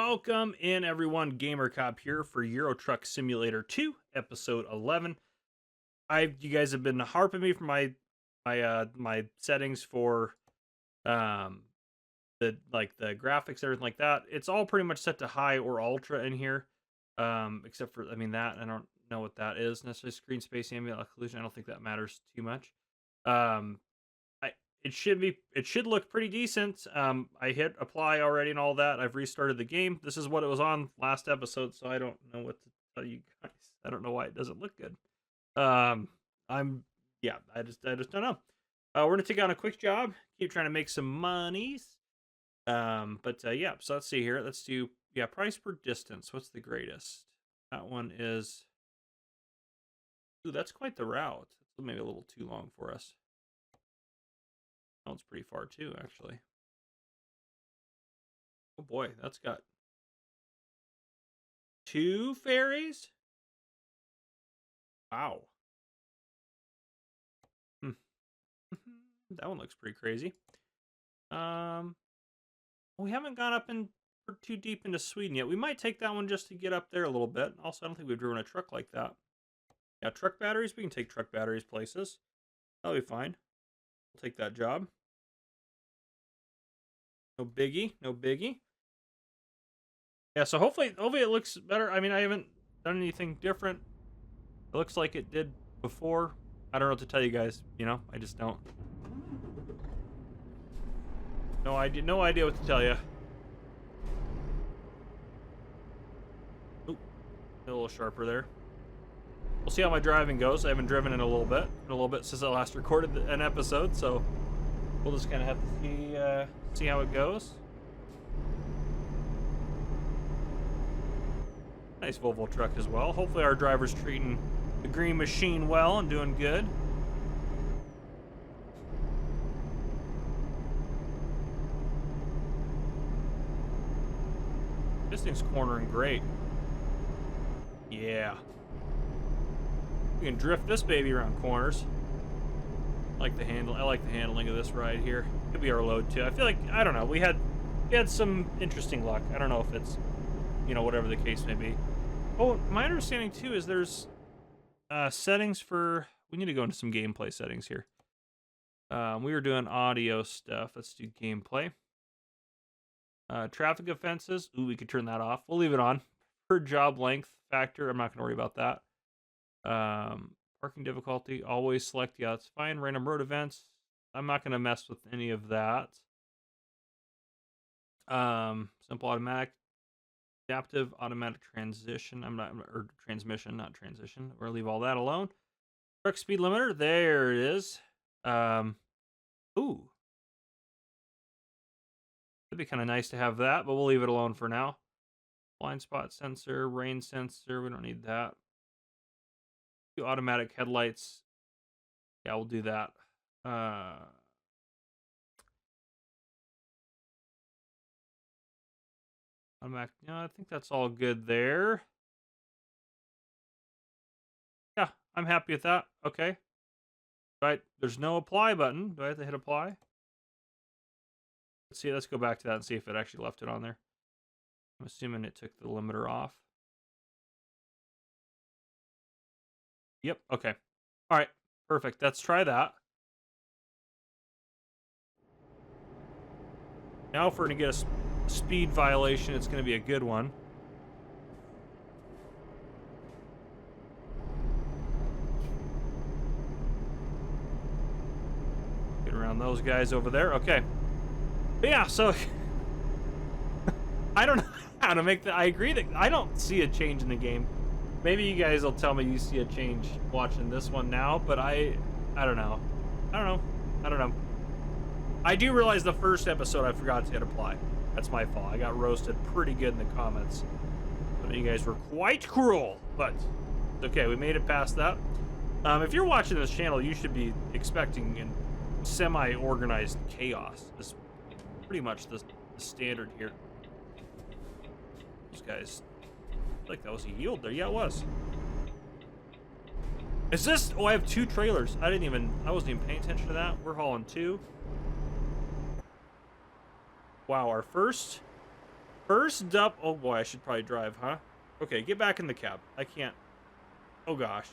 Welcome in, everyone. Gamer Cop here for Euro Truck Simulator 2, episode 11. You guys have been harping me for my settings for the graphics, everything like that. It's all pretty much set to high or ultra in here, except for that I don't know what that is necessarily. Screen space, ambient occlusion. I don't think that matters too much. It should look pretty decent. I hit apply already and all that. I've restarted the game. This is what it was on last episode, so I don't know what to tell you guys. I don't know why it doesn't look good. I just don't know. We're gonna take on a quick job. Keep trying to make some monies. So let's see here. Let's do price per distance. What's the greatest? That one is. Ooh, that's quite the route. It's maybe a little too long for us. Oh, it's pretty far too, actually. Oh boy, that's got 2 ferries? Wow. That one looks pretty crazy. We haven't gone up too deep into Sweden yet. We might take that one just to get up there a little bit. Also, I don't think we've driven a truck like that. Yeah, truck batteries. We can take truck batteries places. That'll be fine. We'll take that job. No biggie, no biggie. Yeah, so hopefully it looks better. I mean, I haven't done anything different. It looks like it did before. I don't know what to tell you guys, I just don't. No idea what to tell you. Ooh, a little sharper there. We'll see how my driving goes. I haven't driven in a little bit since I last recorded an episode, so we'll just kind of have to see how it goes. Nice Volvo truck as well. Hopefully our driver's treating the green machine well and doing good. This thing's cornering great. Yeah. We can drift this baby around corners. I like the handling of this ride here. Could be our load too. I feel like, I don't know, we had some interesting luck. I don't know if it's, whatever the case may be. Oh, my understanding too is there's settings for, we need to go into some gameplay settings here. We were doing audio stuff. Let's do gameplay. Traffic offenses. Ooh, we could turn that off. We'll leave it on. Per job length factor. I'm not going to worry about that. Parking difficulty. Always select. Yeah, that's fine. Random road events. I'm not going to mess with any of that. Simple automatic. Adaptive automatic transition. Or transmission, not transition. We're going to leave all that alone. Truck speed limiter. There it is. Ooh. It'd be kind of nice to have that, but we'll leave it alone for now. Blind spot sensor, rain sensor, we don't need that. Do automatic headlights. Yeah, we'll do that. Automatic, I think that's all good there. Yeah, I'm happy with that. Okay. Right, there's no apply button. Do I have to hit apply? Let's go back to that and see if it actually left it on there. I'm assuming it took the limiter off. Yep, okay. All right, perfect. Let's try that. Now if we're going to get a speed violation, it's going to be a good one. Get around those guys over there. Okay. But yeah, so I don't know how to make that. I agree that I don't see a change in the game. Maybe you guys will tell me you see a change watching this one now, but I don't know. I don't know. I do realize the first episode I forgot to hit apply. That's my fault. I got roasted pretty good in the comments. But you guys were quite cruel, but it's okay. We made it past that. If you're watching this channel, you should be expecting semi-organized chaos. This pretty much the standard here. Those guys, I feel like that was a yield there. Yeah, it was. Is this? Oh, I have 2 trailers. I wasn't even paying attention to that. We're hauling 2. Wow, our first First up. Oh boy, I should probably drive, huh? Okay, get back in the cab. I can't. Oh gosh.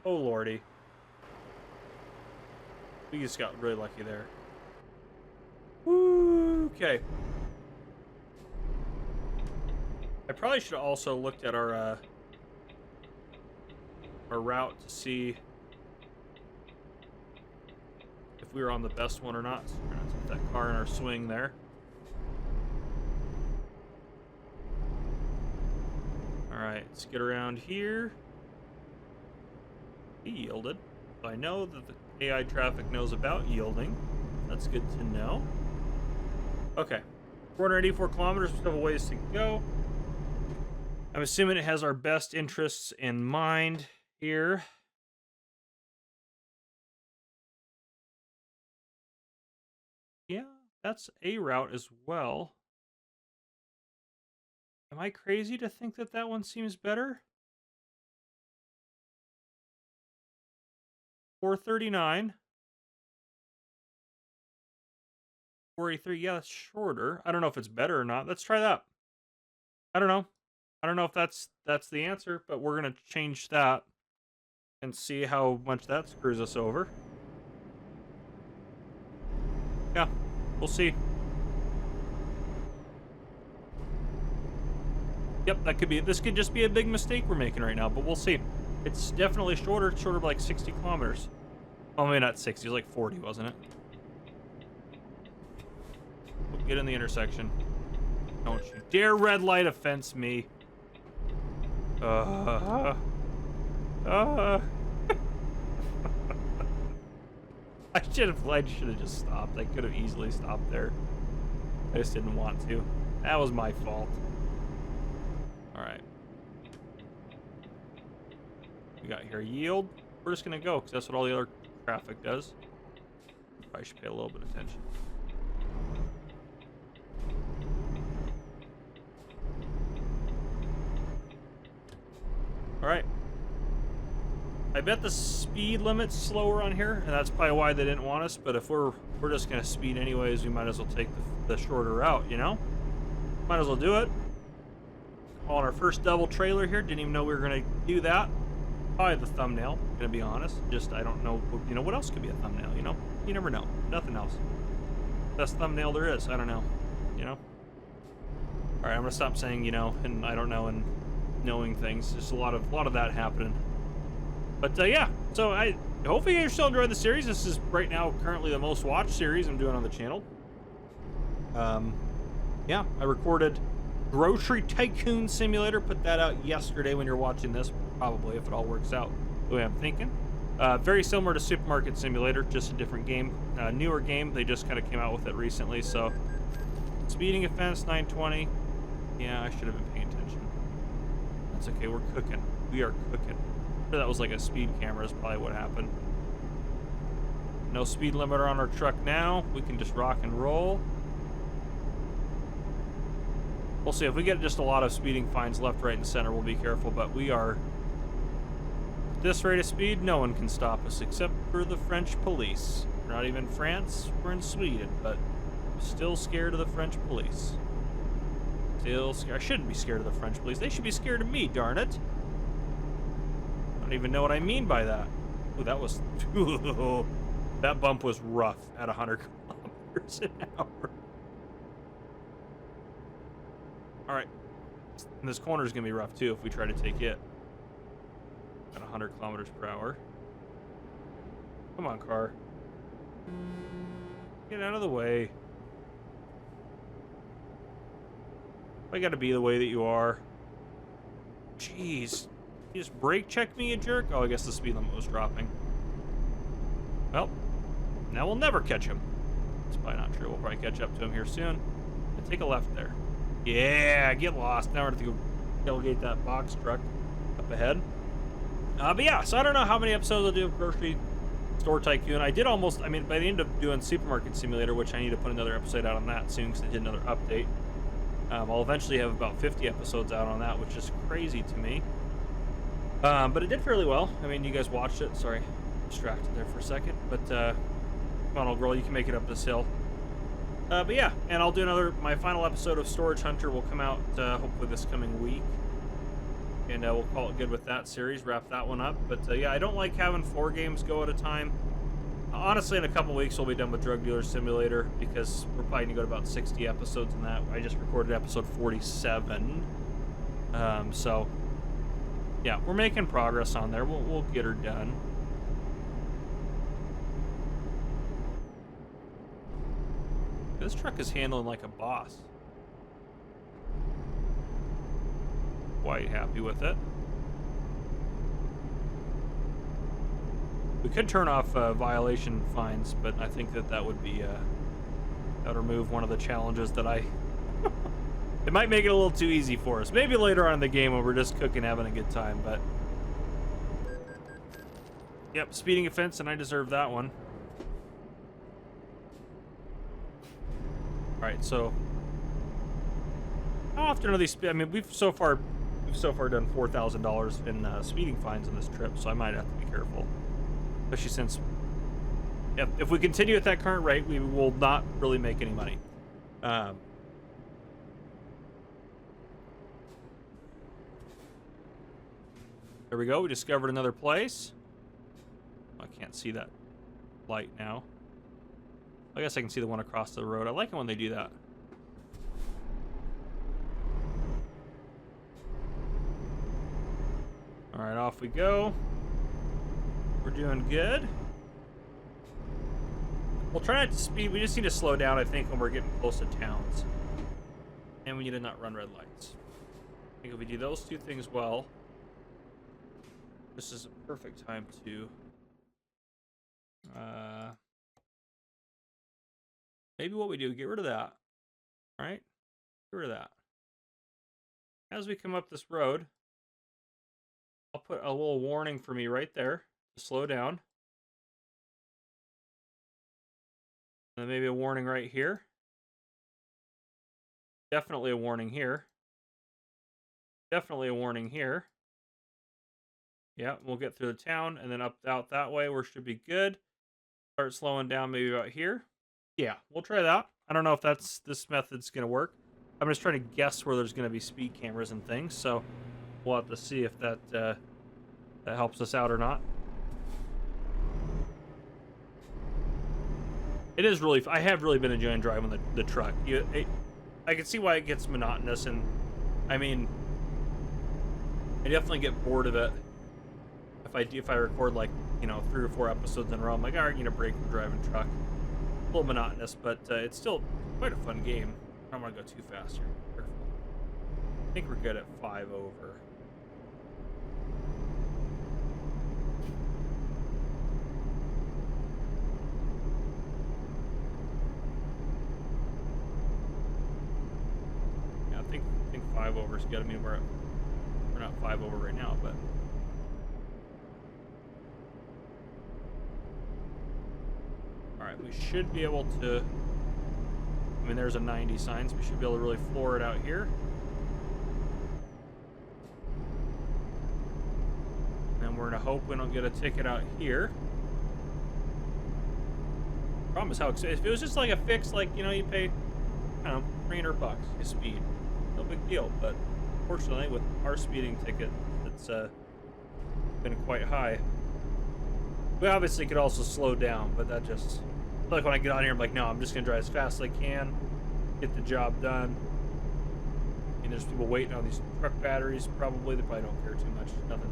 Oh lordy. We just got really lucky there. Woo, okay. I probably should have also looked at our route to see if we were on the best one or not. So we're gonna put that car in our swing there. Alright, let's get around here. He yielded. So I know that the AI traffic knows about yielding. That's good to know. Okay. 484 kilometers, we still have a ways to go. I'm assuming it has our best interests in mind here. Yeah, that's a route as well. Am I crazy to think that that one seems better? 439. 483. Yeah, that's shorter. I don't know if it's better or not. Let's try that. I don't know. I don't know if that's the answer, but we're going to change that and see how much that screws us over. Yeah, we'll see. Yep, that could be. This could just be a big mistake we're making right now, but we'll see. It's definitely shorter. It's shorter by like 60 kilometers. Oh, maybe not 60. It was like 40, wasn't it? Get in the intersection. Don't you dare red light offense me. I should have just stopped. I could have easily stopped there. I just didn't want to. That was my fault. Alright. We got here yield. We're just gonna go because that's what all the other traffic does. Probably should pay a little bit of attention. Alright. I bet the speed limit's slower on here, and that's probably why they didn't want us, but if we're just gonna speed anyways, we might as well take the shorter route, you know? Might as well do it. On our first double trailer here, didn't even know we were gonna do that. Probably the thumbnail, gonna be honest. Just, I don't know, you know, what else could be a thumbnail, you know? You never know. Nothing else. Best thumbnail there is, I don't know, you know? Alright, I'm gonna stop saying, you know, and I don't know, and knowing things. Just a lot of that happening. But yeah, so hopefully you're still enjoying the series. This is right now currently the most watched series I'm doing on the channel. Yeah, I recorded Grocery Tycoon Simulator, put that out yesterday when you're watching this, probably, if it all works out the way I'm thinking. Very similar to Supermarket Simulator, just a different game. Newer game, they just kind of came out with it recently, so speeding offense 920. Yeah, I should have been paying attention. That's okay, we're cooking. We are cooking. That was like a speed camera is probably what happened. No speed limiter on our truck now. We can just rock and roll. We'll see. If we get just a lot of speeding fines left, right, and center, we'll be careful. But we are... At this rate of speed, no one can stop us except for the French police. We're not even in France. We're in Sweden. But I'm still scared of the French police. Still scared. I shouldn't be scared of the French police. They should be scared of me, darn it. I don't even know what I mean by that. Ooh, that was... that bump was rough at 100 kilometers an hour. Alright. And this corner is going to be rough, too, if we try to take it at 100 kilometers per hour. Come on, car. Get out of the way. I got to be the way that you are. Jeez. You just brake check me, you jerk? Oh, I guess the speed limit was dropping. Well, now we'll never catch him. That's probably not true. We'll probably catch up to him here soon. And take a left there. Yeah, get lost. Now we're going to go tailgate that box truck up ahead. But yeah, so I don't know how many episodes I'll do of Grocery Store Tycoon. I did almost, I mean, by the end of doing Supermarket Simulator, which I need to put another episode out on that soon because I did another update. I'll eventually have about 50 episodes out on that, which is crazy to me. But it did fairly well. I mean, you guys watched it. Sorry, distracted there for a second. But come on, old girl, you can make it up this hill. But yeah, and I'll do my final episode of Storage Hunter will come out hopefully this coming week. And we'll call it good with that series, wrap that one up. But yeah, I don't like having 4 games go at a time. Honestly, in a couple weeks, we'll be done with Drug Dealer Simulator because we're probably going to go to about 60 episodes in that. I just recorded episode 47. So, yeah, we're making progress on there. We'll get her done. This truck is handling like a boss. Quite happy with it. We could turn off violation fines, but I think that would be that would remove one of the challenges that I. It might make it a little too easy for us. Maybe later on in the game when we're just cooking, having a good time. But yep, speeding offense, and I deserve that one. All right, so how often are these? I mean, we've so far done $4,000 in speeding fines on this trip, so I might have to be careful. Especially since if we continue at that current rate, we will not really make any money. There we go. We discovered another place. I can't see that light now. I guess I can see the one across the road. I like it when they do that. All right, off we go. We're doing good. We'll try not to speed. We just need to slow down, I think, when we're getting close to towns. And we need to not run red lights. I think if we do those two things well, this is a perfect time to maybe what we do, get rid of that. All right? Get rid of that. As we come up this road, I'll put a little warning for me right there to slow down. And then maybe a warning right here. Definitely a warning here. Definitely a warning here. Yeah, we'll get through the town and then up out that way. We should be good. Start slowing down maybe about here. Yeah, we'll try that. I don't know if this method's going to work. I'm just trying to guess where there's going to be speed cameras and things, so we'll have to see if that helps us out or not. It is really. I have really been enjoying driving the truck. I can see why it gets monotonous, and I mean, I definitely get bored of it. If I record like 3 or 4 episodes in a row, I'm like, all right, you need a break from driving truck. A little monotonous, but it's still quite a fun game. I don't want to go too fast here. Careful. I think we're good at 5 over. Yeah, I think 5 over's good. I mean, we're not 5 over right now, but. Alright, we should be able to. I mean, there's a 90 sign, so we should be able to really floor it out here. And we're gonna hope we don't get a ticket out here. Problem is how if it was just like a fix, like you pay, I don't know, $300, you speed, no big deal. But fortunately, with our speeding ticket, it's been quite high. We obviously could also slow down, but that just. I feel like when I get on here, I'm like, no, I'm just going to drive as fast as I can, get the job done. And there's people waiting on these truck batteries, probably. They probably don't care too much. Nothing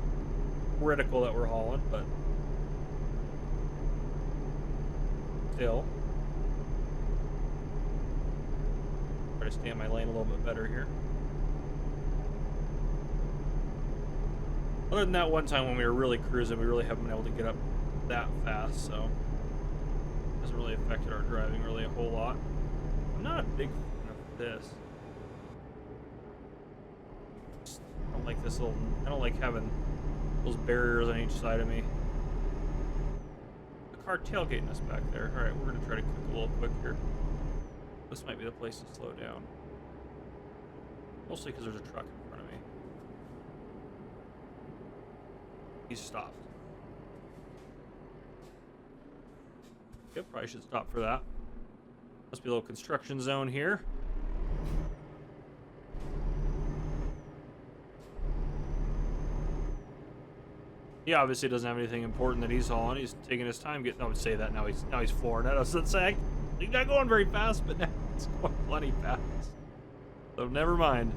critical that we're hauling, but still. Try to stay in my lane a little bit better here. Other than that one time when we were really cruising, we really haven't been able to get up that fast, so hasn't really affected our driving really a whole lot. I'm not a big fan of this. I don't like this little. I don't like having those barriers on each side of me. The car tailgating us back there. All right, we're gonna try to cook a little quick here. This might be the place to slow down. Mostly because there's a truck in front of me. He's stopped. Yep, probably should stop for that. Must be a little construction zone here. He obviously doesn't have anything important that he's hauling. He's taking his time getting. I would say that now he's flooring it. I was saying he's not going very fast, but now it's going plenty fast. So never mind.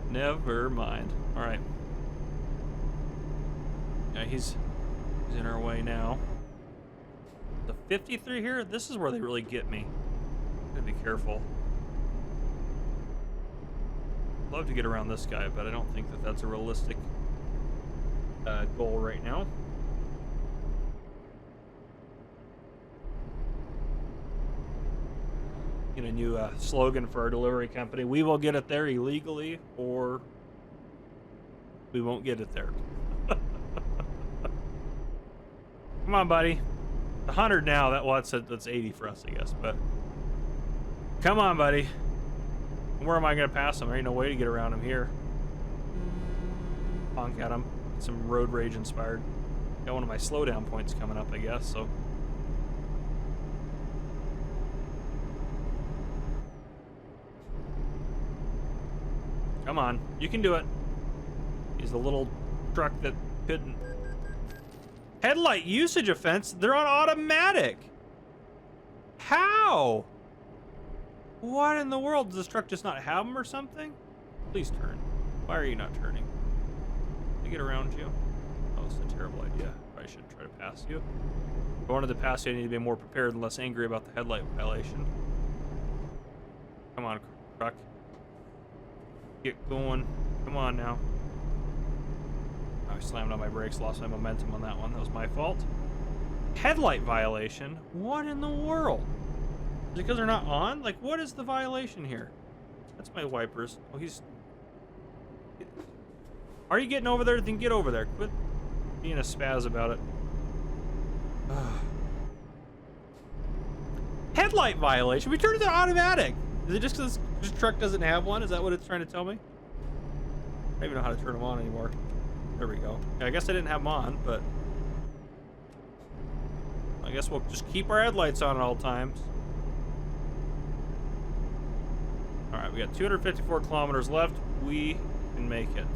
Never mind. All right. Yeah, he's in our way now. The 53 here. This is where they really get me. Gotta be careful. Love to get around this guy, but I don't think that that's a realistic goal right now. Get a new slogan for our delivery company. We will get it there illegally, or we won't get it there. Come on, buddy. 100 now. That's 80 for us, I guess. But come on, buddy. Where am I going to pass him? There ain't no way to get around him here. Honk at him. Some road rage inspired. Got one of my slowdown points coming up, I guess. So. Come on. You can do it. He's the little truck that couldn't. Headlight usage offense? They're on automatic. How? What in the world? Does this truck just not have them or something? Please turn. Why are you not turning? Can I get around you? Oh, it's a terrible idea. I should try to pass you. If I wanted to pass you, I need to be more prepared and less angry about the headlight violation. Come on, truck. Get going. Come on now. I slammed on my brakes, lost my momentum on that one. That was my fault. Headlight violation? What in the world? Is it because they're not on? Like, what is the violation here? That's my wipers. Oh, he's... Are you getting over there? Then get over there. Quit being a spaz about it. Headlight violation? We turned it to automatic. Is it just because this truck doesn't have one? Is that what it's trying to tell me? I don't even know how to turn them on anymore. There we go. Yeah, I guess I didn't have them on, but... I guess we'll just keep our headlights on at all times. Alright, we got 254 kilometers left. We can make it.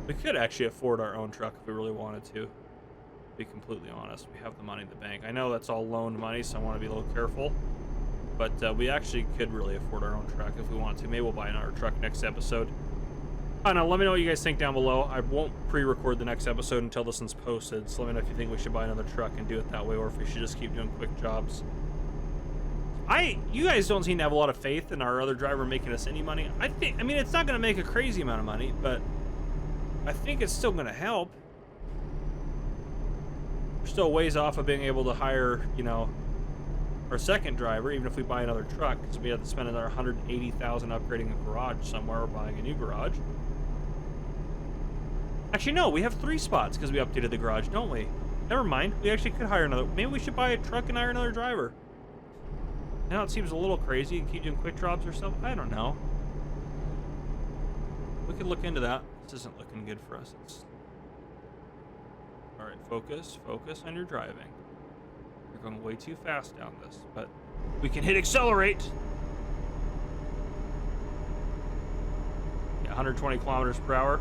We could actually afford our own truck if we really wanted to be completely honest. We have the money in the bank. I know that's all loaned money, so I want to be a little careful. But we actually could really afford our own truck if we want to. Maybe we'll buy another truck next episode. I don't know, let me know what you guys think down below. I won't pre-record the next episode until this one's posted, so let me know if you think we should buy another truck and do it that way, or if we should just keep doing quick jobs. You guys don't seem to have a lot of faith in our other driver making us any money. I mean, it's not going to make a crazy amount of money, but I think it's still going to help. We're still ways off of being able to hire, you know, our second driver, even if we buy another truck, because we have to spend another $180,000 upgrading a garage somewhere or buying a new garage. Actually, no, we have 3 spots because we updated the garage, don't we? Never mind. We actually could hire another. Maybe we should buy a truck and hire another driver. Now it seems a little crazy and keep doing quick jobs or something. I don't know. We could look into that. This isn't looking good for us. All right, focus on your driving. You're going way too fast down this, but we can hit accelerate. Yeah, 120 kilometers per hour.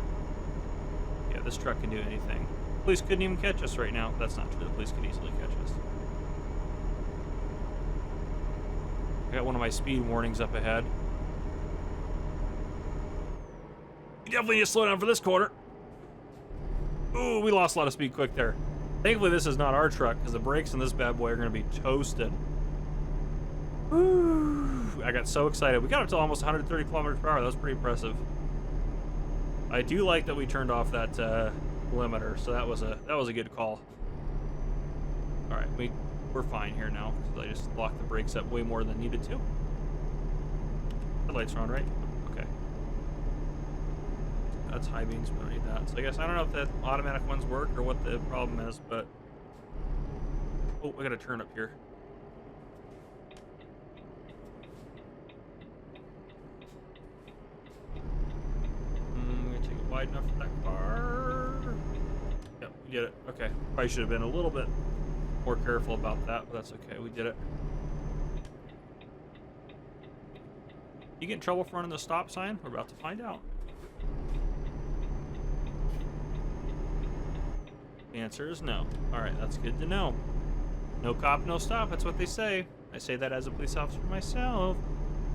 Yeah, this truck can do anything. Police couldn't even catch us right now. That's not true. The police could easily catch us. I got one of my speed warnings up ahead. We definitely need to slow down for this corner. Ooh, we lost a lot of speed quick there. Thankfully, this is not our truck, because the brakes on this bad boy are going to be toasted. Woo! I got so excited. We got up to almost 130 kilometers per hour. That was pretty impressive. I do like that we turned off that limiter, so that was a good call. All right, we're fine here now, because I just locked the brakes up way more than needed to. The lights are on, right? Okay. That's high beams, we don't need that. So I guess I don't know if the automatic ones work or what the problem is, but... Oh, I gotta turn up here. Wide enough for that car. Yep, we get it. Okay. Probably should have been a little bit more careful about that, but that's okay. We did it. You get in trouble for running the stop sign? We're about to find out. The answer is no. Alright, that's good to know. No cop, no stop. That's what they say. I say that as a police officer myself.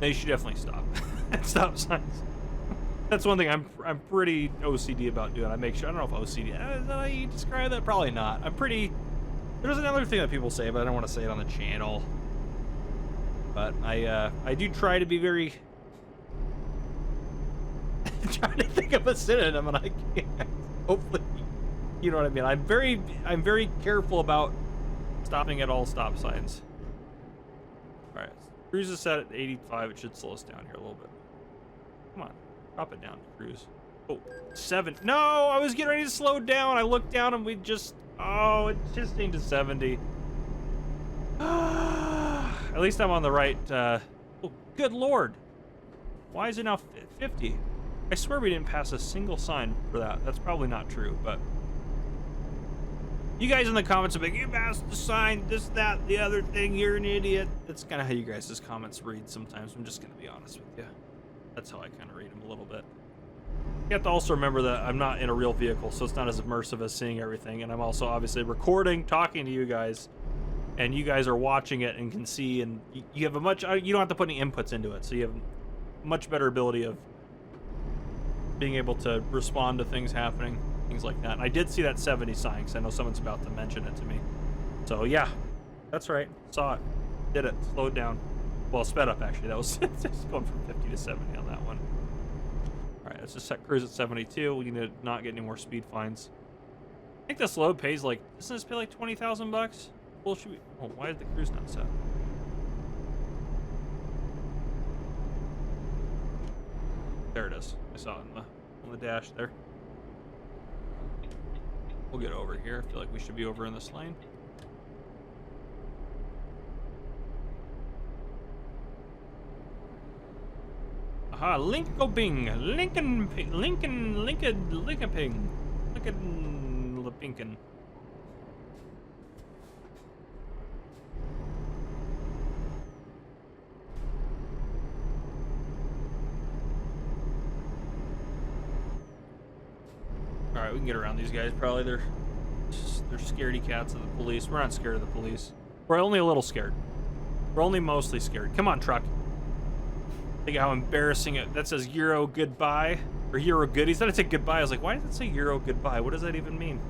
No, you should definitely stop at stop signs. That's one thing I'm pretty OCD about doing. I make sure, I don't know if OCD, is that how you describe that? Probably not. I'm pretty, there's another thing that people say, but I don't want to say it on the channel. But I do try to be very, trying to think of a synonym and I can't. Hopefully, you know what I mean. I'm very careful about stopping at all stop signs. All right, cruise is set at 85. It should slow us down here a little bit. Come on, drop it down, cruise. Oh, 7. No, I was getting ready to slow down. I looked down and we just, oh, it just changed to 70. At least I'm on the right. Oh, good Lord. Why is it now 50? I swear we didn't pass a single sign for that. That's probably not true, but you guys in the comments are like, you passed the sign, this, that, the other thing, you're an idiot. That's kind of how you guys' comments read sometimes. I'm just going to be honest with you. That's how I kind of read them a little bit. You have to also remember that I'm not in a real vehicle, so it's not as immersive as seeing everything. And I'm also obviously recording, talking to you guys, and you guys are watching it and can see, and you have a much, you don't have to put any inputs into it, so you have a much better ability of being able to respond to things happening, things like that. And I did see that 70 sign, because I know someone's about to mention it to me. So yeah, that's right, saw it, did it, slowed down. Well, sped up actually, that was just going from 50 to 70 on that one. All right, let's just set cruise at 72. We need to not get any more speed fines. I think this load pays like, doesn't this pay like 20,000 bucks? Well, should we, oh, why is the cruise not set? There it is. I saw it on the dash there. We'll get over here. I feel like we should be over in this lane. Aha, Lincoln, Lincoln ping. All right, we can get around these guys. Probably they're scaredy cats of the police. We're not scared of the police. We're only a little scared. We're only mostly scared. Come on, truck. Think how embarrassing it. That says Euro goodbye or Euro goodies. Then I said goodbye. I was like, why does it say Euro goodbye? What does that even mean?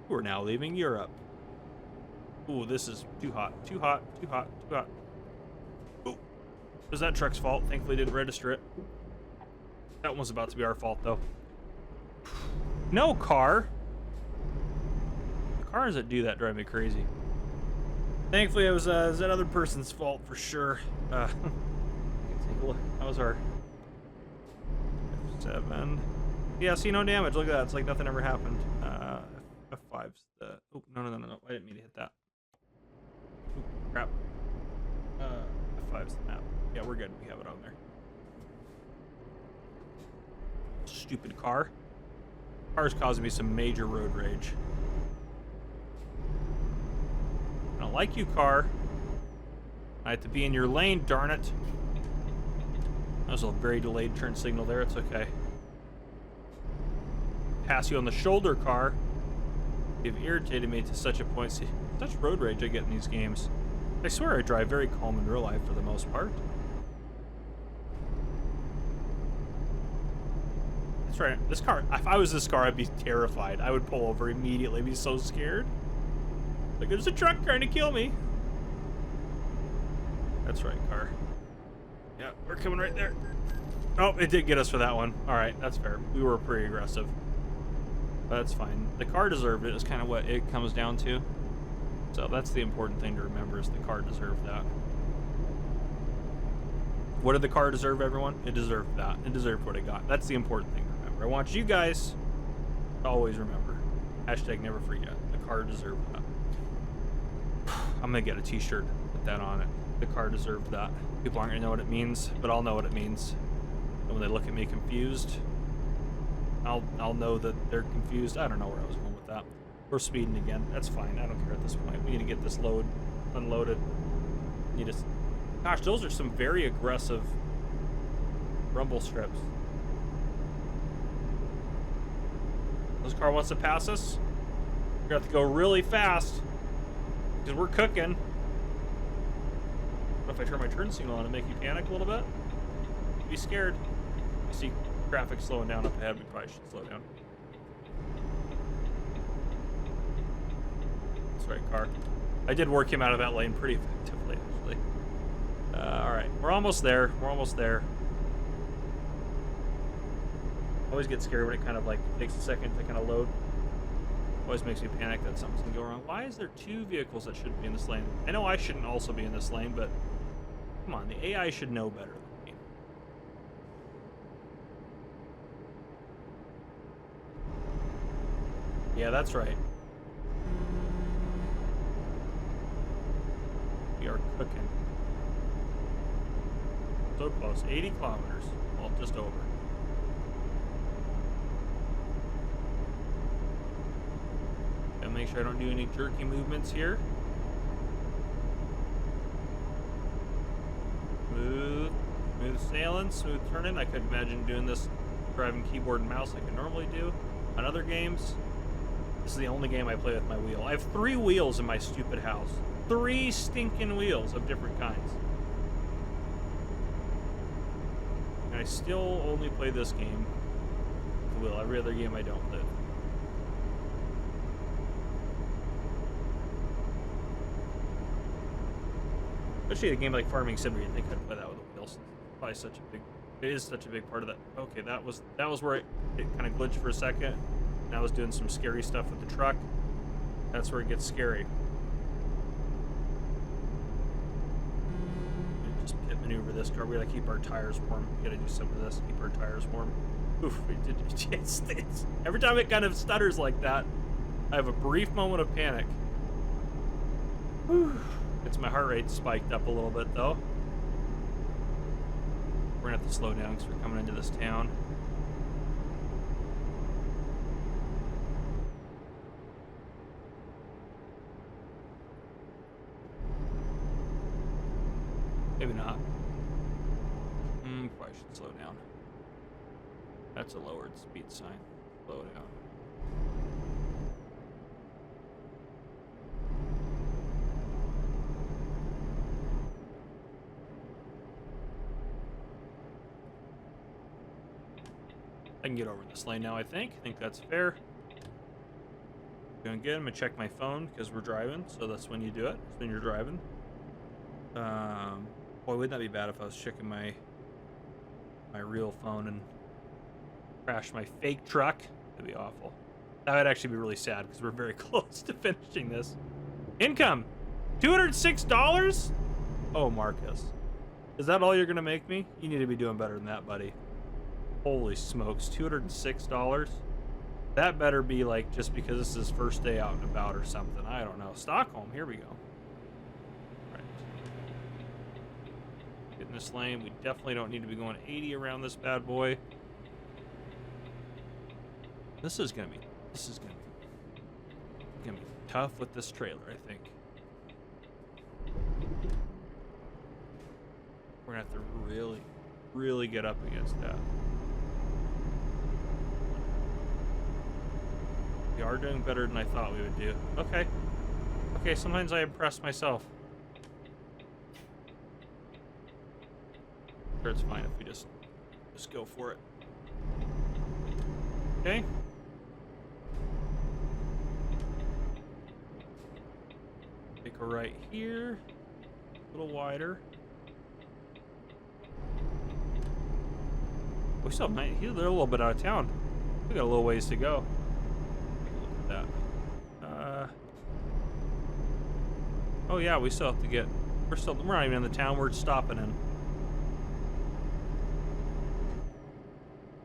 We're now leaving Europe. Ooh, this is too hot. Too hot. Too hot. Too hot. Ooh, it was that truck's fault. Thankfully, didn't register it. That one was about to be our fault, though. No, car. The cars that do that drive me crazy. Thankfully, it was that other person's fault for sure. Take a look. That was our 7. Yeah, see, no damage. Look at that. It's like nothing ever happened. F5's the. Oh, no. I didn't mean to hit that. Ooh, crap. F5's the map. Yeah, we're good. We have it on there. Stupid car. Car's causing me some major road rage. I don't like you, car. I have to be in your lane, darn it. That was a very delayed turn signal there. It's okay. Pass you on the shoulder, car. You've irritated me to such a point. See, such road rage I get in these games. I swear I drive very calm in real life for the most part. That's right. This car, if I was this car, I'd be terrified. I would pull over immediately. I'd be so scared. Like, there's a truck trying to kill me. That's right, car. Yeah, we're coming right there. Oh, it did get us for that one. All right, that's fair. We were pretty aggressive. But that's fine. The car deserved it, is kind of what it comes down to. So that's the important thing to remember, is the car deserved that. What did the car deserve, everyone? It deserved that. It deserved what it got. That's the important thing to remember. I want you guys to always remember. Hashtag never forget. The car deserved that. I'm going to get a t-shirt with that on it. The car deserved that. People aren't going to know what it means, but I'll know what it means. And when they look at me confused, I'll know that they're confused. I don't know where I was going with that. We're speeding again. That's fine. I don't care at this point. We need to get this load unloaded. Need to... Gosh, those are some very aggressive rumble strips. This car wants to pass us. We're gonna have to go really fast because we're cooking. What if I turn my turn signal on and make you panic a little bit? Be scared. You see traffic slowing down up ahead. We probably should slow down. That's right, car. I did work him out of that lane pretty effectively, actually. All right, we're almost there. We're almost there. Always get scared when it kind of like takes a second to kind of load. Always makes me panic that something's gonna go wrong. Why is there two vehicles that shouldn't be in this lane? I know I shouldn't also be in this lane, but come on, the AI should know better than me. Yeah, that's right. We are cooking. So close. 80 kilometers. Well, just over. Gotta make sure I don't do any jerky movements here. Smooth sailing, smooth turning. I couldn't imagine doing this driving keyboard and mouse like I normally do on other games. This is the only game I play with my wheel. I have 3 wheels in my stupid house. 3 stinking wheels of different kinds. And I still only play this game with the wheel. Every other game I don't play. Especially a game like Farming Sim, you think I'd play that with the wheels. Probably such a big. It is such a big part of that. Okay, that was where it kind of glitched for a second. And I was doing some scary stuff with the truck. That's where it gets scary. Just pit maneuver this car. We gotta keep our tires warm. We gotta do some of this. Keep our tires warm. Oof, we did. It's, every time it kind of stutters like that, I have a brief moment of panic. Whew. It's my heart rate spiked up a little bit though. We're gonna have to slow down because we're coming into this town. Maybe not. Probably should slow down. That's a lowered speed sign. Slow down. I can get over this lane now, I think. I think that's fair. Doing good. I'm gonna check my phone because we're driving, so that's when you do it. It's when you're driving. Boy, wouldn't that be bad if I was checking my real phone and crashed my fake truck? That'd be awful. That would actually be really sad because we're very close to finishing this. Income, $206. Oh, Marcus, is that all you're gonna make me? You need to be doing better than that, buddy. Holy smokes, $206? That better be like just because this is his first day out and about or something. I don't know. Stockholm, here we go. All right. Get in this lane. We definitely don't need to be going 80 around this bad boy. This is gonna be tough with this trailer, I think. We're gonna have to really get up against that. We are doing better than I thought we would do. Okay. Okay, sometimes I impress myself. Sure, it's fine if we just go for it. Okay. Take a right here. A little wider. We still have they're a little bit out of town. We got a little ways to go. That. Oh yeah, we still have to get. We're not even in the town. We're stopping in.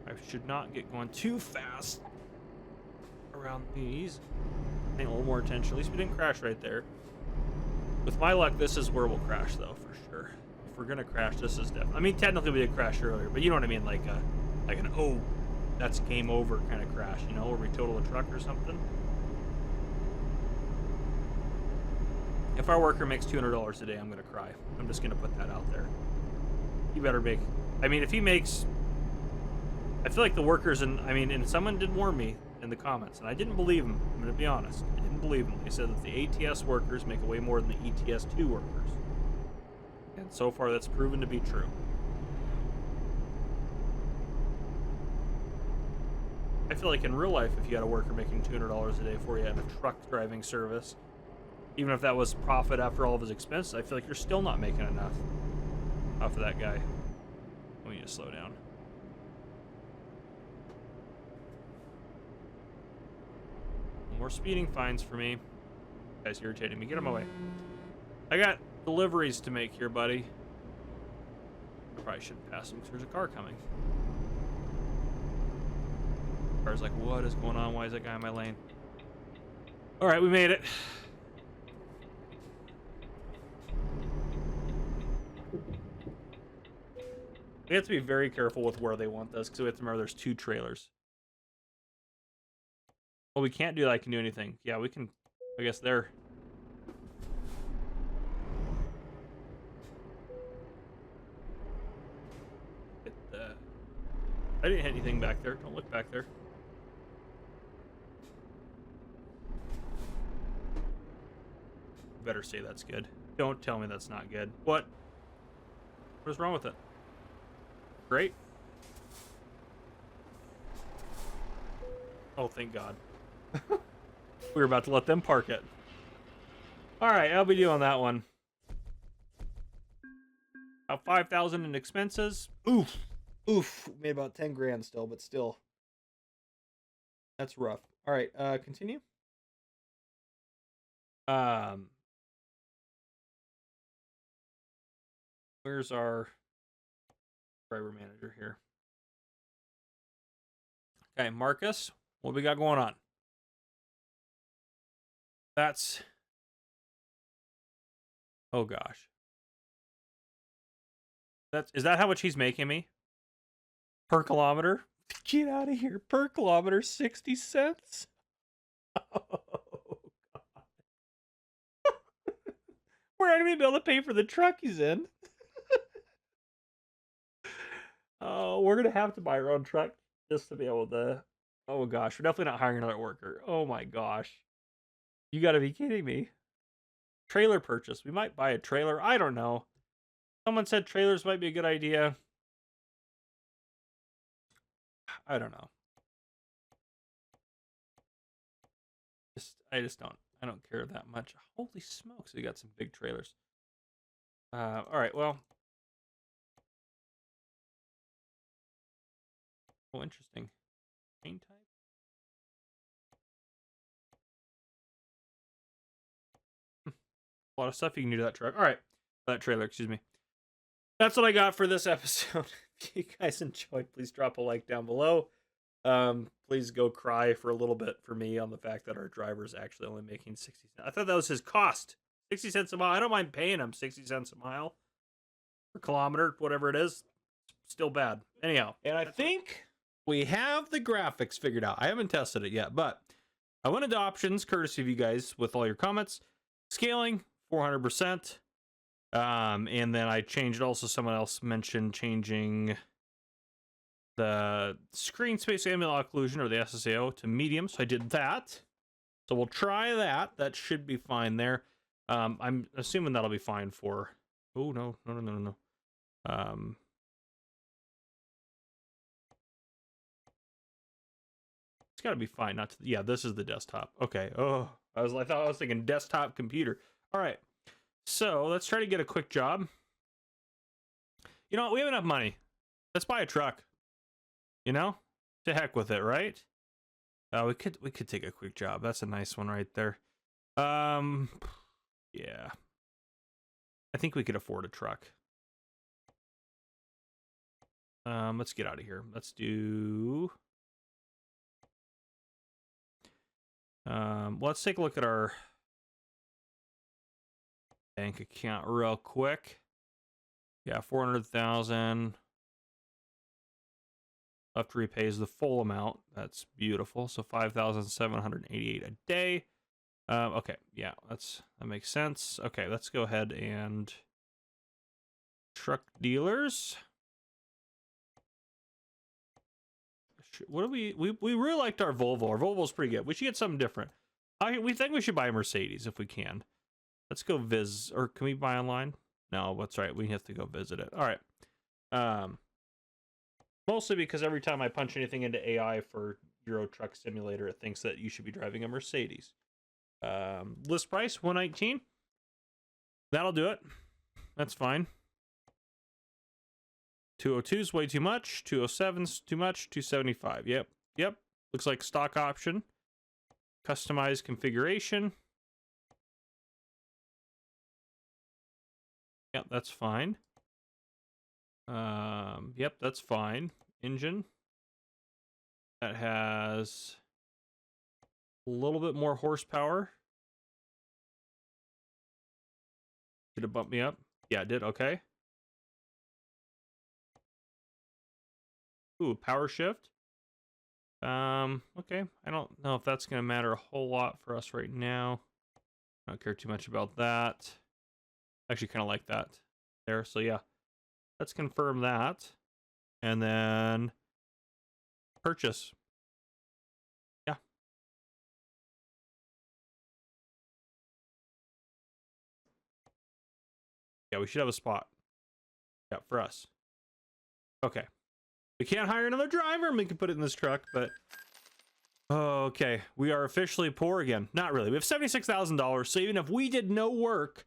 I should not get going too fast around these. Paying a little more attention. At least we didn't crash right there. With my luck, this is where we'll crash, though, for sure. If we're gonna crash, this is definitely. I mean, technically we did crash earlier, but you know what I mean, like an oh, that's game over kind of crash, you know, where we total a truck or something. If our worker makes $200 a day, I'm going to cry. I'm just going to put that out there. He better make... I mean, if he makes... I feel like the workers, and someone did warn me in the comments, and I didn't believe him. I'm going to be honest. I didn't believe him. They said that the ATS workers make way more than the ETS2 workers. And so far, that's proven to be true. I feel like in real life, if you had a worker making $200 a day before you had a truck driving service, even if that was profit after all of his expenses, I feel like you're still not making enough off of that guy. We need to slow down. More speeding fines for me. This guy's irritating me. Get him away. I got deliveries to make here, buddy. I probably shouldn't pass him because there's a car coming. Car's like, what is going on? Why is that guy in my lane? All right, we made it. We have to be very careful with where they want this because we have to remember there's 2 trailers. Well, we can't do that. I can do anything. Yeah, we can. I guess there. I didn't hit anything back there. Don't look back there. Better say that's good. Don't tell me that's not good. What? What is wrong with it? Great. Oh, thank God. We were about to let them park it. All right, I'll be doing that one. About 5,000 in expenses. Oof. Oof. Made about 10 grand still, but still. That's rough. All right, continue. Where's our driver manager here? Okay, Marcus, what we got going on? That's... Oh, gosh. Is that how much he's making me? Per kilometer? Get out of here. Per kilometer, 60 cents? Oh, God. We're not even able to pay for the truck he's in. Oh, we're going to have to buy our own truck just to be able to... Oh, gosh. We're definitely not hiring another worker. Oh, my gosh. You got to be kidding me. Trailer purchase. We might buy a trailer. I don't know. Someone said trailers might be a good idea. I don't know. I just don't care that much. Holy smokes, we got some big trailers. All right, well. Oh, interesting. Chain type. A lot of stuff you can do to that truck. All right, that trailer, excuse me. That's what I got for this episode. If you guys enjoyed, please drop a like down below. Please go cry for a little bit for me on the fact that our driver is actually only making 60 cents. I thought that was his cost. 60 cents a mile. I don't mind paying him 60 cents a mile per kilometer, whatever it is. Still bad. Anyhow, and I think we have the graphics figured out. I haven't tested it yet, but I went into options, courtesy of you guys with all your comments. Scaling, 400%. And then I changed, also someone else mentioned changing the screen space ambient occlusion, or the SSAO, to medium, so I did that. So we'll try that. That should be fine there. I'm assuming that'll be fine for... Oh, no. It's got to be fine. Not to... Yeah, this is the desktop. Okay. Oh, I thought I was thinking desktop computer. All right. So let's try to get a quick job. You know what? We have enough money. Let's buy a truck. You know? To heck with it, right? We could take a quick job. That's a nice one right there. Yeah. I think we could afford a truck. Let's get out of here. Let's do... let's take a look at our bank account real quick. Yeah, 400,000. Left repays the full amount. That's beautiful. So 5,788 a day. Okay, yeah, that makes sense. Okay, let's go ahead and truck dealers. What do we really liked our Volvo. Our Volvo's pretty good. We should get something different. We think we should buy a Mercedes if we can. Let's go or can we buy online? No, that's right. We have to go visit it. All right. Mostly because every time I punch anything into AI for Euro Truck Simulator, it thinks that you should be driving a Mercedes. List price 119. That'll do it. That's fine. 202 is way too much. 207's too much. 275. Yep. Looks like stock option. Customized configuration. Yep, that's fine. Yep, that's fine. Engine. That has a little bit more horsepower. Did it bump me up? Yeah, it did. Okay. Ooh, power shift. Okay. I don't know if that's going to matter a whole lot for us right now. I don't care too much about that. Actually, kind of like that there. So yeah, let's confirm that. And then purchase. Yeah. Yeah, we should have a spot. Yeah, for us. Okay. We can't hire another driver and we can put it in this truck, but okay. We are officially poor again. Not really. We have $76,000. So even if we did no work,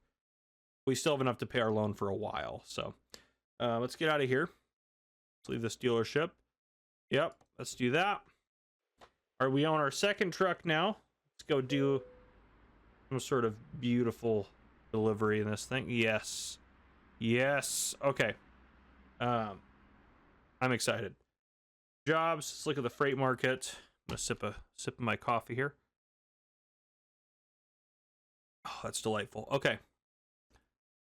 we still have enough to pay our loan for a while. So let's get out of here. Let's leave this dealership. Yep. Let's do that. All right, we own our second truck now. Let's go do some sort of beautiful delivery in this thing. Yes. Okay. I'm excited. Jobs. Let's look at the freight market. I'm gonna sip of my coffee here. Oh, that's delightful. Okay.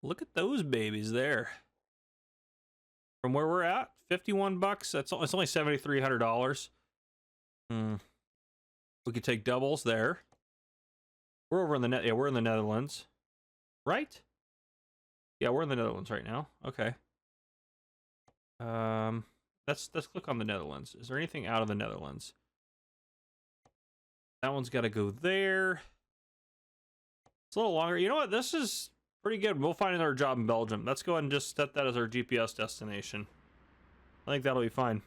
Look at those babies there. From where we're at, 51 bucks. It's only $7,300. We could take doubles there. We're over in the we're in the Netherlands. Right? Yeah, we're in the Netherlands right now. Okay. Let's click on the Netherlands. Is there anything out of the Netherlands? That one's got to go there. It's a little longer. You know what? This is pretty good. We'll find another job in Belgium. Let's go ahead and just set that as our GPS destination. I think that'll be fine.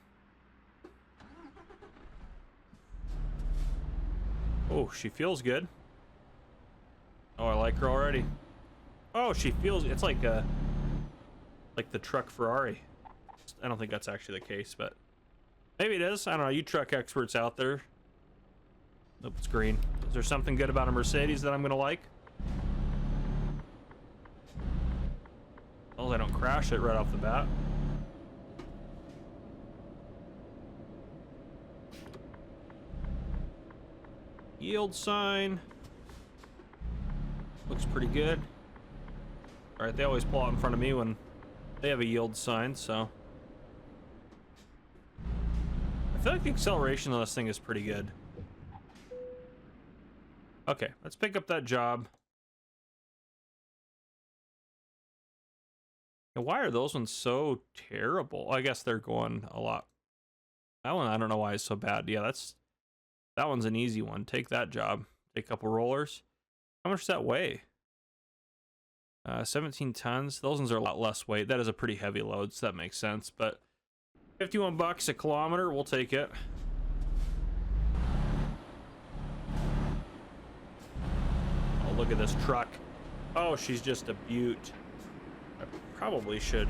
Oh, she feels good. Oh, I like her already. Oh, she feels... It's like the truck Ferrari. I don't think that's actually the case, but maybe it is. I don't know. You truck experts out there. Nope, it's green. Is there something good about a Mercedes that I'm gonna like? Well, I don't crash it right off the bat. Yield sign. Looks pretty good. All right, they always pull out in front of me when they have a yield sign, so. I feel like the acceleration on this thing is pretty good. Okay, let's pick up that job. Now, why are those ones so terrible? I guess they're going a lot. That one, I don't know why it's so bad. Yeah, that one's an easy one. Take that job. Take a couple rollers. How much does that weigh? 17 tons. Those ones are a lot less weight. That is a pretty heavy load, so that makes sense. But 51 bucks a kilometer, we'll take it. Oh, look at this truck. Oh, she's just a beaut. I probably should.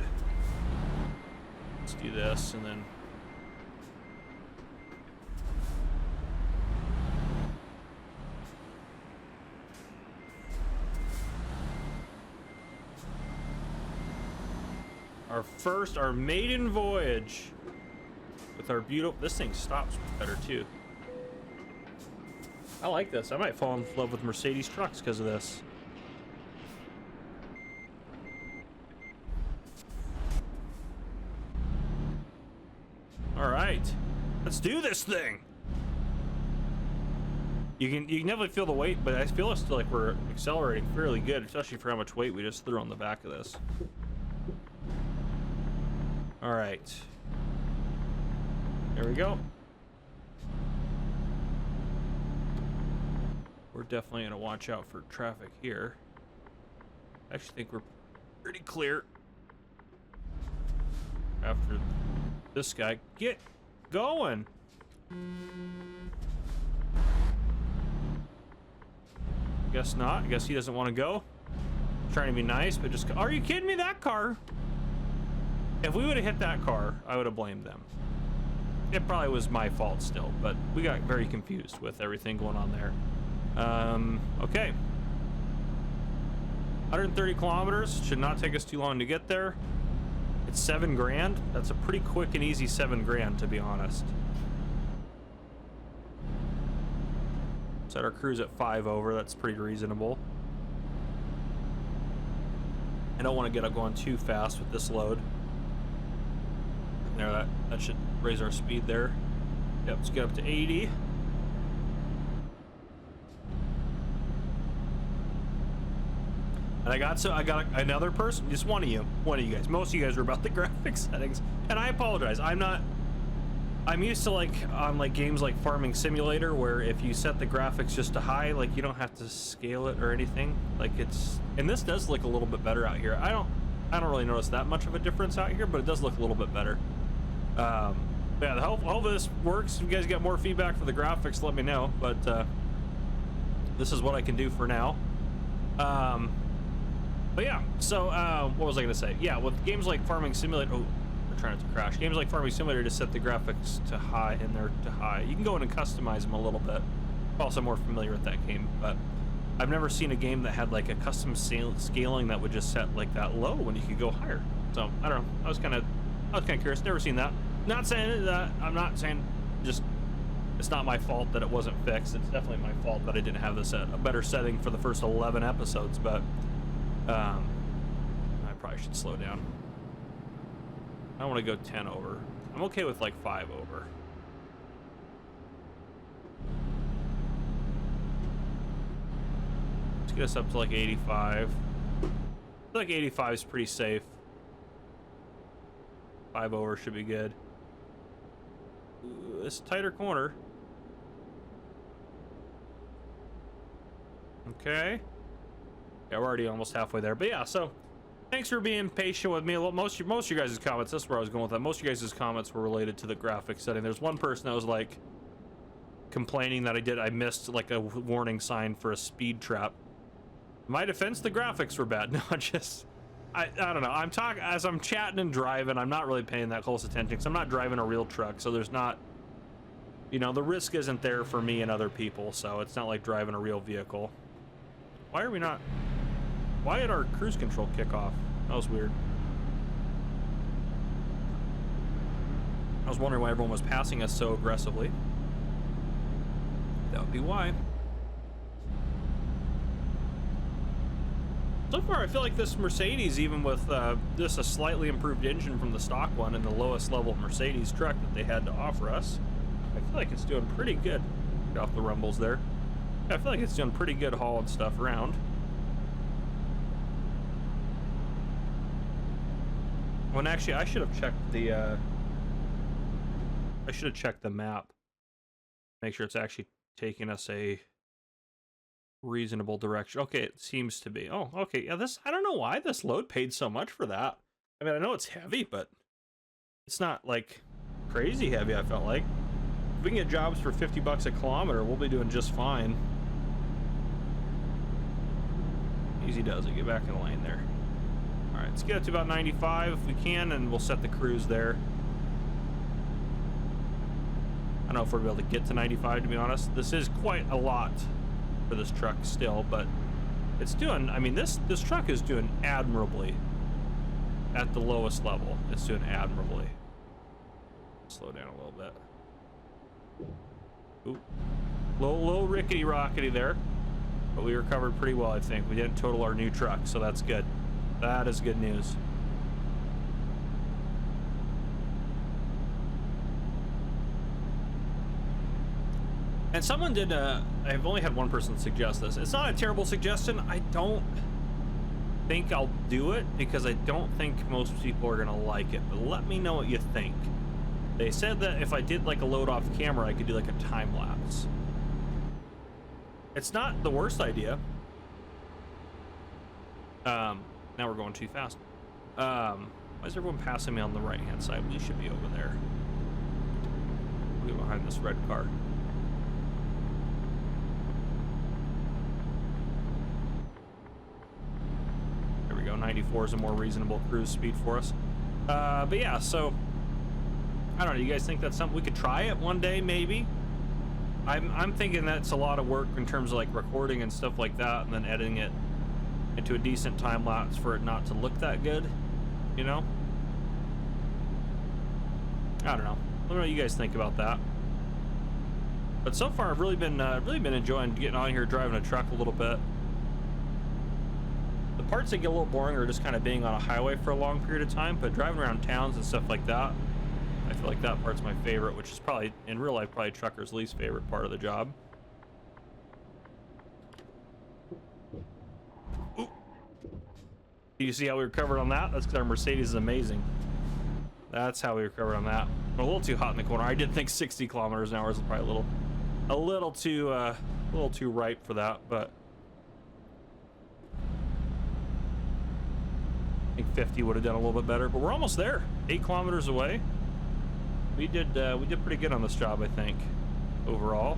Let's do this and then. Our maiden voyage with our beautiful. This thing stops better too. I like this. I might fall in love with Mercedes trucks because of this. All right, let's do this thing. You can definitely feel the weight, but I feel it's still like we're accelerating fairly good, especially for how much weight we just threw on the back of this. All right. There we go. We're definitely gonna watch out for traffic here. I actually think we're pretty clear after this guy. Get going. Guess not. I guess he doesn't want to go. Trying to be nice, but just... Are you kidding me? That car? If we would have hit that car, I would have blamed them. It probably was my fault still, but we got very confused with everything going on there. Okay. 130 kilometers. Should not take us too long to get there. It's $7 grand. That's a pretty quick and easy $7 grand, to be honest. Set our cruise at 5 over. That's pretty reasonable. I don't want to get up going too fast with this load. There, that should raise our speed there. Yep, let's get up to 80. And I got another person, just one of you guys. Most of you guys were about the graphics settings, and I apologize. I'm used to like on like games like Farming Simulator, where if you set the graphics just to high, like you don't have to scale it or anything. Like it's, and this does look a little bit better out here. I don't really notice that much of a difference out here, but it does look a little bit better. Yeah, the hope of this works. If you guys get more feedback for the graphics, let me know. But this is what I can do for now. But yeah, so what was I gonna say? Yeah, with games like Farming Simulator, oh, we're trying not to crash. Games like Farming Simulator, just set the graphics to high, and they're to high. You can go in and customize them a little bit. I'm also more familiar with that game, but I've never seen a game that had like a custom scaling that would just set like that low when you could go higher. So I don't know. I was kind of curious. Never seen that. Not saying that. I'm not saying just. It's not my fault that it wasn't fixed. It's definitely my fault that I didn't have this at a better setting for the first 11 episodes. But I probably should slow down. I don't want to go 10 over. I'm okay with like 5 over. Let's get us up to like 85. I feel like 85 is pretty safe. 5 over should be good. Ooh, this tighter corner. Okay. Yeah, we're already almost halfway there. But yeah, so thanks for being patient with me. Most of your guys' comments, that's where I was going with that. Most of you guys' comments were related to the graphics setting. There's one person that was like complaining that I missed like a warning sign for a speed trap. In my defense, the graphics were bad. No, I don't know. As I'm chatting and driving, I'm not really paying that close attention because I'm not driving a real truck, so there's not, you know, the risk isn't there for me and other people, so it's not like driving a real vehicle. Why did our cruise control kick off? That was weird. I was wondering why everyone was passing us so aggressively. That would be why. So far, I feel like this Mercedes, even with just a slightly improved engine from the stock one and the lowest level Mercedes truck that they had to offer us, I feel like it's doing pretty good. Get off the rumbles there. I feel like it's doing pretty good hauling stuff around. When actually, I should have checked the map. Make sure it's actually taking us a reasonable direction. Okay, it seems to be. Oh, okay. Yeah, I don't know why this load paid so much for that. I mean, I know it's heavy, but it's not like crazy heavy, I felt like. If we can get jobs for 50 bucks a kilometer, we'll be doing just fine. Easy does it. Get back in the lane there. All right, let's get it to about 95 if we can, and we'll set the cruise there. I don't know if we're able to get to 95, to be honest. This is quite a lot for this truck still, but it's doing, I mean, this truck is doing admirably at the lowest level. It's doing admirably. Slow down a little bit. Ooh. Little rickety rockety there, but we recovered pretty well. I think we didn't total our new truck, so that's good. That is good news. And someone did, I've only had one person suggest this. It's not a terrible suggestion. I don't think I'll do it because I don't think most people are gonna like it, but let me know what you think. They said that if I did like a load off camera, I could do like a time lapse. It's not the worst idea. Now we're going too fast. Why is everyone passing me on the right hand side? We should be over there. We'll get behind this red car. There we go. 94 is a more reasonable cruise speed for us. But yeah, so I don't know. You guys think that's something we could try it one day, maybe? I'm thinking that's a lot of work in terms of like recording and stuff like that, and then editing it into a decent time lapse for it not to look that good, you know? I don't know. Let me know what you guys think about that. But so far, I've really been enjoying getting on here, driving a truck a little bit. The parts that get a little boring are just kind of being on a highway for a long period of time, but driving around towns and stuff like that, I feel like that part's my favorite, which is probably, in real life, probably trucker's least favorite part of the job. Ooh. You see how we recovered on that? That's because our Mercedes is amazing. That's how we recovered on that. We're a little too hot in the corner. I did think 60 kilometers an hour is probably a little too ripe for that, but I think 50 would have done a little bit better. But we're almost there. 8 kilometers away. We did pretty good on this job, I think, overall.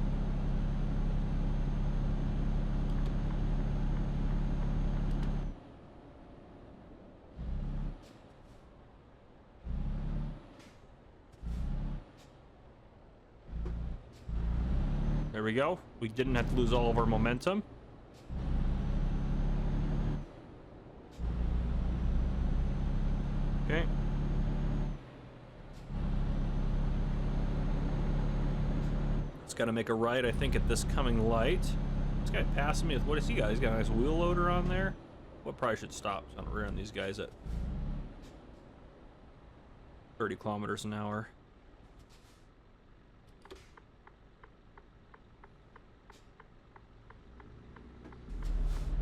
There we go. We didn't have to lose all of our momentum. Okay. It's got to make a right, I think, at this coming light. This guy passing me with, what is he got? He's got a nice wheel loader on there. Well, probably should stop so I don't rear-end these guys at 30 kilometers an hour.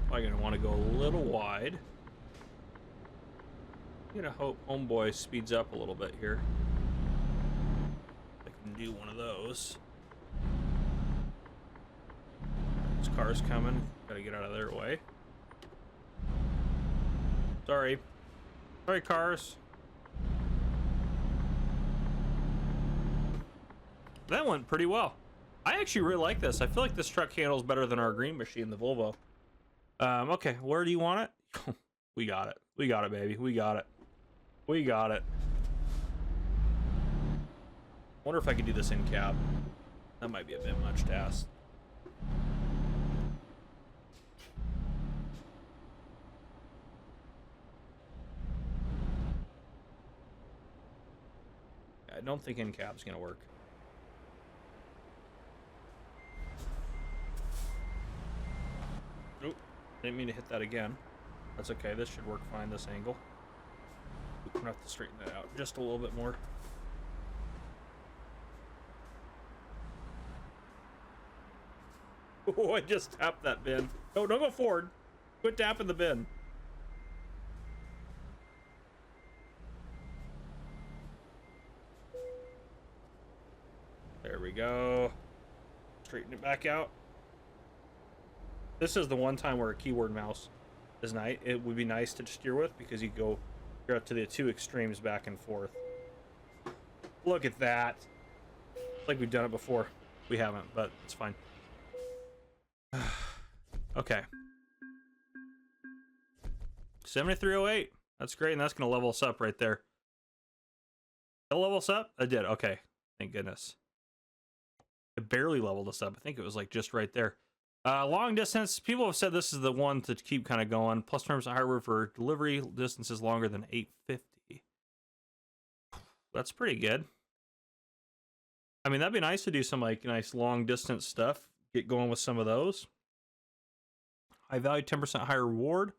Probably gonna want to go a little wide. I'm gonna hope homeboy speeds up a little bit here. I can do one of those. This car's coming. Gotta get out of their way. Sorry. Sorry, cars. That went pretty well. I actually really like this. I feel like this truck handles better than our green machine, the Volvo. Okay, where do you want it? We got it. We got it, baby. We got it. We got it. Wonder if I could do this in cab. That might be a bit much to ask. I don't think in cab's gonna work. Nope. Didn't mean to hit that again. That's okay. This should work fine, this angle. We're gonna have to straighten that out just a little bit more. Oh, I just tapped that bin. No, don't go forward. Quit tapping the bin. There we go. Straighten it back out. This is the one time where a keyboard mouse is nice. It would be nice to steer with because you're out to the two extremes back and forth. Look at that. Like we've done it before. We haven't, but it's fine. Okay. 7308. That's great, and that's gonna level us up right there. Did it level us up? I did. Okay. Thank goodness. It barely leveled us up. I think it was like just right there. Long distance, people have said this is the one to keep kind of going. Plus terms of hardware for delivery distances longer than 850. That's pretty good. I mean, that'd be nice to do some like nice long distance stuff. Get going with some of those. High value, 10% higher reward.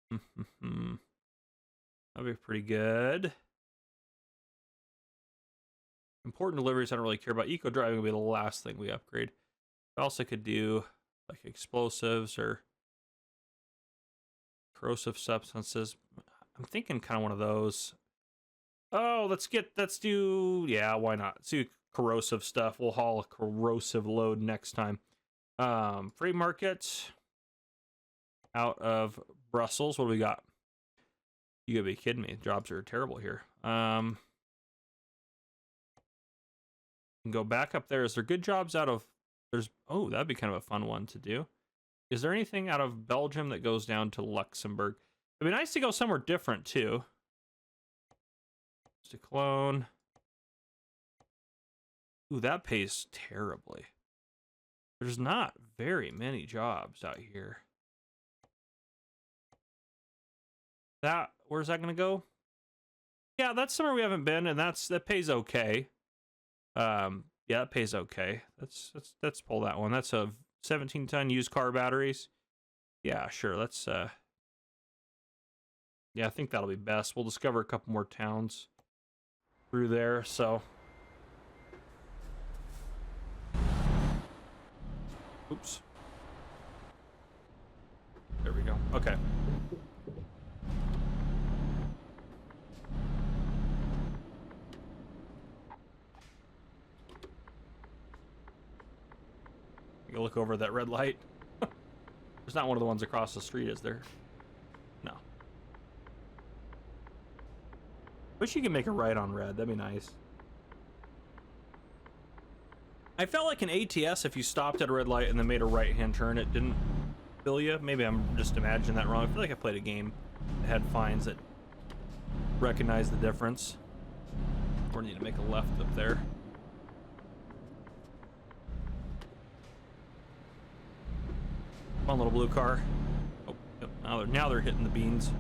That'd be pretty good. Important deliveries I don't really care about. Eco driving will be the last thing we upgrade. What else I could do, like explosives or corrosive substances. I'm thinking kind of one of those. Oh, let's do, yeah, why not? Let's do corrosive stuff. We'll haul a corrosive load next time. Free market out of Brussels. What do we got? You gotta be kidding me. Jobs are terrible here. Can go back up there. Is there good jobs out of, oh, that'd be kind of a fun one to do. Is there anything out of Belgium that goes down to Luxembourg? It'd be nice to go somewhere different too. Just a clone. Ooh, that pays terribly. There's not very many jobs out here. Where's that gonna go? Yeah, that's somewhere we haven't been, and that pays okay. Yeah, it pays okay. Let's pull that one. That's a 17-ton used car batteries. Yeah, sure. Let's yeah, I think that'll be best. We'll discover a couple more towns through there, so. Oops. There we go. Okay. You look over that red light. There's not one of the ones across the street, is there? No. Wish you could make a right on red. That'd be nice. I felt like an ATS, if you stopped at a red light and then made a right-hand turn, it didn't fill you. Maybe I'm just imagining that wrong. I feel like I played a game that had fines that recognized the difference. Or need to make a left up there. Come on, little blue car. Oh, yep. Now they're hitting the beans.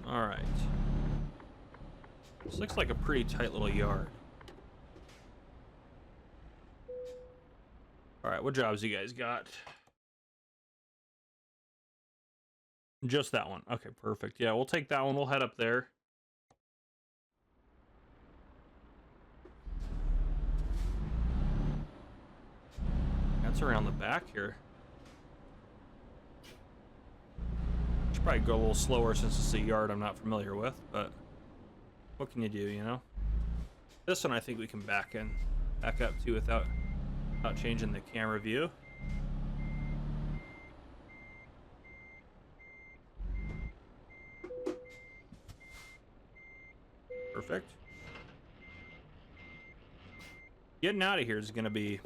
All right. This looks like a pretty tight little yard. All right, what jobs you guys got? Just that one. Okay, perfect. Yeah, we'll take that one. We'll head up there. That's around the back here. Should probably go a little slower since it's a yard I'm not familiar with, but what can you do, you know? This one I think we can back up to without changing the camera view. Perfect. Getting out of here is going to be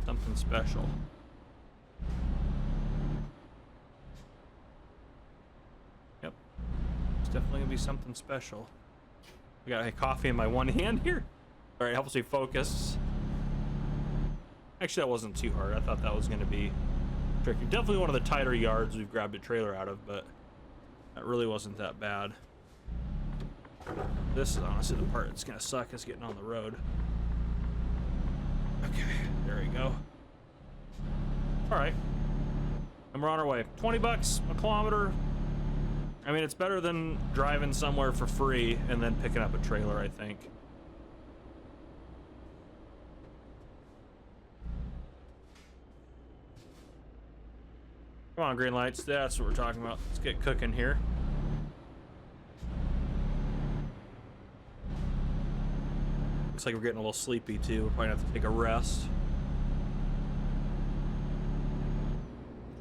something special. Yep. It's definitely going to be something special. I got a coffee in my one hand here. All right, helps me focus. Actually, that wasn't too hard. I thought that was going to be tricky. Definitely one of the tighter yards we've grabbed a trailer out of, but that really wasn't that bad. This is honestly the part that's gonna suck, is getting on the road. Okay, there we go. All right, and we're on our way. 20 bucks a kilometer. I mean, it's better than driving somewhere for free and then picking up a trailer, I think. Come on, green lights. That's what we're talking about. Let's get cooking here. Looks like we're getting a little sleepy too. We'll probably have to take a rest.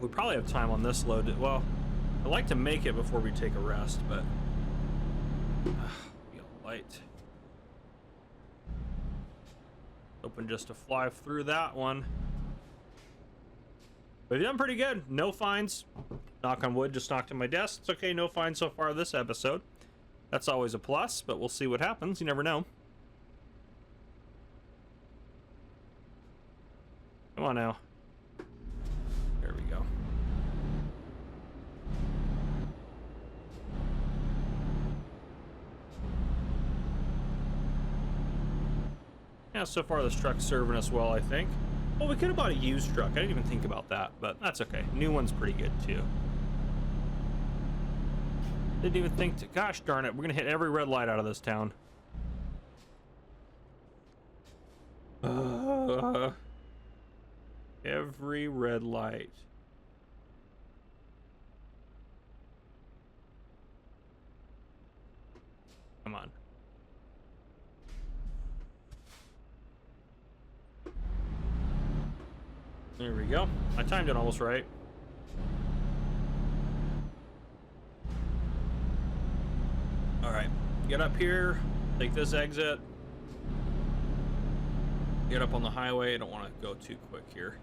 We probably have time on this load. Well, I'd like to make it before we take a rest, but get light. Hoping just to fly through that one. But we've done pretty good. No fines. Knock on wood, just knocked on my desk. It's okay, no fines so far this episode. That's always a plus, but we'll see what happens. You never know. Come on now. There we go. Yeah, so far this truck's serving us well, I think. Well, we could have bought a used truck. I didn't even think about that, but that's okay. New one's pretty good, too. Didn't even think to... Gosh darn it, we're going to hit every red light out of this town. Every red light. Come on. There we go. I timed it almost right. All right, get up here, take this exit. Get up on the highway. I don't want to go too quick here.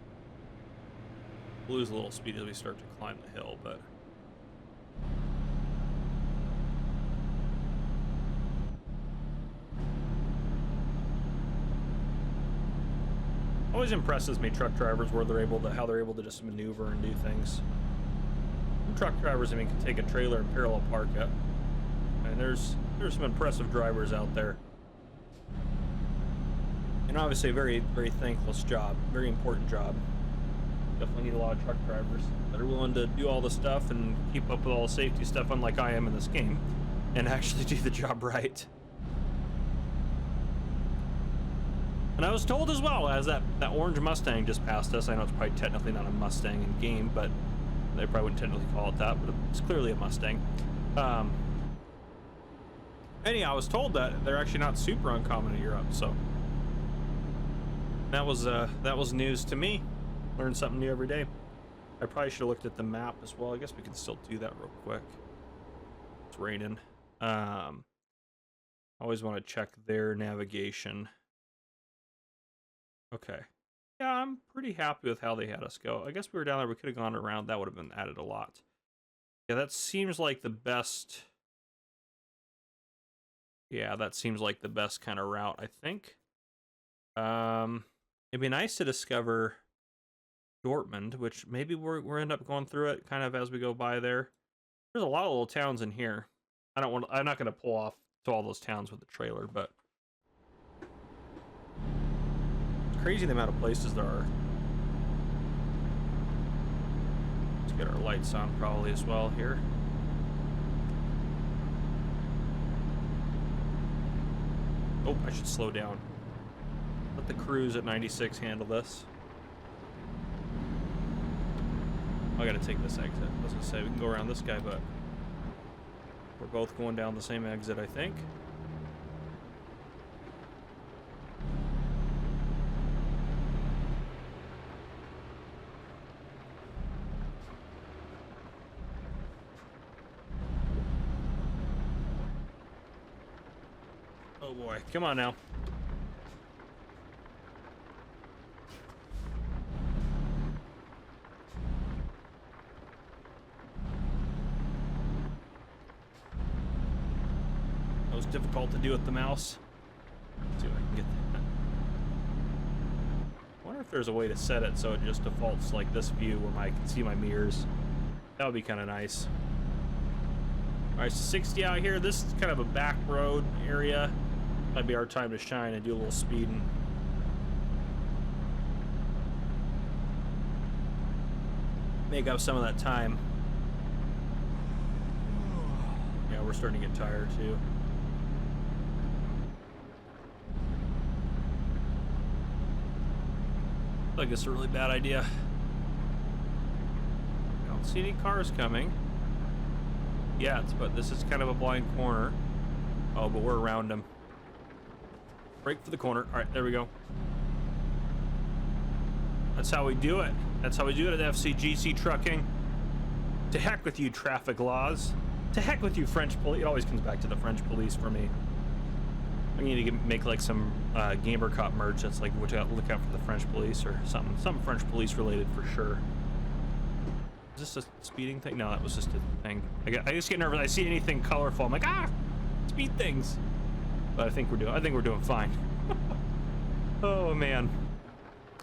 Lose a little speed as we start to climb the hill, but always impresses me truck drivers where they're able to how they're able to just maneuver and do things. Truck drivers, I mean, can take a trailer and parallel park it. And there's some impressive drivers out there. And obviously a very, very thankless job, very important job. Definitely need a lot of truck drivers that are willing to do all the stuff and keep up with all the safety stuff, unlike I am in this game, and actually do the job right. And I was told as well, as that orange Mustang just passed us. I know it's probably technically not a Mustang in game, but they probably wouldn't technically call it that, but it's clearly a Mustang. Anyhow, I was told that they're actually not super uncommon in Europe, so that was news to me. Learn something new every day. I probably should have looked at the map as well. I guess we can still do that real quick. It's raining. Always want to check their navigation. Okay. Yeah, I'm pretty happy with how they had us go. I guess we were down there. We could have gone around. That would have been added a lot. Yeah, that seems like the best. Yeah, that seems like the best kind of route, I think. It'd be nice to discover Dortmund, which maybe we're end up going through it kind of as we go by there. There's a lot of little towns in here. I'm not going to pull off to all those towns with the trailer, but it's crazy the amount of places there are. Let's get our lights on probably as well here. Oh, I should slow down. Let the cruise at 96 handle this. I gotta take this exit. I was gonna say we can go around this guy, but we're both going down the same exit, I think. Oh boy, come on now. That was difficult to do with the mouse. Let's see if I can get that. I wonder if there's a way to set it so it just defaults like this view where I can see my mirrors. That would be kind of nice. Alright, so 60 out here. This is kind of a back road area. Might be our time to shine and do a little speeding. Make up some of that time. Yeah, we're starting to get tired too. I think it's a really bad idea. I don't see any cars coming yet, but this is kind of a blind corner. Oh, but we're around them. Brake for the corner. All right, there we go. That's how we do it. That's how we do it at FCGC Trucking. To heck with you, traffic laws. To heck with you, French police. It always comes back to the French police for me. I need to make like some Gamer Cop merch that's like, look out for the French police or something. Some French police related for sure. Is this a speeding thing? No, that was just a thing. I just get nervous. I see anything colorful, I'm like, ah, speed things. But I think we're doing fine. Oh man.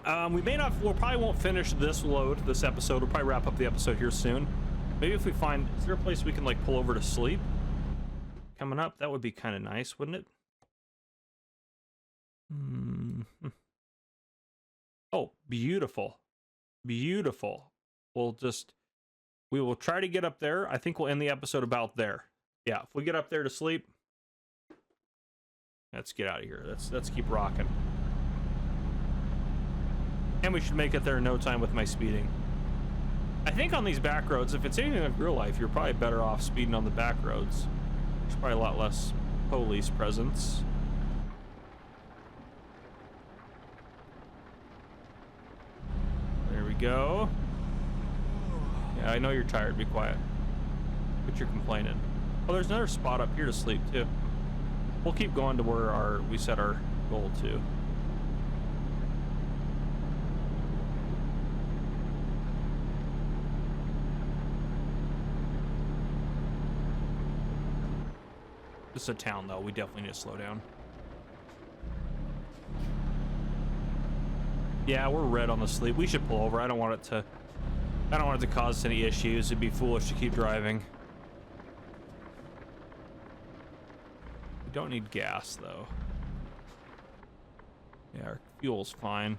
We'll probably won't finish this episode. We'll probably wrap up the episode here soon. Maybe if we find, is there a place we can like pull over to sleep? Coming up, that would be kind of nice, wouldn't it? Oh, beautiful. Beautiful. We will try to get up there. I think we'll end the episode about there. Yeah, if we get up there to sleep, let's get out of here. Let's keep rocking. And we should make it there in no time with my speeding. I think on these back roads, if it's anything like real life, you're probably better off speeding on the back roads. There's probably a lot less police presence. There we go. Yeah, I know you're tired. Be quiet. But you're complaining. Oh, there's another spot up here to sleep too. We'll keep going to where we set our goal to. This is a town, though. We definitely need to slow down. Yeah, we're red on the sleep. We should pull over. I don't want it to cause us any issues. It'd be foolish to keep driving. We don't need gas, though. Yeah, our fuel's fine.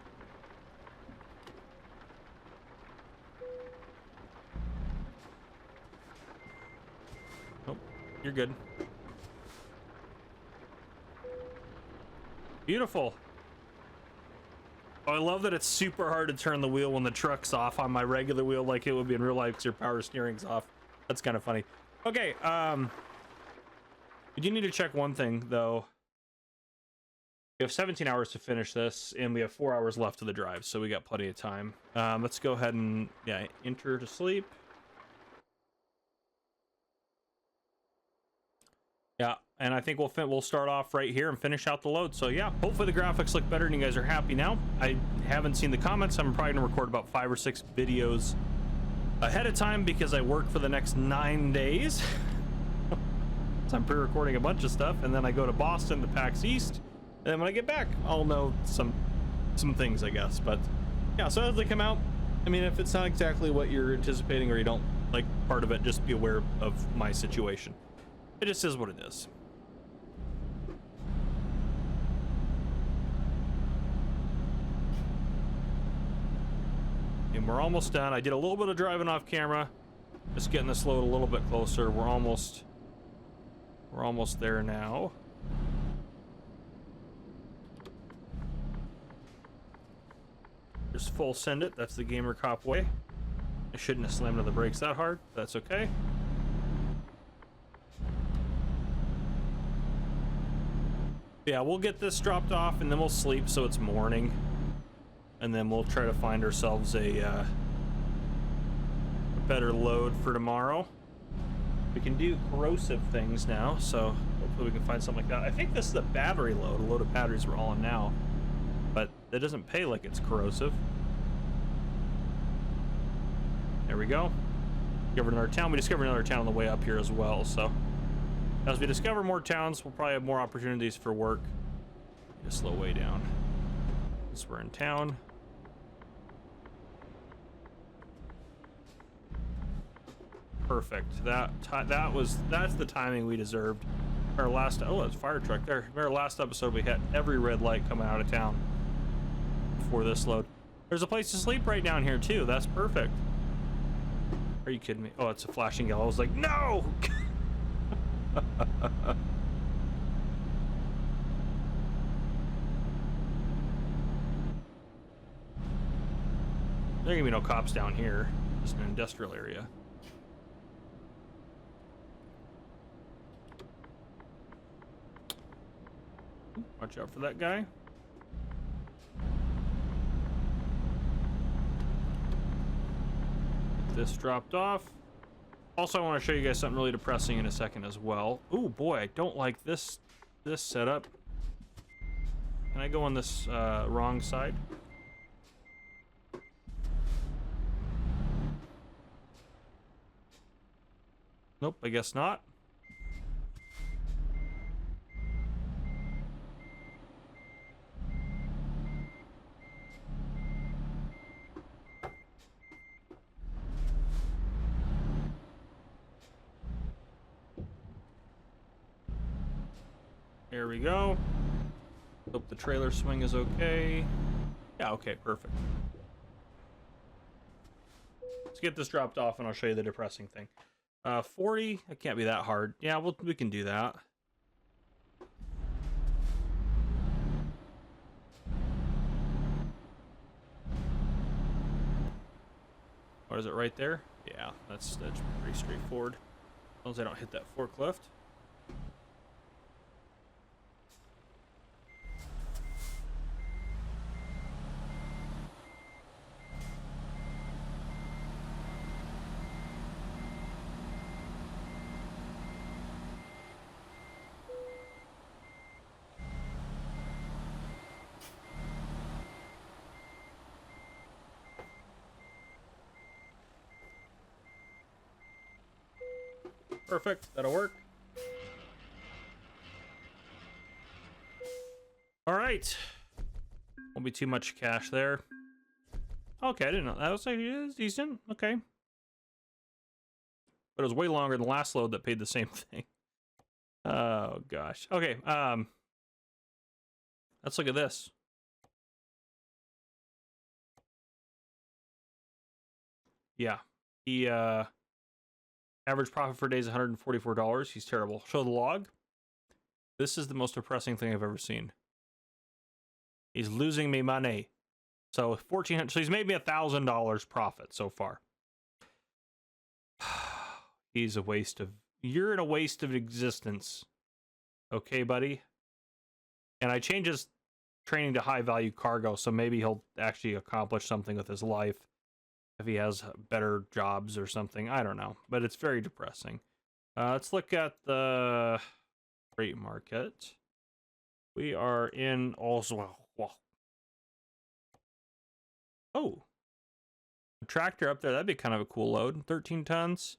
Nope, you're good. Beautiful. Oh, I love that it's super hard to turn the wheel when the truck's off on my regular wheel like it would be in real life because your power steering's off. That's kind of funny. Okay, we do need to check one thing, though. We have 17 hours to finish this, and we have 4 hours left of the drive, so we got plenty of time. Let's go ahead and, yeah, enter to sleep. Yeah, and I think we'll start off right here and finish out the load. So yeah, hopefully the graphics look better and you guys are happy now. I haven't seen the comments. I'm probably gonna record about 5 or 6 videos ahead of time because I work for the next 9 days. So I'm pre-recording a bunch of stuff, and then I go to Boston to PAX East, and then when I get back, I'll know some things, I guess. But yeah, so as they come out, I mean, if it's not exactly what you're anticipating or you don't like part of it, just be aware of my situation. It just is what it is. And we're almost done. I did a little bit of driving off camera, just getting this load a little bit closer. We're almost there now. Just full send it. That's the gamer cop way. I shouldn't have slammed on the brakes that hard. That's okay. Yeah, we'll get this dropped off and then we'll sleep so it's morning, and then we'll try to find ourselves a better load for tomorrow. We can do corrosive things now, so hopefully we can find something like that. I think this is a battery load, a load of batteries we're all on now, but it doesn't pay like it's corrosive. There we go. Discovered another town. We discovered another town on the way up here as well, so as we discover more towns, we'll probably have more opportunities for work. Just slow way down. Since we're in town. Perfect. That's the timing we deserved. Our last, oh, it's a fire truck there. Our last episode, we had every red light coming out of town before this load. There's a place to sleep right down here too. That's perfect. Are you kidding me? Oh, it's a flashing yellow. I was like, no! There are gonna be no cops down here. Just an industrial area. Watch out for that guy. This dropped off. Also, I want to show you guys something really depressing in a second as well. Oh boy, I don't like this setup. Can I go on this wrong side? Nope, I guess not. There we go. Hope the trailer swing is okay. Yeah, okay, perfect. Let's get this dropped off and I'll show you the depressing thing. 40, it can't be that hard. Yeah, we can do that. What is it right there? Yeah, that's pretty straightforward. As long as I don't hit that forklift. Perfect, that'll work. All right. Won't be too much cash there. Okay, I didn't know that was like, it is decent. Okay. But it was way longer than the last load that paid the same thing. Oh gosh. Okay, let's look at this. Yeah. The average profit per day is $144. He's terrible. Show the log. This is the most depressing thing I've ever seen. He's losing me money. So 1,400. So he's made me $1,000 profit so far. He's a waste of. You're in a waste of existence. Okay, buddy. And I changed his training to high value cargo, so maybe he'll actually accomplish something with his life if he has better jobs or something. I don't know, but it's very depressing. Let's look at the freight market. We are in also. Oh, a tractor up there. That'd be kind of a cool load. 13 tons.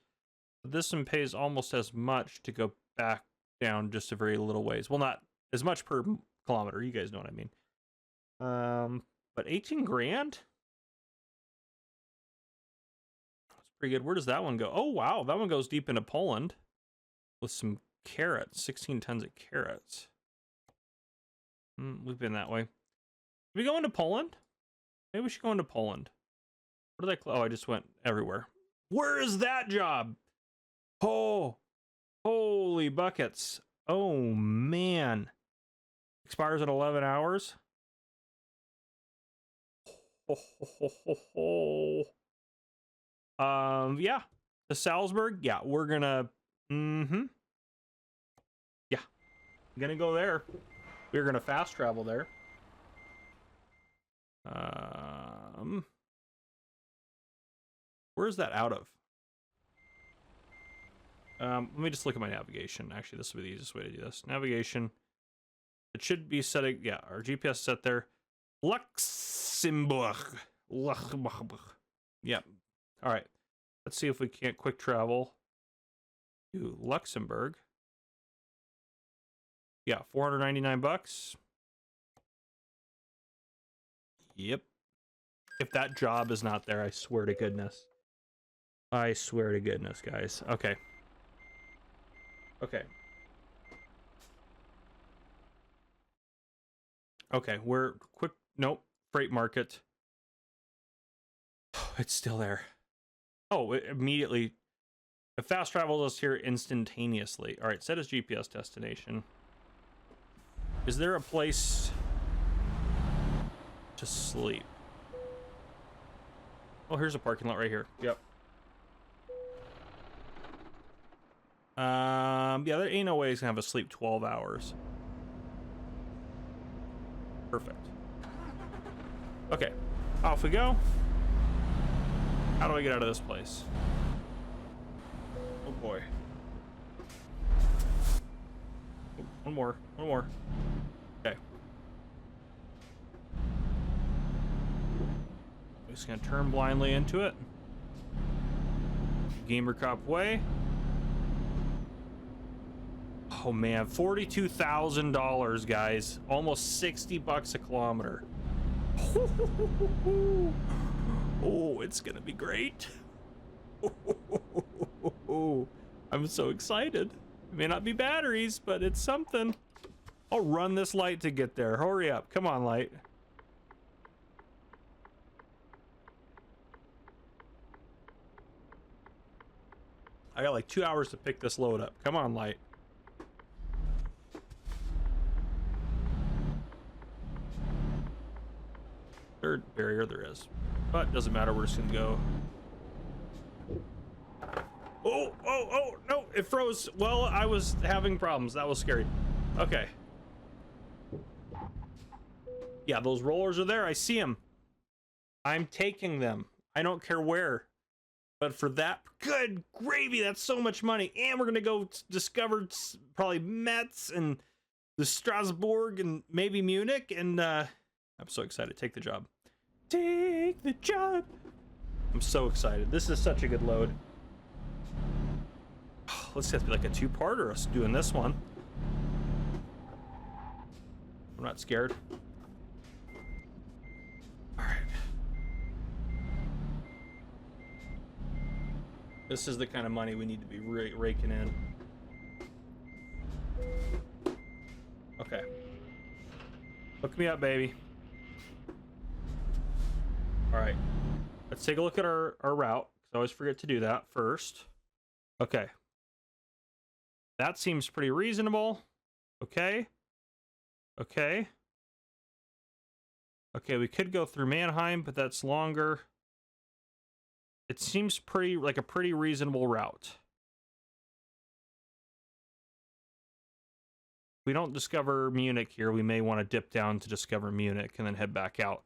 This one pays almost as much to go back down just a very little ways. Well, not as much per kilometer. You guys know what I mean. But 18 grand? That's pretty good. Where does that one go? Oh, wow. That one goes deep into Poland with some carrots. 16 tons of carrots. We've been that way. Did we go into Poland? Maybe we should go into Poland. What did I... Oh, I just went everywhere. Where is that job? Oh, holy buckets. Oh, man. Expires in 11 hours. Yeah. To Salzburg. Yeah, we're gonna... Yeah. I'm gonna go there. We're gonna fast travel there. Where's that out of? Let me just look at my navigation. Actually, this will be the easiest way to do this. Navigation. It should be setting, yeah, our GPS set there. Luxembourg. Yep. All right. Let's see if we can't quick travel to Luxembourg. Yeah, 499 bucks. Yep. If that job is not there, I swear to goodness. I swear to goodness, guys. Okay. Okay. Okay, we're quick. Nope. Freight market. It's still there. Oh, it immediately. It fast travels us here instantaneously. All right, set as GPS destination. Is there a place to sleep? Oh, here's a parking lot right here. Yep. Yeah, there ain't no way he's gonna have us sleep 12 hours. Perfect. Okay, off we go. How do I get out of this place? Oh boy. Oh, one more. Okay. Just gonna turn blindly into it. Gamer Cop way. Oh man, $42,000, guys. Almost 60 bucks a kilometer. Oh, it's gonna be great. I'm so excited. It may not be batteries, but it's something. I'll run this light to get there. Hurry up. Come on, light. I got like 2 hours to pick this load up. Come on, light. Third barrier there is. But doesn't matter, we're just gonna go. Oh, no, it froze. Well, I was having problems. That was scary. Okay. Yeah, those rollers are there. I see them. I'm taking them. I don't care where. But for that, good gravy, that's so much money. And we're gonna go discover probably Metz and the Strasbourg and maybe Munich. And I'm so excited. Take the job. Take the job. I'm so excited. This is such a good load. Let's have to be like a two-parter, us doing this one. I'm not scared. All right. This is the kind of money we need to be raking in. Okay. Hook me up, baby. All right. Let's take a look at our route. I always forget to do that first. Okay. That seems pretty reasonable. Okay. Okay. Okay, we could go through Mannheim, but that's longer. It seems pretty like a pretty reasonable route. If we don't discover Munich here, we may want to dip down to discover Munich and then head back out.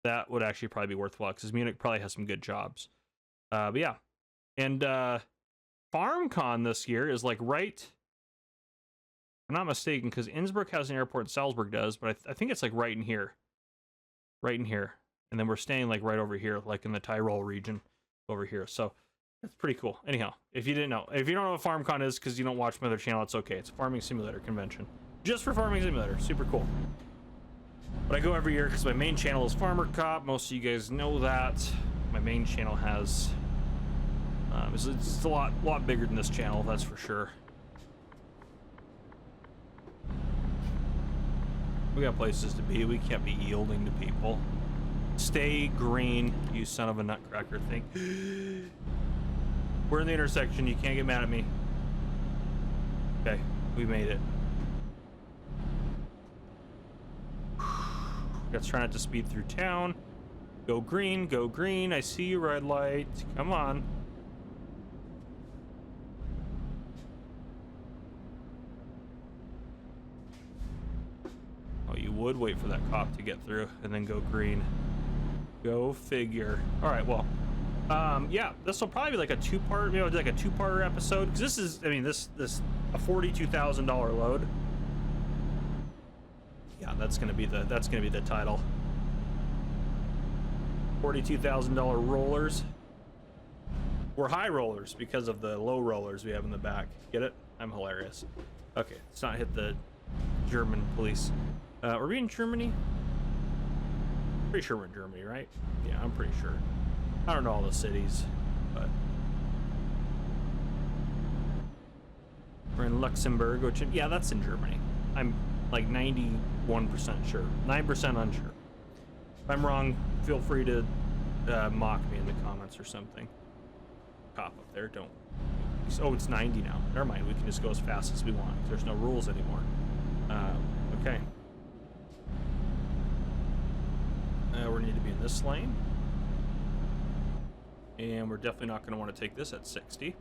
That would actually probably be worthwhile because Munich probably has some good jobs. But yeah. And FarmCon this year is like right... I'm not mistaken, because Innsbruck has an airport and Salzburg does, but I think it's like right in here. Right in here. And then we're staying like right over here, like in the Tyrol region over here. So that's pretty cool. Anyhow, if you didn't know, if you don't know what FarmCon is because you don't watch my other channel, it's okay. It's a farming simulator convention. Just for farming simulator. Super cool. But I go every year because my main channel is Farmer Cop. Most of you guys know that. My main channel has... it's a lot bigger than this channel, that's for sure. We got places to be. We can't be yielding to people. Stay green, you son of a nutcracker thing. We're in the intersection. You can't get mad at me. Okay, we made it. Let's try not to speed through town. Go green, go green. I see you, red light. Come on. You would wait for that cop to get through and then go green. Go figure. All right, well, yeah, this will probably be like a two-part, maybe like a two-parter episode because this is, I mean, this a $42,000 load. Yeah, that's gonna be the title. $42,000 rollers. We're high rollers because of the low rollers we have in the back. Get it? I'm hilarious. Okay, let's not hit the German police. Are we in Germany? Pretty sure we're in Germany, right? Yeah, I'm pretty sure. I don't know all the cities, but we're in Luxembourg, which, yeah, that's in Germany. I'm like 91% sure, 9% unsure. If I'm wrong, feel free to mock me in the comments or something. Cop up there, don't. Oh, it's 90 now. Never mind, we can just go as fast as we want. There's no rules anymore. Okay. We need to be in this lane. And we're definitely not going to want to take this at 60.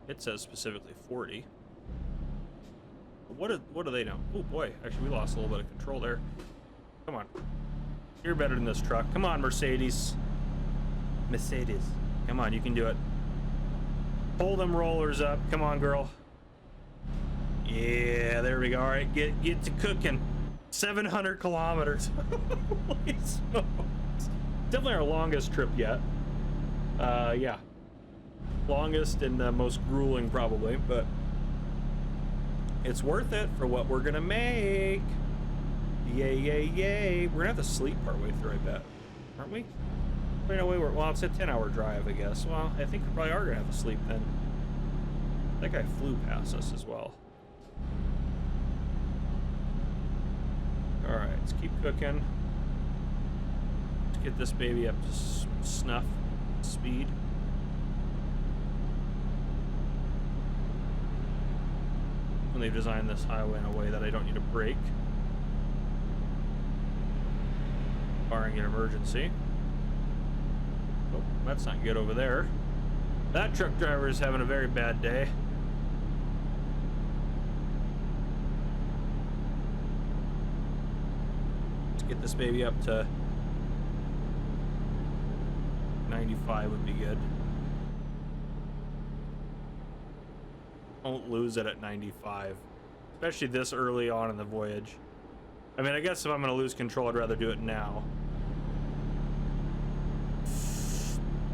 It says specifically 40. What do they know? Oh boy, actually we lost a little bit of control there. Come on. You're better than this truck. Come on, Mercedes. Mercedes. Come on, you can do it. Pull them rollers up. Come on, girl. Yeah, there we go. All right, get to cooking. 700 kilometers. Holy smokes. Definitely our longest trip yet. Yeah. Longest and most grueling probably, but it's worth it for what we're gonna make. Yay, yay, yay. We're gonna have to sleep partway through, I bet. Aren't we? Wait, no, wait, well, it's a 10-hour drive, I guess. Well, I think we probably are gonna have to sleep then. That guy flew past us as well. All right, let's keep cooking. Let's get this baby up to snuff speed. When they've designed this highway in a way that I don't need to brake, barring an emergency. Oh, that's not good over there. That truck driver is having a very bad day. Let's get this baby up to 95 would be good. Don't lose it at 95, especially this early on in the voyage. I mean, I guess if I'm going to lose control, I'd rather do it now.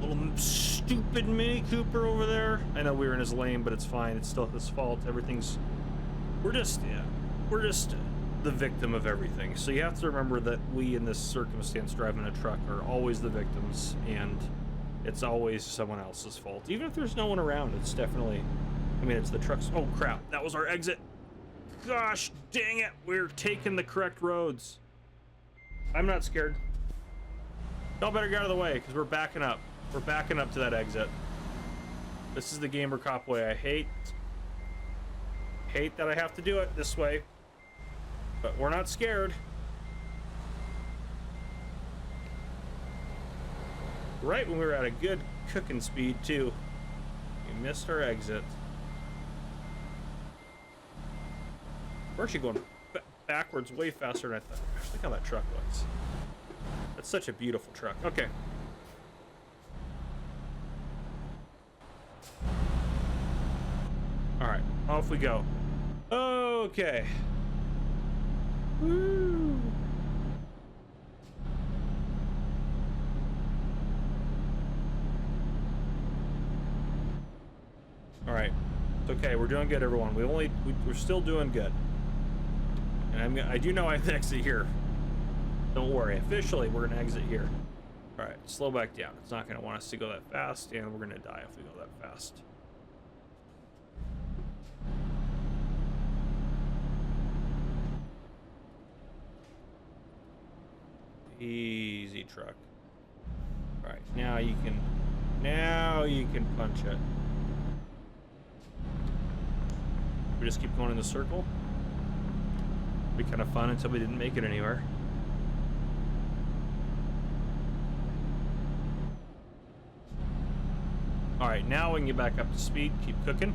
Little stupid Mini Cooper over there. I know we were in his lane, but it's fine. It's still his fault. Everything's... We're just the victim of everything. So you have to remember that we, in this circumstance, driving a truck, are always the victims, and it's always someone else's fault. Even if there's no one around, it's definitely... I mean, it's the truck's... Oh, crap. That was our exit. Gosh, dang it. We're taking the correct roads. I'm not scared. Y'all better get out of the way, because we're backing up. We're backing up to that exit. This is the Gamer Cop way. I hate that I have to do it this way. But we're not scared. Right when we were at a good cooking speed, too. We missed our exit. We're actually going backwards way faster than I thought. Gosh, look how that truck looks. That's such a beautiful truck. Okay. Alright, off we go. Okay. Woo! Alright. It's okay, we're doing good, everyone. We're still doing good. And I do know I have to exit here. Don't worry. Officially, we're gonna exit here. All right, slow back down. It's not gonna want us to go that fast, and we're gonna die if we go that fast. Easy truck. All right, now you can punch it. We just keep going in the circle. Be kind of fun until we didn't make it anywhere. All right, now we can get back up to speed. Keep cooking.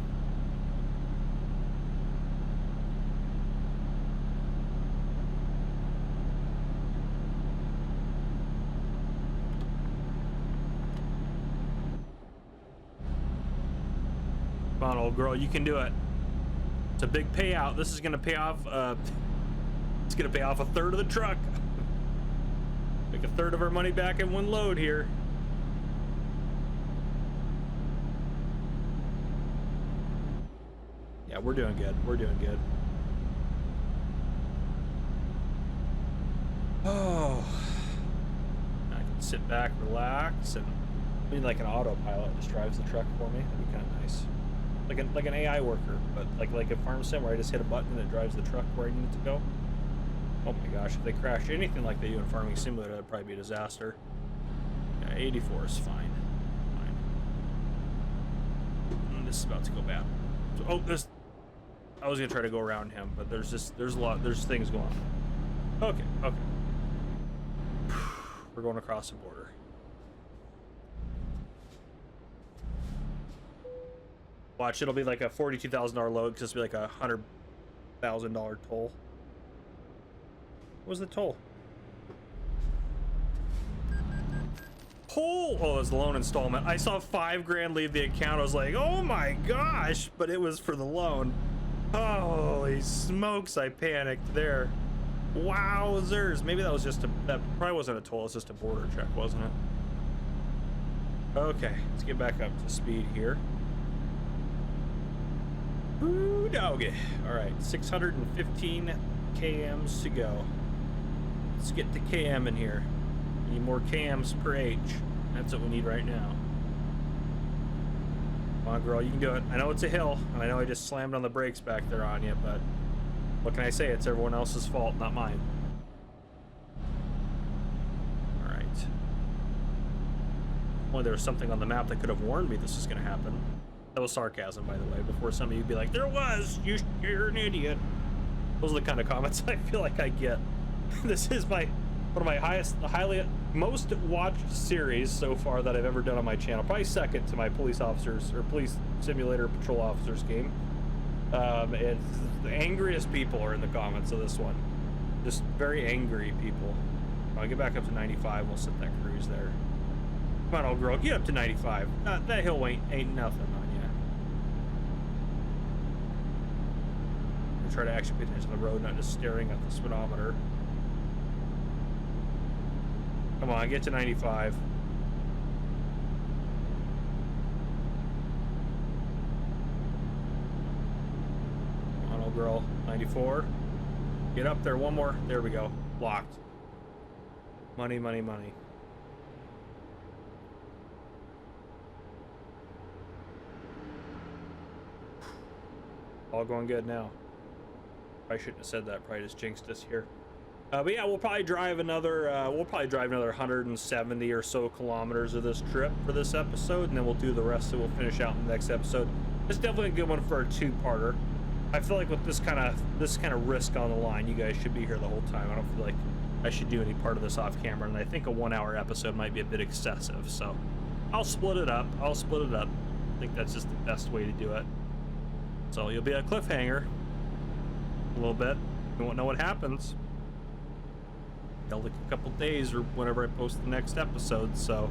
Come on, old girl, you can do it. It's a big payout. This is going to pay off. It's going to pay off a third of the truck. Make a third of our money back in one load here. Yeah, we're doing good. We're doing good. Oh, I can sit back, relax, and I mean, like an autopilot just drives the truck for me. That'd be kind of nice. Like an AI worker, but like a farm sim where I just hit a button and it drives the truck where I need it to go. Oh my gosh, if they crash anything like they do in Farming Simulator, that'd probably be a disaster. Yeah, 84 is fine. Fine. And this is about to go bad. So, oh, this. I was gonna try to go around him, but there's things going on. Okay, okay. We're going across the border. Watch, it'll be like a $42,000 load because it'll be like a $100,000 toll. What was the toll? Toll! Oh, it was the loan installment. I saw $5 grand leave the account. I was like, oh my gosh! But it was for the loan. Holy smokes! I panicked there. Wowzers! Maybe that was just that probably wasn't a toll. It's just a border check, wasn't it? Okay, let's get back up to speed here. Ooh, doggy. All right, 615 kms to go. Let's get the km in here. We need more kms per H. That's what we need right now. Come Come on, girl, you can do it. I know it's a hill, and I know I just slammed on the brakes back there on you, but what can I say? It's everyone else's fault, not mine. All right. Only there was something on the map that could have warned me this was going to happen. That was sarcasm, by the way, before some of you be like, there was, you're an idiot. Those are the kind of comments I feel like I get. This is one of my most watched series so far that I've ever done on my channel. Probably second to my police officers or police simulator patrol officers game. It's the angriest people are in the comments of this one. Just very angry people. I'll get back up to 95. We'll set that cruise there. Come on, old girl, get up to 95. That hill ain't nothing on you. Try to actually pay attention to the road, not just staring at the speedometer. Come on, get to 95. Come on, old girl. 94. Get up there, one more. There we go. Locked. Money, money, money. All going good now. I shouldn't have said that. Probably just jinxed us here. But yeah, we'll probably drive another 170 or so kilometers of this trip for this episode, and then we'll do the rest. We'll finish out in the next episode. It's definitely a good one for a two-parter. I feel like with this kind of risk on the line, you guys should be here the whole time. I don't feel like I should do any part of this off camera, and I think a 1 hour episode might be a bit excessive. So I'll split it up. I think that's just the best way to do it. So you'll be a cliffhanger. A little bit. You won't know what happens. It'll take a couple days or whenever I post the next episode, so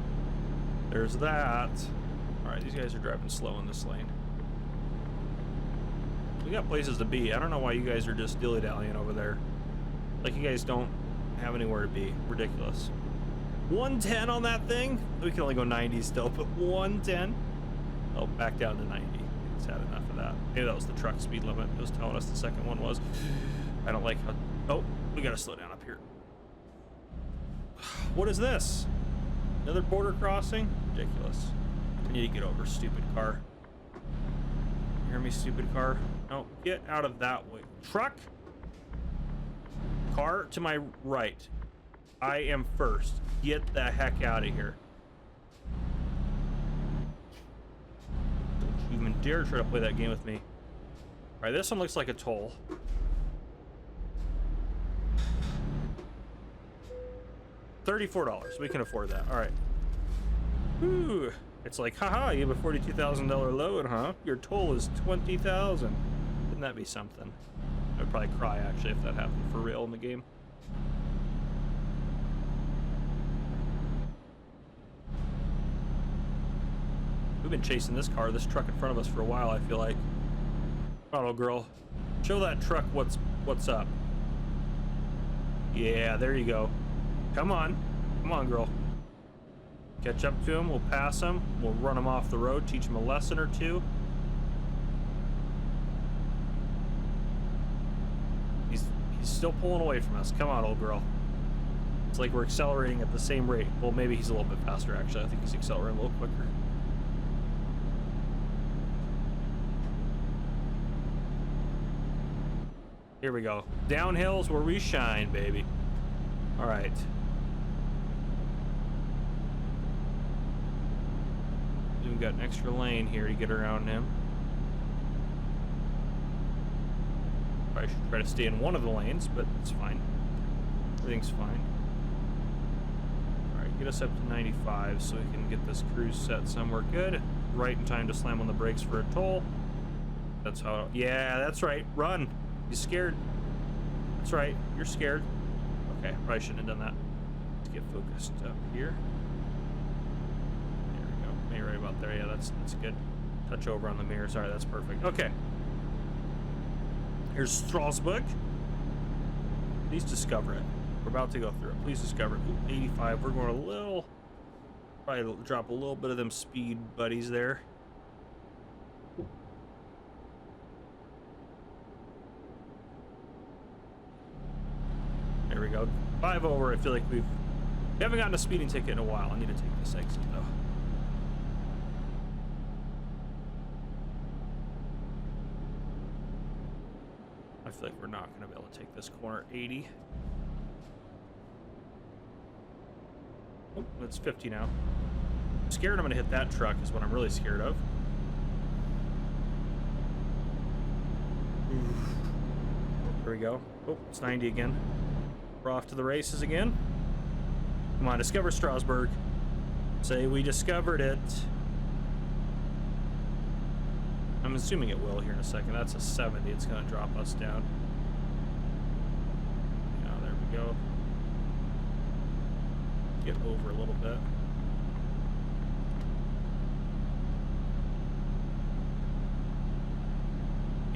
there's that. Alright, these guys are driving slow in this lane. We got places to be. I don't know why you guys are just dilly-dallying over there. Like you guys don't have anywhere to be. Ridiculous. 110 on that thing? We can only go 90 still, but 110? Oh, back down to 90. It's had enough of that. Maybe that was the truck speed limit. It was telling us the second one was. I don't like how... Oh, we gotta slow down up here. What is this? Another border crossing? Ridiculous. I need to get over, stupid car. You hear me, stupid car? No, get out of that way. Truck? Car to my right. I am first. Get the heck out of here. Don't you even dare try to play that game with me. Alright, this one looks like a toll. $34. We can afford that. Alright. Ooh. It's like, haha, you have a $42,000 load, huh? Your toll is $20,000. Wouldn't that be something? I'd probably cry, actually, if that happened for real in the game. We've been chasing this truck in front of us for a while, I feel like. Come on, old girl. Show that truck what's up. Yeah, there you go. Come on. Come on, girl. Catch up to him. We'll pass him. We'll run him off the road, teach him a lesson or two. He's still pulling away from us. Come on, old girl. It's like we're accelerating at the same rate. Well, maybe he's a little bit faster, actually. I think he's accelerating a little quicker. Here we go. Downhill's where we shine, baby. All right. We've got an extra lane here to get around him. Probably should try to stay in one of the lanes, but it's fine. Everything's fine. All right, get us up to 95 so we can get this cruise set somewhere good. Right in time to slam on the brakes for a toll. That's how. Yeah, that's right. Run. You scared? That's right. You're scared. Okay, probably shouldn't have done that. Let's get focused up here. There we go. Maybe right about there. Yeah, that's good. Touch over on the mirrors. All right, that's perfect. Okay. Here's Strasbourg. Please discover it. We're about to go through it. Please discover it. Ooh, 85. We're going a little... Probably drop a little bit of them speed buddies there. There we go. 5 over. I feel like we haven't gotten a speeding ticket in a while. I need to take this exit though. I feel like we're not going to be able to take this corner at 80. Oh, it's 50 now. I'm scared I'm going to hit that truck is what I'm really scared of. There we go. Oh, it's 90 again. We're off to the races again. Come on, discover Strasbourg. Say we discovered it. I'm assuming it will here in a second. That's a 70. It's going to drop us down. Yeah, there we go. Get over a little bit.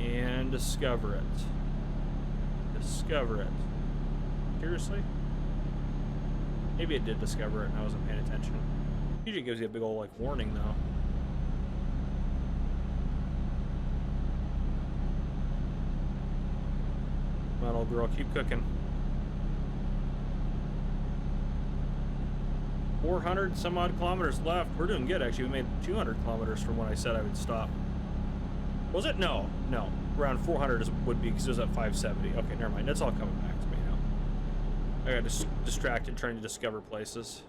And discover it. Discover it. Seriously? Maybe it did discover it and I wasn't paying attention. Usually gives you a big old like warning though. Come on, old girl, keep cooking. 400 some odd kilometers left. We're doing good actually. We made 200 kilometers from when I said I would stop. Was it? No. Around 400 would be because it was at 570. Okay, never mind. That's all coming back to me now. I got distracted trying to discover places.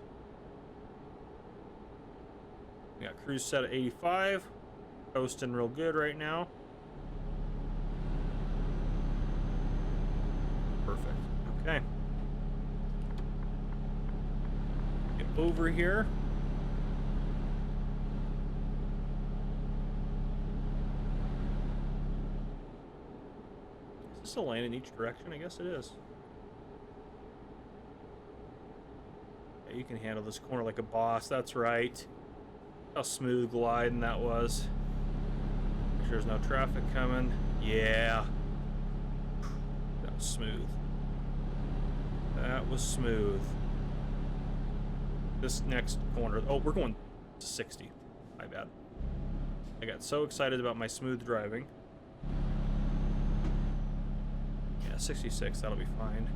We got cruise set at 85. Coasting real good right now. Perfect. Okay. Get over here. Is this a lane in each direction? I guess it is. Yeah, you can handle this corner like a boss. That's right. How smooth gliding that was. Make sure there's no traffic coming. Yeah. That was smooth. That was smooth. This next corner. Oh, we're going to 60. My bad. I got so excited about my smooth driving. Yeah, 66. That'll be fine.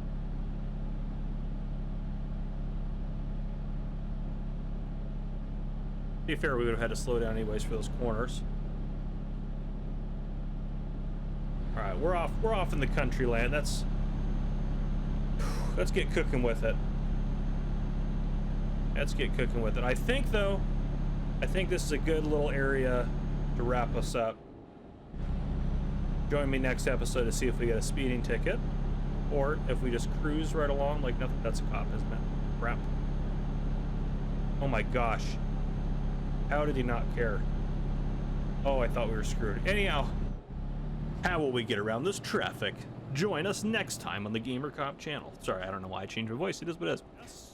To be fair, we would have had to slow down anyways for those corners. All right, we're off in the country land. Let's get cooking with it. Let's get cooking with it. I think though, this is a good little area to wrap us up. Join me next episode to see if we get a speeding ticket, or if we just cruise right along like nothing. That's a cop, isn't it? Crap. Oh my gosh. How did he not care? Oh, I thought we were screwed. Anyhow, how will we get around this traffic? Join us next time on the Gamer Cop channel. Sorry, I don't know why I changed my voice. It is what it is.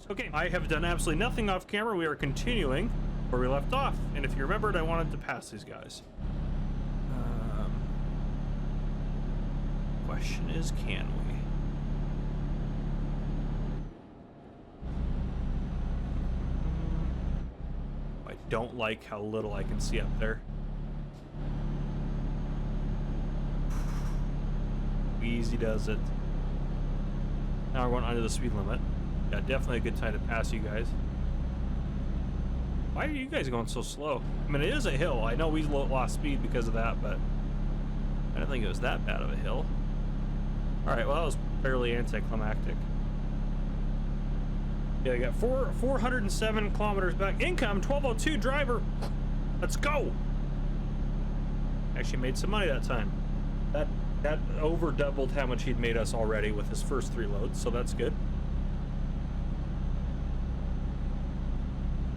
Okay, I have done absolutely nothing off camera. We are continuing where we left off. And if you remembered, I wanted to pass these guys. Question is, can we? I don't like how little I can see up there. Easy does it. Now we're going under the speed limit. Yeah, definitely a good time to pass you guys. Why are you guys going so slow? I mean, it is a hill. I know we lost speed because of that, but I don't think it was that bad of a hill. Alright, well, that was fairly anticlimactic. Yeah, I got 407 kilometers back. Income, 1202, driver. Let's go. Actually made some money that time. That over doubled how much he'd made us already with his first 3 loads, so that's good.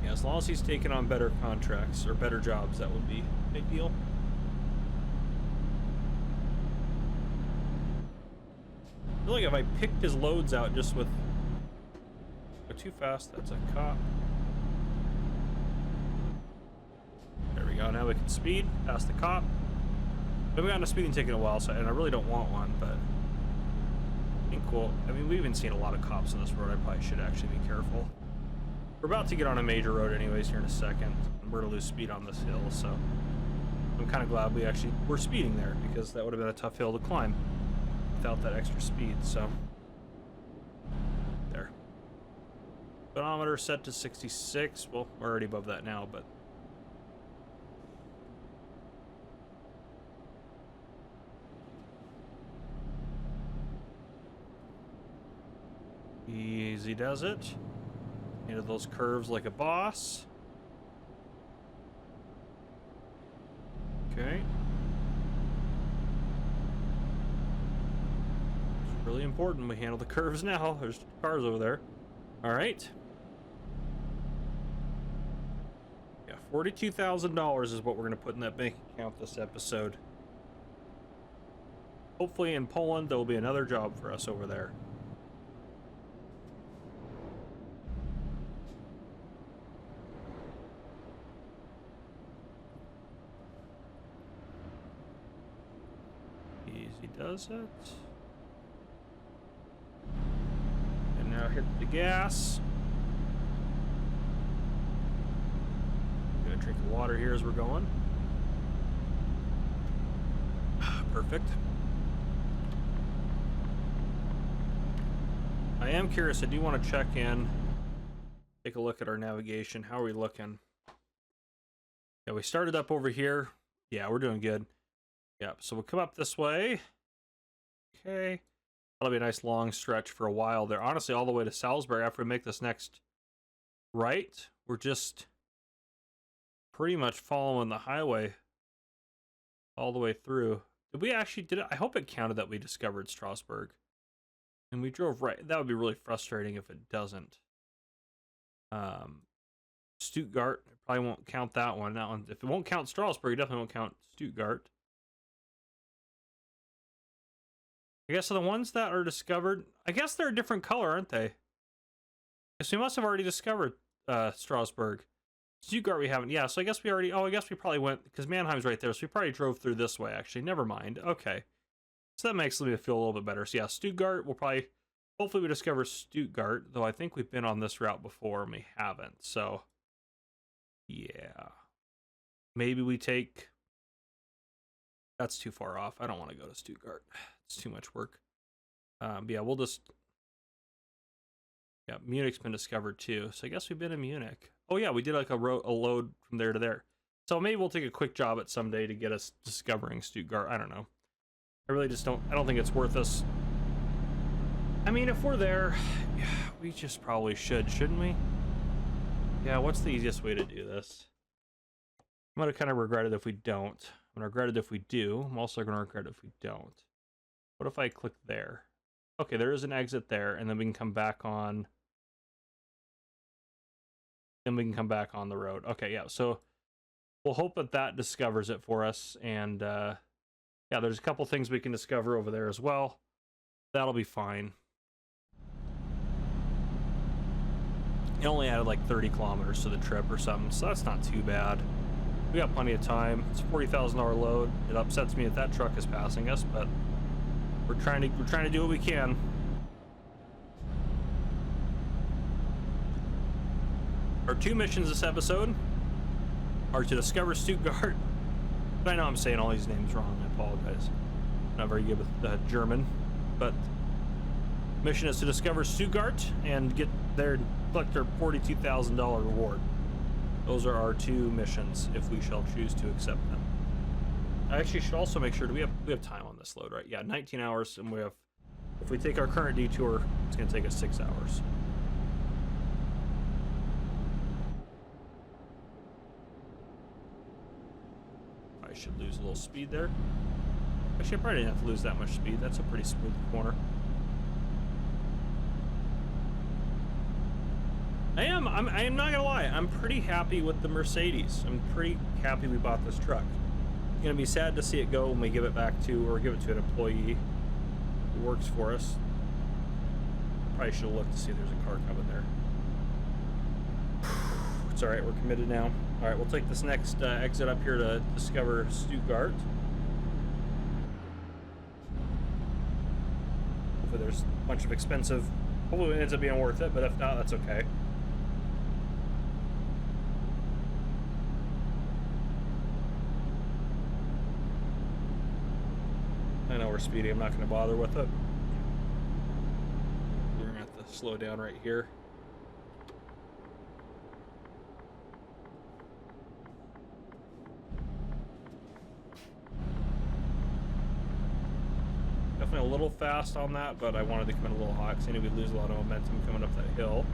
Yeah, as long as he's taking on better contracts or better jobs, that would be a big deal. I feel like if I picked his loads out just with... Go too fast, that's a cop. There we go, now we can speed past the cop. We haven't gotten a speeding ticket in a while, and I really don't want one, but I think we'll... I mean, we've been seeing a lot of cops on this road. I probably should actually be careful. We're about to get on a major road anyways here in a second, and we're going to lose speed on this hill, so I'm kind of glad we actually were speeding there, because that would have been a tough hill to climb without that extra speed, so... There. Speedometer set to 66. Well, we're already above that now, but... Easy does it. Into those curves like a boss. Okay. It's really important we handle the curves now. There's cars over there. All right. Yeah, $42,000 is what we're going to put in that bank account this episode. Hopefully in Poland, there will be another job for us over there. Easy does it. And now hit the gas. Gonna drink the water here as we're going. Perfect. I am curious. I do want to check in, take a look at our navigation. How are we looking? Yeah, we started up over here. Yeah, we're doing good. Yep, so we'll come up this way. Okay. That'll be a nice long stretch for a while there. Honestly, all the way to Salisbury after we make this next right. We're just pretty much following the highway all the way through. Did we actually, I hope it counted that we discovered Strasbourg. And we drove right. That would be really frustrating if it doesn't. Stuttgart, probably won't count that one. That one, if it won't count Strasbourg, it definitely won't count Stuttgart. I guess so the ones that are discovered, I guess they're a different color, aren't they? So we must have already discovered Strasbourg. Stuttgart we haven't. Yeah, so I guess we already, I guess we probably went, because Mannheim's right there, so we probably drove through this way, actually. Never mind. Okay. So that makes me feel a little bit better. So yeah, Stuttgart, we'll probably, hopefully we discover Stuttgart, though I think we've been on this route before and we haven't. So, yeah. Maybe we take, that's too far off. I don't want to go to Stuttgart. It's too much work. But yeah, we'll just, yeah, Munich's been discovered too. So I guess we've been in Munich. Oh yeah, we did like a load from there to there. So maybe we'll take a quick job at someday to get us discovering Stuttgart. I don't know. I really just don't, I don't think it's worth us. I mean, if we're there, yeah, we just probably should, shouldn't we? Yeah, what's the easiest way to do this? I'm going to kind of regret it if we don't. I'm going to regret it if we do. I'm also going to regret it if we don't. What if I click there? Okay, there is an exit there, and then we can come back on. Then we can come back on the road. Okay, yeah, so we'll hope that that discovers it for us, and yeah, there's a couple things we can discover over there as well. That'll be fine. It only added like 30 kilometers to the trip or something, so that's not too bad. We got plenty of time. It's a $40,000 load. It upsets me that that truck is passing us, but we're trying to do what we can. Our two missions this episode are to discover Stuttgart. I know I'm saying all these names wrong. I apologize. Not very good with German, but mission is to discover Stuttgart and get there and collect our $42,000 reward. Those are our two missions, if we shall choose to accept them. I actually should also make sure, do we have time on this load, right? Yeah, 19 hours, and we have, if we take our current detour, it's going to take us 6 hours. I should lose a little speed there. Actually, I probably didn't have to lose that much speed. That's a pretty smooth corner. I am not gonna lie, I'm pretty happy with the Mercedes. I'm pretty happy we bought this truck. It's gonna be sad to see it go when we give it back to, or give it to an employee who works for us. Probably should have looked to see if there's a car coming there. It's alright, we're committed now. Alright, we'll take this next exit up here to discover Stuttgart. Hopefully there's a bunch of expensive, hopefully it ends up being worth it, but if not, that's okay. I know we're speedy, I'm not going to bother with it. We're going to have to slow down right here. Definitely a little fast on that, but I wanted to come in a little hot because I knew we'd lose a lot of momentum coming up that hill.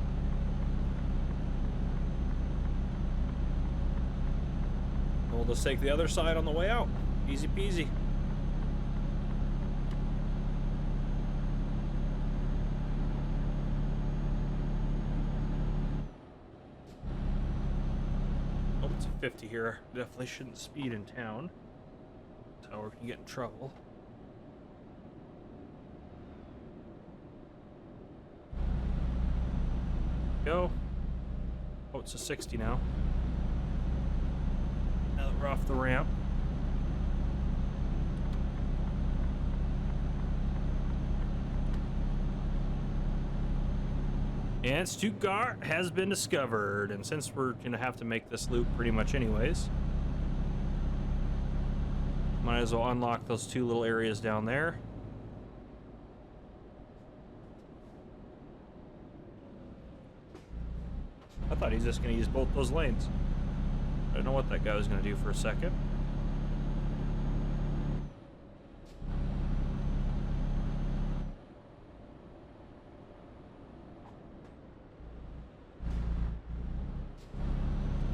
We'll just take the other side on the way out. Easy peasy. Oh, it's a 50 here. Definitely shouldn't speed in town. That's how we're gonna get in trouble. Go. Oh, it's a 60 now. Now that we're off the ramp. And Stuttgart has been discovered, and since we're gonna have to make this loop pretty much anyways, might as well unlock those two little areas down there. I thought he's just gonna use both those lanes. I don't know what that guy was gonna do for a second.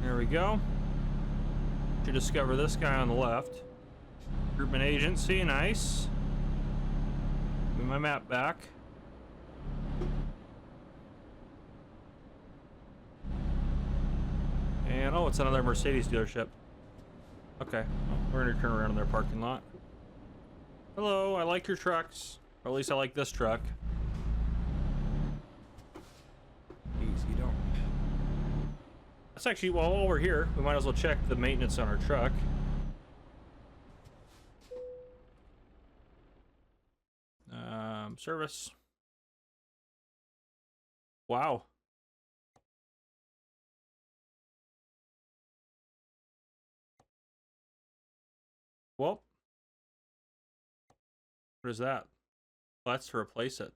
There we go. To discover this guy on the left. Recruitment agency, nice. Give me my map back. And oh, it's another Mercedes dealership. Okay, well, we're gonna turn around in their parking lot. Hello, I like your trucks. Or at least I like this truck. Easy, don't. That's actually, well, while we're here, we might as well check the maintenance on our truck. Service. Wow. Well, what is that? Well, that's to replace it.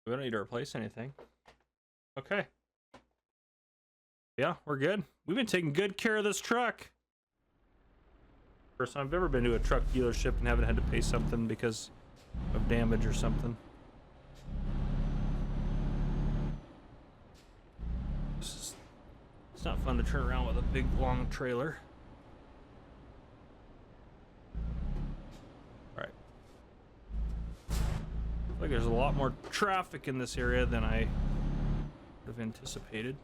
We don't need to replace anything. Okay. Yeah, we're good. We've been taking good care of this truck. First time I've ever been to a truck dealership and haven't had to pay something because of damage or something. It's not fun to turn around with a big long trailer. Alright. I feel like there's a lot more traffic in this area than I would have anticipated.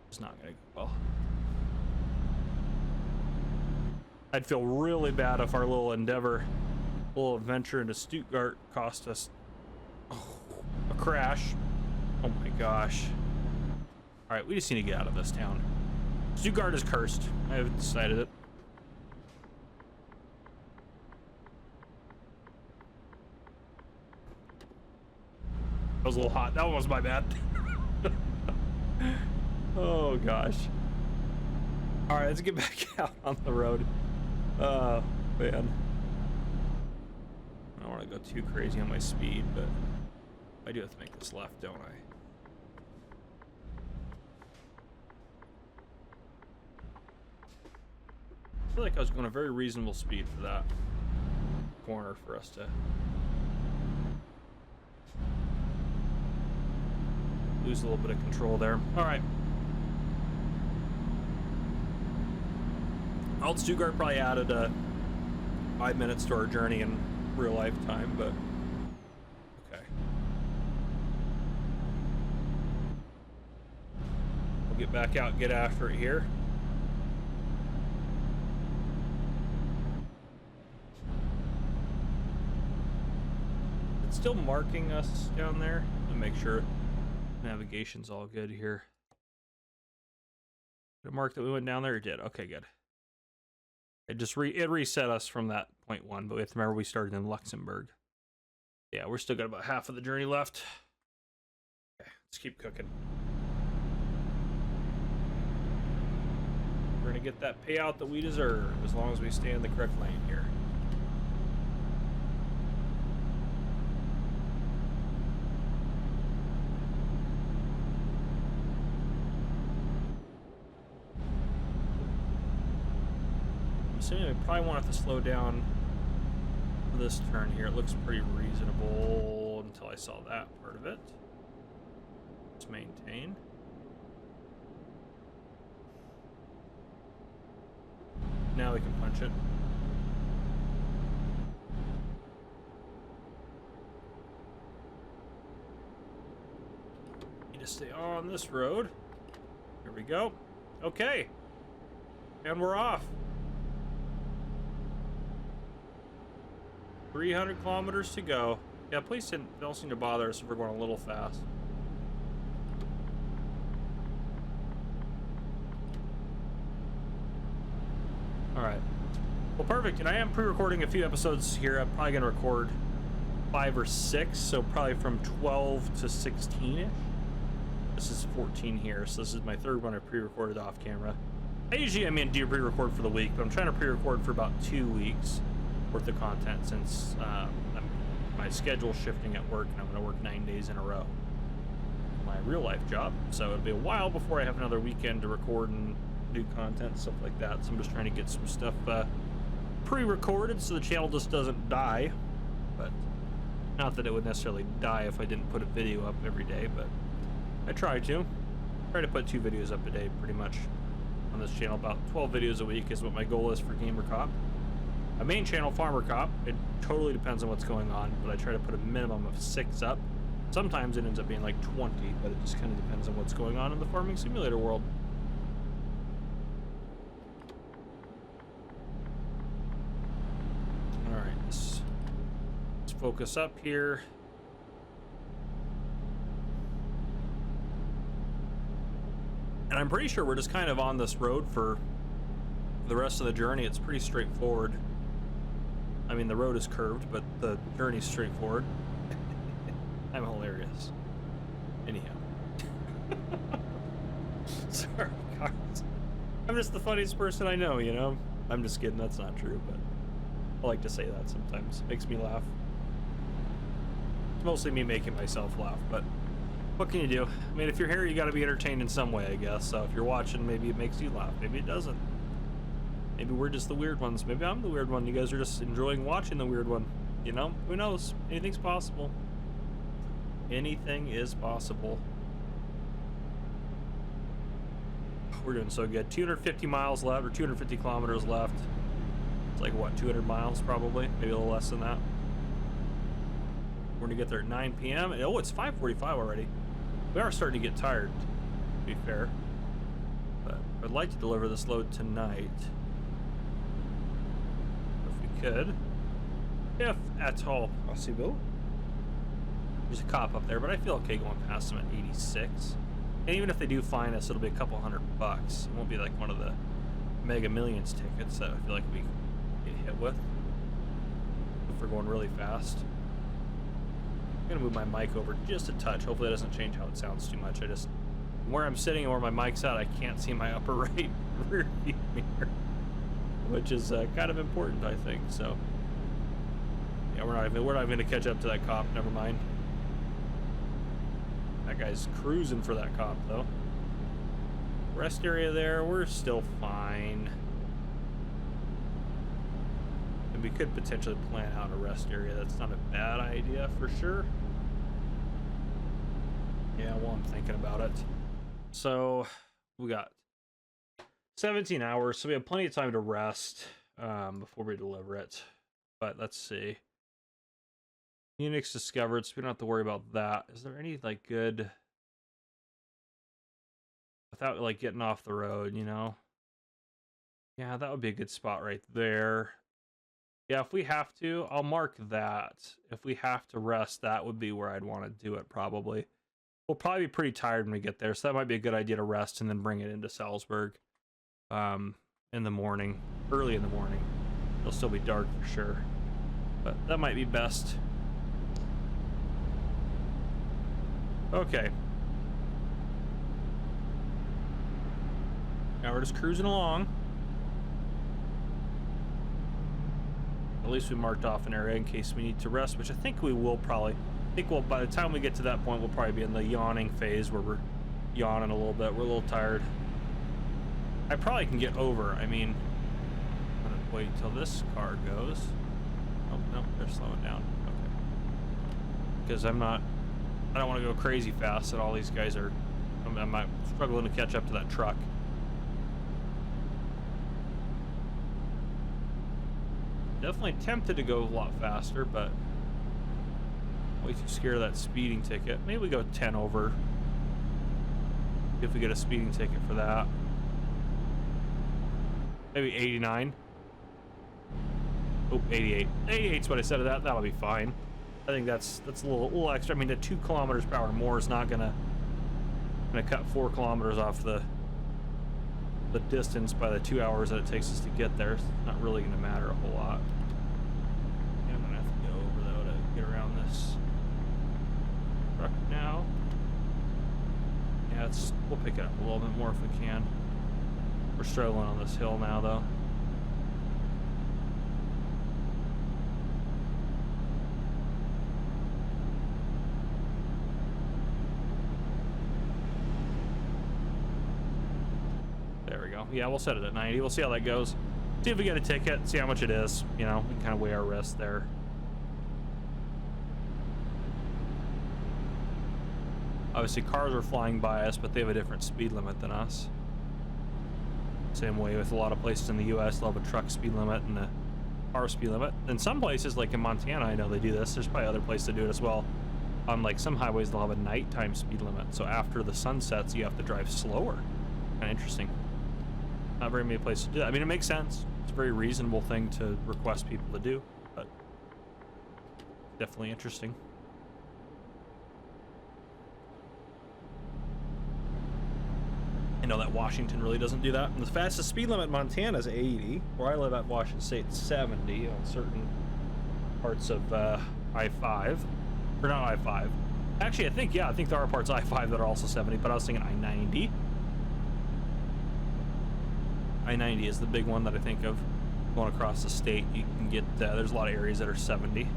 It's not gonna go well. I'd feel really bad if our little endeavor, little adventure into Stuttgart cost us a crash. Oh my gosh. Alright, we just need to get out of this town. Stuttgart is cursed. I have decided it. That was a little hot. That one was my bad. Oh gosh. Alright, let's get back out on the road. Man. I don't want to go too crazy on my speed, but I do have to make this left, don't I? I feel like I was going a very reasonable speed for that corner for us to lose a little bit of control there. Alright. Old Stuttgart probably added 5 minutes to our journey in real life time, but okay. We'll get back out and get after it here. It's still marking us down there to make sure navigation's all good here. Did it mark that we went down there? It did. Okay, good. It just reset us from that point 1, but we have to remember we started in Luxembourg. Yeah, we're still got about half of the journey left. Okay, let's keep cooking. We're gonna get that payout that we deserve as long as we stay in the correct lane here. I'm assuming we probably want to slow down for this turn here, it looks pretty reasonable until I saw that part of it. Let's maintain. Now we can punch it. Need to stay on this road. Here we go. Okay. And we're off. 300 kilometers to go. Yeah, please don't seem to bother us if we're going a little fast. Alright. Well, perfect. And I am pre-recording a few episodes here. I'm probably going to record 5 or 6, so probably from 12 to 16-ish. This is 14 here, so this is my third one I pre-recorded off camera. I usually, do pre-record for the week, but I'm trying to pre-record for about 2 weeks worth of content since my schedule's shifting at work, and I'm going to work 9 days in a row. My real-life job, so it'll be a while before I have another weekend to record and do content, stuff like that. So I'm just trying to get some stuff pre-recorded so the channel just doesn't die. But not that it would necessarily die if I didn't put a video up every day, but I try to put 2 videos up a day pretty much on this channel. About 12 videos a week is what my goal is for Gamer Cop. My main channel, Farmer Cop, it totally depends on what's going on, but I try to put a minimum of 6 up. Sometimes it ends up being like 20, but it just kind of depends on what's going on in the farming simulator world. Alright, let's focus up here. And I'm pretty sure we're just kind of on this road for the rest of the journey. It's pretty straightforward. I mean, the road is curved, but the journey's straightforward. I'm hilarious. Anyhow. Sorry, guys. I'm just the funniest person I know, you know? I'm just kidding, that's not true, but I like to say that sometimes. It makes me laugh. It's mostly me making myself laugh, but what can you do? I mean, if you're here, you gotta be entertained in some way, I guess. So if you're watching, maybe it makes you laugh. Maybe it doesn't. Maybe we're just the weird ones. Maybe I'm the weird one. You guys are just enjoying watching the weird one. You know? Who knows? Anything's possible. Anything is possible. We're doing so good. 250 miles left, or 250 kilometers left. It's like, what, 200 miles probably? Maybe a little less than that. We're gonna get there at 9 p.m. Oh, it's 5:45 already. We are starting to get tired, to be fair. But I'd like to deliver this load tonight. If we could. If at all possible. There's a cop up there, but I feel okay going past them at 86. And even if they do fine us, it'll be a couple $100. It won't be like one of the Mega Millions tickets that I feel like we get hit with if we're going really fast. I'm gonna move my mic over just a touch. Hopefully that doesn't change how it sounds too much. I just, where I'm sitting and where my mic's at, I can't see my upper right rear view mirror, which is kind of important, I think. So yeah, we're not even gonna catch up to that cop. Never mind. That guy's cruising for that cop, though. Rest area there, we're still fine. And we could potentially plan out a rest area. That's not a bad idea for sure. Yeah, well, I'm thinking about it. So we got 17 hours, so we have plenty of time to rest before we deliver it. But let's see. Unix discovered, so we don't have to worry about that. Is there any like good, without like getting off the road, you know? Yeah, that would be a good spot right there. Yeah, if we have to, I'll mark that. If we have to rest, that would be where I'd want to do it probably. We'll probably be pretty tired when we get there, so that might be a good idea to rest and then bring it into Salzburg in the morning, early in the morning. It'll still be dark for sure, but that might be best. Okay. Now we're just cruising along. At least we marked off an area in case we need to rest, which I think we will probably. I think we'll, by the time we get to that point, we'll probably be in the yawning phase where we're yawning a little bit. We're a little tired. I probably can get over. I mean, I'm gonna wait until this car goes. Oh, no, they're slowing down. Okay. Because I don't want to go crazy fast, and all these guys are, I'm struggling to catch up to that truck. Definitely tempted to go a lot faster, but way too scared of that speeding ticket. Maybe we go 10 over. If we get a speeding ticket for that. Maybe 89. Oh, 88. 88's what I said of that. That'll be fine. I think that's a little extra. I mean, the 2 kilometers per hour more is not gonna cut 4 kilometers off the distance by the 2 hours that it takes us to get there. It's not really gonna matter a whole lot. Yeah, I'm gonna have to get over though to get around this truck now. Yeah, we'll pick it up a little bit more if we can. We're struggling on this hill now though. Yeah, we'll set it at 90. We'll see how that goes. See if we get a ticket, see how much it is. You know, we can kind of weigh our risk there. Obviously, cars are flying by us, but they have a different speed limit than us. Same way with a lot of places in the U.S., they'll have a truck speed limit and a car speed limit. In some places, like in Montana, I know they do this. There's probably other places that do it as well. On like some highways, they'll have a nighttime speed limit. So after the sun sets, you have to drive slower. Kind of interesting. Not very many places to do that. I mean, it makes sense. It's a very reasonable thing to request people to do, but definitely interesting. I know that Washington really doesn't do that. And the fastest speed limit in Montana is 80. Where I live at Washington State, it's 70 on certain parts of I-5. Or not I-5. Actually, I think there are parts of I-5 that are also 70, but I was thinking I-90. I-90 is the big one that I think of. Going across the state, you can get, there's a lot of areas that are 70. You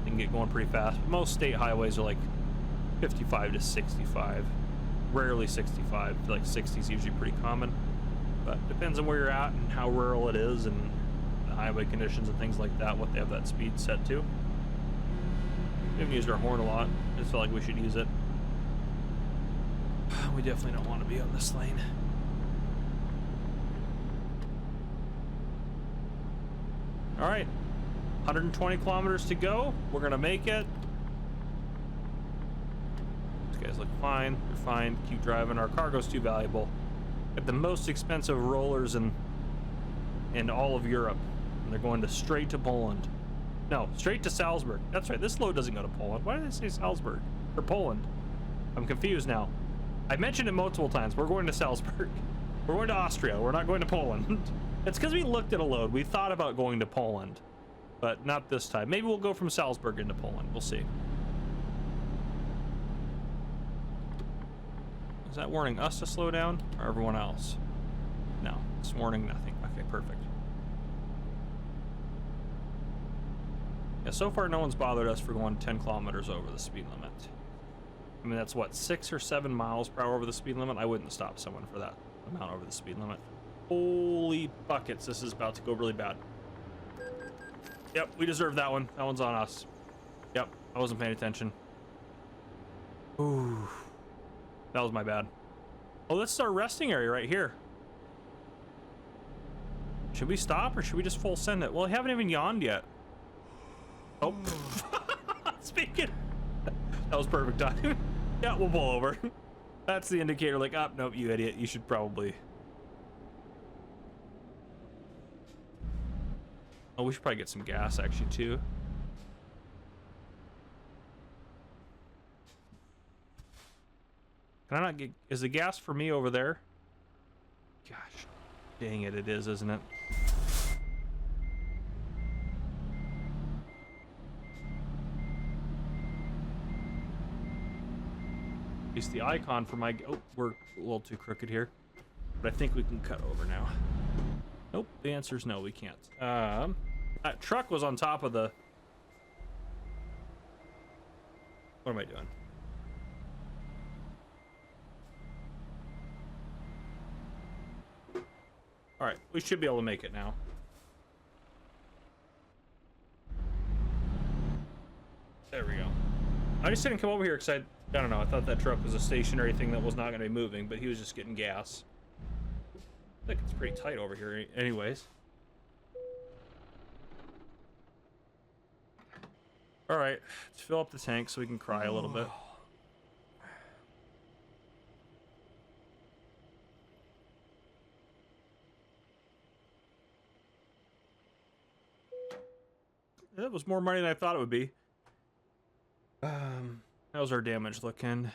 can get going pretty fast. But most state highways are like 55 to 65. Rarely 65. I feel like 60 is usually pretty common. But depends on where you're at and how rural it is and the highway conditions and things like that, what they have that speed set to. We haven't used our horn a lot. I just feel like we should use it. We definitely don't want to be on this lane. All right, 120 kilometers to go. We're gonna make it. These guys look fine. They're fine. Keep driving. Our cargo's too valuable. Got the most expensive rollers in all of Europe, and they're going straight to Poland. No, straight to Salzburg. That's right. This load doesn't go to Poland. Why did I say Salzburg or Poland? I'm confused now. I mentioned it multiple times. We're going to Salzburg. We're going to Austria. We're not going to Poland. It's because we looked at a load. We thought about going to Poland, but not this time. Maybe we'll go from Salzburg into Poland. We'll see. Is that warning us to slow down or everyone else? No, it's warning nothing. Okay, perfect. Yeah, so far no one's bothered us for going 10 kilometers over the speed limit. I mean, that's what, 6 or 7 miles per hour over the speed limit? I wouldn't stop someone for that amount over the speed limit. Holy buckets, this is about to go really bad. Yep, we deserve that one. That one's on us. Yep, I wasn't paying attention. Ooh, that was my bad. Oh, this is our resting area right here. Should we stop or should we just full send it? Well, I haven't even yawned yet. Oh, speaking. That was perfect time. Yeah, we'll pull over. That's the indicator like, oh, nope, you idiot. You should probably... Oh, we should probably get some gas actually too. Can I not get, is the gas for me over there? Gosh, dang it, it is, isn't it? It's the icon for my, oh, we're a little too crooked here. But I think we can cut over now. Nope, the answer is no, we can't. That truck was on top of the... What am I doing? All right, we should be able to make it now. I just didn't come over here because I don't know. I thought that truck was a stationary thing that was not going to be moving, but he was just getting gas. I think it's pretty tight over here anyways. All right, let's fill up the tank so we can cry a little bit. That was more money than I thought it would be. How's our damage looking?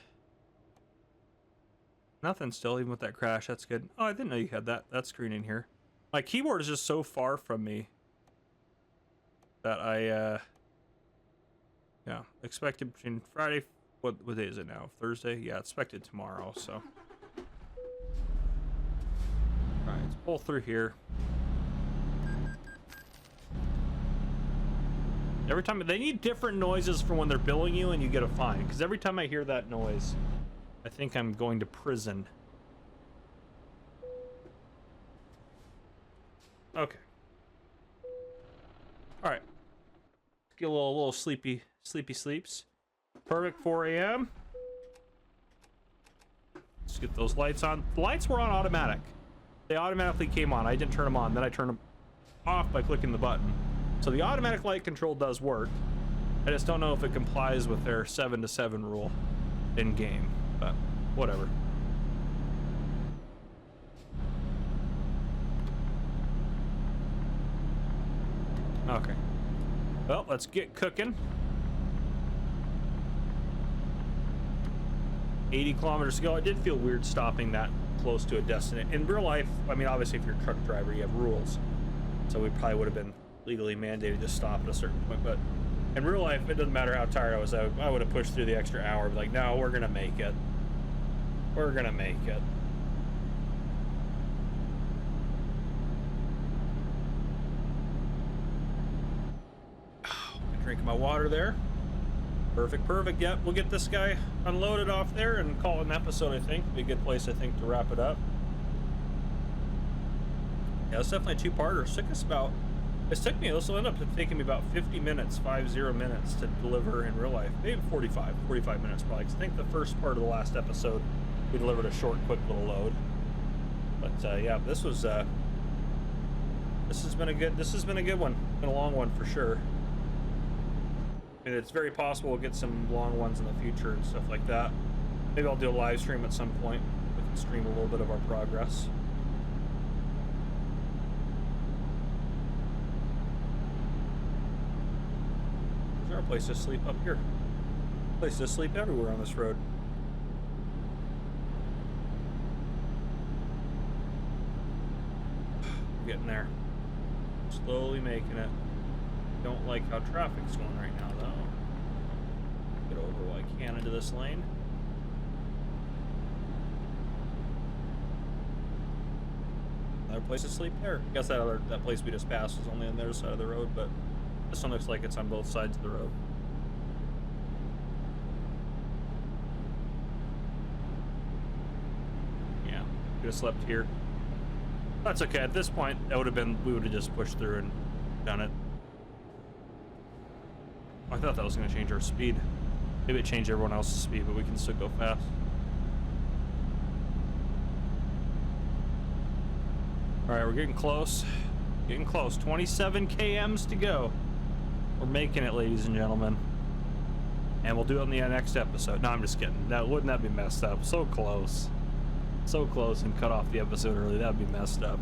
Nothing still, even with that crash. That's good. Oh, I didn't know you had that screen in here. My keyboard is just so far from me that I yeah, expected between Friday. What day is it now? Thursday? Yeah, expected tomorrow. So, all right, let's pull through here. Every time they need different noises for when they're billing you and you get a fine. Because every time I hear that noise, I think I'm going to prison. Okay. All right. Let's get a little sleepy sleeps. Perfect 4 a.m. Let's get those lights on. The lights were on automatic. They automatically came on. I didn't turn them on. Then I turned them off by clicking the button. So the automatic light control does work. I just don't know if it complies with their 7 to 7 rule in game, but whatever. Okay. Well, let's get cooking. 80 kilometers to go. It did feel weird stopping that close to a destination. In real life, I mean, obviously if you're a truck driver, you have rules. So we probably would have been legally mandated to stop at a certain point, but in real life it doesn't matter how tired I was. I would have pushed through the extra hour, but like, no, we're gonna make it. We're gonna make it. Drinking my water there. Perfect. Yep, we'll get this guy unloaded off there and call it an episode. I think be a good place, I think, to wrap it up. Yeah, it's definitely a two-parter. This will end up taking me about 50 minutes to deliver in real life. Maybe 45 minutes probably. 'Cause I think the first part of the last episode, we delivered a short, quick little load. But yeah, this has been a good one. Been a long one for sure. I mean, it's very possible we'll get some long ones in the future and stuff like that. Maybe I'll do a live stream at some point. We can stream a little bit of our progress. Our place to sleep up here. Place to sleep everywhere on this road. Getting there. Slowly making it. Don't like how traffic's going right now, though. Get over while I can into this lane. Another place to sleep there. I guess that place we just passed was only on the other side of the road, but this one looks like it's on both sides of the road. Yeah, could have slept here. That's okay. At this point, we would have just pushed through and done it. I thought that was going to change our speed. Maybe it changed everyone else's speed, but we can still go fast. All right, we're getting close. 27 kms to go. We're making it, ladies and gentlemen. And we'll do it in the next episode. No, I'm just kidding. Wouldn't that be messed up? So close. So close, and cut off the episode early. That'd be messed up.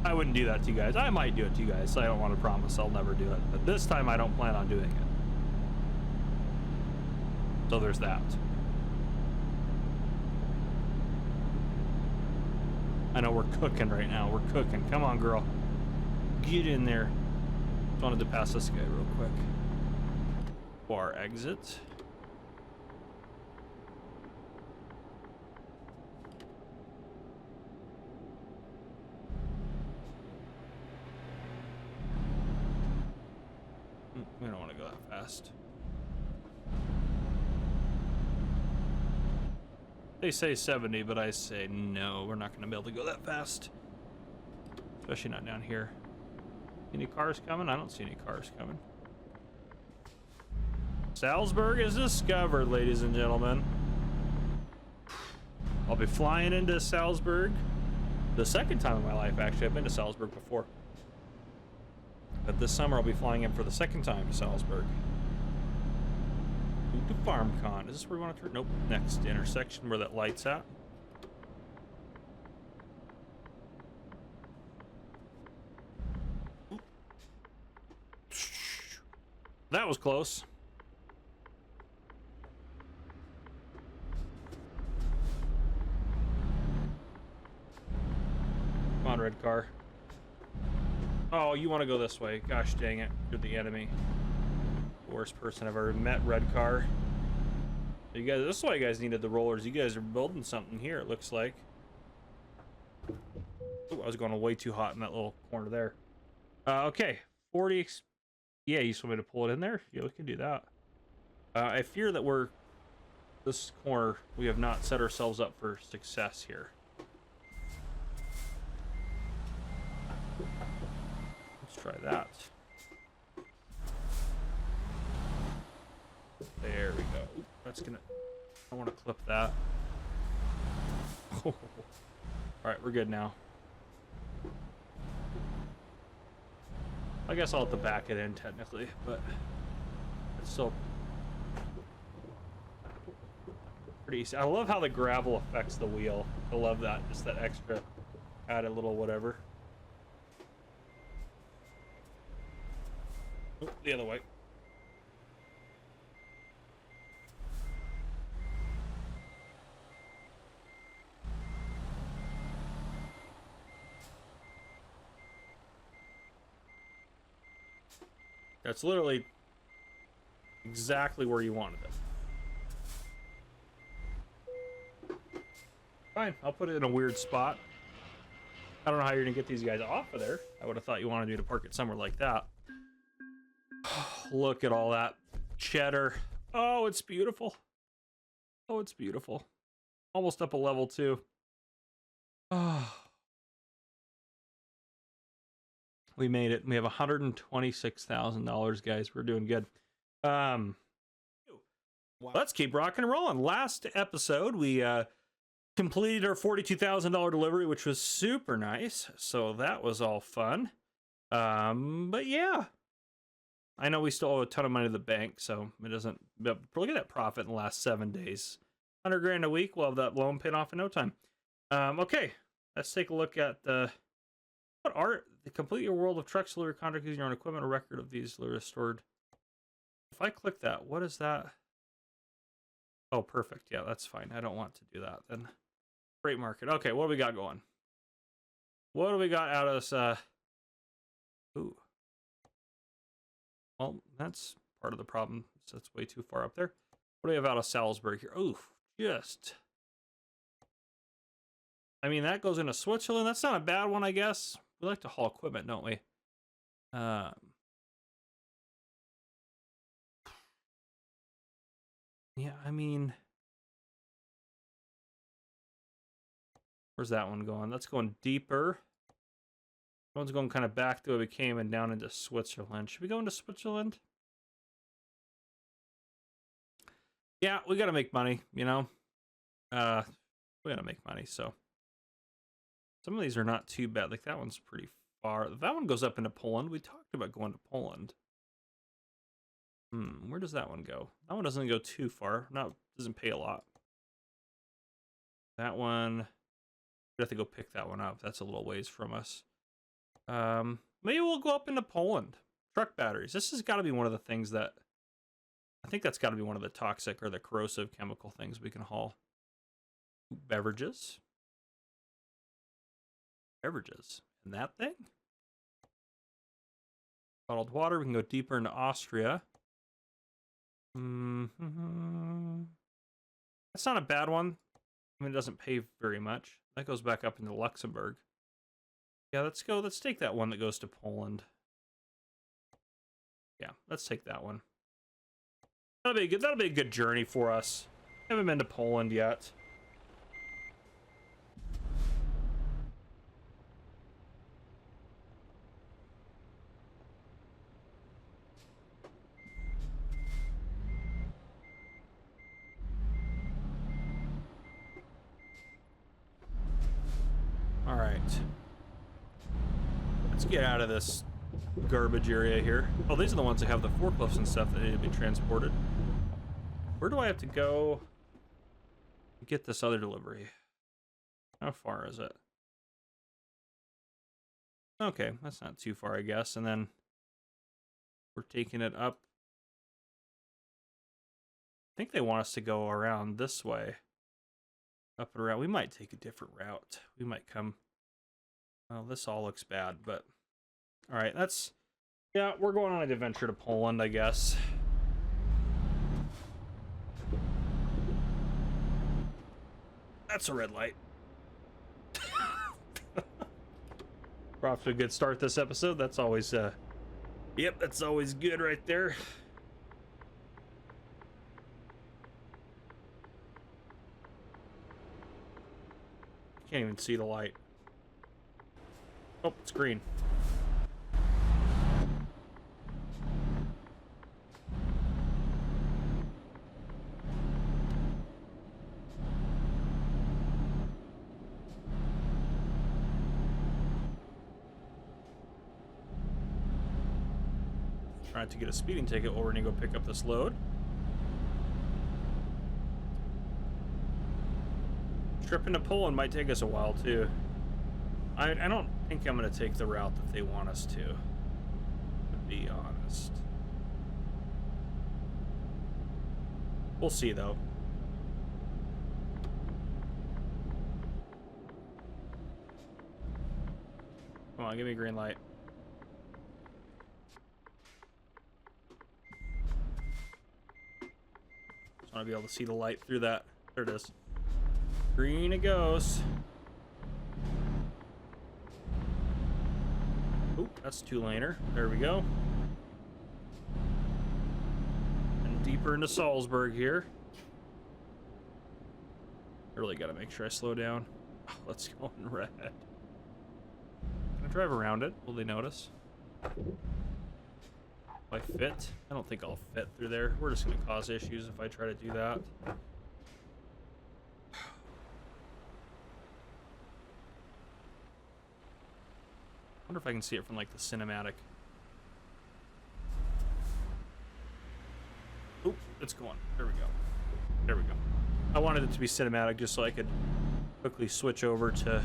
I wouldn't do that to you guys. I might do it to you guys. I don't want to promise I'll never do it. But this time I don't plan on doing it. So there's that. I know we're cooking right now. We're cooking. Come on, girl. Get in there. Just wanted to pass this guy real quick. Bar exit. We don't want to go that fast. They say 70, but I say no, we're not going to be able to go that fast. Especially not down here. Any cars coming? I don't see any cars coming. Salzburg is discovered, ladies and gentlemen. I'll be flying into Salzburg the second time in my life, actually. I've been to Salzburg before. But this summer I'll be flying in for the second time to Salzburg. To FarmCon. Is this where we want to turn? Nope. Next intersection where that light's at. That was close. Come on, red car. Oh, you want to go this way. Gosh dang it. You're the enemy. Worst person I've ever met, red car. You guys, this is why you guys needed the rollers. You guys are building something here, it looks like. Ooh, I was going way too hot in that little corner there. Okay. 40. Yeah, you just want me to pull it in there? Yeah, we can do that. I fear that this corner, we have not set ourselves up for success here. Let's try that. There we go. Ooh, that's gonna... I want to clip that. All right, we're good now. I guess I'll have to back it in technically, but it's still pretty easy. I love how the gravel affects the wheel. I love that. Just that extra added little whatever. Oh, the other way. That's literally exactly where you wanted it. Fine, I'll put it in a weird spot. I don't know how you're gonna get these guys off of there. I would have thought you wanted me to park it somewhere like that. Look at all that cheddar. Oh, it's beautiful. Oh, it's beautiful. Almost up a level 2. Oh. We made it. We have $126,000, guys. We're doing good. Let's keep rocking and rolling. Last episode, we completed our $42,000 delivery, which was super nice. So that was all fun. But yeah, I know we still owe a ton of money to the bank, so it doesn't. But look at that profit in the last 7 days. 100 grand a week. We'll have that loan paid off in no time. Okay, let's take a look at what are the complete your world of trucks delivery contract using your own equipment. A record of these restored. If I click that, what is that? Oh, perfect. Yeah, that's fine. I don't want to do that then. Freight market. Okay, what do we got going? What do we got out of this? Ooh. Well, that's part of the problem. So it's way too far up there. What do we have out of Salzburg here? Oof, just. I mean, that goes into Switzerland. That's not a bad one, I guess. We like to haul equipment, don't we? Yeah, I mean, where's that one going? That's going deeper. That one's going kind of back to where we came and down into Switzerland. Should we go into Switzerland? Yeah, we got to make money, you know? We got to make money, so. Some of these are not too bad. Like, that one's pretty far. That one goes up into Poland. We talked about going to Poland. Where does that one go? That one doesn't go too far. Doesn't pay a lot. That one, we have to go pick that one up. That's a little ways from us. Maybe we'll go up into Poland. Truck batteries. This has got to be one of the things that, I think that's got to be one of the toxic or the corrosive chemical things we can haul. Beverages. Beverages. And that thing? Bottled water. We can go deeper into Austria. That's not a bad one. I mean, it doesn't pay very much. That goes back up into Luxembourg. Yeah, let's go. Let's take that one that goes to Poland. Yeah, let's take that one. That'll be good. That'll be a good journey for us. Haven't been to Poland yet. Let's get out of this garbage area here. Oh, these are the ones that have the forklifts and stuff that need to be transported. Where do I have to go to get this other delivery? How far is it? Okay, that's not too far, I guess. And then we're taking it up. I think they want us to go around this way. Up and around. We might take a different route. We might come... Well, this all looks bad, but... Alright, that's... Yeah, we're going on an adventure to Poland, I guess. That's a red light. We're off to a good start this episode. That's always, Yep, that's always good right there. Can't even see the light. Oh, it's green. Trying to get a speeding ticket while we're gonna go pick up this load. Trip into Poland might take us a while too. I don't think I'm gonna take the route that they want us to be honest. We'll see though. Come on, give me a green light. Just want to be able to see the light through that. There it is. Green it goes. Oop, that's two-laner. There we go. And deeper into Salzburg here. I really got to make sure I slow down. Oh, let's go in red. Can I drive around it? Will they notice? Will I fit? I don't think I'll fit through there. We're just going to cause issues if I try to do that. I wonder if I can see it from like the cinematic. Oop, it's going. There we go. There we go. I wanted it to be cinematic just so I could quickly switch over to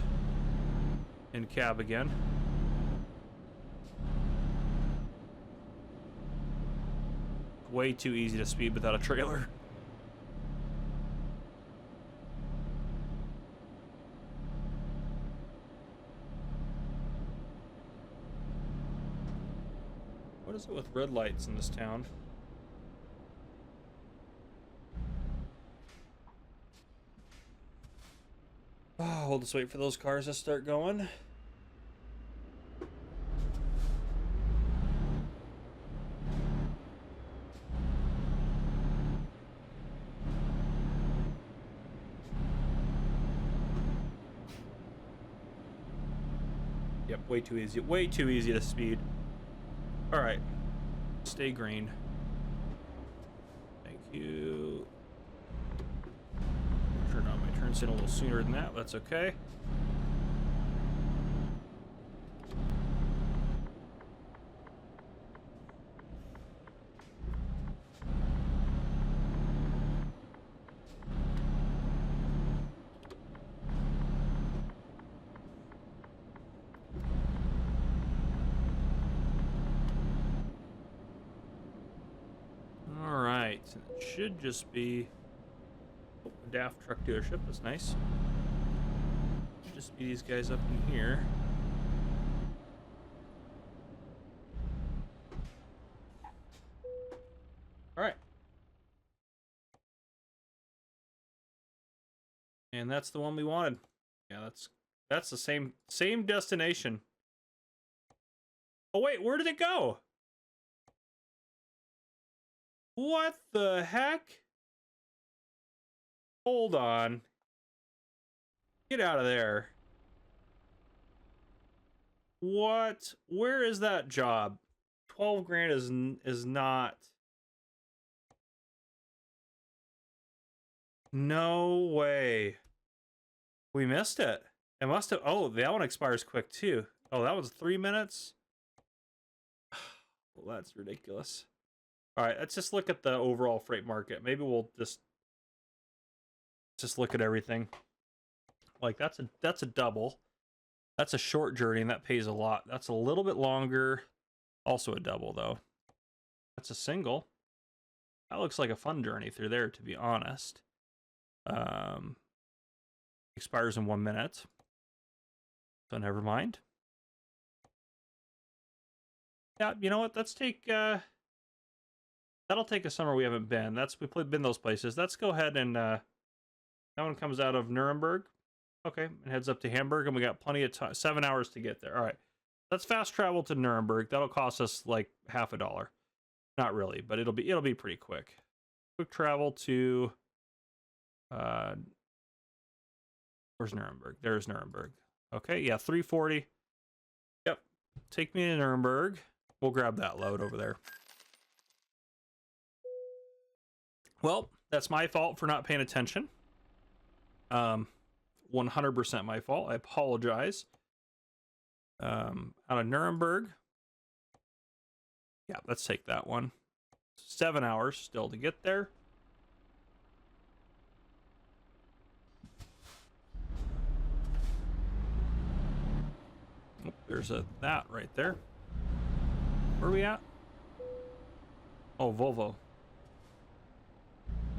in cab again. Way too easy to speed without a trailer. What is it with red lights in this town? Oh, we'll just wait for those cars to start going. Yep, way too easy. Way too easy to speed. Alright. Stay green. Thank you. Turn on my turns in a little sooner than that. That's okay. It should just be a daft truck dealership. That's nice. Should just be these guys up in here. All right. And that's the one we wanted. Yeah, that's the same destination. Oh wait, where did it go? What the heck? Hold on. Get out of there. What? Where is that job? 12 grand is not. No way. We missed it. It must have. Oh, that one expires quick too. Oh, that was 3 minutes? Well, that's ridiculous. All right, let's just look at the overall freight market. Maybe we'll just look at everything. Like that's a double. That's a short journey and that pays a lot. That's a little bit longer. Also a double though. That's a single. That looks like a fun journey through there, to be honest. Expires in 1 minute. So never mind. Yeah, you know what? Let's take that'll take a summer we haven't been. We've been those places. Let's go ahead and that one comes out of Nuremberg. Okay, and heads up to Hamburg, and we got plenty of time. 7 hours to get there. All right, let's fast travel to Nuremberg. That'll cost us like $50. Not really, but it'll be pretty quick. Quick travel to where's Nuremberg? There's Nuremberg. Okay, yeah, 340. Yep, take me to Nuremberg. We'll grab that load over there. Well, that's my fault for not paying attention. 100% my fault. I apologize. Out of Nuremberg. Yeah, let's take that one. 7 hours still to get there. Oh, there's that right there. Where are we at? Oh, Volvo.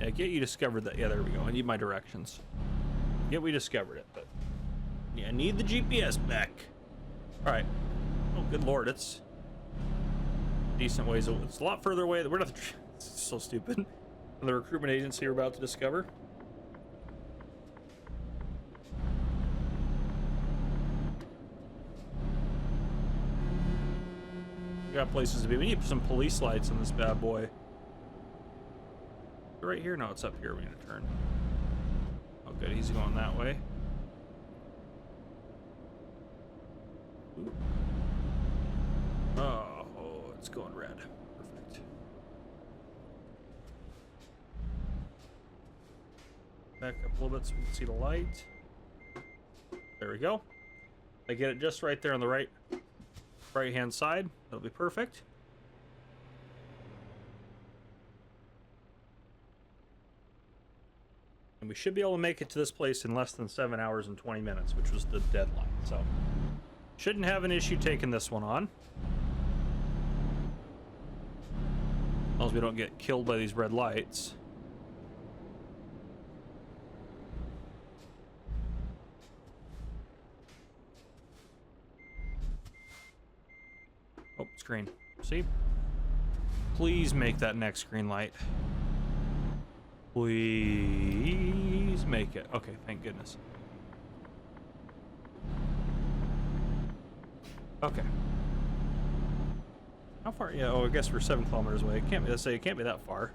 Yeah, get you discovered that. Yeah, there we go. I need my directions. Yeah, we discovered it, but yeah, I need the GPS back. All right. Oh, good lord, it's decent ways. It's a lot further away. We're not so stupid. The recruitment agency we're about to discover. We got places to be. We need some police lights on this bad boy. Right here? No, it's up here. We're gonna turn. Oh, good. He's going that way. Ooh. Oh, it's going red. Perfect. Back up a little bit so we can see the light. There we go. I get it just right there on the right hand side. That'll be perfect. And we should be able to make it to this place in less than 7 hours and 20 minutes, which was the deadline. So shouldn't have an issue taking this one on. As long as we don't get killed by these red lights. Oh, screen. See? Please make that next green light. Please make it. Okay, thank goodness. Okay. How far? Yeah, oh, I guess we're 7 kilometers away. It can't be, let's say it can't be that far.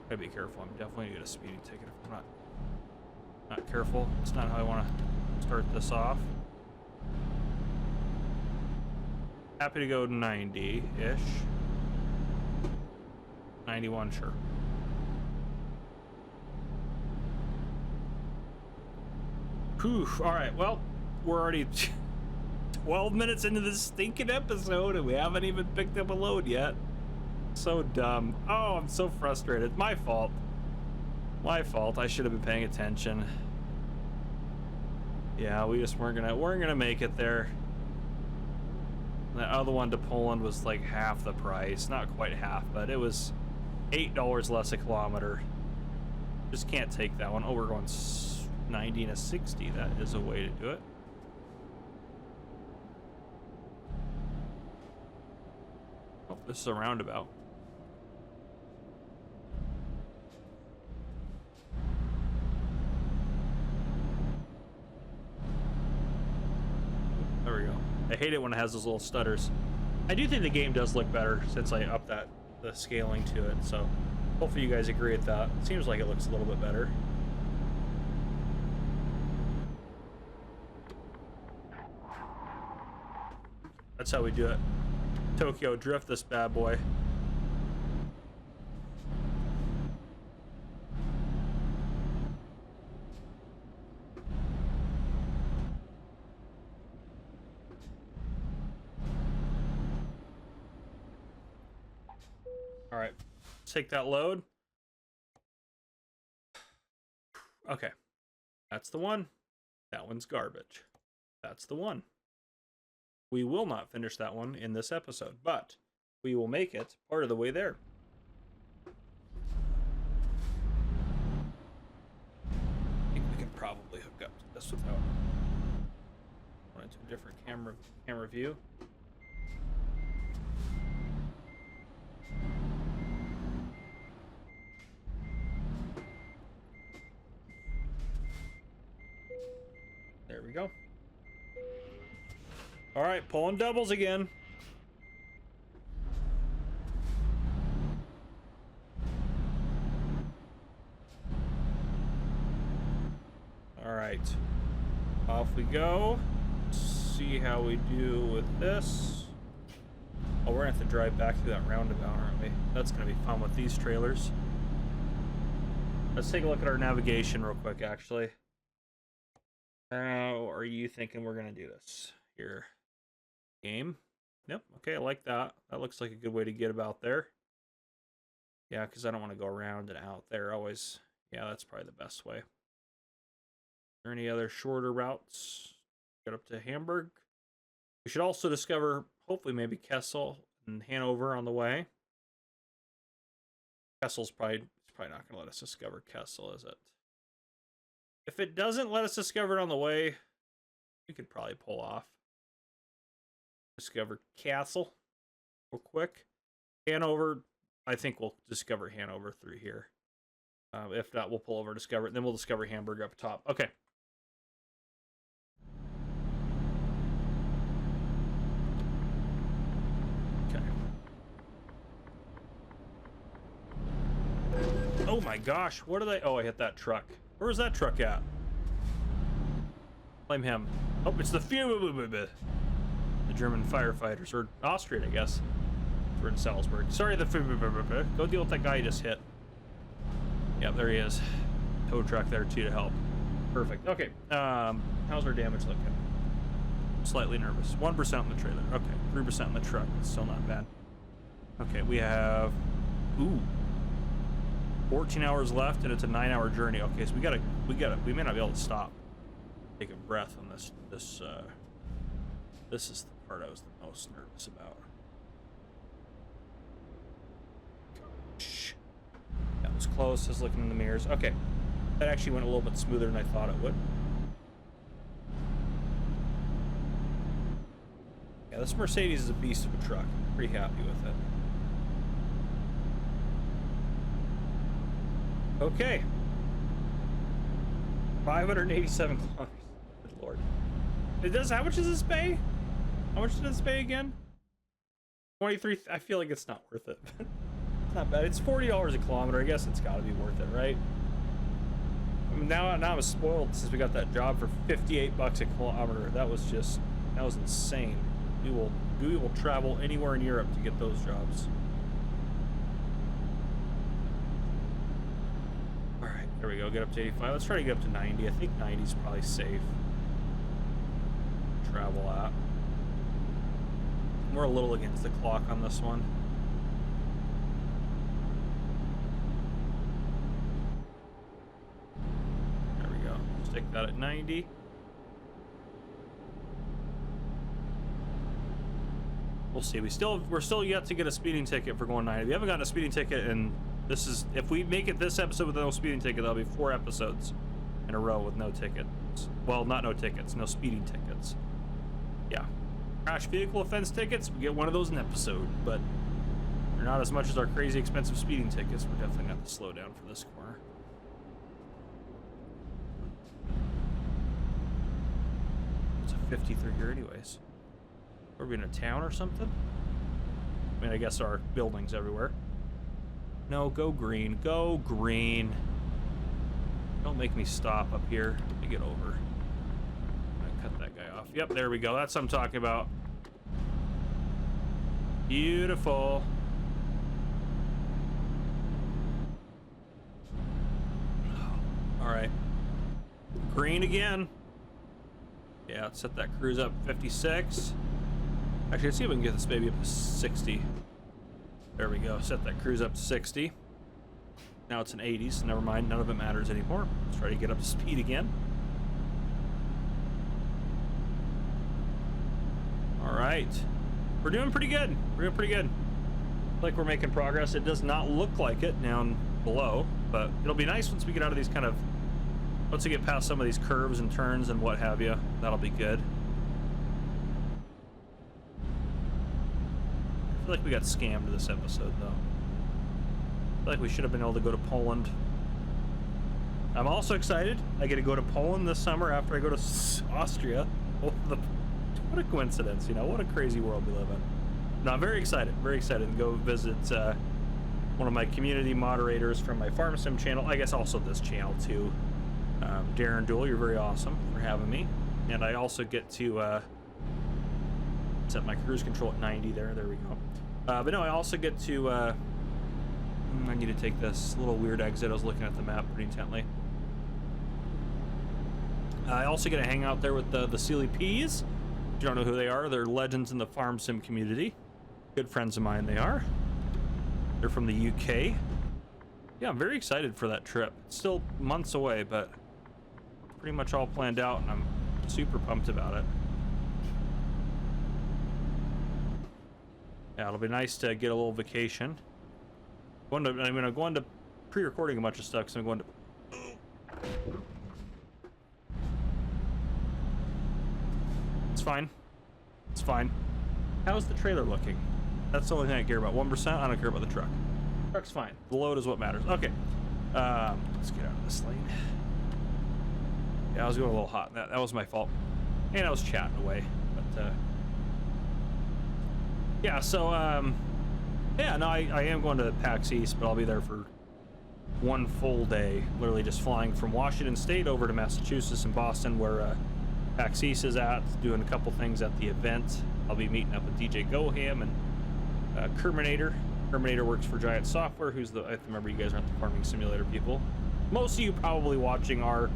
Gotta be careful. I'm definitely gonna get a speeding ticket if I'm not careful. It's not how I want to start this off. Happy to go 90-ish. 91, sure. Whew, alright, well, we're already 12 minutes into this stinking episode and we haven't even picked up a load yet. So dumb. Oh, I'm so frustrated. My fault. My fault. I should have been paying attention. Yeah, we just weren't gonna make it there. The other one to Poland was like half the price. Not quite half, but it was $8 less a kilometer. Just can't take that one. Oh, we're going 90 and a 60. That is a way to do it. Oh, this is a roundabout. There we go. I hate it when it has those little stutters. I do think the game does look better since I upped the scaling to it, so hopefully you guys agree with that. It seems like it looks a little bit better. That's how we do it. Tokyo drift this bad boy. All right, let's take that load. Okay, that's the one. That one's garbage. That's the one. We will not finish that one in this episode, but we will make it part of the way there. I think we can probably hook up to this without going into a different camera view. There we go. All right, pulling doubles again. All right, off we go. See how we do with this. Oh, we're gonna have to drive back through that roundabout, aren't we? That's gonna be fun with these trailers. Let's take a look at our navigation real quick, actually. How are you thinking we're gonna do this here? Game. Yep. Okay, I like that. That looks like a good way to get about there. Yeah, because I don't want to go around and out there always. Yeah, that's probably the best way. Are there any other shorter routes? Get up to Hamburg. We should also discover, hopefully, maybe Kessel and Hanover on the way. Kessel's probably not going to let us discover Kessel, is it? If it doesn't let us discover it on the way, we could probably pull off. Discover Castle real quick. Hanover, I think we'll discover Hanover through here. If not, we'll pull over, discover it, then we'll discover Hamburg up top. Okay. Okay. Oh my gosh, what are they? Oh, I hit that truck. Where was that truck at? Blame him. Oh, it's the German firefighters, or Austrian, I guess. We're in Salzburg. Sorry, go deal with that guy you just hit. Yep, there he is. Tow truck there too to help. Perfect. Okay. How's our damage looking? Slightly nervous. 1% on the trailer. Okay. 3% on the truck. It's still not bad. Okay, we have 14 hours left, and it's a 9-hour journey. Okay, so we may not be able to stop. Take a breath on this. This is the part I was the most nervous about. Gosh. That was close. I was looking in the mirrors. Okay. That actually went a little bit smoother than I thought it would. Yeah, this Mercedes is a beast of a truck. I'm pretty happy with it. Okay. 587 kilometers. Good lord. It does. How much does this pay? How much does this pay again? 23. I feel like it's not worth it. It's not bad. It's $40 a kilometer. I guess it's got to be worth it, right? I mean, now I'm spoiled since we got that job for 58 bucks a kilometer. That was insane. We will travel anywhere in Europe to get those jobs. All right, there we go. Get up to 85. Let's try to get up to 90. I think 90 is probably safe. Travel at. We're a little against the clock on this one. There we go. Stick that at 90. We'll see. We're still yet to get a speeding ticket for going 90. We haven't gotten a speeding ticket, and this is, if we make it this episode with no speeding ticket, that'll be 4 episodes in a row with no tickets. Well, not no tickets, no speeding tickets. Yeah. Crash vehicle offense tickets, we get one of those an episode, but they're not as much as our crazy expensive speeding tickets. We're definitely going to have to slow down for this corner. It's a 50 through here anyways. Are we in a town or something? I mean, I guess there are buildings everywhere. No, go green. Go green. Don't make me stop up here. Let me get over. Cut that guy off. Yep, there we go. That's what I'm talking about. Beautiful. All right. Green again. Yeah, let's set that cruise up 56. Actually, let's see if we can get this baby up to 60. There we go. Set that cruise up to 60. Now it's an 80, so never mind. None of it matters anymore. Let's try to get up to speed again. All right. We're doing pretty good. We're doing pretty good. Like we're making progress. It does not look like it down below, but it'll be nice once we get out of these kind of, once we get past some of these curves and turns and what have you. That'll be good. I feel like we got scammed this episode, though. I feel like we should have been able to go to Poland. I'm also excited. I get to go to Poland this summer after I go to Austria. What a coincidence, you know? What a crazy world we live in. No, I'm very excited to go visit one of my community moderators from my Farm Sim channel. I guess also this channel, too. Darren Duel, you're very awesome for having me. And I also get to set my cruise control at 90 there. There we go. But no, I also get to... I need to take this little weird exit. I was looking at the map pretty intently. I also get to hang out there with the Sealy Peas. If you don't know who they are, they're legends in the Farm Sim community. Good friends of mine they are. They're from the UK. Yeah, I'm very excited for that trip. It's still months away, but pretty much all planned out, and I'm super pumped about it. Yeah, it'll be nice to get a little vacation. I'm gonna go into pre-recording a bunch of stuff because I'm going to. It's fine. It's fine. How's the trailer looking? That's the only thing I care about. 1%. I don't care about the truck. Truck's fine. The load is what matters. Okay. Let's get out of this lane. Yeah, I was going a little hot. That was my fault. And I was chatting away. But yeah. So yeah. No, I am going to PAX East, but I'll be there for one full day. Literally just flying from Washington State over to Massachusetts and Boston, where PAX East is at, doing a couple things at the event. I'll be meeting up with DJ Goham and Kerminator. Kerminator works for Giant Software, who's the, I remember you guys aren't the farming simulator people. Most of you probably watching are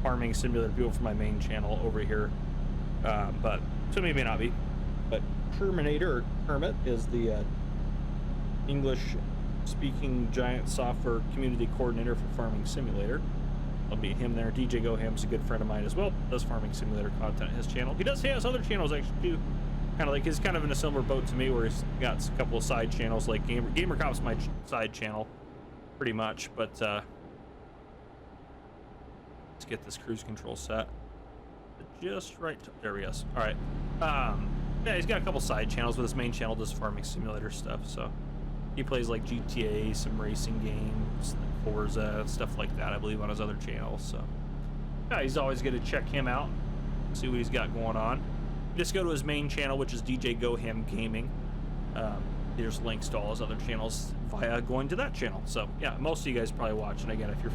farming simulator people from my main channel over here, but some of you may not be. But Kerminator, or Kermit, is the English-speaking Giant Software community coordinator for Farming Simulator. I'll meet him there. DJ Goham's a good friend of mine as well. Does Farming Simulator content on his channel. He has other channels actually too. Kind of like he's kind of in a similar boat to me, where he's got a couple of side channels. Like Gamer Cop's my side channel, pretty much. But let's get this cruise control set just right. There we go. All right. Yeah, he's got a couple side channels, but his main channel does Farming Simulator stuff. So he plays like GTA, some racing games, like Forza, stuff like that, I believe, on his other channels. So yeah, he's always good to check him out, see what he's got going on. Just go to his main channel, which is DJ Goham Gaming. There's links to all his other channels via going to that channel. So yeah, most of you guys probably watch. And again, if you're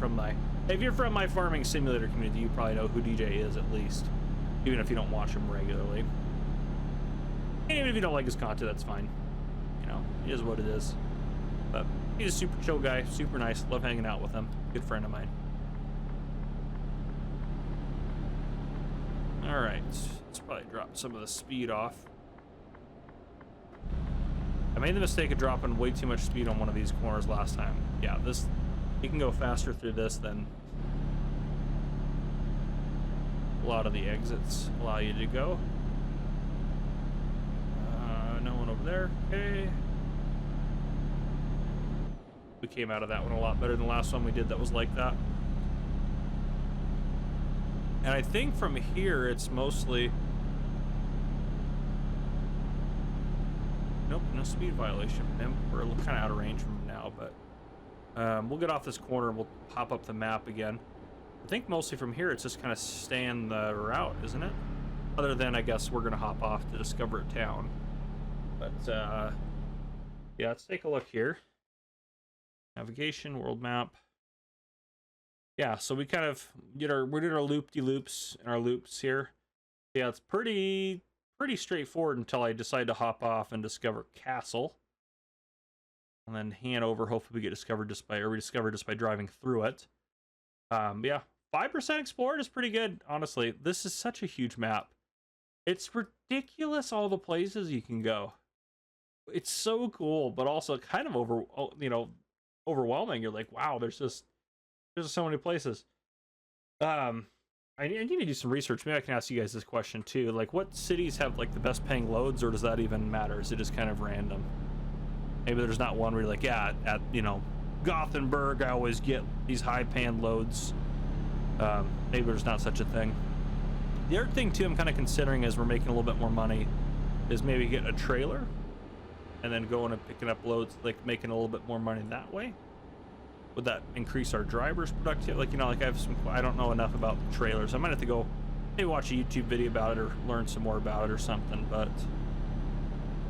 from my Farming Simulator community, you probably know who DJ is at least, even if you don't watch him regularly. And even if you don't like his content, that's fine. You know, it is what it is. But he's a super chill guy, super nice. Love hanging out with him. Good friend of mine. All right, let's probably drop some of the speed off. I made the mistake of dropping way too much speed on one of these corners last time. Yeah, you can go faster through this than a lot of the exits allow you to go. No one over there. Okay. We came out of that one a lot better than the last one we did that was like that. And I think from here it's mostly... Nope, no speed violation from him. We're kind of out of range from him now, but we'll get off this corner and we'll pop up the map again. I think mostly from here it's just kind of staying the route, isn't it? Other than, I guess, we're going to hop off to discover a town. But, yeah, let's take a look here. Navigation, world map. Yeah, so we kind of we're doing our loop-de-loops and our loops here. Yeah, it's pretty straightforward until I decide to hop off and discover Castle. And then Hanover, hopefully we get discovered just by, or we discover just by driving through it. Yeah, 5% explored is pretty good, honestly. This is such a huge map. It's ridiculous all the places you can go. it's so cool, but also kind of overwhelming. You're like, wow, there's so many places. I need to do some research. Maybe I can ask you guys this question too. Like, what cities have like the best paying loads, or does that even matter? Is it just kind of random? Maybe there's not one where you're like, yeah, at Gothenburg, I always get these high paying loads. Maybe there's not such a thing. The other thing too, I'm kind of considering as we're making a little bit more money, is maybe get a trailer, and then going and picking up loads, like making a little bit more money that way. Would that increase our drivers' productivity? Like I have I don't know enough about trailers. I might have to go maybe watch a YouTube video about it or learn some more about it or something. But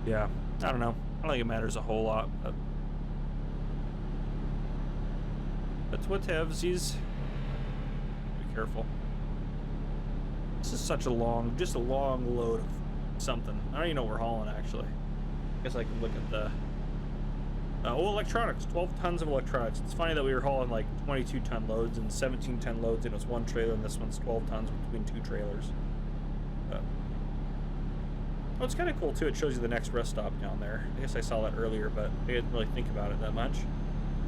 yeah, I don't know. I don't think it matters a whole lot. But that's what havesies. Be careful. This is such a long load of something. I don't even know what we're hauling actually. I guess I can look at the. Electronics, 12 tons of electronics. It's funny that we were hauling like 22-ton loads and 17-ton loads, and it was one trailer, and this one's 12 tons between two trailers. Oh, it's kind of cool too. It shows you the next rest stop down there. I guess I saw that earlier, but I didn't really think about it that much.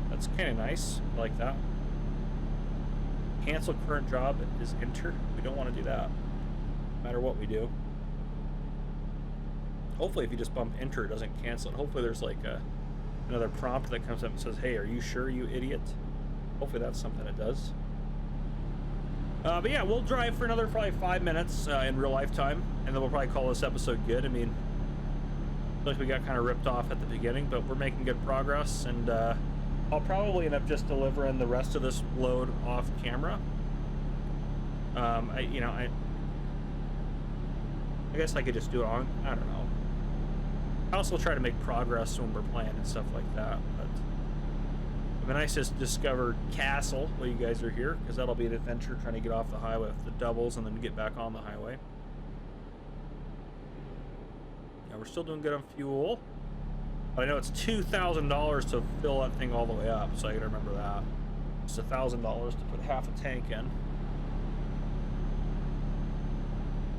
That's kind of nice. I like that. Cancel current job is enter. We don't want to do that, no matter what we do. Hopefully, if you just bump enter, it doesn't cancel it. Hopefully, there's like another prompt that comes up and says, hey, are you sure, you idiot? Hopefully that's something it does. But yeah, we'll drive for another probably 5 minutes in real life time, and then we'll probably call this episode good. I mean, like we got kind of ripped off at the beginning, but we're making good progress, and I'll probably end up just delivering the rest of this load off camera. I guess I could just do it on, I don't know. I also try to make progress when we're playing and stuff like that. But it'd be nice to discover Castle while you guys are here, because that'll be an adventure trying to get off the highway with the doubles and then get back on the highway. Yeah, we're still doing good on fuel. I know it's $2,000 to fill that thing all the way up, so I gotta remember that. It's $1,000 to put half a tank in.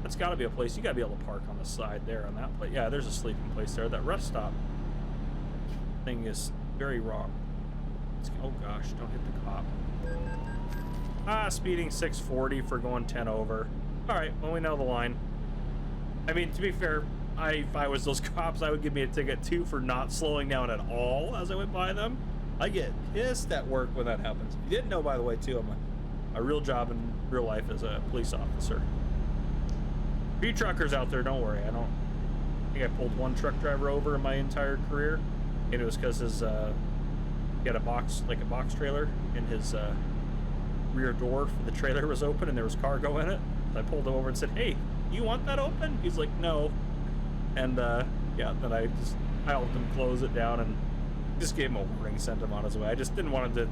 That's got to be a place you got to be able to park on the side there on that place. Yeah, there's a sleeping place there. That rest stop thing is very wrong. Oh gosh, don't hit the cop. Speeding 640 for going 10 over. All right, well, we know the line. I mean, to be fair, if I was those cops, I would give me a ticket too for not slowing down at all as I went by them. I get pissed at work when that happens. You didn't know, by the way, too, my real job in real life is a police officer. For you truckers out there, don't worry. I think I pulled one truck driver over in my entire career, and it was because he had a box trailer in his rear door for the trailer was open and there was cargo in it. So I pulled him over and said, hey, you want that open? He's like, no. And yeah, then I helped him close it down and just gave him a warning, sent him on his way. I just didn't want him to.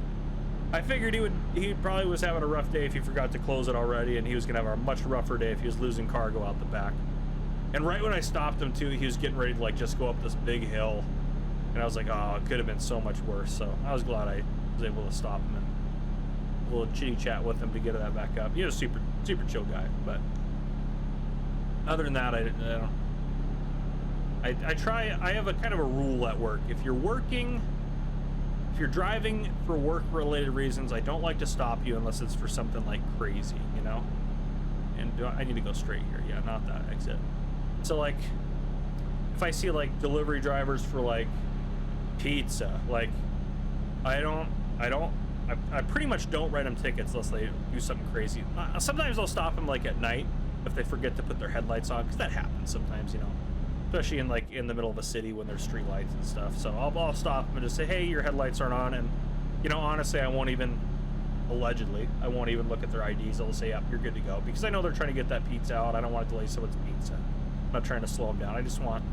I figured he probably was having a rough day if he forgot to close it already, and he was gonna have a much rougher day if he was losing cargo out the back. And right when I stopped him too, he was getting ready to like just go up this big hill, and I was like, oh, it could have been so much worse. So I was glad I was able to stop him and a little chitty chat with him to get that back up. He was a super chill guy, but other than that, I have a kind of a rule at work. If you're driving for work-related reasons, I don't like to stop you unless it's for something like crazy, you know? And I need to go straight here. Yeah, not that exit. So, like, if I see, like, delivery drivers for, like, pizza, like, I pretty much don't write them tickets unless they do something crazy. Sometimes I'll stop them, like, at night if they forget to put their headlights on, because that happens sometimes, you know? Especially in the middle of a city when there's street lights and stuff. So I'll stop them and just say, hey, your headlights aren't on. And, you know, honestly, I won't even look at their IDs. I'll say, yep, you're good to go. Because I know they're trying to get that pizza out. I don't want to delay someone's pizza. I'm not trying to slow them down. I just want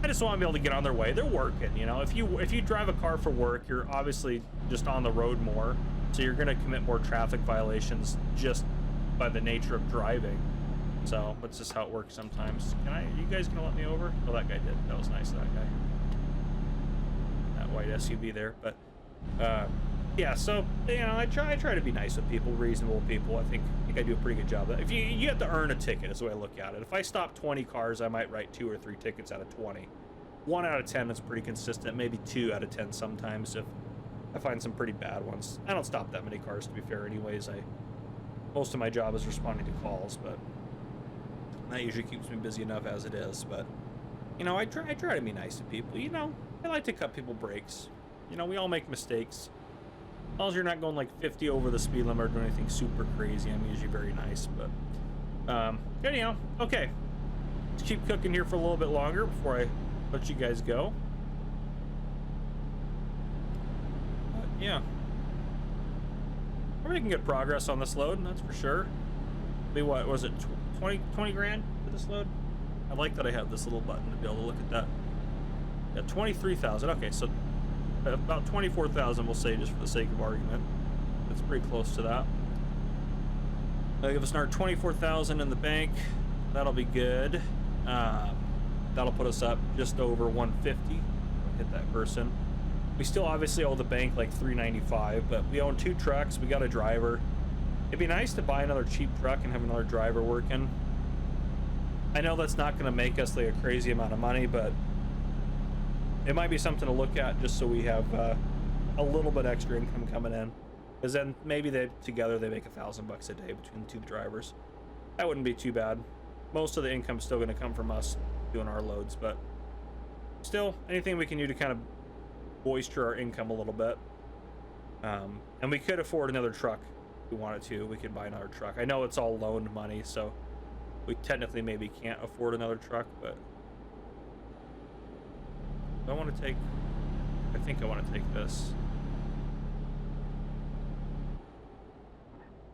to be able to get on their way. They're working, you know. If you drive a car for work, you're obviously just on the road more. So you're going to commit more traffic violations just by the nature of driving. So that's just how it works sometimes. You guys gonna let me over? Oh, that guy did. That was nice of that guy. That white SUV there. But yeah, so you know, I try to be nice with people, reasonable people. I think I do a pretty good job of that. If you have to earn a ticket is the way I look at it. If I stop 20 cars, I might write 2 or 3 tickets out of 20. 1 out of 10 is pretty consistent, maybe 2 out of 10 sometimes if I find some pretty bad ones. I don't stop that many cars, to be fair, anyways. Most of my job is responding to calls, but that usually keeps me busy enough as it is. But, you know, I try to be nice to people. You know, I like to cut people breaks. You know, we all make mistakes. As long as you're not going like 50 over the speed limit or doing anything super crazy, I'm usually very nice. But, anyhow, okay. Let's keep cooking here for a little bit longer before I let you guys go. Yeah. We're making good progress on this load, that's for sure. I mean, what was it, 20 grand for this load? I like that I have this little button to be able to look at that. Yeah, 23,000. Okay, so about 24,000 we'll say, just for the sake of argument. That's pretty close to that. That'll give us another 24,000 in the bank. That'll be good. That'll put us up just over 150. Hit that person. We still obviously owe the bank like 395, but we own 2 trucks. We got a driver. It'd be nice to buy another cheap truck and have another driver working. I know that's not going to make us like a crazy amount of money, but it might be something to look at just so we have a little bit extra income coming in. Because then maybe together they make $1,000 a day between the 2 drivers. That wouldn't be too bad. Most of the income's still going to come from us doing our loads, but still, anything we can do to kind of bolster our income a little bit. And we could afford another truck if we wanted to. We could buy another truck. I know it's all loaned money, so we technically maybe can't afford another truck, but I want to take, I think I want to take this.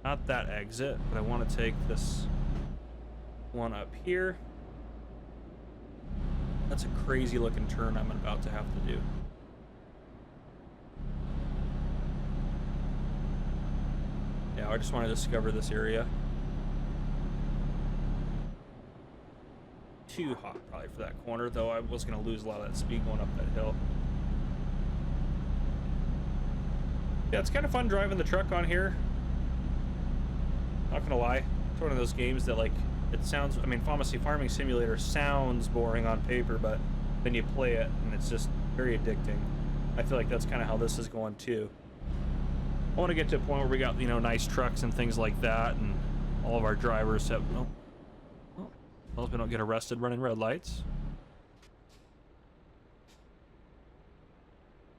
Not that exit, but I want to take this one up here. That's a crazy looking turn I'm about to have to do. Yeah, I just want to discover this area. Too hot probably for that corner, though I was going to lose a lot of that speed going up that hill. Yeah, it's kind of fun driving the truck on here. Not gonna lie, it's one of those games that, like, it sounds, I mean, Farming Simulator sounds boring on paper, but then you play it and it's just very addicting. I feel like that's kind of how this is going too. I want to get to a point where we got, you know, nice trucks and things like that, and all of our drivers have, well, as long as we don't get arrested running red lights.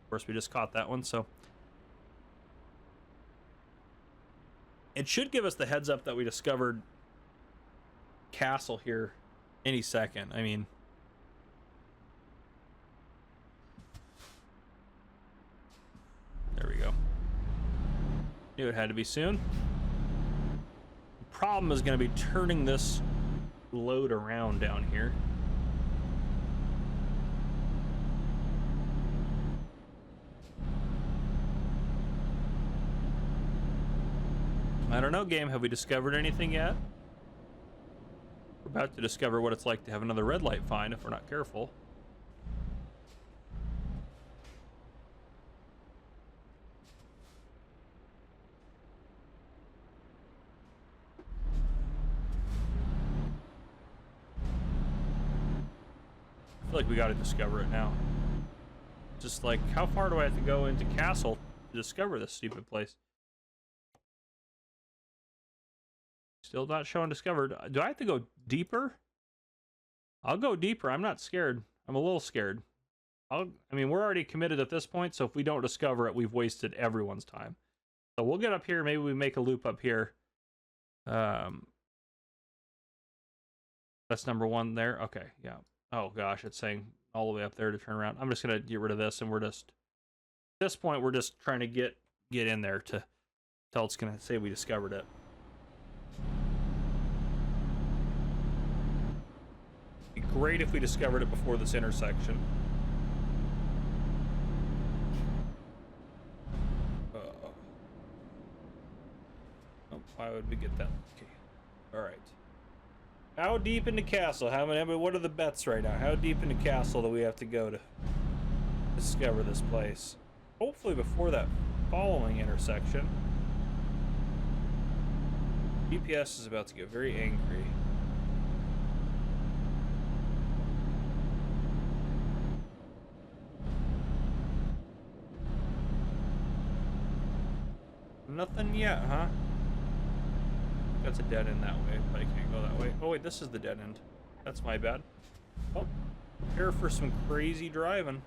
Of course, we just caught that one, so it should give us the heads up that we discovered castle here any second. I mean, there we go. Knew it had to be soon. The problem is going to be turning this load around down here. I don't know, game. Have we discovered anything yet? We're about to discover what it's like to have another red light fine if we're not careful. I feel like we got to discover it now. Just like, how far do I have to go into Castle to discover this stupid place? Still not showing discovered. Do I have to go deeper? I'll go deeper. I'm not scared. I'm a little scared. I mean, we're already committed at this point, so if we don't discover it, we've wasted everyone's time. So we'll get up here. Maybe we make a loop up here. That's number 1 there. Okay, yeah. Oh gosh, it's saying all the way up there to turn around. I'm just gonna get rid of this, and we're just, at this point, we're just trying to get in there to tell it's gonna say we discovered it. It'd be great if we discovered it before this intersection. Oh, why would we get that? Okay, all right. How deep into Castle? What are the bets right now? How deep into Castle do we have to go to discover this place? Hopefully before that following intersection. GPS is about to get very angry. done yet, huh? That's a dead end that way, but I can't go that way. Oh wait, this is the dead end. That's my bad. Oh, here for some crazy driving.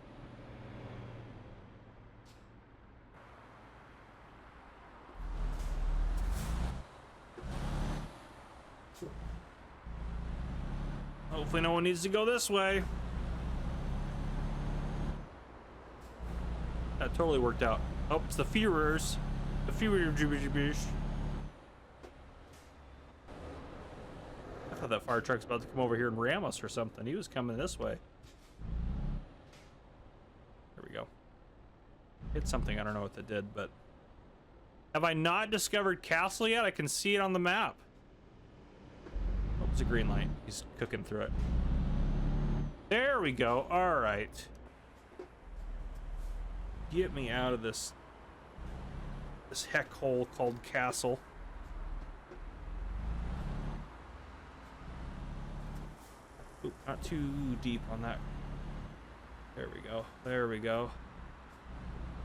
Hopefully no one needs to go this way. That totally worked out. Oh, it's the Führers. The Führer. I thought that fire truck's about to come over here and ram us or something. He was coming this way. There we go. Hit something, I don't know what that did, but... Have I not discovered Castle yet? I can see it on the map. Oh, it's a green light. He's cooking through it. There we go. All right. Get me out of this heck hole called Castle. Ooh, not too deep on that. There we go. There we go.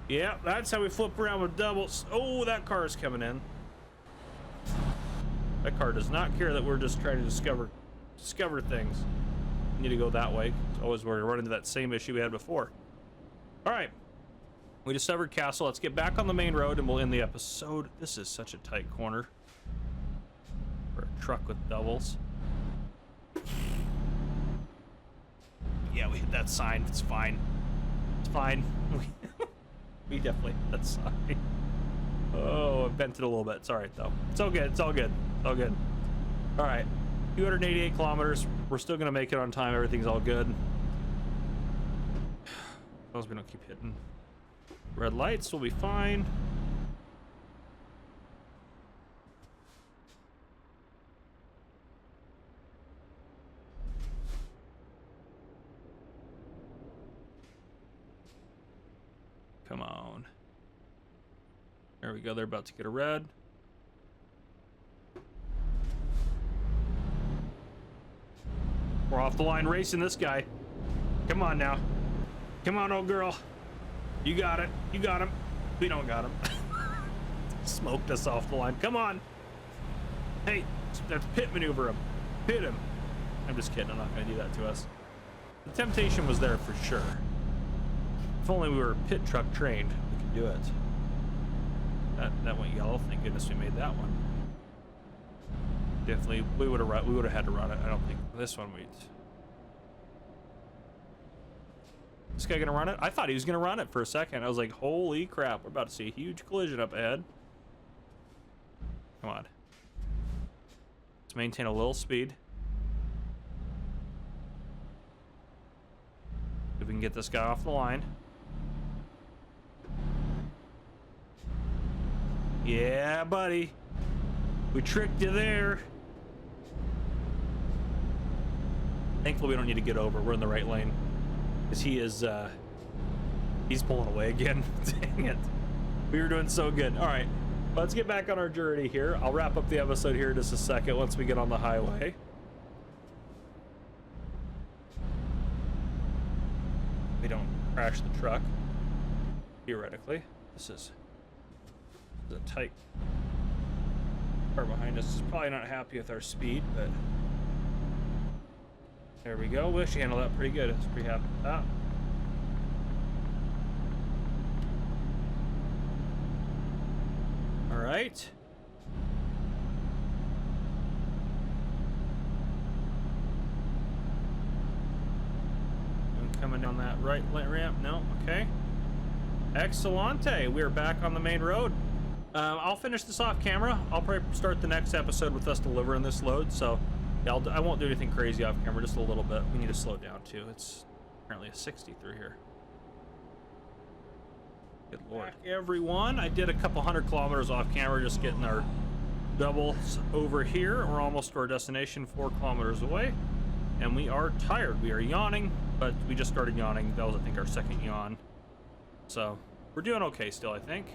Yeah, that's how we flip around with doubles. Oh, that car is coming in. That car does not care that we're just trying to discover things. We need to go that way. Always we're running into that same issue we had before. All right. We discovered Castle. Let's get back on the main road and we'll end the episode. This is such a tight corner for a truck with doubles. Yeah, we hit that sign. It's fine. It's fine. We definitely hit that sign. Oh, I bent it a little bit. It's all right, though. It's all good. It's all good. It's all good. All right. 288 kilometers. We're still going to make it on time. Everything's all good. As long as we don't keep hitting red lights, we'll be fine. Come on. There we go. They're about to get a red. We're off the line racing this guy. Come on now. Come on, old girl. You got it. You got him. We don't got him. Smoked us off the line. Come on. Hey, that's pit maneuver him. Pit him. I'm just kidding. I'm not going to do that to us. The temptation was there for sure. If only we were pit truck trained, we could do it. That went yellow. Thank goodness we made that one. Definitely, we would have had to run it. I don't think this one we'd. This guy gonna run it? I thought he was gonna run it for a second. I was like, holy crap, we're about to see a huge collision up ahead. Come on. Let's maintain a little speed. If we can get this guy off the line. Yeah, buddy. We tricked you there. Thankfully, we don't need to get over. We're in the right lane. Because he is, he's pulling away again. Dang it. We were doing so good. All right. Let's get back on our journey here. I'll wrap up the episode here in just a second once we get on the highway. We don't crash the truck. Theoretically. This is a tight car behind us is probably not happy with our speed, but there we go. We actually handled that pretty good. I was pretty happy with that. All right. I'm coming down that right ramp. No, okay. Excellente. We are back on the main road. I'll finish this off camera. I'll probably start the next episode with us delivering this load. So yeah, I won't do anything crazy off camera, just a little bit. We need to slow down too. It's apparently a 60 through here. Good lord. Back, everyone. I did a couple 100 kilometers off camera, just getting our doubles over here. We're almost to our destination, 4 kilometers away. And we are tired. We are yawning, but we just started yawning. That was, I think, our second yawn. So we're doing okay still, I think.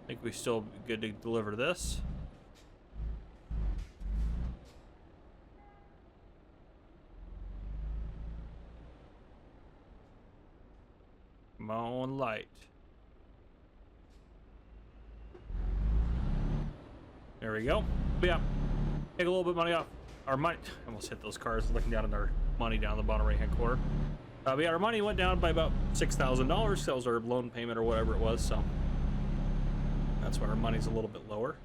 I think we're still good to deliver this. Come on, light. There we go. But yeah, take a little bit of money off our money. I almost hit those cars looking down at our money down in the bottom right hand corner. But yeah, our money went down by about $6,000. That was our loan payment or whatever it was. So that's why our money's a little bit lower.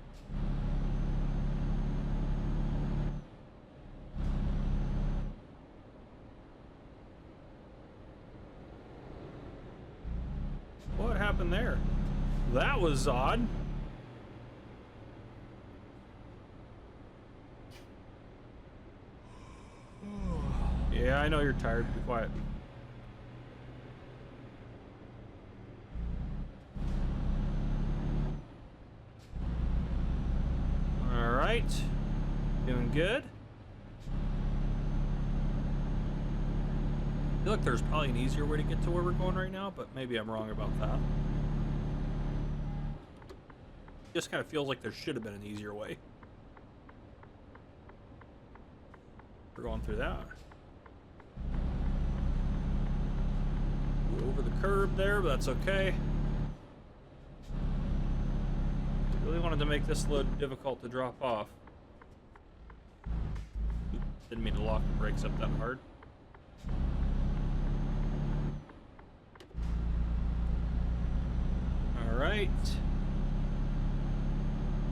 What happened there? That was odd. Yeah, I know you're tired. Be quiet. All right. Doing good. I feel like there's probably an easier way to get to where we're going right now, but maybe I'm wrong about that. Just kind of feels like there should have been an easier way. We're going through that. Over the curb there, but that's okay. Really wanted to make this a little difficult to drop off. Didn't mean to lock the brakes up that hard. All right.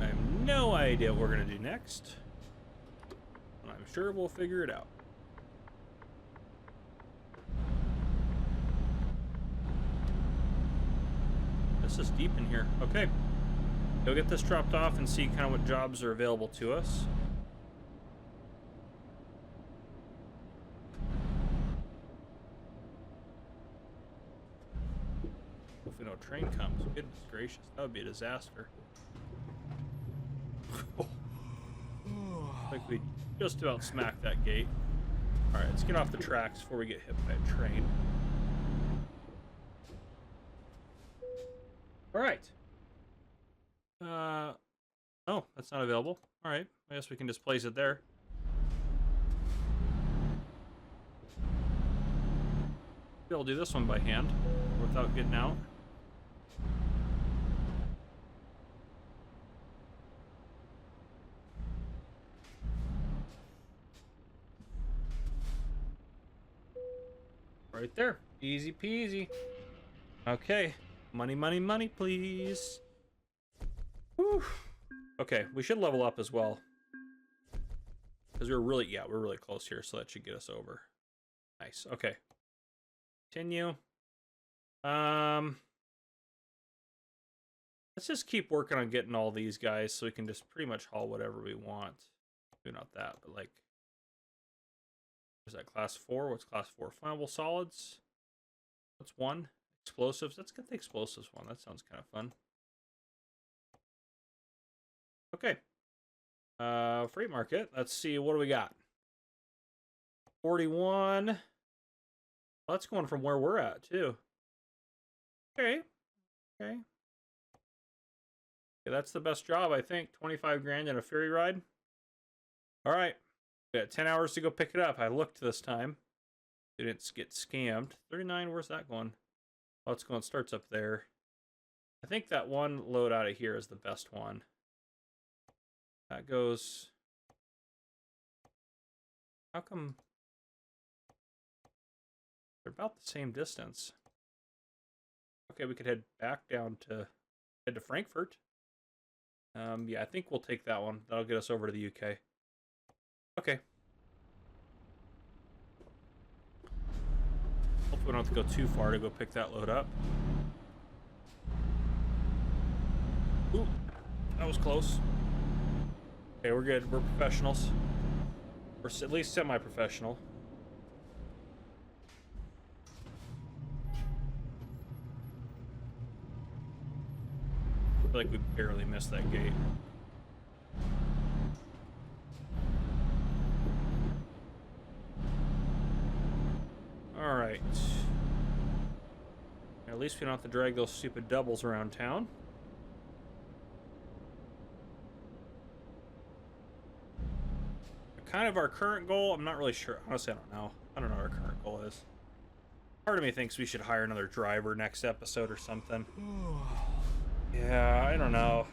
I have no idea what we're gonna do next. I'm sure we'll figure it out. This is deep in here. Okay. Go get this dropped off and see kind of what jobs are available to us. Hopefully no train comes. Goodness gracious, that would be a disaster. Like we just about smacked that gate. Alright, let's get off the tracks before we get hit by a train. Alright. Oh, that's not available. Alright, I guess we can just place it there. Maybe I'll do this one by hand without getting out. Right there. Easy peasy. Okay. Money, money, money, please. Whew. Okay, we should level up as well. Because we're really close here, so that should get us over. Nice. Okay. Continue. Let's just keep working on getting all these guys so we can just pretty much haul whatever we want. Maybe not that, but like, is that class 4? What's class 4? Flammable solids. What's 1? Explosives. Let's get the explosives one. That sounds kind of fun. Okay. Freight market. Let's see. What do we got? 41. Well, that's going from where we're at, too. Okay. Okay. Yeah, that's the best job, I think. 25 grand in a ferry ride. All right. We got 10 hours to go pick it up. I looked this time. Didn't get scammed. 39, where's that going? Oh, it's going, starts up there. I think that one load out of here is the best one. That goes... How come... They're about the same distance. Okay, we could head back down to... Head to Frankfurt. Yeah, I think we'll take that one. That'll get us over to the UK. Okay. Hopefully we don't have to go too far to go pick that load up. Ooh, that was close. Okay, we're good. We're professionals. We're at least semi-professional. I feel like we barely missed that gate. Alright. At least we don't have to drag those stupid doubles around town. Kind of our current goal, I'm not really sure. Honestly, I don't know. I don't know what our current goal is. Part of me thinks we should hire another driver next episode or something. Yeah, I don't know.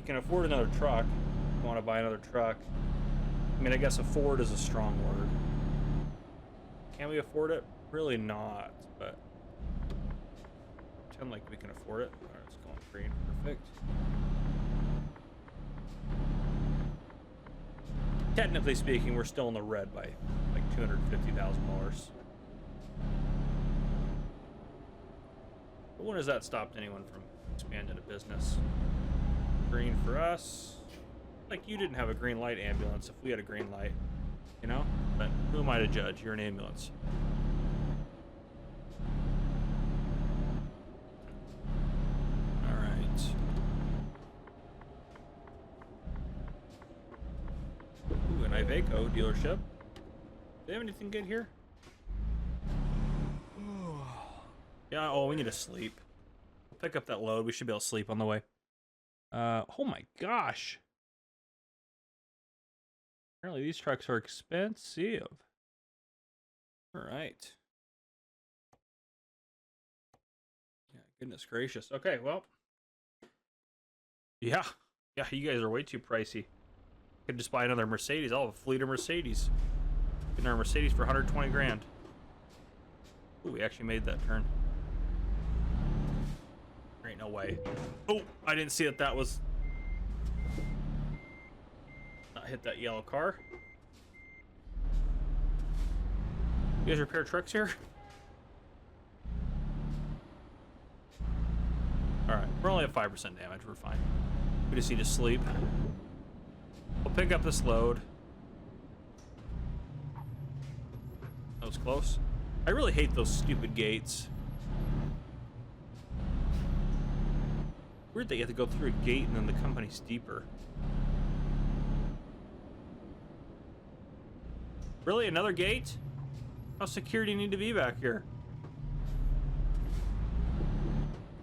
We can afford another truck. We want to buy another truck. I mean, I guess afford is a strong word. Can we afford it? Really not, but pretend like we can afford it. All right, it's going green. Perfect. Technically speaking, we're still in the red by like $250,000. But when has that stopped anyone from expanding a business? Green for us. Like, you didn't have a green light ambulance if we had a green light, you know? But who am I to judge? You're an ambulance. All right. Ooh, an Iveco dealership. Do they have anything good here? Yeah, oh, we need to sleep. We'll pick up that load. We should be able to sleep on the way. Oh my gosh. Apparently these trucks are expensive. All right. Yeah, goodness gracious. Okay, well. Yeah, you guys are way too pricey. Could just buy another Mercedes. I'll have a fleet of Mercedes. Getting our Mercedes for 120 grand. Ooh, we actually made that turn. There ain't no way. Oh, I didn't see that was... Not hit that yellow car. You guys repair trucks here? Alright, we're only at 5% damage. We're fine. We just need to sleep. We'll pick up this load. That was close. I really hate those stupid gates. Weird that you have to go through a gate and then the company's deeper. Really? Another gate? How security need to be back here?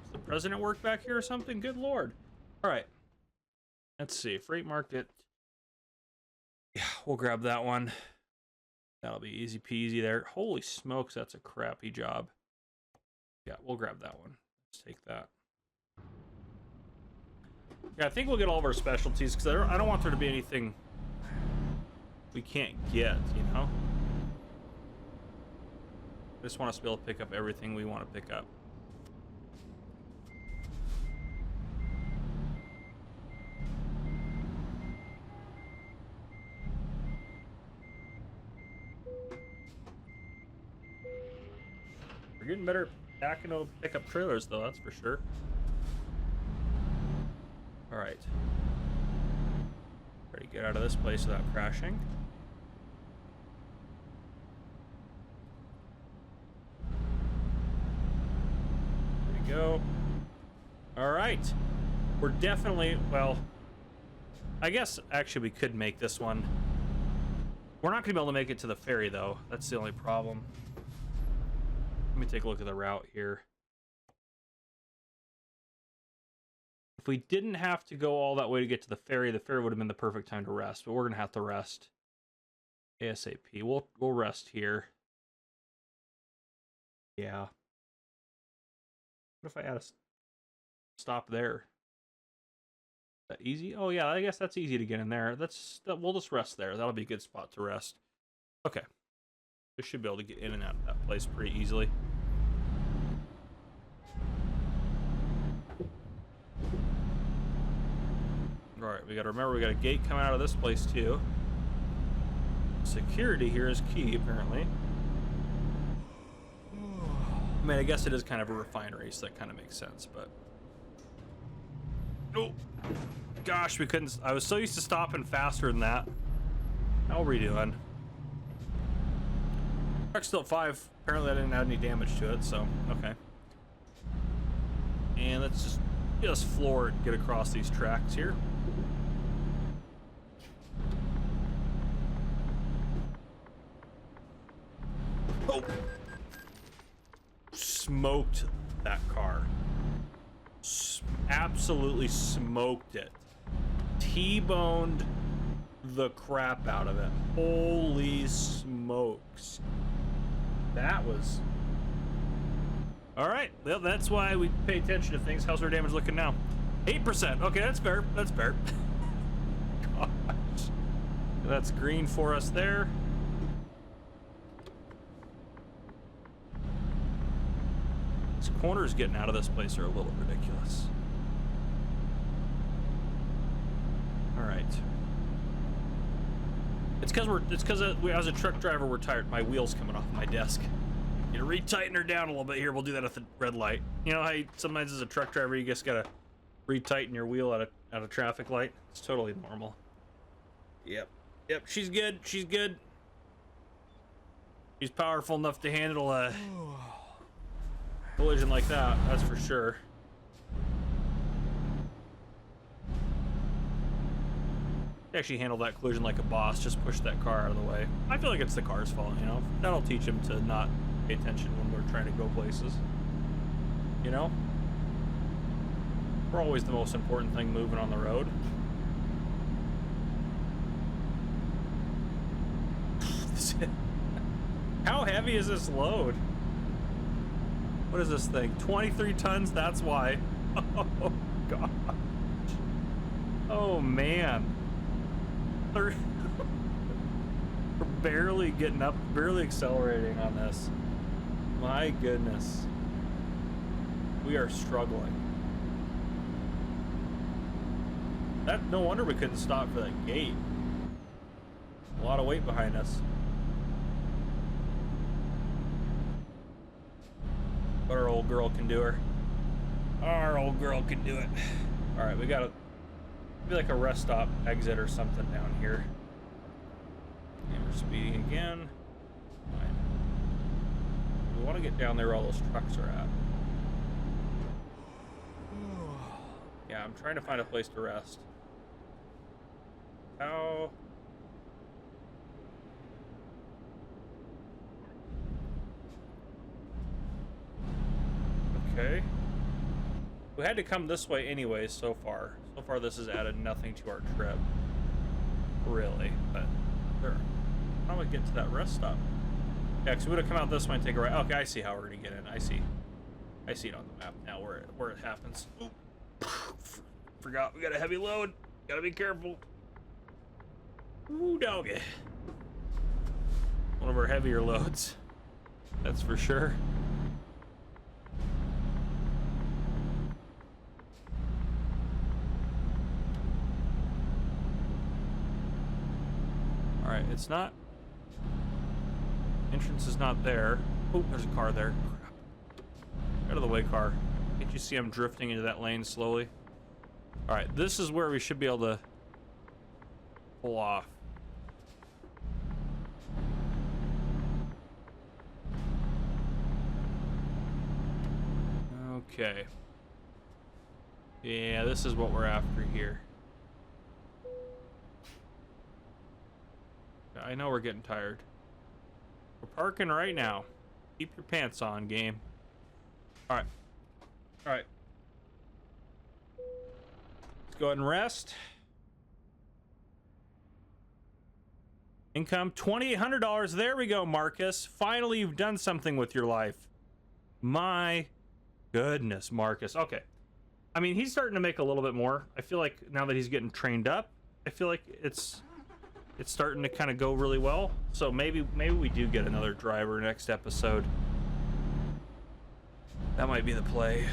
Does the president work back here or something? Good lord. Alright. Let's see. Freight market. Yeah, we'll grab that one. That'll be easy peasy there. Holy smokes, that's a crappy job. Yeah, we'll grab that one. Let's take that. Yeah, I think we'll get all of our specialties because I don't want there to be anything we can't get, you know? I just want us to be able to pick up everything we want to pick up. We're getting better at backing up pickup trailers, though, that's for sure. All right. Ready to get out of this place without crashing. There we go. All right. We're definitely, well, I guess actually we could make this one. We're not going to be able to make it to the ferry, though. That's the only problem. Let me take a look at the route here. If we didn't have to go all that way to get to the ferry would have been the perfect time to rest, but we're going to have to rest ASAP. We'll rest here. Yeah. What if I add a stop there? Is that easy? Oh yeah, I guess that's easy to get in there. We'll just rest there. That'll be a good spot to rest. Okay. We should be able to get in and out of that place pretty easily. Alright, we gotta remember we got a gate coming out of this place too. Security here is key, apparently. I mean, I guess it is kind of a refinery, so that kind of makes sense, but... Oh! Gosh, we couldn't... I was so used to stopping faster than that. How are we doing? Truck's still at 5. Apparently I didn't add any damage to it, so... Okay. And let's just floor it and get across these tracks here. Oh! Smoked that car. Absolutely smoked it. T-boned the crap out of it. Holy smokes. That was... Alright, well, that's why we pay attention to things. How's our damage looking now? 8%. Okay, that's fair. That's fair. Gosh. That's green for us there. These corners getting out of this place are a little ridiculous. All right. It's because as a truck driver, we're tired. My wheel's coming off my desk. You know, retighten her down a little bit here. We'll do that at the red light. You know how sometimes as a truck driver, you just gotta retighten your wheel at a traffic light? It's totally normal. Yep. Yep, she's good. She's good. She's powerful enough to handle a collision like that, that's for sure. She actually handled that collision like a boss, just pushed that car out of the way. I feel like it's the car's fault, you know? That'll teach him to not pay attention when we're trying to go places. You know? We're always the most important thing moving on the road. How heavy is this load? What is this thing? 23 tons? That's why. Oh, gosh. Oh, man. We're barely getting up, barely accelerating on this. My goodness. We are struggling. No wonder we couldn't stop for that gate. A lot of weight behind us. But our old girl can do her. Our old girl can do it. All right, we gotta be like a rest stop exit or something down here. And we're speeding again. Fine. We want to get down there where all those trucks are at. Yeah, I'm trying to find a place to rest. How? Okay. We had to come this way anyways so far. So far this has added nothing to our trip. Really, but there. How do we get to that rest stop? Yeah, because we would have come out this way and take a right. Okay, I see how we're gonna get in. I see it on the map now where it happens. Oop. Forgot we got a heavy load. Gotta be careful. Ooh, doggy. One of our heavier loads. That's for sure. All right, it's not. Entrance is not there. Oh, there's a car there. Crap. Out of the way, car. Can't you see I'm drifting into that lane slowly? All right, this is where we should be able to pull off. Okay. Yeah, this is what we're after here. I know we're getting tired. We're parking right now. Keep your pants on, game. All right. All right. Let's go ahead and rest. Income $2,800. There we go, Marcus. Finally, you've done something with your life. My goodness, Marcus. Okay. I mean, he's starting to make a little bit more. I feel like now that he's getting trained up, I feel like it's starting to kind of go really well. So maybe we do get another driver next episode. That might be the play.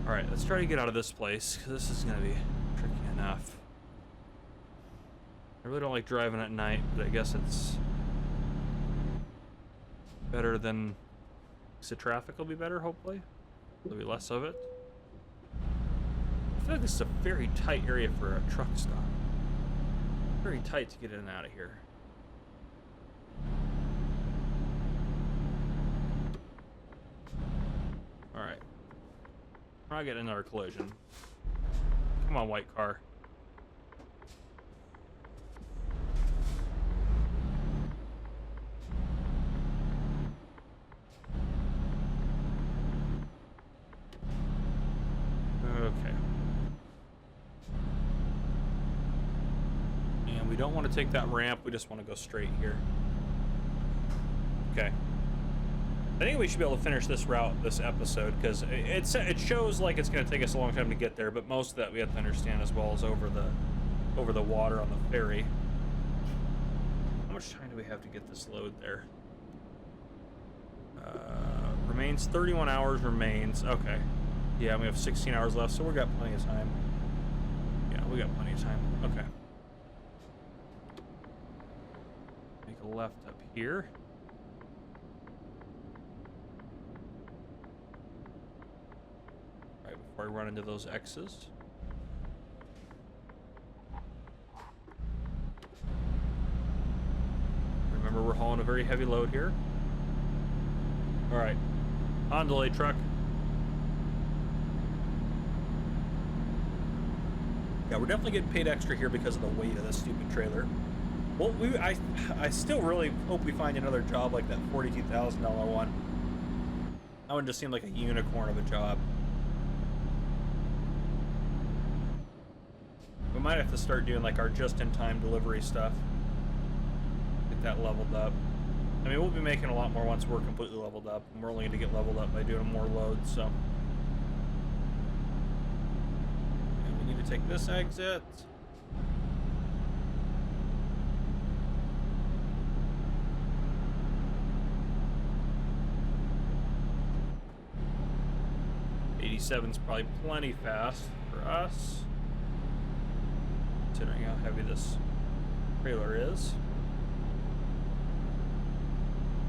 All right, let's try to get out of this place, because this is going to be tricky enough. I really don't like driving at night, but I guess it's better than... The traffic will be better, hopefully. There'll be less of it. I feel like this is a very tight area for a truck stop. Very tight to get in and out of here. All right. We're not getting another collision. Come on, white car. Okay. And we don't want to take that ramp. We just want to go straight here. Okay. I think we should be able to finish this route this episode, because it shows like it's going to take us a long time to get there, but most of that we have to understand as well as over the water on the ferry. How much time do we have to get this load there? Remains 31 hours remains. Okay. Yeah, we have 16 hours left, so we got plenty of time. Yeah, we got plenty of time. Okay. Make a left up here. Right before I run into those X's. Remember, we're hauling a very heavy load here. All right, on delay truck. Yeah, we're definitely getting paid extra here because of the weight of this stupid trailer. Well, I still really hope we find another job like that $42,000 one. That one just seemed like a unicorn of a job. We might have to start doing like our just-in-time delivery stuff. Get that leveled up. I mean, we'll be making a lot more once we're completely leveled up, and we're only going to get leveled up by doing more loads, so. And we need to take this exit. '87's probably plenty fast for us, considering how heavy this trailer is.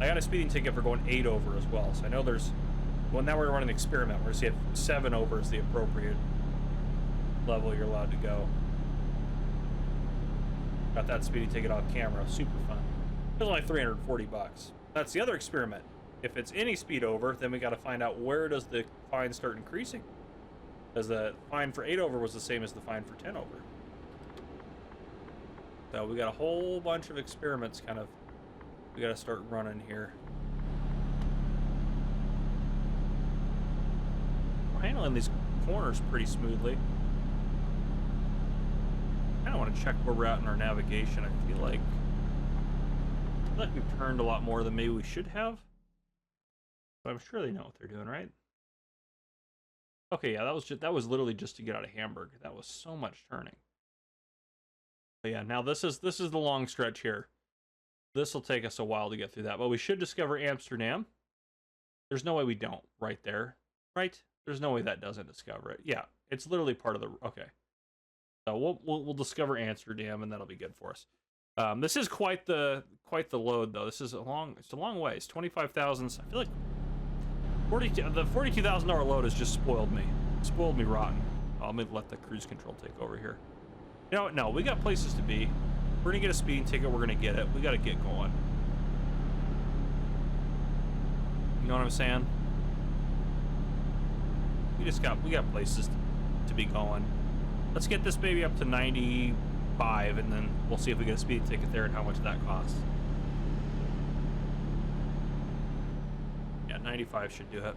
I got a speeding ticket for going 8 over as well, so I know there's... Well, now we're running an experiment. We're going to see if 7 over is the appropriate level you're allowed to go. Got that speeding ticket on camera. Super fun. It was only 340 bucks. That's the other experiment. If it's any speed over, then we got to find out where does the fine start increasing. Because the fine for 8 over was the same as the fine for 10 over. So we got a whole bunch of experiments kind of we gotta start running here. We're handling these corners pretty smoothly. I kinda want to check where we're at in our navigation. I feel like we've turned a lot more than maybe we should have. But I'm sure they know what they're doing, right? Okay, yeah, that was literally just to get out of Hamburg. That was so much turning. But yeah, now this is the long stretch here. This will take us a while to get through that, but we should discover Amsterdam. There's no way we don't right there, right? There's no way that doesn't discover it. Yeah, it's literally part of the... Okay. So we'll discover Amsterdam, and that'll be good for us. This is quite the load, though. This is it's a long way. It's 25,000. I feel like the $42,000 load has just spoiled me. Spoiled me rotten. Let me let the cruise control take over here. You know what? No, we got places to be. We're gonna get a speeding ticket. We're gonna get it. We gotta get going. You know what I'm saying? We got places to be going. Let's get this baby up to 95, and then we'll see if we get a speeding ticket there and how much that costs. Yeah, 95 should do it.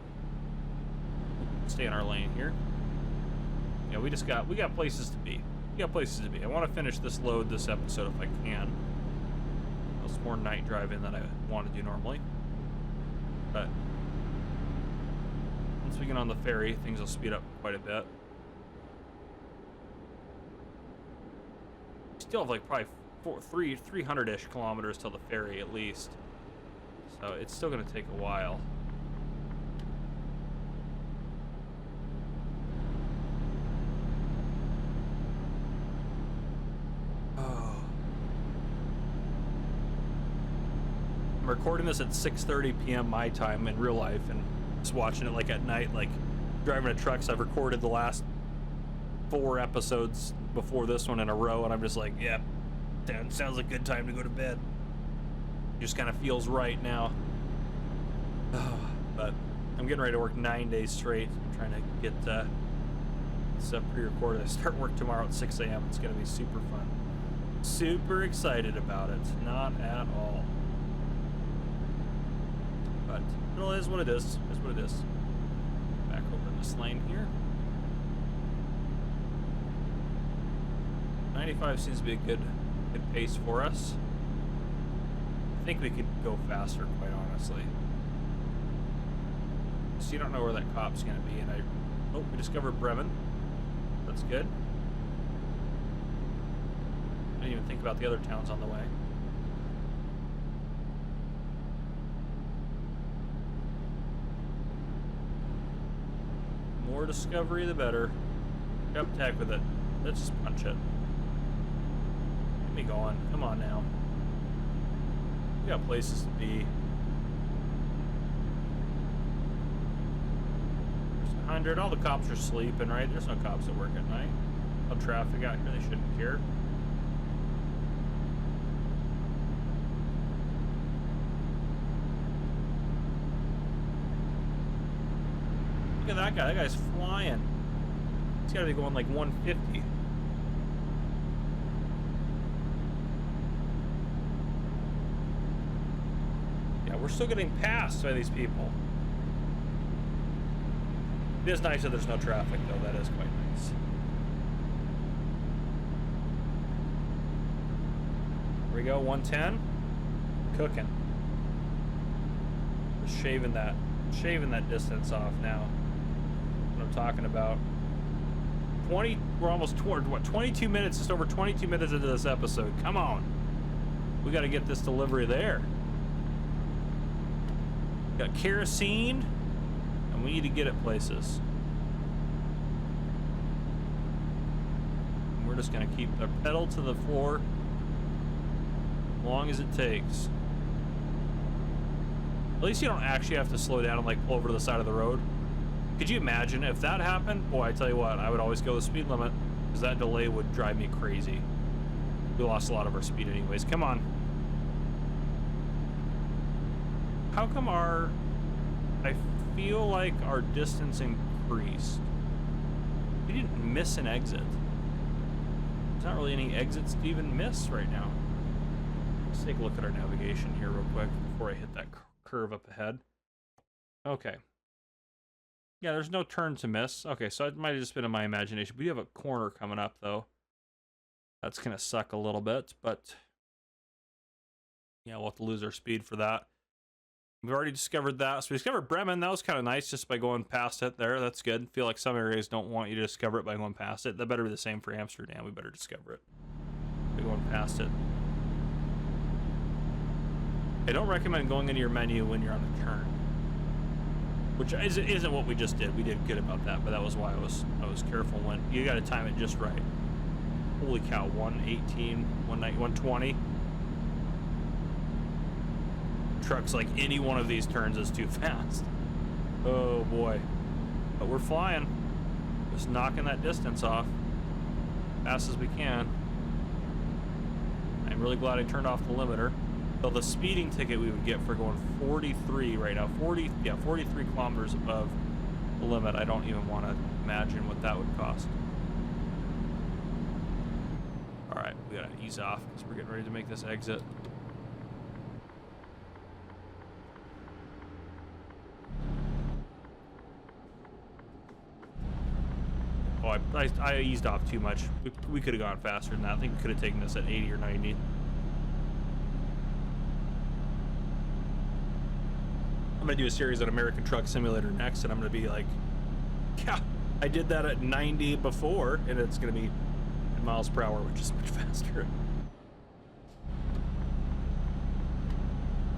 Stay in our lane here. Yeah, we got places to be. We got places to be. I want to finish this load this episode if I can. There's more night driving than I want to do normally. But once we get on the ferry, things will speed up quite a bit. We still have like probably 300-ish kilometers till the ferry at least. So it's still going to take a while. I'm recording this at 6:30 p.m. my time in real life, and just watching it like at night, like driving a truck. So I've recorded the last 4 episodes before this one in a row, and I'm just like, yeah, damn, sounds like a good time to go to bed. It just kind of feels right now. But I'm getting ready to work 9 days straight. I'm trying to get stuff pre-recorded. I start work tomorrow at 6 a.m. It's going to be super fun. Super excited about it. Not at all. But it is what it is. It is what it is. Back over in this lane here. 95 seems to be a good pace for us. I think we could go faster, quite honestly. So you don't know where that cop's gonna be, and oh, we discovered Bremen. That's good. I didn't even think about the other towns on the way. More discovery, the better. Up tech with it. Let's just punch it. Get me going. Come on now. We got places to be. There's 100. All the cops are sleeping, right? There's no cops that work at night. No traffic out here. They shouldn't care. Look at that guy. That guy's flying. He's got to be going like 150. Yeah, we're still getting passed by these people. It is nice that there's no traffic, though. That is quite nice. Here we go, 110. Cooking. Just shaving that distance off now. What I'm talking about. We're almost toward what, 22 minutes, just over 22 minutes into this episode. Come on. We got to get this delivery there. Got kerosene, and we need to get it places. And we're just going to keep the pedal to the floor as long as it takes. At least you don't actually have to slow down and like pull over to the side of the road. Could you imagine if that happened? Boy, I tell you what, I would always go the speed limit because that delay would drive me crazy. We lost a lot of our speed anyways. Come on. How come I feel like our distance increased? We didn't miss an exit. There's not really any exits to even miss right now. Let's take a look at our navigation here real quick before I hit that curve up ahead. Okay. Yeah, there's no turn to miss. Okay, so it might have just been in my imagination. We have a corner coming up, though. That's going to suck a little bit, but yeah, we'll have to lose our speed for that. We've already discovered that. So we discovered Bremen. That was kind of nice just by going past it there. That's good. I feel like some areas don't want you to discover it by going past it. That better be the same for Amsterdam. We better discover it by going past it. I don't recommend going into your menu when you're on a turn. Which isn't what we just did. We did good about that, but that was why I was careful when you got to time it just right. Holy cow, 118, 120. Trucks like any one of these turns is too fast. Oh boy. But we're flying. Just knocking that distance off fast as we can. I'm really glad I turned off the limiter. So the speeding ticket we would get for going 43 right now, 43 kilometers above the limit, I don't even want to imagine what that would cost. All right, we gotta ease off because we're getting ready to make this exit. Oh, I eased off too much. We could have gone faster than that. I think we could have taken this at 80 or 90. I'm gonna do a series on American Truck Simulator next, and I'm gonna be like, yeah, I did that at 90 before, and it's gonna be in miles per hour, which is much faster.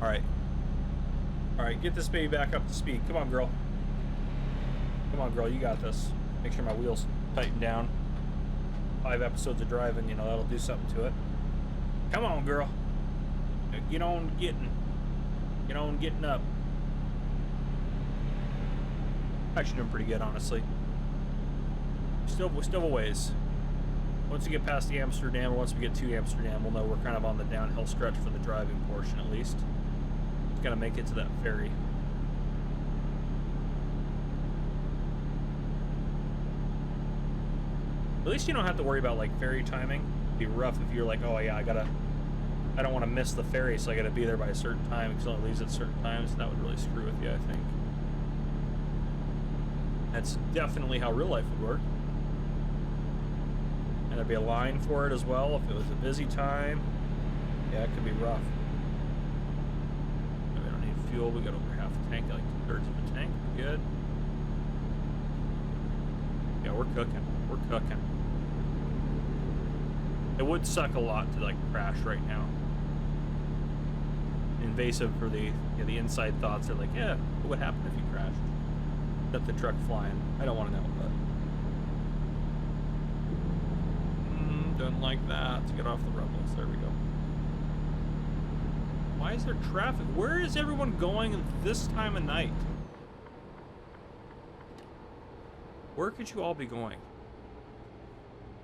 All right, get this baby back up to speed. Come on, girl. Come on, girl, you got this. Make sure my wheels tighten down. 5 episodes of driving, you know, that'll do something to it. Come on, girl. Get on getting up. Actually doing pretty good, honestly. Still a ways. Once we get past the Amsterdam, or once we get to Amsterdam, we'll know we're kind of on the downhill stretch for the driving portion, at least. Just gotta make it to that ferry. At least you don't have to worry about like ferry timing. It'd be rough if you're like, oh yeah, I don't want to miss the ferry, so I gotta be there by a certain time because it only leaves at certain times. That would really screw with you, I think. That's definitely how real life would work. And there'd be a line for it as well if it was a busy time. Yeah, it could be rough. We don't need fuel. We got over half a tank, like 2/3 of a tank. good. Yeah, we're cooking. We're cooking. It would suck a lot to like crash right now. Invasive for the inside thoughts are like, yeah, what would happen if you crashed? Set the truck flying. I don't want to know, but don't like that. To get off the rebels. There we go. Why is there traffic? Where is everyone going this time of night? Where could you all be going?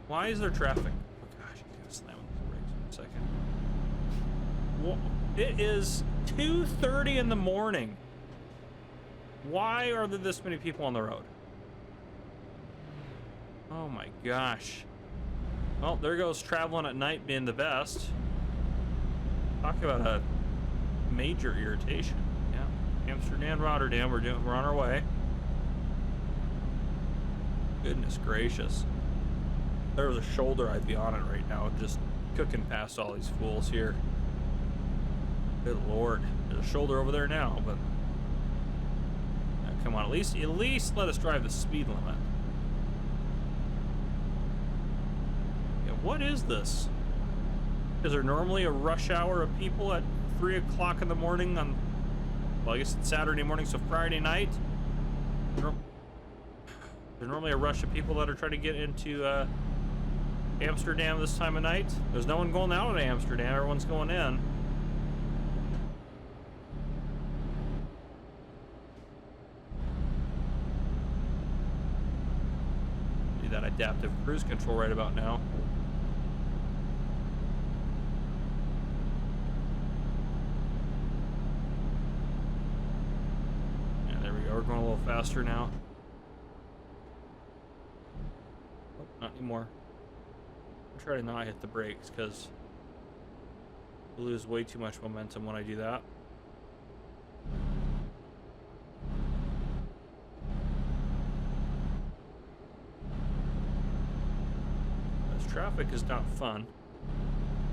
Why is there traffic? Oh gosh, I'm gonna slam on these brakes for a second. Well, it is 2:30 in the morning. Why are there this many people on the road? Oh my gosh. Well, there goes traveling at night being the best. Talk about a major irritation. Yeah, Amsterdam, Rotterdam, we're on our way. Goodness gracious. If there was a shoulder, I'd be on it right now, just cooking past all these fools here. Good lord. There's a shoulder over there now, but come on, at least let us drive the speed limit. Yeah, what is this? Is there normally a rush hour of people at 3 o'clock in the morning on, well, I guess it's Saturday morning, so Friday night? There's normally a rush of people that are trying to get into Amsterdam this time of night. There's no one going out of Amsterdam, everyone's going in. Do that adaptive cruise control right about now. Yeah, there we go, we're going a little faster now. Not anymore. I'm trying to not hit the brakes because I lose way too much momentum when I do that. This traffic is not fun.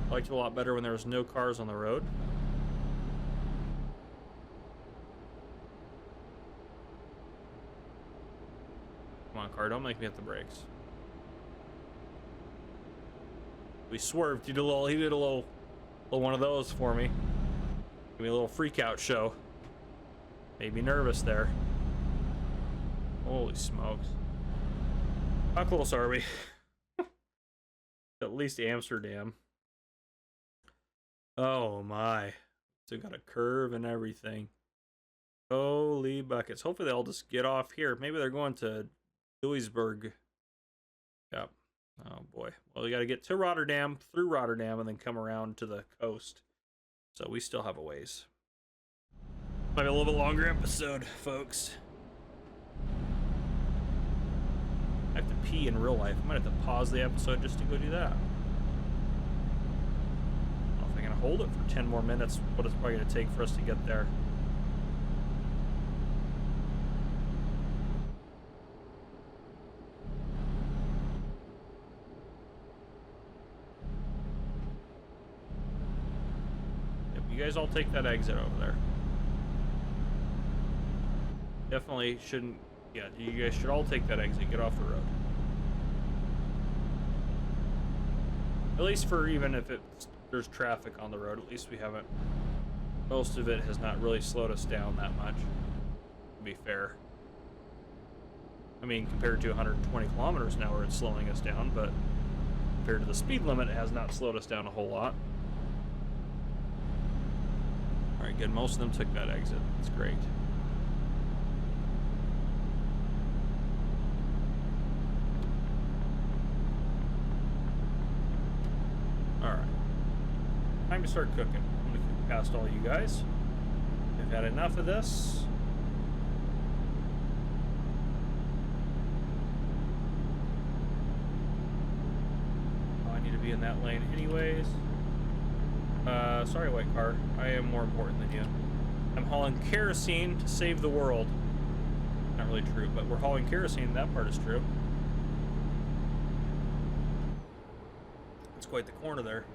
I liked it a lot better when there was no cars on the road. Come on, car, don't make me hit the brakes. We swerved. He did a little one of those for me. Give me a little freak out show. Made me nervous there. Holy smokes. How close are we? At least Amsterdam. Oh my. So got a curve and everything. Holy buckets. Hopefully they'll just get off here. Maybe they're going to Duisburg. Yep. Oh boy. Well, we got to get to Rotterdam, through Rotterdam, and then come around to the coast. So we still have a ways. Might be a little bit longer episode, folks. I have to pee in real life. I might have to pause the episode just to go do that. I don't know if I'm going to hold it for 10 more minutes, what it's probably going to take for us to get there. You guys all take that exit over there. Definitely shouldn't, yeah, you guys should all take that exit. Get off the road. At least for even if there's traffic on the road, at least we haven't, most of it has not really slowed us down that much, to be fair. I mean, compared to 120 kilometers an hour, it's slowing us down, but compared to the speed limit, it has not slowed us down a whole lot. Alright, good. Most of them took that exit. That's great. Alright. Time to start cooking. I'm going to cook past all you guys. I've had enough of this. Oh, I need to be in that lane anyways. Sorry, white car. I am more important than you. I'm hauling kerosene to save the world. Not really true, but we're hauling kerosene. That part is true. It's quite the corner there.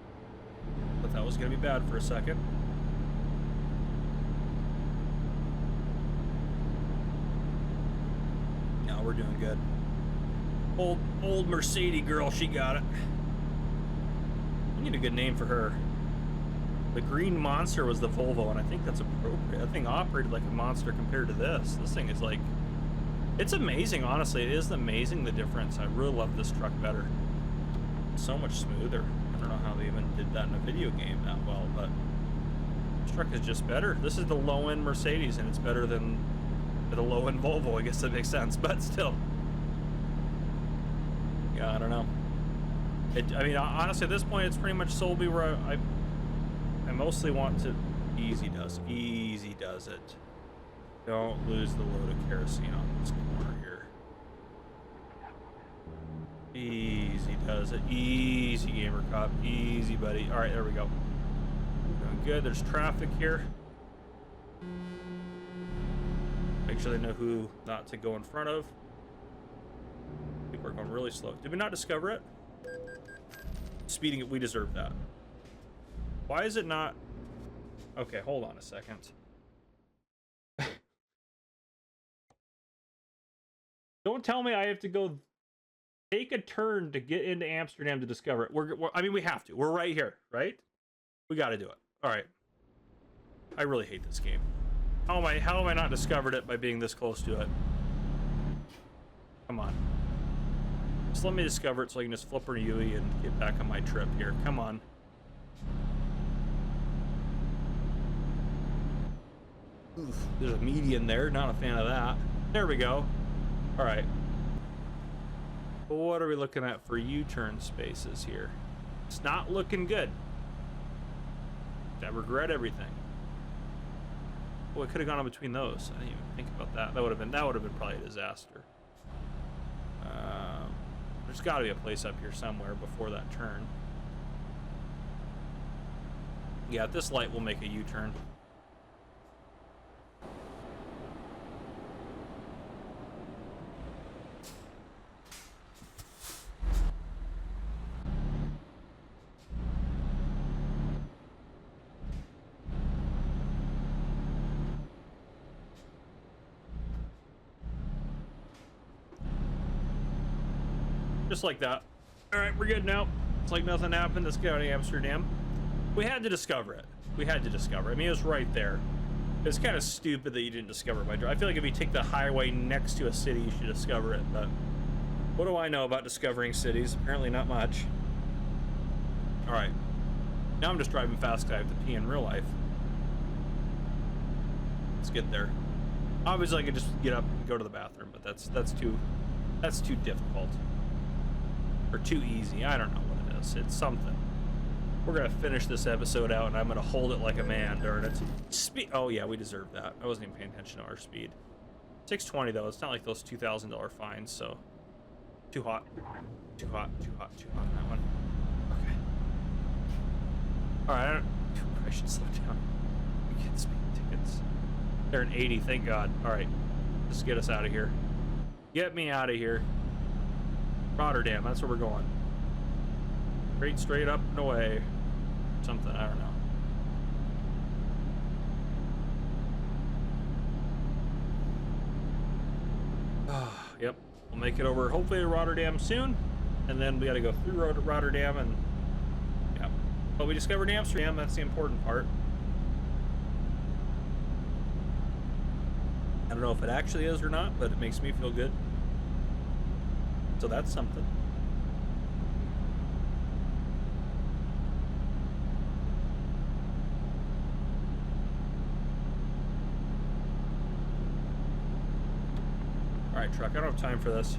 Thought that was going to be bad for a second. we're doing good. Old Mercedes girl, she got it. We need a good name for her. The Green Monster was the Volvo, and I think that's appropriate. That thing operated like a monster compared to this. This thing is like, it's amazing, honestly. It is amazing the difference. I really love this truck better. It's so much smoother. I don't know how they even did that in a video game that well, but this truck is just better. This is the low-end Mercedes, and it's better than the low-end Volvo. I guess that makes sense, but still. Yeah, I don't know. I mean, honestly, at this point, it's pretty much sold me where I mostly want to... Easy does it. Don't lose the load of kerosene on this corner here. Easy does it. Easy, Gamer Cop. Easy, buddy. All right, there we go. Doing good. There's traffic here. Make sure they know who not to go in front of. People are going really slow. Did we not discover it? Speeding it, we deserve that. Why is it not? Okay, hold on a second. Don't tell me I have to go take a turn to get into Amsterdam to discover it. I mean, we have to. We're right here, right? We got to do it. All right. I really hate this game. How am I not discovered it by being this close to it? Come on. Just let me discover it so I can just flip her Yui and get back on my trip here. Come on. Oof, there's a median there. Not a fan of that. There we go. All right. What are we looking at for U-turn spaces here? It's not looking good. I regret everything. Oh, I could have gone in between those. I didn't even think about that. That would have been probably a disaster. There's got to be a place up here somewhere before that turn. Yeah, at this light we'll make a U-turn. Just like that. All right, we're good now. It's like nothing happened. Let's get out of Amsterdam. We had to discover it. I mean, it was right there. It's kind of stupid that you didn't discover it by drive. I feel like if you take the highway next to a city, you should discover it. But what do I know about discovering cities? Apparently not much. All right. Now I'm just driving fast because I have to pee in real life. Let's get there. Obviously, I could just get up and go to the bathroom, but that's too difficult. Or too easy. I don't know what it is. It's something. We're gonna finish this episode out, and I'm gonna hold it like a man. Darn it. Speed. Oh yeah, we deserve that. I wasn't even paying attention to our speed. 620 though. It's not like those $2,000 fines. So too hot. Too hot. On that one. Okay. All right. I should slow down. We get speed tickets. They're an 80. Thank God. All right. Just get us out of here. Get me out of here. Rotterdam, that's where we're going. Straight up and away. Something, I don't know. Yep, we'll make it over hopefully to Rotterdam soon. And then we gotta go through Rotterdam and yeah. But we discovered Amsterdam, that's the important part. I don't know if it actually is or not, but it makes me feel good. So that's something. All right, truck, I don't have time for this.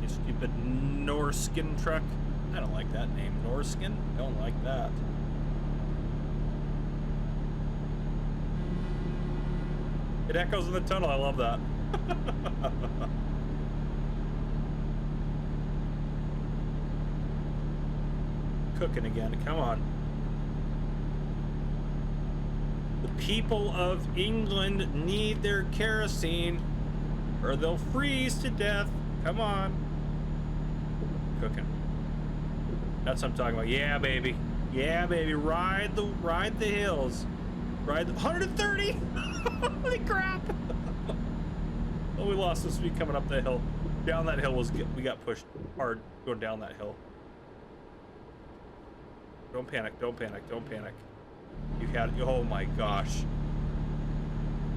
You stupid Norskin truck. I don't like that name. Norskin? Don't like that. It echoes in the tunnel. I love that. Cooking again. Come on. The people of England need their kerosene or they'll freeze to death. Come on. Cooking. That's what I'm talking about. Yeah, baby. Yeah, baby. Ride the hills. Ride the 130. Holy crap! Oh, we lost some speed coming up that hill. Down that hill we got pushed hard going down that hill. Don't panic, don't panic, don't panic. You had, oh my gosh.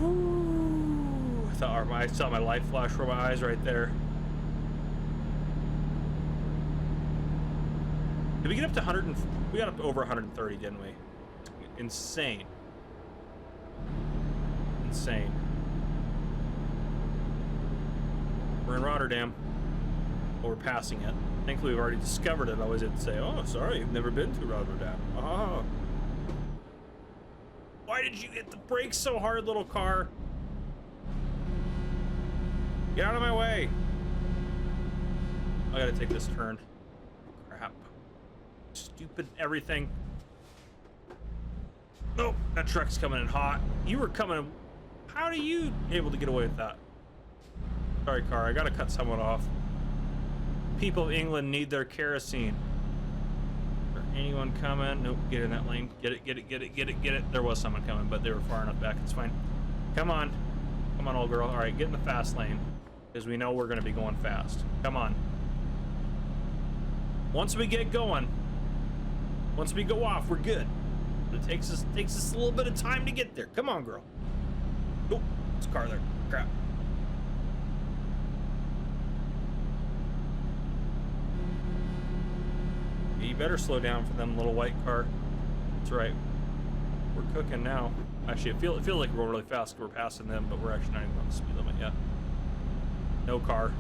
Ooh, I saw my light flash from my eyes right there. Did we get up to 100? We got up to over 130, didn't we? Insane. Insane. We're in Rotterdam. Well, we're passing it. Thankfully, we've already discovered it. I always had to say, oh, sorry, you've never been to Rotterdam. Oh. Why did you hit the brakes so hard, little car? Get out of my way. I gotta take this turn. Crap. Stupid everything. Nope, that truck's coming in hot. You were coming in. How are you able to get away with that? Sorry, car, I gotta cut someone off. People of England need their kerosene. Is there anyone coming? Nope, get in that lane. Get it, get it, get it, get it, get it. There was someone coming, but they were far enough back. It's fine. Come on. Come on, old girl. All right, get in the fast lane, because we know we're going to be going fast. Come on. Once we get going, once we go off, we're good. But it takes us a little bit of time to get there. Come on, girl. Oh, there's a car there. Crap. You better slow down for them little white car. That's right. We're cooking now. Actually, it feels like we're going really fast because we're passing them, but we're actually not even on the speed limit yet. No car.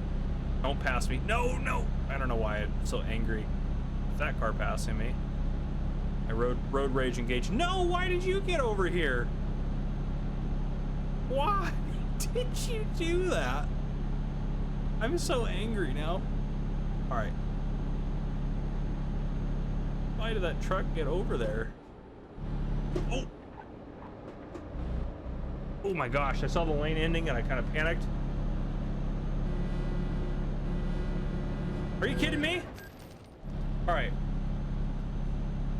Don't pass me. No, no. I don't know why I'm so angry with that car passing me. I road rage engaged. No, why did you get over here? Why did you do that? I'm so angry now. All right. Why did that truck get over there? Oh! Oh my gosh, I saw the lane ending and I kind of panicked. Are you kidding me? All right.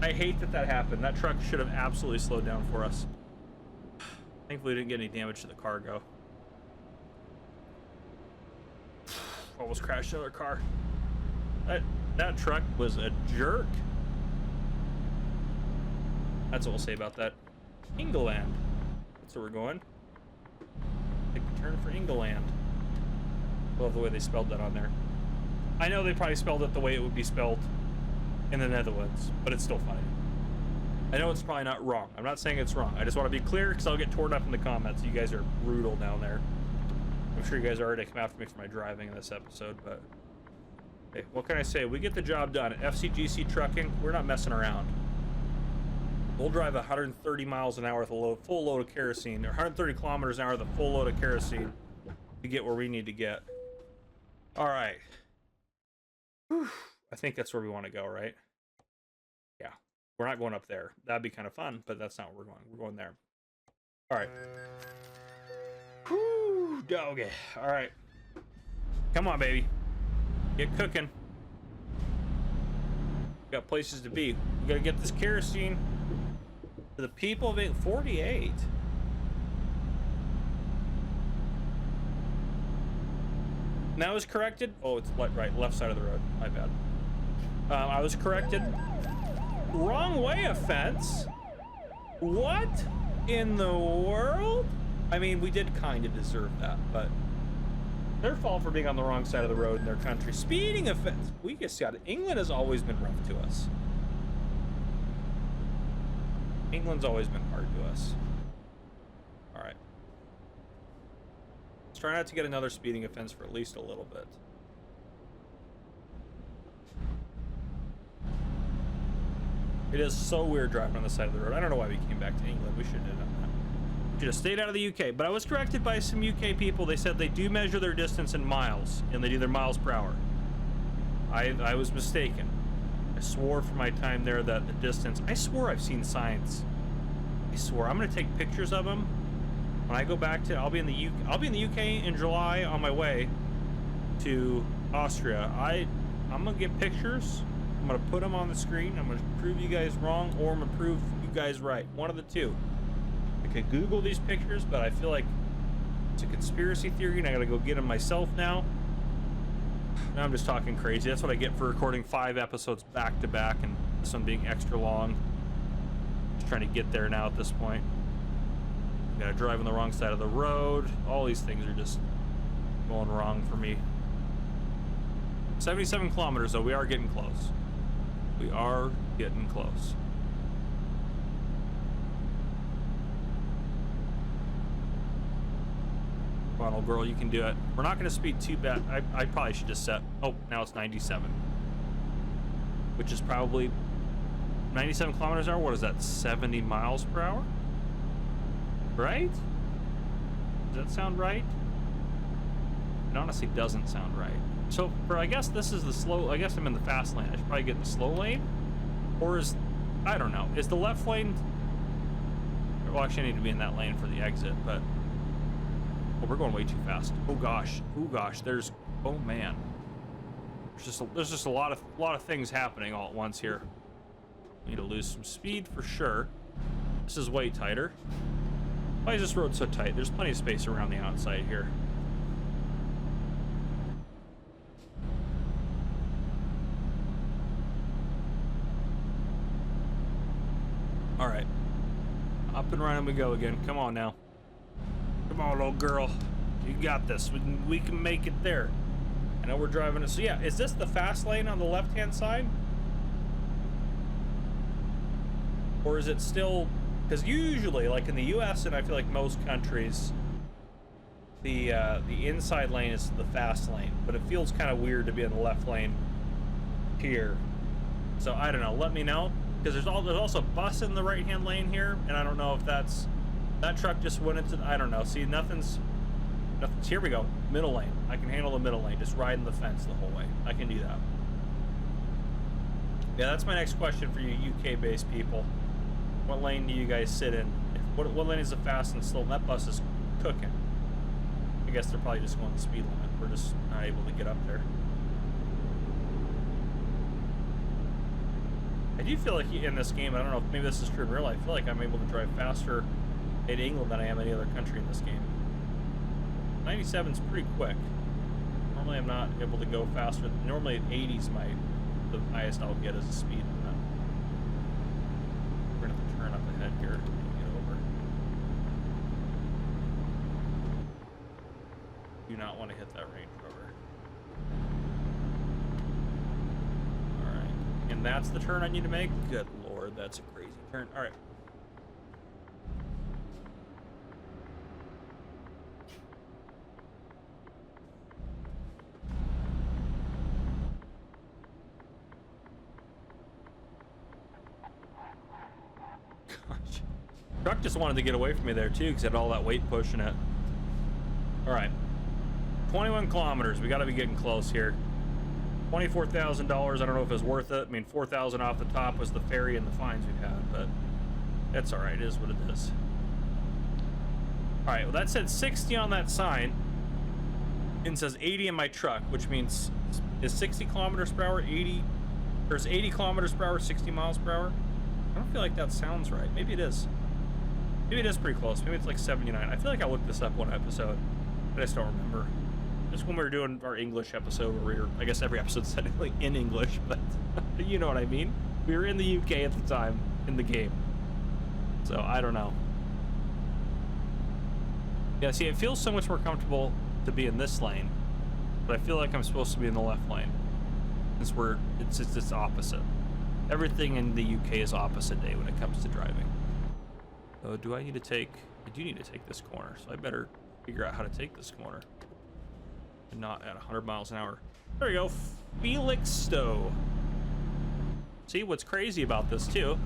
I hate that happened. That truck should have absolutely slowed down for us. Thankfully, we didn't get any damage to the cargo. Almost crashed another car. That truck was a jerk. That's what we'll say about that. England. That's where we're going. Take a turn for England. Love the way they spelled that on there. I know they probably spelled it the way it would be spelled in the Netherlands, but it's still funny. I know it's probably not wrong. I'm not saying it's wrong. I just want to be clear because I'll get torn up in the comments. You guys are brutal down there. I'm sure you guys are already come after me for my driving in this episode, but hey, what can I say? We get the job done. At FCGC Trucking, we're not messing around. We'll drive 130 miles an hour with a full load of kerosene, or 130 kilometers an hour with a full load of kerosene to get where we need to get. All right. Whew. I think that's where we want to go, right? Yeah. We're not going up there. That'd be kind of fun, but that's not where we're going. We're going there. All right. Whew, doggy. All right. Come on, baby. Get cooking. We got places to be. We got to get this kerosene to the people of 48. Now is corrected. Oh, it's right, left side of the road. My bad. I was corrected. Wrong way offense. What in the world? I mean, we did kind of deserve that, but their fault for being on the wrong side of the road in their country. Speeding offense. We just got it. England has always been rough to us. England's always been hard to us. All right. Let's try not to get another speeding offense for at least a little bit. It is so weird driving on the side of the road. I don't know why we came back to England. We shouldn't have done that. Should have stayed out of the UK. But I was corrected by some UK people. They said they do measure their distance in miles, and they do their miles per hour. I was mistaken. I swore for my time there that the distance... I swore I've seen signs. I swore. I'm going to take pictures of them. When I go back to... I'll be in the UK in July on my way to Austria. I'm going to get pictures. I'm going to put them on the screen. I'm going to prove you guys wrong, or I'm going to prove you guys right. One of the two. I could Google these pictures, but I feel like it's a conspiracy theory and I gotta go get them myself now. Now I'm just talking crazy. That's what I get for recording 5 episodes back to back and this one being extra long. Just trying to get there now at this point. I'm gonna drive on the wrong side of the road. All these things are just going wrong for me. 77 kilometers though, we are getting close. We are getting close. Come on, old girl, you can do it. We're not going to speed too bad. I probably should just set... Oh, now it's 97. Which is probably 97 kilometers an hour. What is that, 70 miles per hour? Right? Does that sound right? It honestly doesn't sound right. So, for, I guess this is the slow... I guess I'm in the fast lane. I should probably get in the slow lane. Or is... I don't know. Is the left lane... Well, actually, I need to be in that lane for the exit, but... Oh, we're going way too fast. Oh gosh. Oh gosh. There's... Oh man. There's just a lot of things happening all at once here. Need to lose some speed for sure. This is way tighter. Why is this road so tight? There's plenty of space around the outside here. All right. Up and running we go again. Come on now. Come on, little girl. You got this. We can make it there. I know we're driving it. So yeah, is this the fast lane on the left-hand side? Or is it still... Because usually, like in the US and I feel like most countries, the inside lane is the fast lane. But it feels kind of weird to be in the left lane here. So I don't know. Let me know. Because there's also a bus in the right-hand lane here, and I don't know if that's... That truck just went into... I don't know. See, nothing's... Here we go. Middle lane. I can handle the middle lane. Just riding the fence the whole way. I can do that. Yeah, that's my next question for you UK-based people. What lane do you guys sit in? What lane is the fast and slow? That bus is cooking. I guess they're probably just going the speed limit. We're just not able to get up there. I do feel like in this game, I don't know if maybe this is true in real life, I feel like I'm able to drive faster in England than I am any other country in this game. 97's pretty quick. Normally I'm not able to go faster. Normally 80's the highest I'll get as a speed limit. We're gonna have to turn up ahead here to get over. Do not want to hit that Range Rover. Alright. And that's the turn I need to make? Good lord, that's a crazy turn. Alright. Truck just wanted to get away from me there too because it had all that weight pushing it. All right, 21 kilometers. We got to be getting close here. $24,000. I don't know if it was worth it. I mean, 4,000 off the top was the ferry and the fines we've had, but that's all right. It is what it is. All right. Well, that said 60 on that sign, and says 80 in my truck, which means is 60 kilometers per hour 80? There's 80 kilometers per hour 60 miles per hour. I don't feel like that sounds right. Maybe it is. Maybe it is pretty close. Maybe it's like 79. I feel like I looked this up one episode, but I just don't remember. Just when we were doing our English episode, where we were, I guess every episode's technically in English, but you know what I mean. We were in the UK at the time in the game, so I don't know. Yeah, see, it feels so much more comfortable to be in this lane, but I feel like I'm supposed to be in the left lane. It's opposite. Everything in the UK is opposite day when it comes to driving. So do I need to take... I do need to take this corner, so I better figure out how to take this corner. And not at 100 miles an hour. There we go. Felixstowe. See, what's crazy about this, too,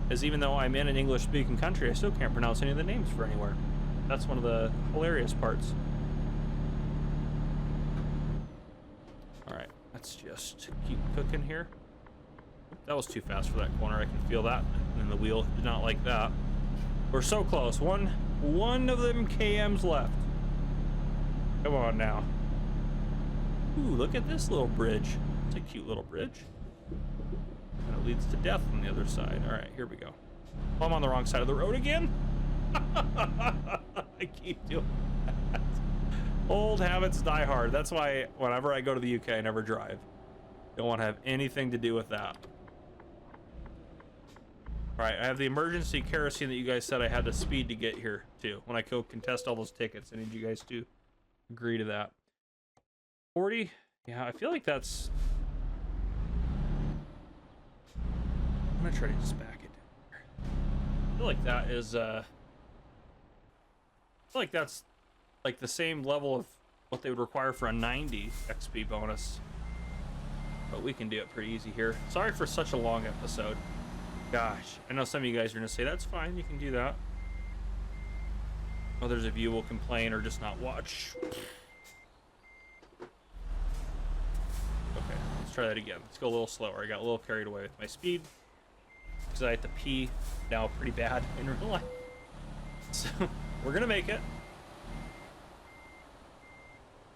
is even though I'm in an English-speaking country, I still can't pronounce any of the names for anywhere. That's one of the hilarious parts. Alright, let's just keep cooking here. That was too fast for that corner. I can feel that. And the wheel did not like that. We're so close. One of them KMs left. Come on now. Ooh, look at this little bridge. It's a cute little bridge. And it leads to death on the other side. All right, here we go. Oh, I'm on the wrong side of the road again. I keep doing that. Old habits die hard. That's why whenever I go to the UK, I never drive. Don't want to have anything to do with that. All right, I have the emergency kerosene that you guys said I had to speed to get here too. When I go contest all those tickets, I need you guys to agree to that. 40? Yeah, I feel like that's... I'm gonna try to just back it down. I feel like that is, I feel like that's like the same level of what they would require for a 90 XP bonus. But we can do it pretty easy here. Sorry for such a long episode. Gosh, I know some of you guys are gonna say, that's fine, you can do that. Others of you will complain or just not watch. Okay, let's try that again. Let's go a little slower. I got a little carried away with my speed because I had to pee now pretty bad in real life. So we're gonna make it.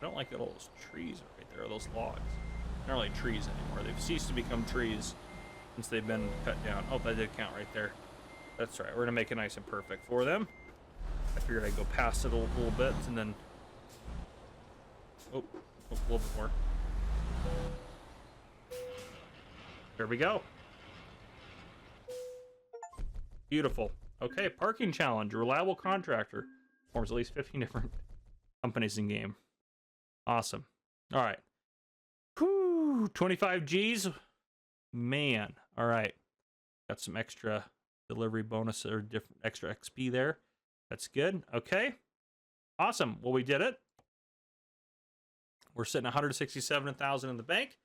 I don't like that all those trees are right there, those logs. They're not really trees anymore. They've ceased to become trees since they've been cut down. Oh, that did count right there. That's right. We're gonna make it nice and perfect for them. I figured I'd go past it a little bit and then... Oh, a little bit more. There we go. Beautiful. Okay, parking challenge. A reliable contractor forms at least 15 different companies in game. Awesome. All right. Whew, 25 G's. Man. All right. Got some extra delivery bonus or different extra XP there. That's good. Okay. Awesome. Well, we did it. We're sitting 167,000 in the bank.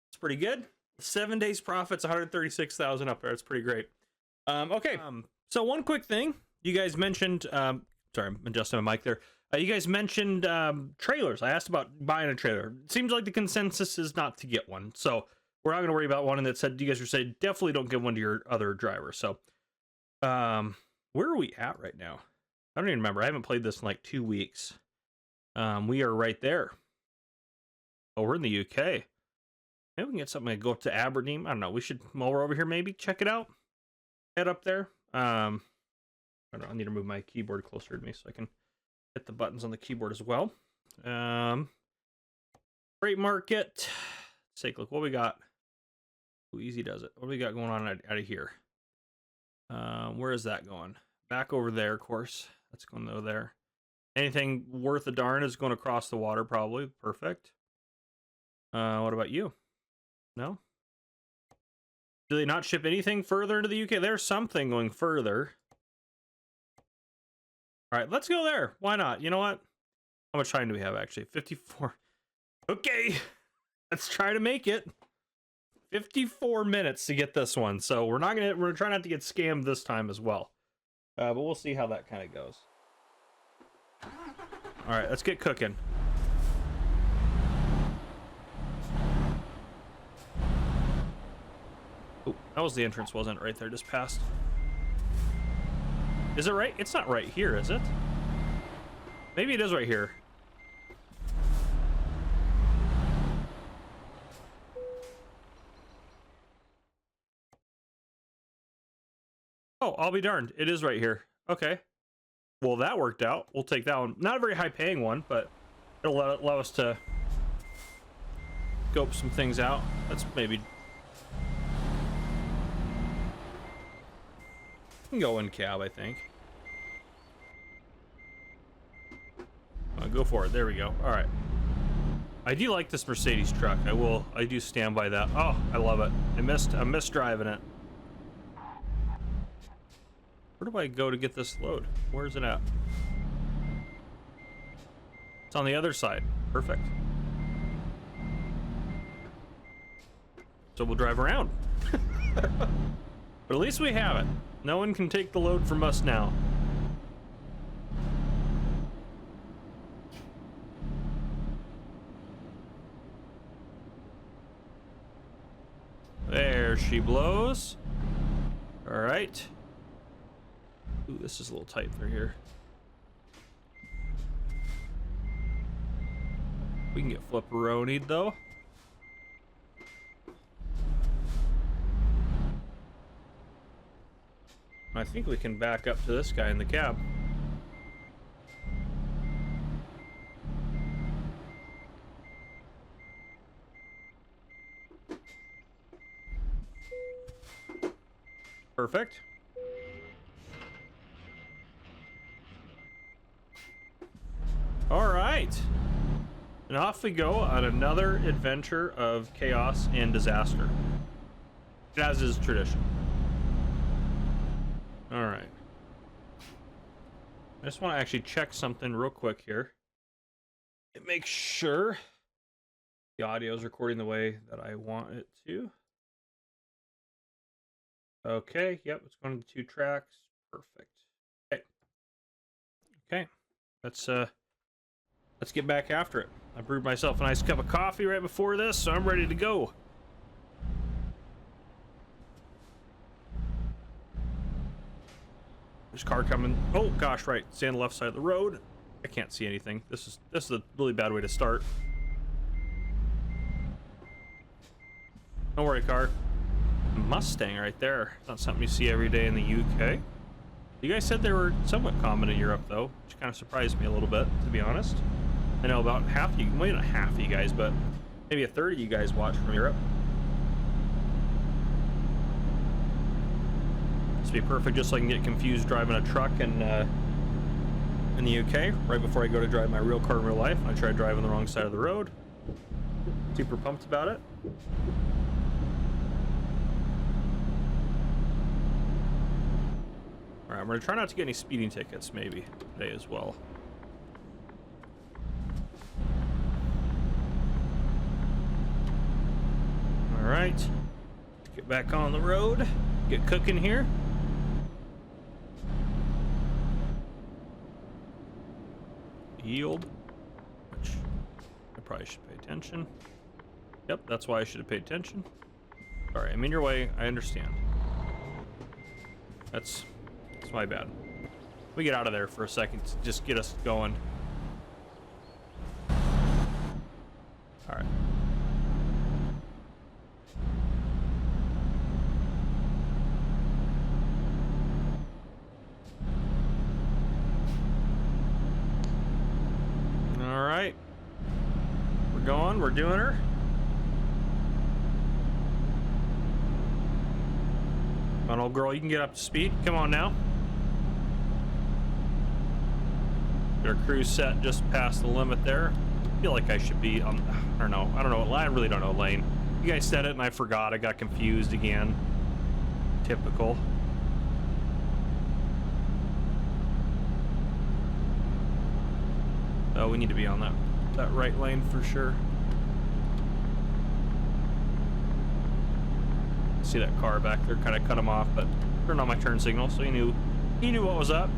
It's pretty good. 7 days profits, 136,000 up there. It's pretty great. Okay. So one quick thing. You guys mentioned, sorry, I'm adjusting my mic there. You guys mentioned trailers. I asked about buying a trailer. It seems like the consensus is not to get one. So we're not going to worry about one. And that said, you guys are saying definitely don't give one to your other driver. So where are we at right now? I don't even remember. I haven't played this in like 2 weeks. We are right there. Oh, we're in the UK. Maybe we can get something to go up to Aberdeen. I don't know. We should, while we're over here, maybe check it out. Head up there. I don't know. I need to move my keyboard closer to me so I can hit the buttons on the keyboard as well. Freight market. Let's take a look. What we got? Who easy does it? What do we got going on out of here? Where is that going? Back over there, of course. That's going over there. Anything worth a darn is going across the water, probably. Perfect. What about you? No? Do they not ship anything further into the UK? There's something going further. All right, let's go there. Why not? You know what? How much time do we have, actually? 54. Okay. Let's try to make it. 54 minutes to get this one. So we're trying not to get scammed this time as well. But we'll see how that kind of goes. All right, let's get cooking. Oh, that was the entrance, wasn't it? Right there, just past. Is it right? It's not right here, is it? Maybe it is right here. Oh, I'll be darned. It is right here. Okay. Well, that worked out. We'll take that one. Not a very high paying one, but it'll allow us to scope some things out. Let's maybe... can go in cab, I think. Go for it. There we go. All right. I do like this Mercedes truck. I do stand by that. Oh, I love it. I missed driving it. Where do I go to get this load? Where's it at? It's on the other side. Perfect. So we'll drive around. But at least we have it. No one can take the load from us now. There she blows. All right. Ooh, this is a little tight through here. We can get flipperonied though. I think we can back up to this guy in the cab. Perfect. All right. And off we go on another adventure of chaos and disaster, as is tradition. All right. I just want to actually check something real quick here. Make sure the audio is recording the way that I want it to. Okay, yep, it's going to 2 tracks. Perfect. Okay. Let's get back after it. I brewed myself a nice cup of coffee right before this, so I'm ready to go. There's a car coming. Oh gosh, right. Stay on the left side of the road. I can't see anything. This is a really bad way to start. Don't worry, car. Mustang right there. Not something you see every day in the UK. You guys said they were somewhat common in Europe, though, which kind of surprised me a little bit, to be honest. I know about half you, well, not half of you guys, but maybe a third of you guys watch from Europe. This would be perfect just so I can get confused driving a truck in the UK right before I go to drive my real car in real life. I try driving the wrong side of the road. Super pumped about it. Alright, I'm going to try not to get any speeding tickets maybe today as well. Alright, let's get back on the road, get cooking here. Yield, which I probably should pay attention. Yep, that's why I should have paid attention. Sorry, I'm in your way, I understand. That's my bad. We get out of there for a second to just get us going. Alright. Alright. We're going, we're doing her. Come on, old girl, you can get up to speed. Come on now. Get our cruise set just past the limit there. I feel like I should be on, I don't know what line, I really don't know lane. You guys said it and I forgot, I got confused again. Typical. Oh, we need to be on that right lane for sure. See that car back there, kind of cut him off, but turned on my turn signal, so he knew what was up.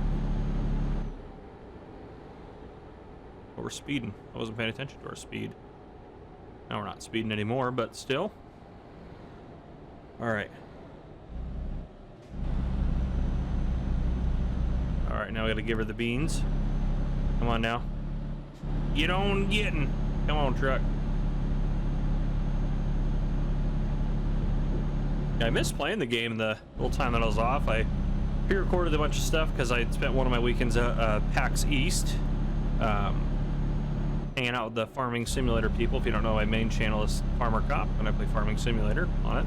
But we're speeding. I wasn't paying attention to our speed. Now we're not speeding anymore, but still. All right. All right, now we got to give her the beans. Come on now. Get on getting. Come on, truck. I missed playing the game the little time that I was off. I pre-recorded a bunch of stuff because I spent one of my weekends at PAX East hanging out with the Farming Simulator people. If you don't know, my main channel is Farmer Cop, and I play Farming Simulator on it.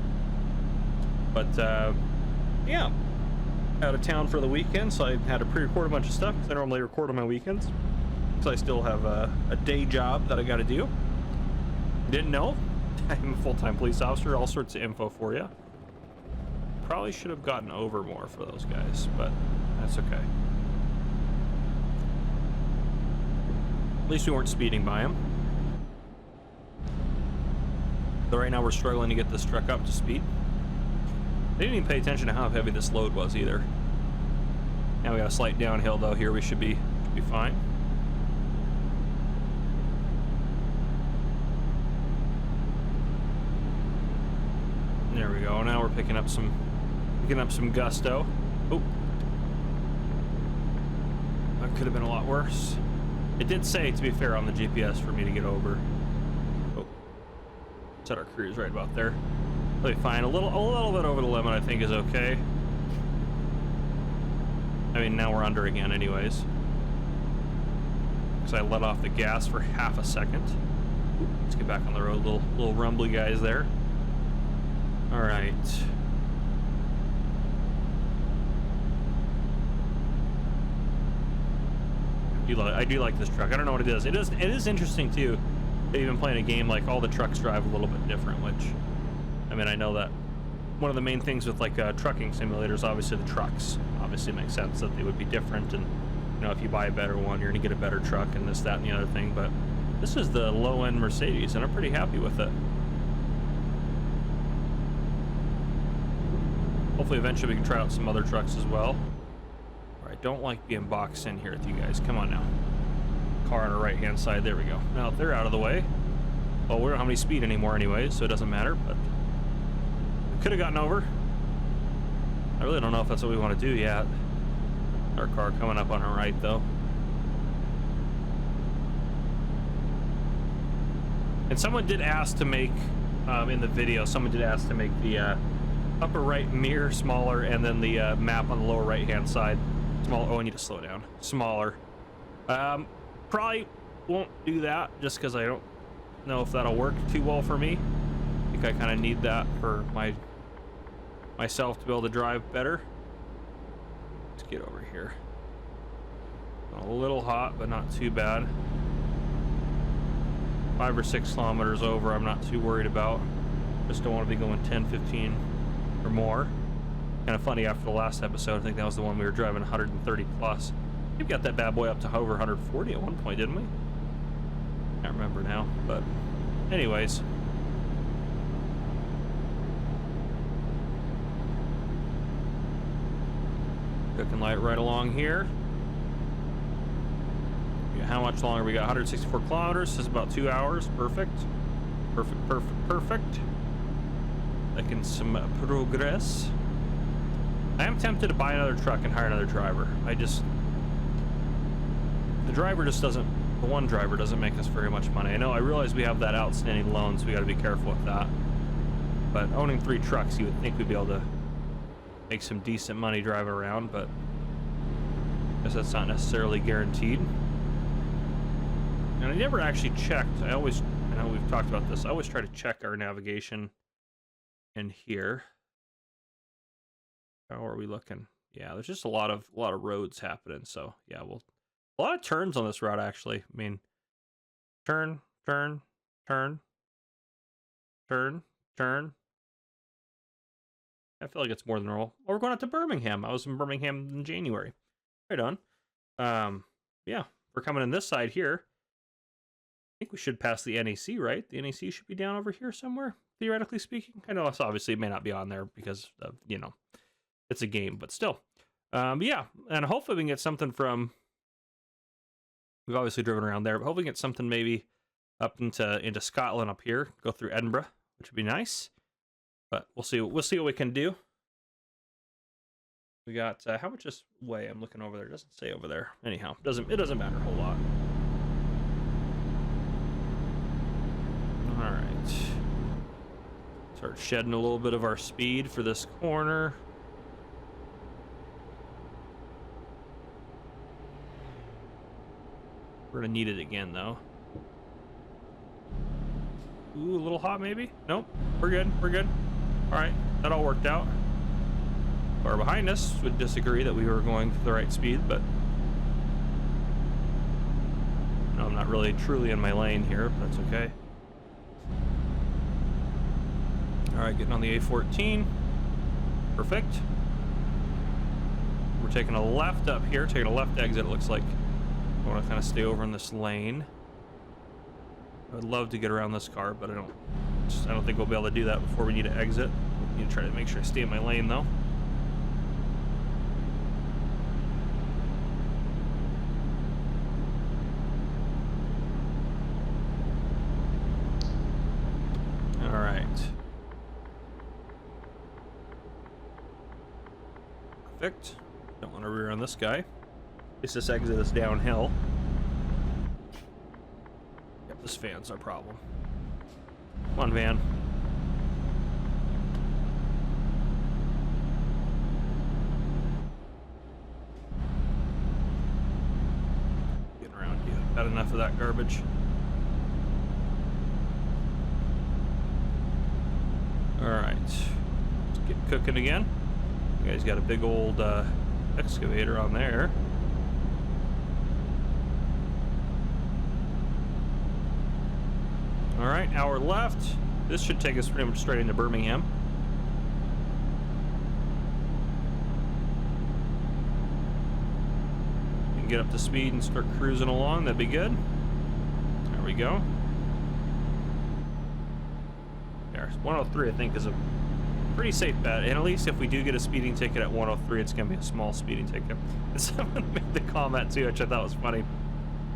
But, yeah. Out of town for the weekend, so I had to pre-record a bunch of stuff because I normally record on my weekends. So I still have a day job that I got to do. Didn't know? I'm a full-time police officer, all sorts of info for you. Probably should have gotten over more for those guys, but that's okay. At least we weren't speeding by them. So right now we're struggling to get this truck up to speed. They didn't even pay attention to how heavy this load was either. Now we got a slight downhill though here, we should be fine. There we go. Now we're picking up some gusto. Oh, that could have been a lot worse. It did say, to be fair, on the GPS for me to get over. Oh, set our cruise right about there. Really fine. A little bit over the limit, I think, is okay. I mean, now we're under again, anyways. Because I let off the gas for half a second. Let's get back on the road. Little rumbly guys there. All right. I do like this truck. I don't know what it is. It is interesting too. Even playing a game like all the trucks drive a little bit different, which, I mean, I know that one of the main things with like trucking simulators, obviously the trucks, obviously it makes sense that they would be different, and you know, if you buy a better one, you're gonna get a better truck and this, that, and the other thing. But this is the low-end Mercedes, and I'm pretty happy with it. Hopefully eventually we can try out some other trucks as well. All right, don't like being boxed in here with you guys. Come on now. Car on our right-hand side. There we go. Now they're out of the way. Well, we don't have any speed anymore anyway, so it doesn't matter, but we could have gotten over. I really don't know if that's what we want to do yet. Our car coming up on our right, though. And someone did ask to make, in the video, someone did ask to make the upper right mirror smaller, and then the map on the lower right-hand side smaller. Oh, I need to slow down. Smaller. Probably won't do that, just because I don't know if that'll work too well for me. I think I kind of need that for myself to be able to drive better. Let's get over here. A little hot, but not too bad. 5 or 6 kilometers over, I'm not too worried about. Just don't want to be going 10, 15 or more. Kind of funny, after the last episode, I think that was the one we were driving 130 plus. We got that bad boy up to over 140 at one point, didn't we? Can't remember now, but anyways. Cooking light right along here. How much longer we got? 164 kilometers. This is about 2 hours. Perfect. Perfect, perfect, perfect. Making some progress. I am tempted to buy another truck and hire another driver. The driver just doesn't, the one driver doesn't make us very much money. I realize we have that outstanding loan, so we got to be careful with that. But owning 3 trucks, you would think we'd be able to make some decent money driving around, but I guess that's not necessarily guaranteed. And I never actually checked. I know we've talked about this. I always try to check our navigation in here. How are we looking? Yeah, there's just a lot of roads happening. So yeah, a lot of turns on this route actually. I mean, turn, turn, turn, turn, turn. I feel like it's more than normal. Oh, we're going out to Birmingham. I was in Birmingham in January. Right on. Yeah, we're coming in this side here. I think we should pass the NEC, right? The NEC should be down over here somewhere, theoretically speaking. I know it's obviously it may not be on there because of, you know, it's a game, but still. Yeah, and hopefully we can get something from, we've obviously driven around there, but hopefully we can get something maybe up into Scotland up here, go through Edinburgh, which would be nice. But we'll see what we can do. We got how much this way? I'm looking over there. It doesn't say over there. Anyhow, it doesn't matter a whole lot. All right. Start shedding a little bit of our speed for this corner. We're gonna need it again though. Ooh, a little hot maybe? Nope. We're good. We're good. All right, that all worked out. Car behind us would disagree that we were going the right speed, but no, I'm not really truly in my lane here, but that's okay. All right, getting on the A14. Perfect. We're taking a left up here, taking a left exit, it looks like. I want to kind of stay over in this lane. I would love to get around this car, but I don't think we'll be able to do that before we need to exit. I need to try to make sure I stay in my lane though. All right. Perfect. Don't want to rear on this guy. At least this exit is downhill. Yep, this van's our problem. Come on, van. Getting around you. Got enough of that garbage. Alright. Let's get cooking again. You guys got a big old excavator on there. right, hour left. This should take us pretty much straight into Birmingham. We can get up to speed and start cruising along. That'd be good. There we go. There's 103, I think, is a pretty safe bet. And at least if we do get a speeding ticket at 103, it's going to be a small speeding ticket. And someone made the comment, too, which I thought was funny,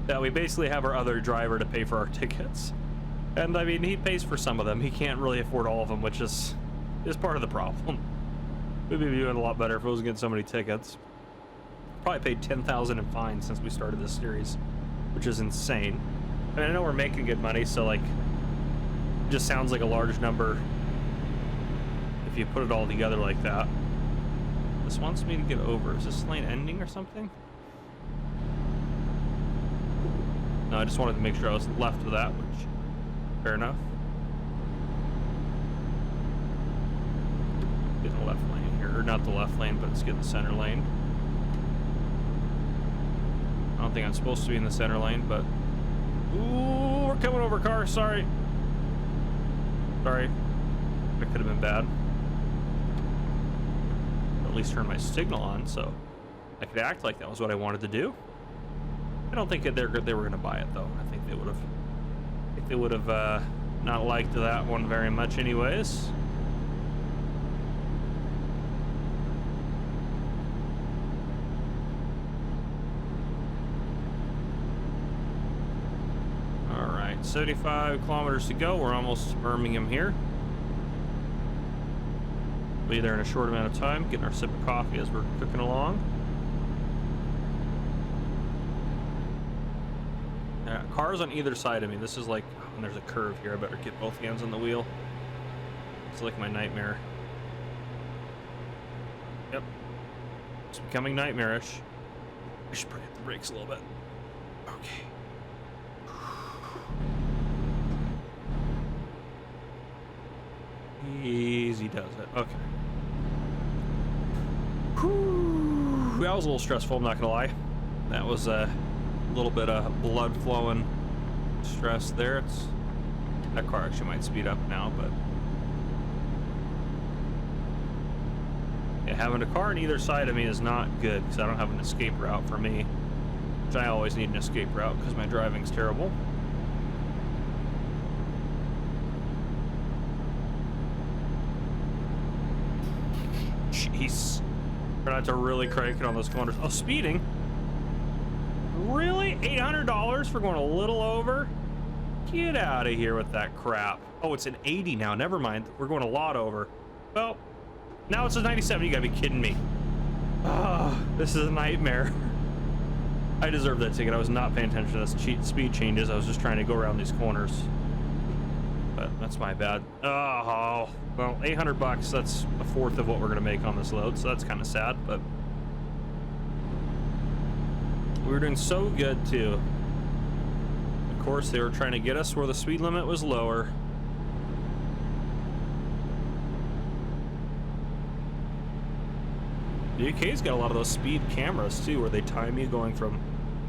that we basically have our other driver to pay for our tickets. And, I mean, he pays for some of them. He can't really afford all of them, which is part of the problem. We'd be doing a lot better if it was getting so many tickets. Probably paid $10,000 in fines since we started this series, which is insane. I mean, I know we're making good money, so, like, it just sounds like a large number if you put it all together like that. This wants me to get over. Is this lane ending or something? No, I just wanted to make sure I was left of that, which, fair enough. Getting the left lane here, or not the left lane, but it's getting the center lane. I don't think I'm supposed to be in the center lane, but... Ooh, we're coming over, car, sorry. Sorry. That could have been bad. At least turn my signal on, so I could act like that was what I wanted to do. I don't think they were going to buy it, though. I think they would have not liked that one very much anyways. All right, 75 kilometers to go. We're almost to Birmingham here. Be there in a short amount of time, getting our sip of coffee as we're cooking along. Cars on either side of me. This is like, when there's a curve here, I better get both hands on the wheel. It's like my nightmare. Yep. It's becoming nightmarish. I should probably hit the brakes a little bit. Okay. Easy does it. Okay. Whew. That was a little stressful, I'm not gonna lie. That was a little bit of blood flowing stress there. That car actually might speed up now, but yeah, having a car on either side of me is not good because I don't have an escape route for me, which I always need an escape route because my driving's terrible. Jeez. Try not to really crank it on those corners. Oh, speeding? Really? $800 for going a little over? Get out of here with that crap. Oh, it's an 80 now. Never mind. We're going a lot over. Well, now it's a 97. You gotta be kidding me. Ah, oh, this is a nightmare. I deserve that ticket. I was not paying attention to those speed changes. I was just trying to go around these corners. But that's my bad. Oh, well, $800. That's a fourth of what we're gonna make on this load, so that's kind of sad, but we were doing so good too. Of course, they were trying to get us where the speed limit was lower. The UK's got a lot of those speed cameras too, where they time you going from,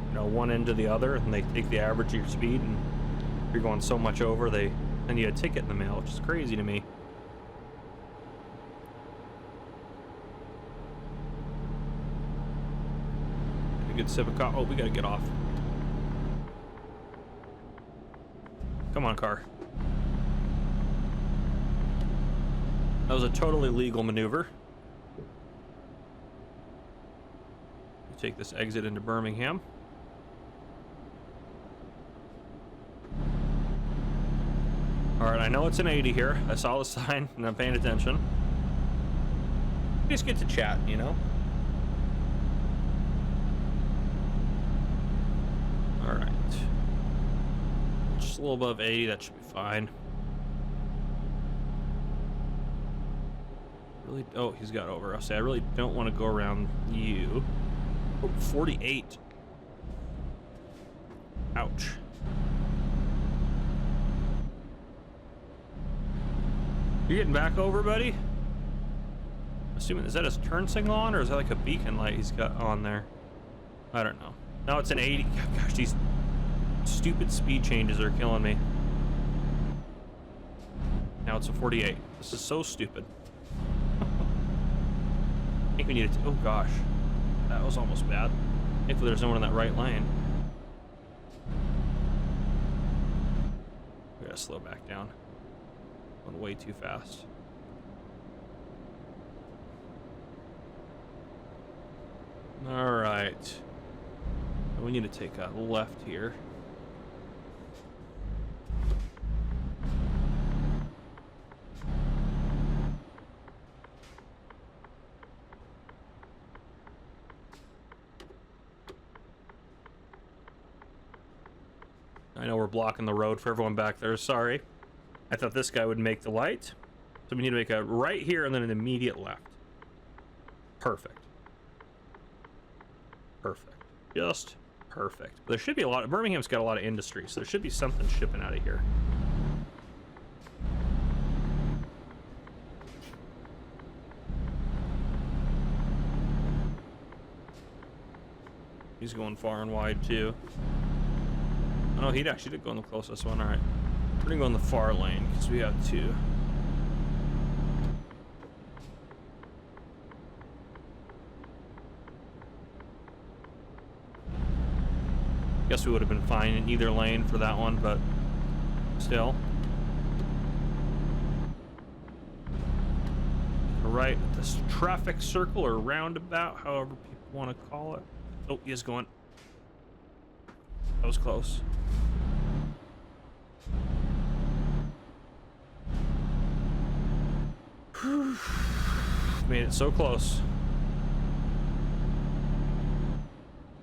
you know, one end to the other, and they take the average of your speed, and if you're going so much over, they send you a ticket in the mail, which is crazy to me. A good sip of coffee. Oh, we gotta get off. Come on, car. That was a totally legal maneuver. Take this exit into Birmingham. All right, I know it's an 80 here. I saw the sign and I'm paying attention. Just get to chat, you know? All right. Just a little above 80, that should be fine. Really, oh, he's got over. I'll say I really don't want to go around you. Oh, 48. Ouch. You getting back over, buddy? Assuming, is that his turn signal on, or is that like a beacon light he's got on there? I don't know. No, it's an 80. Gosh, these stupid speed changes are killing me. it's a 48. This is so stupid. I think we need to... Oh, gosh. That was almost bad. Thankfully, there's no one in that right lane. We gotta slow back down. Went way too fast. Alright. We need to take a left here. I know we're blocking the road for everyone back there, sorry. I thought this guy would make the light. So we need to make a right here and then an immediate left. Perfect. Perfect. Just perfect. There should be a lot of... Birmingham's got a lot of industry, so there should be something shipping out of here. He's going far and wide, too. Oh, no, he actually did go in the closest one. All right. We're going to go in the far lane, because we have two. Guess we would have been fine in either lane for that one, but still. Right at this traffic circle or roundabout, however people want to call it. Oh, he is going. That was close. Made it so close.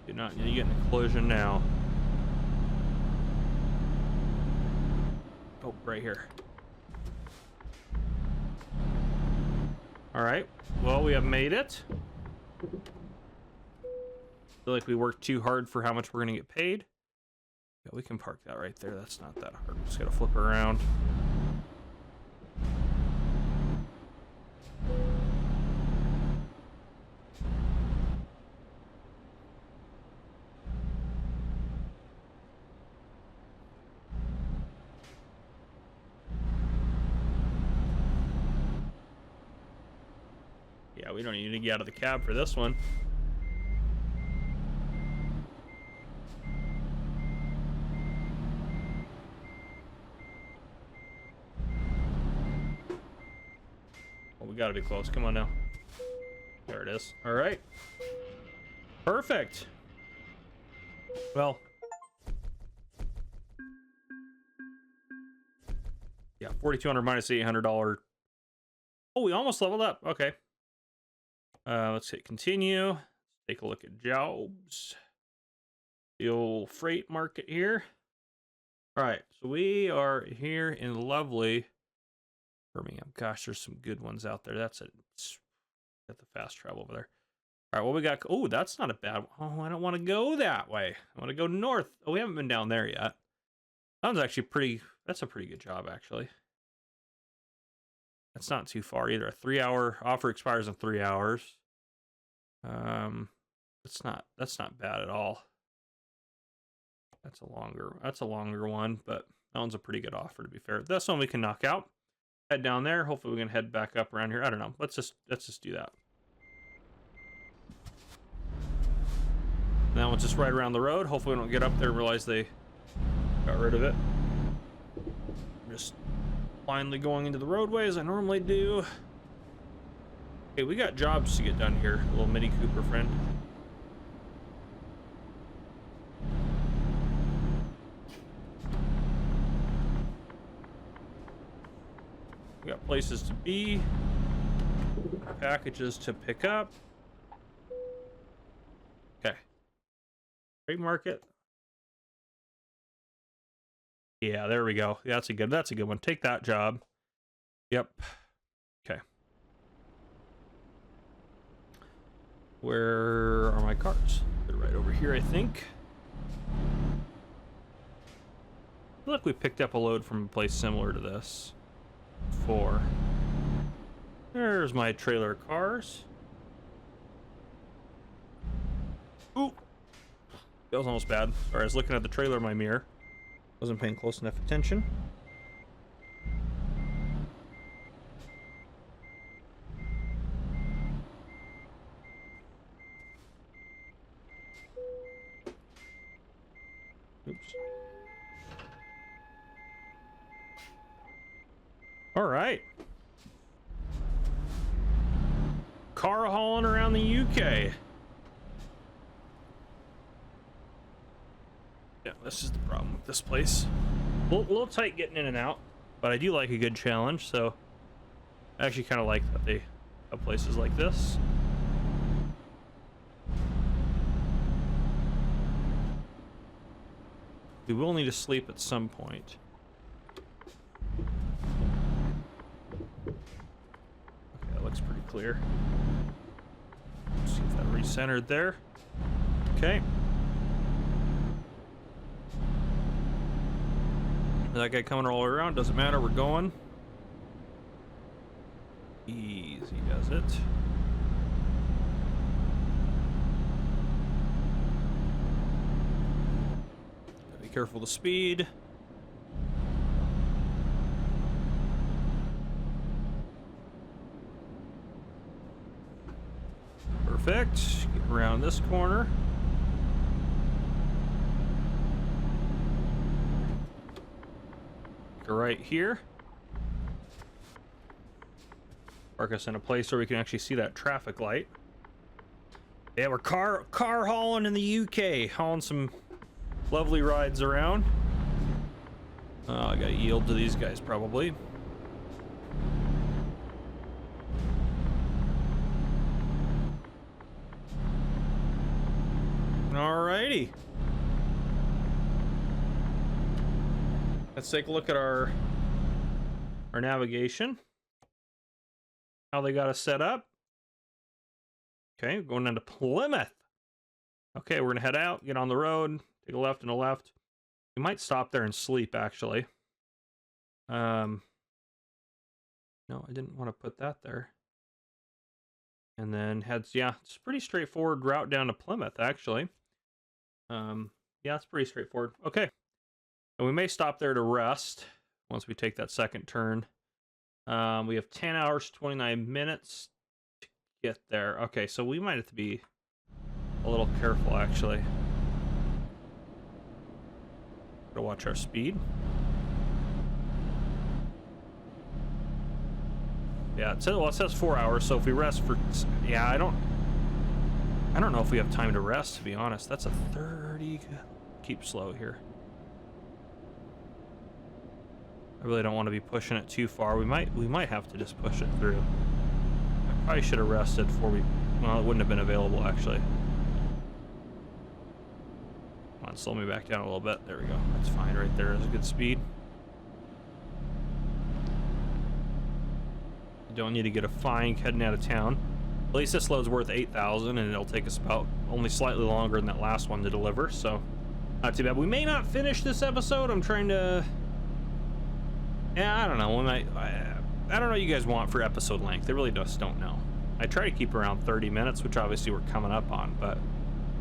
Do not need to get in a collision now. Oh, right here. All right. Well, we have made it. Feel like we worked too hard for how much we're gonna get paid. Yeah, we can park that right there. That's not that hard. Just gotta flip around. Yeah, we don't need to get out of the cab for this one. Well, we gotta be close. Come on now. There it is. All right. Perfect. Well. Yeah, $4,200 minus $800. Oh, we almost leveled up. Okay. Let's hit continue. Take a look at jobs. The old freight market here. All right, so we are here in lovely Birmingham. Gosh, there's some good ones out there. That's it. Got the fast travel over there. All right, what we got? Oh, that's not a bad one. Oh, I don't want to go that way. I want to go north. Oh, we haven't been down there yet. That one's actually pretty. That's a pretty good job, actually. That's not too far either. A 3-hour offer expires in 3 hours. That's not bad at all. That's a longer one, but that one's a pretty good offer, to be fair. This one we can knock out. Head down there. Hopefully we can head back up around here. I don't know. Let's just do that. That one's just right around the road. Hopefully we don't get up there and realize they got rid of it. Just blindly going into the roadway as I normally do. Okay, we got jobs to get done here, little Mini Cooper friend. We got places to be, packages to pick up. Okay. Trade market. Yeah, there we go. That's a good one. Take that job. Yep. Okay. Where are my carts? They're right over here, I think. Look, we picked up a load from a place similar to this. 4. There's my trailer cars. Ooh. That was almost bad. Sorry, I was looking at the trailer in my mirror. Wasn't paying close enough attention. All right. Car hauling around the UK. Yeah, this is the problem with this place. A little tight getting in and out, but I do like a good challenge, so I actually kind of like that they have places like this. We will need to sleep at some point. Okay, that looks pretty clear. Let's see if that recentered there. Okay. That guy coming all around, doesn't matter, we're going. Easy does it. Be careful of the speed. Perfect. Get around this corner. Go right here. Park us in a place where we can actually see that traffic light. Yeah, we're car hauling in the UK, hauling some lovely rides around. I gotta yield to these guys probably. Alrighty. Let's take a look at our navigation. How they got us set up. Okay, going down to Plymouth. Okay, we're gonna head out, get on the road, take a left and a left. We might stop there and sleep, actually. No, I didn't want to put that there. And then heads, yeah, it's a pretty straightforward route down to Plymouth, actually. Yeah, it's pretty straightforward. Okay. And we may stop there to rest once we take that second turn. We have 10 hours, 29 minutes to get there. Okay, so we might have to be a little careful, actually. Gotta watch our speed. Yeah, it says 4 hours, so if we rest for... Yeah, I don't know if we have time to rest, to be honest. That's a 30... Keep slow here. I really don't want to be pushing it too far. We might have to just push it through. I probably should have rested before we... Well, it wouldn't have been available, actually. Come on, slow me back down a little bit. There we go. That's fine right there. That's a good speed. You don't need to get a fine heading out of town. At least this load's worth 8,000, and it'll take us about only slightly longer than that last one to deliver, so not too bad. We may not finish this episode. I'm trying to... Yeah, I don't know. I don't know what you guys want for episode length. I really just don't know. I try to keep around 30 minutes, which obviously we're coming up on, but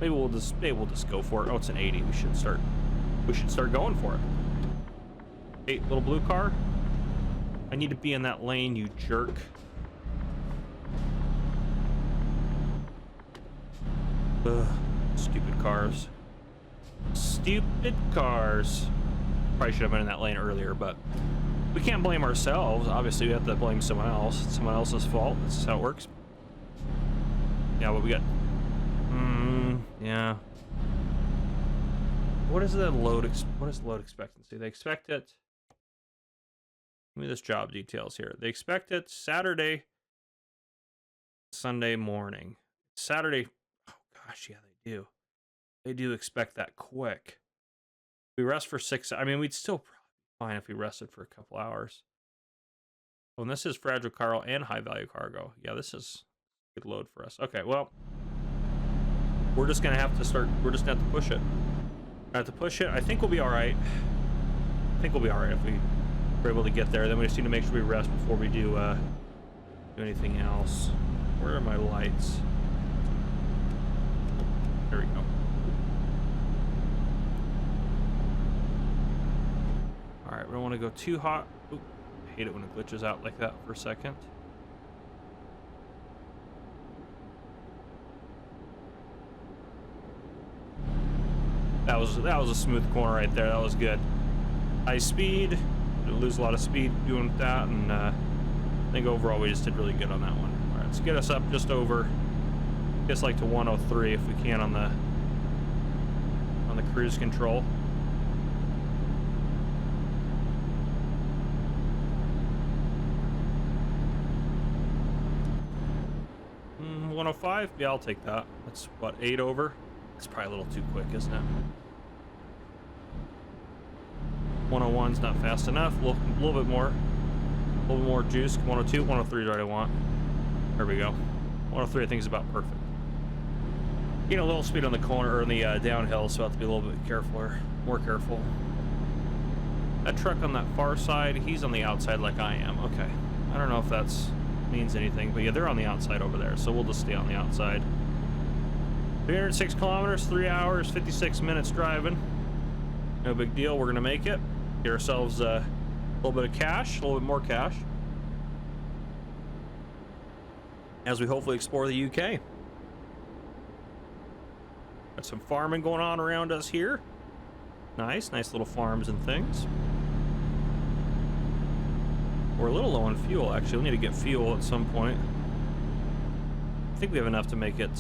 maybe we'll just go for it. Oh, it's an 80. We should start going for it. Hey, little blue car. I need to be in that lane, you jerk. Ugh, stupid cars. Stupid cars. Probably should have been in that lane earlier, but we can't blame ourselves. Obviously, we have to blame someone else. It's someone else's fault. This is how it works. Yeah, what we got? Yeah. What is the load? What is load expectancy? They expect it. Give me this job details here. They expect it Saturday, Sunday morning. Saturday. Oh gosh, yeah, they do. They do expect that quick. We rest for 6. I mean, we'd still probably be fine if we rested for a couple hours. Oh, and this is fragile cargo and high value cargo. Yeah, this is a good load for us. Okay, well, we're just gonna have to start. We're just gonna have to push it. Have to push it. I think we'll be all right. I think we'll be all right if we're able to get there. Then we just need to make sure we rest before we do anything else. Where are my lights? There we go. All right, we don't want to go too hot. Oop, I hate it when it glitches out like that for a second. That was a smooth corner right there. That was good. High speed. lose a lot of speed doing that, and I think overall we just did really good on that one. All right, let's get us up just over, just like to 103 if we can on the cruise control. Mm, 105? Yeah, I'll take that. That's what, 8 over? It's probably a little too quick, isn't it? 101's not fast enough. A little bit more. A little bit more juice. 102, 103 is what I want. There we go. 103 I think is about perfect. You know, a little speed on the corner or in the downhill, so I have to be a little bit more careful. That truck on that far side, he's on the outside like I am. Okay. I don't know if that means anything, but yeah, they're on the outside over there, so we'll just stay on the outside. 306 kilometers, 3 hours, 56 minutes driving. No big deal. We're going to make it. Get ourselves a little bit of cash, a little bit more cash, as we hopefully explore the UK. Got some farming going on around us here. Nice little farms and things. We're a little low on fuel, actually. We need to get fuel at some point. I think we have enough to make it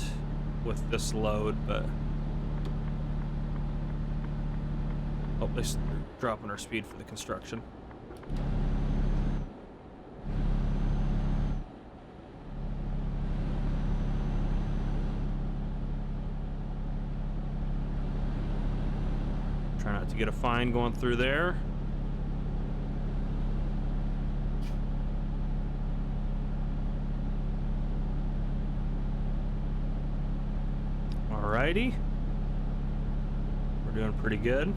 with this load, but... oh, they're dropping our speed for the construction. Try not to get a fine going through there. Alrighty. We're doing pretty good.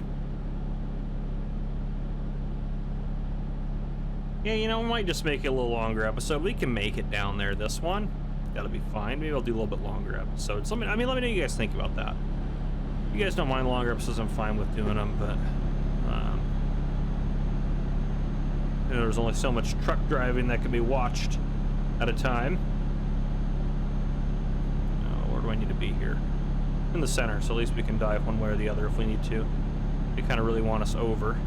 Yeah, you know, we might just make it a little longer episode. We can make it down there, this one. That'll be fine. Maybe I'll do a little bit longer episodes. Let me know what you guys think about that. If you guys don't mind longer episodes, I'm fine with doing them, but you know, there's only so much truck driving that can be watched at a time. Where do I need to be here? In the center, so at least we can dive one way or the other if we need to. They kind of really want us over.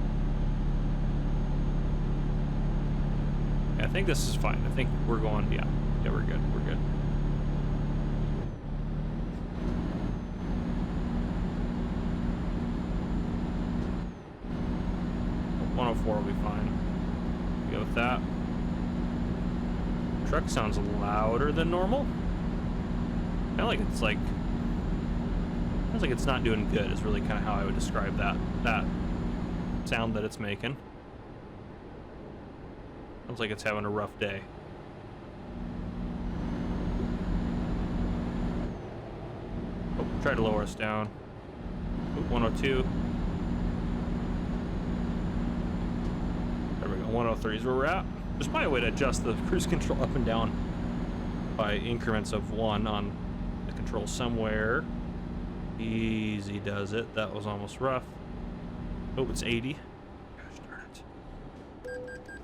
I think this is fine. I think we're going, yeah, we're good, we're good. Oh, 104 will be fine. Go with that. Truck sounds louder than normal. Kind of like it's like, sounds like it's not doing good is really kind of how I would describe that sound that it's making. Sounds like it's having a rough day. Oh, try to lower us down. Oh, 102. There we go. 103 is where we're at. There's probably a way to adjust the cruise control up and down by increments of 1 on the control somewhere. Easy does it. That was almost rough. Oh, it's 80. Gosh darn it.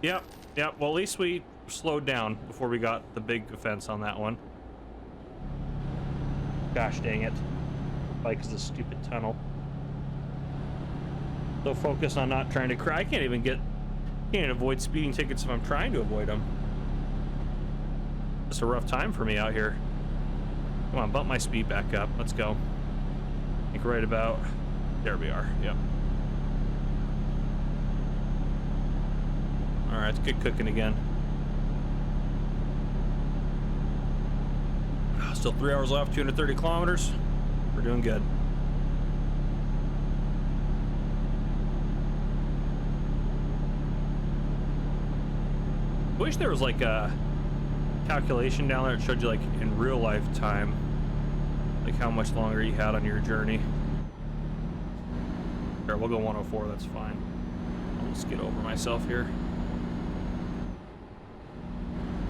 Yep. Yeah, well, at least we slowed down before we got the big offense on that one. Gosh dang it. Bike is a stupid tunnel. So focused on not trying to cry. I can't avoid speeding tickets if I'm trying to avoid them. It's a rough time for me out here. Come on, bump my speed back up. Let's go. I think right about... there we are. Yep. Alright, it's good cooking again. Still 3 hours left, 230 kilometers. We're doing good. I wish there was like a calculation down there that showed you like in real life time, like how much longer you had on your journey. Sure, we'll go 104, that's fine. I'll just get over myself here.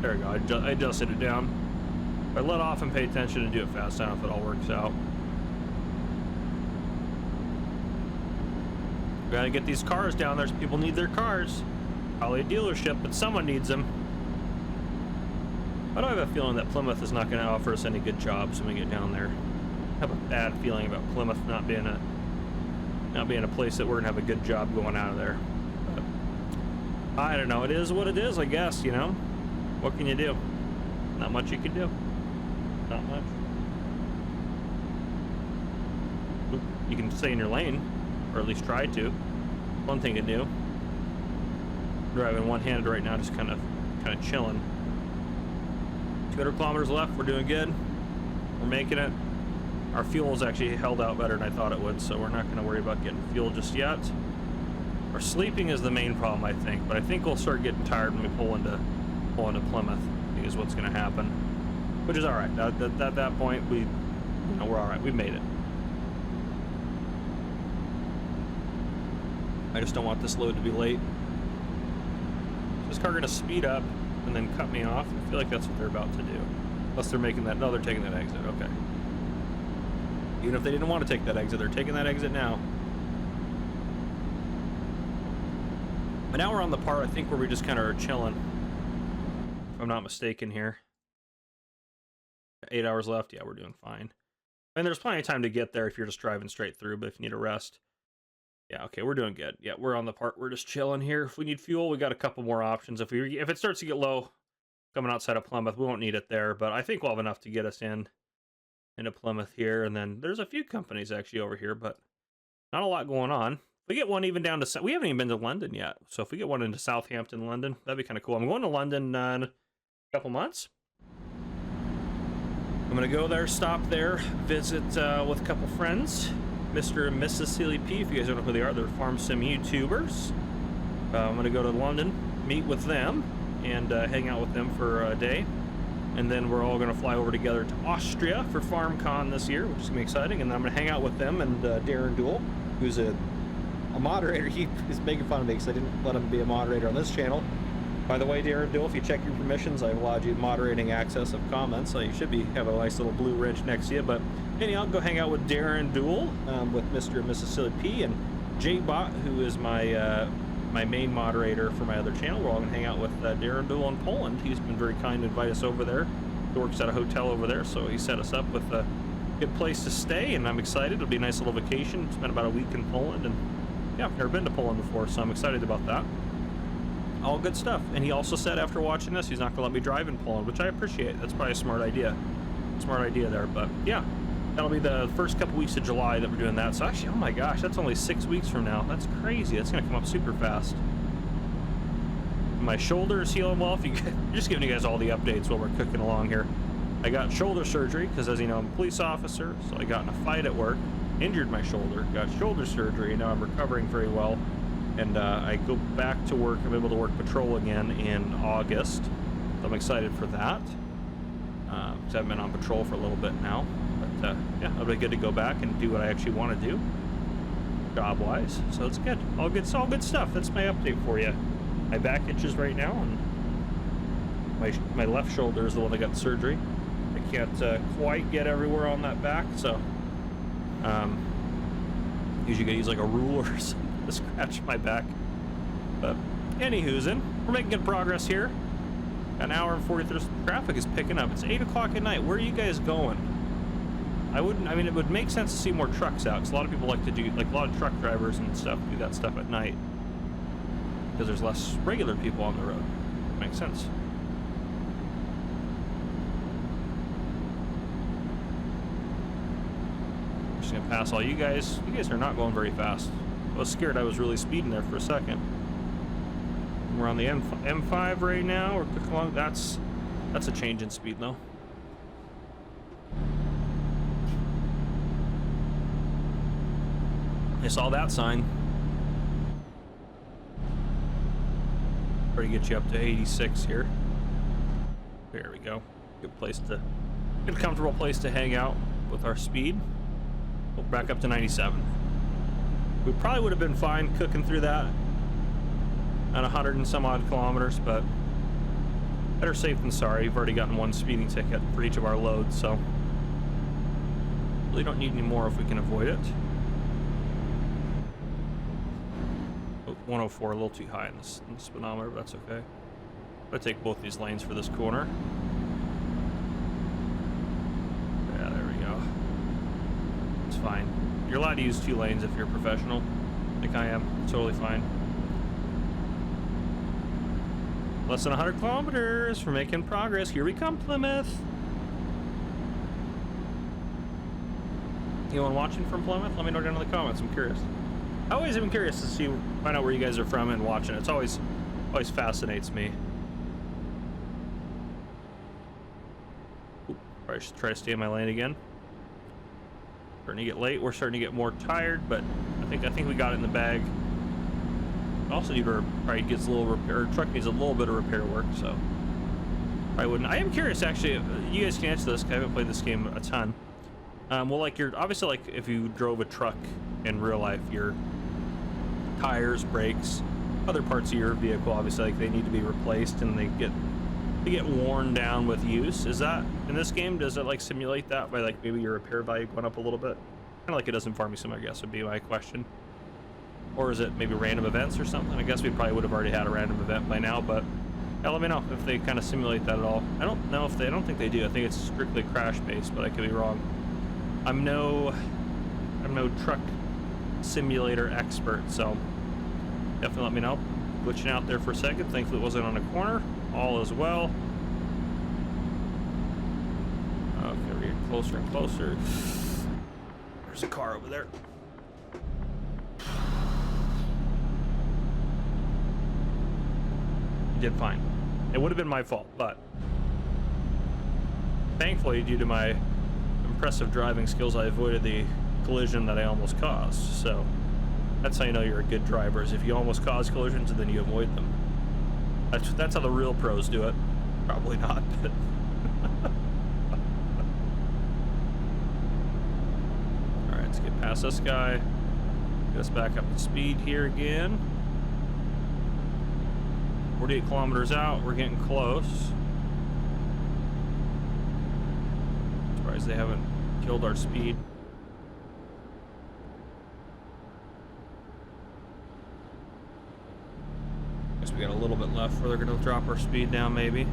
There we go, I adjusted it down. If I let off and pay attention and do it fast enough, it all works out. We gotta get these cars down there. People need their cars. Probably a dealership, but someone needs them. I don't have a feeling that Plymouth is not going to offer us any good jobs when we get down there. I have a bad feeling about Plymouth not being a place that we're going to have a good job going out of there. But I don't know. It is what it is, I guess, you know? What can you do? Not much you can do. Not much. You can stay in your lane, or at least try to. One thing to do. Driving one-handed right now, just kind of chilling. 200 kilometers left. We're doing good. We're making it. Our fuel's actually held out better than I thought it would, so we're not going to worry about getting fuel just yet. Our sleeping is the main problem, I think, but I think we'll start getting tired when we pull into Plymouth. I think is what's going to happen, which is all right. At that point, we're all right. We made it. I just don't want this load to be late. This car going to speed up and then cut me off. I feel like that's what they're about to do. Unless they're making that. No, they're taking that exit. Okay. Even if they didn't want to take that exit, they're taking that exit now. But now we're on the part, I think, where we just kind of are chilling. If I'm not mistaken here. 8 hours left. Yeah, we're doing fine. And there's plenty of time to get there if you're just driving straight through, but if you need a rest. Yeah, okay, we're doing good. Yeah, we're on the part. We're just chilling here. If we need fuel, we got a couple more options. If it starts to get low coming outside of Plymouth, we won't need it there, but I think we'll have enough to get us into Plymouth here. And then there's a few companies actually over here, but not a lot going on. If we get one even down to... We haven't even been to London yet, so if we get one into Southampton, London, that'd be kind of cool. I'm going to London in a couple months. I'm going to go there, stop there, visit with a couple friends. Mr. and Mrs. Silly P, if you guys don't know who they are, they're farm sim YouTubers. I'm going to go to London, meet with them, and hang out with them for a day. And then we're all going to fly over together to Austria for FarmCon this year, which is going to be exciting. And then I'm going to hang out with them and Darren Duel, who's a moderator. He is making fun of me because I didn't let him be a moderator on this channel. By the way, Darren Duel, if you check your permissions, I've allowed you moderating access of comments, so you should have a nice little blue wrench next to you. But anyhow, I'll go hang out with Darren Duel, with Mr. and Mrs. Silly P, and J-Bot, who is my main moderator for my other channel. We're all going to hang out with Darren Duel in Poland. He's been very kind to invite us over there. He works at a hotel over there, so he set us up with a good place to stay, and I'm excited. It'll be a nice little vacation. Spent about a week in Poland, and yeah, I've never been to Poland before, so I'm excited about that. All good stuff. And he also said after watching this, he's not going to let me drive in Poland, which I appreciate. That's probably a smart idea. Smart idea there. But yeah, that'll be the first couple weeks of July that we're doing that. So actually, oh my gosh, that's only 6 weeks from now. That's crazy. That's going to come up super fast. My shoulder is healing well. Just giving you guys all the updates while we're cooking along here. I got shoulder surgery because, as you know, I'm a police officer. So I got in a fight at work, injured my shoulder, got shoulder surgery, and now I'm recovering very well. And I go back to work. I'm able to work patrol again in August. So I'm excited for that. Because I've been on patrol for a little bit now. But yeah, it'll be good to go back and do what I actually want to do, job-wise. So it's good. All good stuff. That's my update for you. My back itches right now, and my left shoulder is the one that got surgery. I can't quite get everywhere on that back, so usually gotta use like a ruler or something to scratch my back. But anywho'sin, we're making good progress here. An hour and 43. Traffic is picking up. It's 8 o'clock at night. Where are you guys going? I mean, it would make sense to see more trucks out, because a lot of people like to do, like a lot of truck drivers and stuff do that stuff at night, because there's less regular people on the road. Makes sense. Just gonna pass all you guys. You guys are not going very fast. I was scared I was really speeding there for a second. We're on the M5 right now. We're clicking along. That's a change in speed though. I saw that sign. Pretty get you up to 86 here. There we go. Good comfortable place to hang out with our speed. We'll back up to 97. We probably would have been fine cooking through that at 100 and some odd kilometers, but better safe than sorry. We've already gotten one speeding ticket for each of our loads, so really don't need any more if we can avoid it. 104, a little too high in this speedometer, but that's okay. I'll take both these lanes for this corner. Yeah, there we go. It's fine. You're allowed to use 2 lanes if you're a professional, like I am. It's totally fine. Less than 100 kilometers. We're making progress. Here we come, Plymouth. Anyone watching from Plymouth? Let me know down in the comments. I'm curious. I always am curious to find out where you guys are from and watching. It's always fascinates me. Ooh, probably should try to stay in my lane again. Starting to get late. We're starting to get more tired, but I think we got it in the bag. Also need to probably gets a little repair. Truck needs a little bit of repair work, so I wouldn't. I am curious actually. You guys can answer this. I haven't played this game a ton. Well, like obviously like if you drove a truck in real life, your tires, brakes, other parts of your vehicle, obviously like they need to be replaced and they get worn down with use. Is that in this game? Does it like simulate that by like maybe your repair value going up a little bit? Kind of like it does in Farming Sim, I guess would be my question. Or is it maybe random events or something? I guess we probably would have already had a random event by now, but yeah, let me know if they kind of simulate that at all. I don't know if I don't think they do. I think it's strictly crash based, but I could be wrong. I'm no truck simulator expert, so definitely let me know. Glitching out there for a second. Thankfully it wasn't on a corner. All is well. Okay, we're getting closer and closer. There's a car over there. Did fine. It would have been my fault, but thankfully, due to my impressive driving skills, I avoided the collision that I almost caused. So that's how you know you're a good driver, is if you almost cause collisions and then you avoid them. That's how the real pros do it. Probably not, but all right, let's get past this guy. Get us back up to speed here again. 48 kilometers out, we're getting close. Surprised they haven't killed our speed. Guess we got a little bit left where they're gonna drop our speed down, maybe.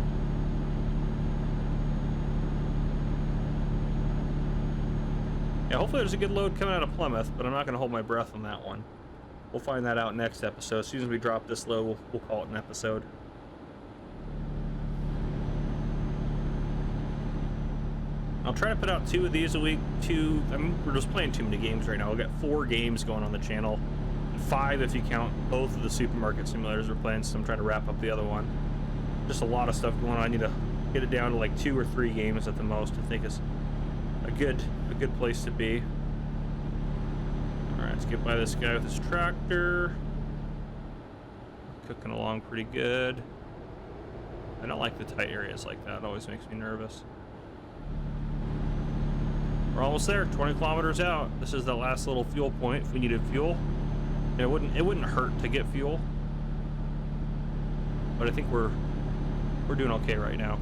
Yeah, hopefully there's a good load coming out of Plymouth, but I'm not gonna hold my breath on that one. We'll find that out next episode. As soon as we drop this low, we'll call it an episode. I'll try to put out 2 of these a week. We're just playing too many games right now. We've got 4 games going on the channel. 5 if you count both of the supermarket simulators we're playing, so I'm trying to wrap up the other one. Just a lot of stuff going on. I need to get it down to like 2 or 3 games at the most. I think is a good place to be. Alright, let's get by this guy with his tractor. Cooking along pretty good. I don't like the tight areas like that. It always makes me nervous. We're almost there, 20 kilometers out. This is the last little fuel point if we needed fuel. And it wouldn't hurt to get fuel. But I think we're doing okay right now.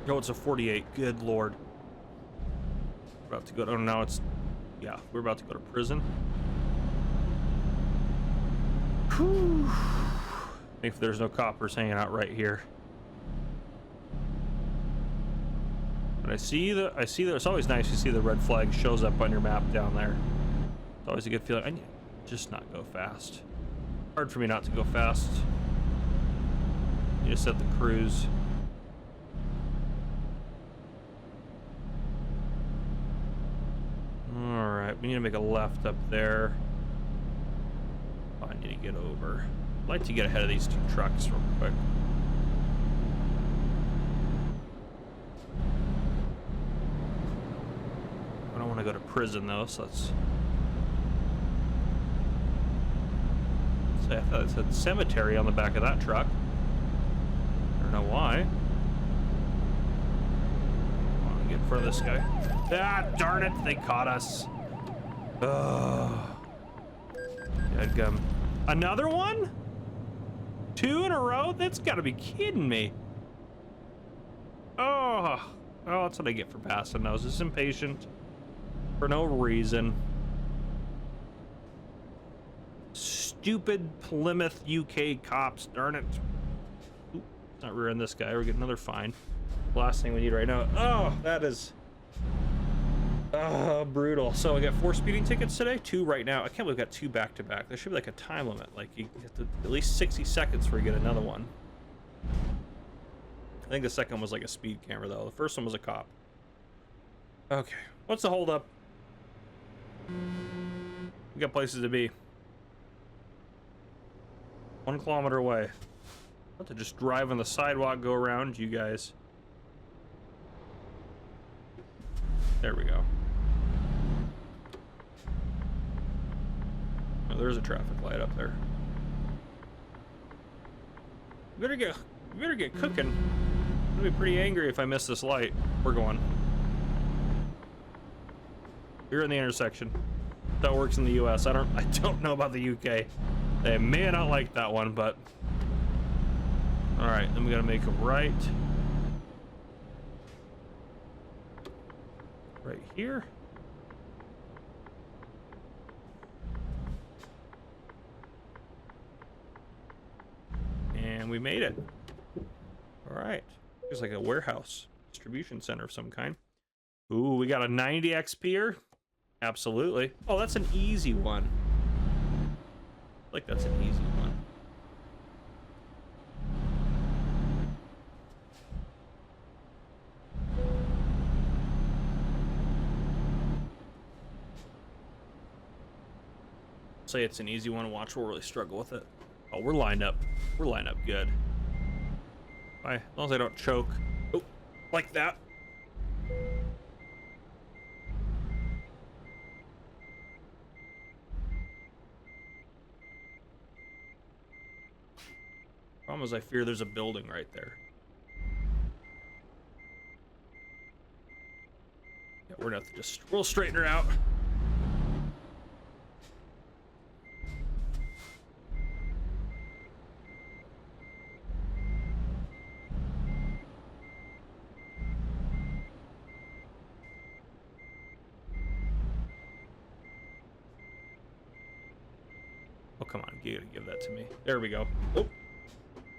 Oh, it's a 48. Good lord. We're about to go to, oh, now it's, yeah, we're about to go to prison. Whew. If there's no coppers hanging out right here. But I see that it's always nice to see the red flag shows up on your map down there. It's always a good feeling. I need to just not go fast. Hard for me not to go fast. You just set the cruise. Alright, we need to make a left up there. Oh, I need to get over. I'd like to get ahead of these 2 trucks real quick. I don't want to go to prison though, so let's... I thought it said cemetery on the back of that truck. I don't know why. Come on, get in front of this guy. Ah, darn it, they caught us. Ugh. Dadgum. Another one? 2 in a row? That's gotta be kidding me. Oh, that's what I get for passing those. Just impatient for no reason. Stupid Plymouth, UK cops, darn it. Oop, not rearing this guy. We're getting another fine. Last thing we need right now. Oh, that is... Brutal. So I got 4 speeding tickets today, 2 right now. I can't believe we got 2 back to back. There should be like a time limit. Like you have to at least 60 seconds before you get another one. I think the second was like a speed camera though. The first one was a cop. Okay, what's the holdup? We got places to be. 1 kilometer away. I'll have to just drive on the sidewalk, go around you guys. There we go. Oh, there's a traffic light up there. We better get cooking. I'm gonna be pretty angry if I miss this light. We're going. You're in the intersection. That works in the US. I don't know about the UK. They may not like that one, but all right, then we gotta make a right. Right here. And we made it. All right. There's like a warehouse distribution center of some kind. Ooh, we got a 90 XP here. Absolutely. Oh, that's an easy one. Like that's an easy one. Say it's an easy one. Watch, we'll really struggle with it. Oh, we're lined up. We're lined up good. Bye. As long as I don't choke. Oh, like that. Problem is, I fear there's a building right there. Yeah, we're gonna have to just, we'll straighten her out. Oh, come on, you gotta give that to me. There we go. Oh,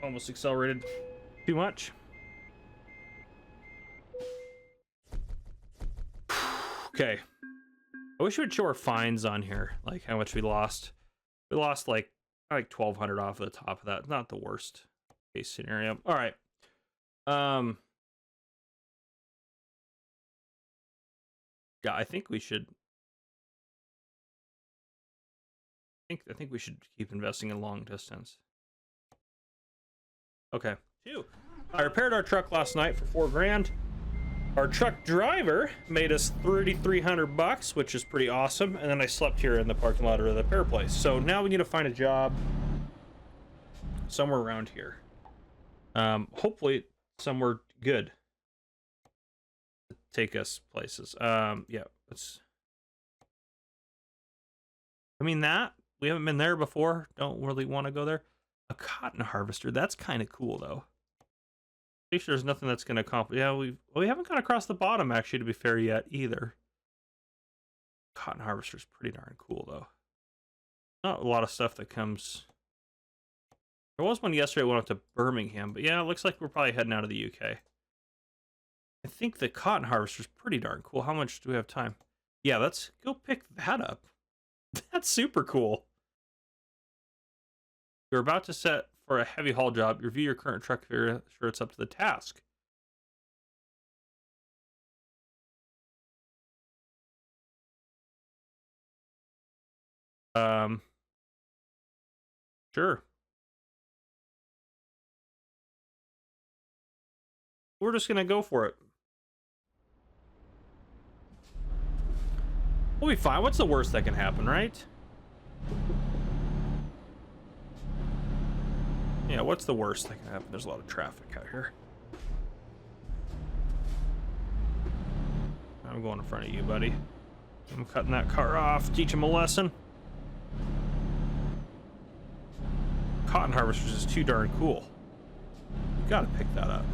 almost accelerated too much. Okay. I wish we would show our fines on here, like how much we lost. We lost like 1,200 off of the top of that. Not the worst case scenario. All right. Yeah, I think we should. I think we should keep investing in long distance. Okay. 2. I repaired our truck last night for $4 grand. Our truck driver made us $3,300, which is pretty awesome. And then I slept here in the parking lot of the repair place. So now we need to find a job somewhere around here. Hopefully somewhere good to take us places. Yeah, let's. I mean that. We haven't been there before. Don't really want to go there. A cotton harvester. That's kind of cool, though. Pretty sure there's nothing that's going to accomplish. Yeah, we haven't gone across the bottom, actually, to be fair, yet, either. Cotton harvester's pretty darn cool, though. Not a lot of stuff that comes. There was one yesterday. I went up to Birmingham, but yeah, it looks like we're probably heading out of the UK. I think the cotton harvester's pretty darn cool. How much do we have time? Yeah, let's go pick that up. That's super cool. You're about to set for a heavy haul job. Review your current truck to ensure it's up to the task. Sure. We're just gonna go for it. We'll be fine. What's the worst that can happen, right? Yeah, what's the worst that can happen? There's a lot of traffic out here. I'm going in front of you, buddy. I'm cutting that car off. Teach him a lesson. Cotton harvesters is too darn cool. You gotta pick that up.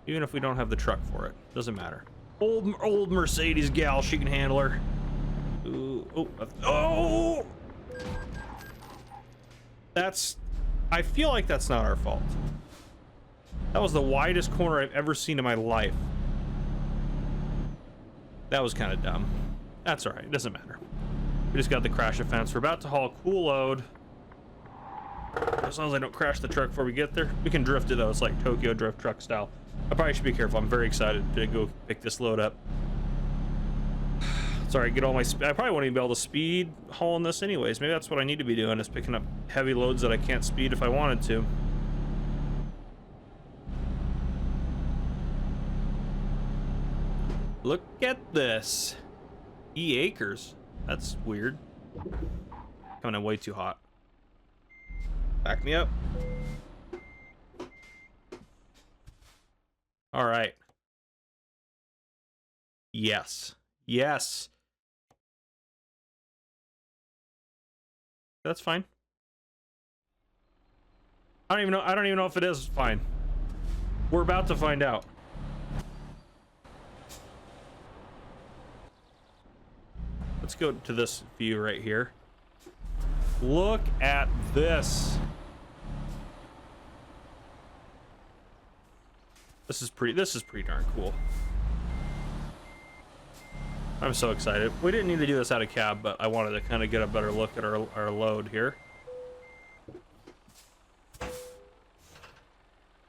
Even if we don't have the truck for it. Doesn't matter. Old Mercedes gal, she can handle her. Ooh, oh! That's... I feel like that's not our fault. That was the widest corner I've ever seen in my life. That was kind of dumb. That's all right. It doesn't matter. We just got the crash offense. We're about to haul cool load. As long as I don't crash the truck before we get there. We can drift it though. It's like Tokyo Drift truck style. I probably should be careful. I'm very excited to go pick this load up. Sorry, get all my... I probably won't even be able to speed hauling this anyways. Maybe that's what I need to be doing, is picking up heavy loads that I can't speed if I wanted to. Look at this. acres. That's weird. Coming in way too hot. Back me up. All right. Yes. Yes. That's fine. I don't even know if it is fine. We're about to find out. Let's go to this view right here. Look at this. This is pretty darn cool. I'm so excited. We didn't need to do this out of cab, but I wanted to kind of get a better look at our load here.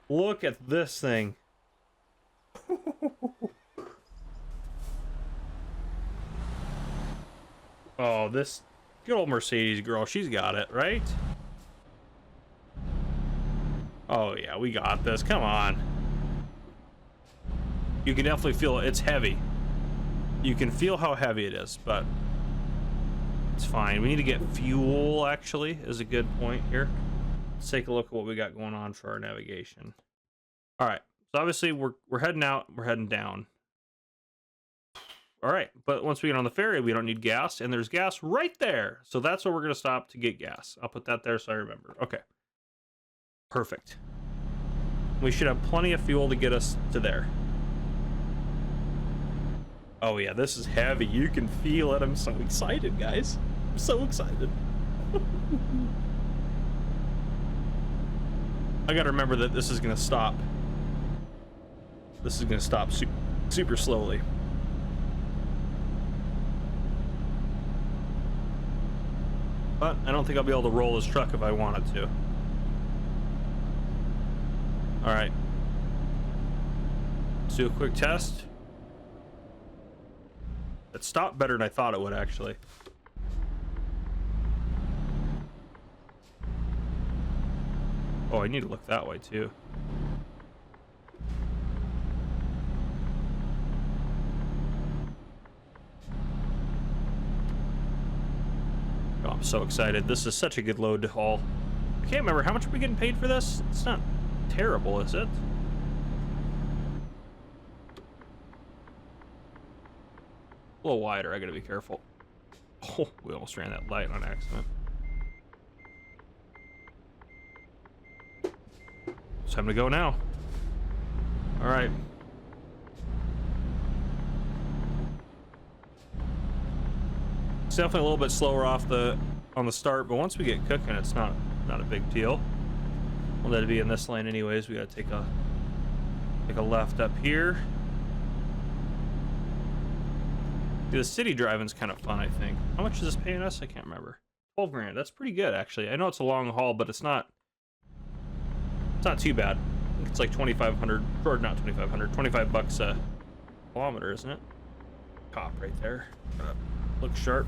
Look at this thing. Oh, this good old Mercedes girl, she's got it, right? Oh yeah, we got this. Come on. You can definitely feel it. It's heavy. You can feel how heavy it is, but it's fine. We need to get fuel, actually, is a good point here. Let's take a look at what we got going on for our navigation. All right, so obviously we're heading out, we're heading down. All right, but once we get on the ferry, we don't need gas, and there's gas right there. So that's where we're gonna stop to get gas. I'll put that there so I remember. Okay, perfect. We should have plenty of fuel to get us to there. Oh yeah, this is heavy. You can feel it. I'm so excited, guys. I'm so excited. I gotta remember that this is gonna stop. This is gonna stop super slowly. But I don't think I'll be able to roll this truck if I wanted to. All right. Let's do a quick test. It stopped better than I thought it would, actually. Oh, I need to look that way, too. Oh, I'm so excited. This is such a good load to haul. I can't remember. How much are we getting paid for this? It's not terrible, is it? A little wider, I gotta be careful. Oh, we almost ran that light on accident. It's time to go now. All right. It's definitely a little bit slower on the start, but once we get cooking, it's not a big deal. We'll let it be in this lane anyways. We gotta take a left up here. The city driving's kind of fun, I think. How much is this paying us? I can't remember. 12 grand. That's pretty good, actually. I know it's a long haul, but it's not too bad. I think it's like 2,500, or not 2,500, 25 bucks a kilometer, isn't it? Cop right there. Looks sharp.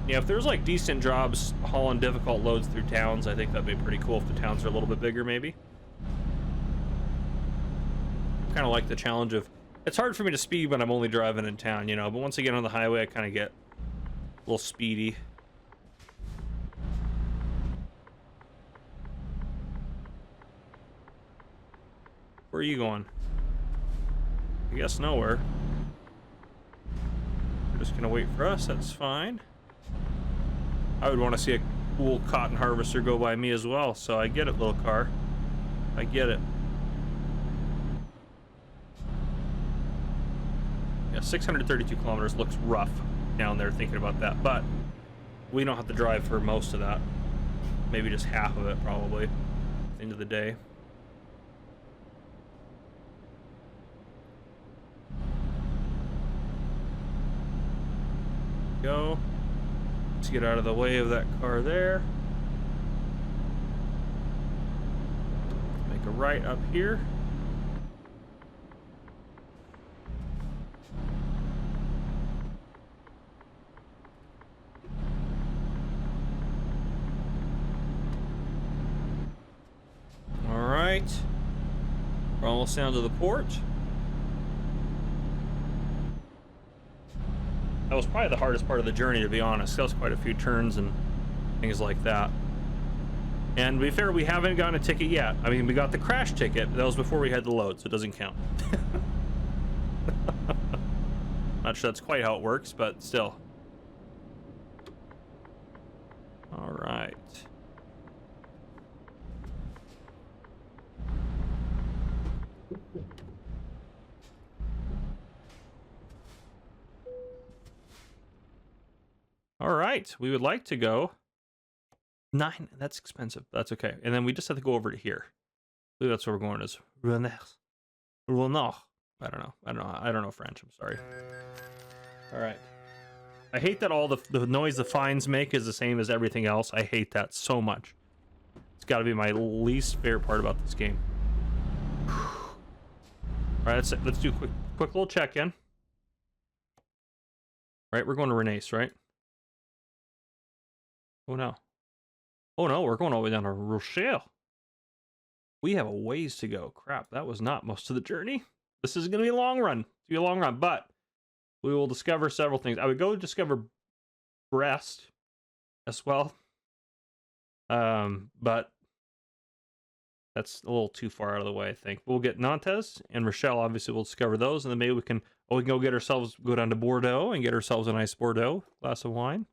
Yeah, if there's like decent jobs hauling difficult loads through towns, I think that'd be pretty cool if the towns are a little bit bigger, maybe. Kind of like the challenge of, it's hard for me to speed when I'm only driving in town, you know, but once I get on the highway, I kind of get a little speedy. Where are you going? I guess nowhere. You're just gonna wait for us, that's fine. I would want to see a cool cotton harvester go by me as well, so I get it, little car. I get it. Yeah, 632 kilometers looks rough down there thinking about that, but we don't have to drive for most of that. maybe just half of it probably at the end of the day. Go. Let's get out of the way of that car there. Make a right up here. All right. We're almost down to the port. That was probably the hardest part of the journey, to be honest. That was quite a few turns and things like that. And to be fair, we haven't gotten a ticket yet. I mean, we got the crash ticket. That was before we had the load, so it doesn't count. Not sure that's quite how it works, but still. All right. All right, we would like to go 9. That's expensive. That's okay. And then we just have to go over to here. I believe that's where we're going. Is Rennes. Rennes. I don't know French. I'm sorry. All right. I hate that all the noise the fines make is the same as everything else. I hate that so much. It's got to be my least favorite part about this game. All right, let's do a quick little check-in. Right, we're going to Rennes, right? Oh no. Oh no, we're going all the way down to Rochelle. We have a ways to go. Crap, that was not most of the journey. This is going to be a long run. It's going to be a long run, but we will discover several things. I would go discover Brest as well. But that's a little too far out of the way, I think. We'll get Nantes and Rochelle. Obviously, we'll discover those, and then maybe we can go go down to Bordeaux and get ourselves a nice Bordeaux glass of wine.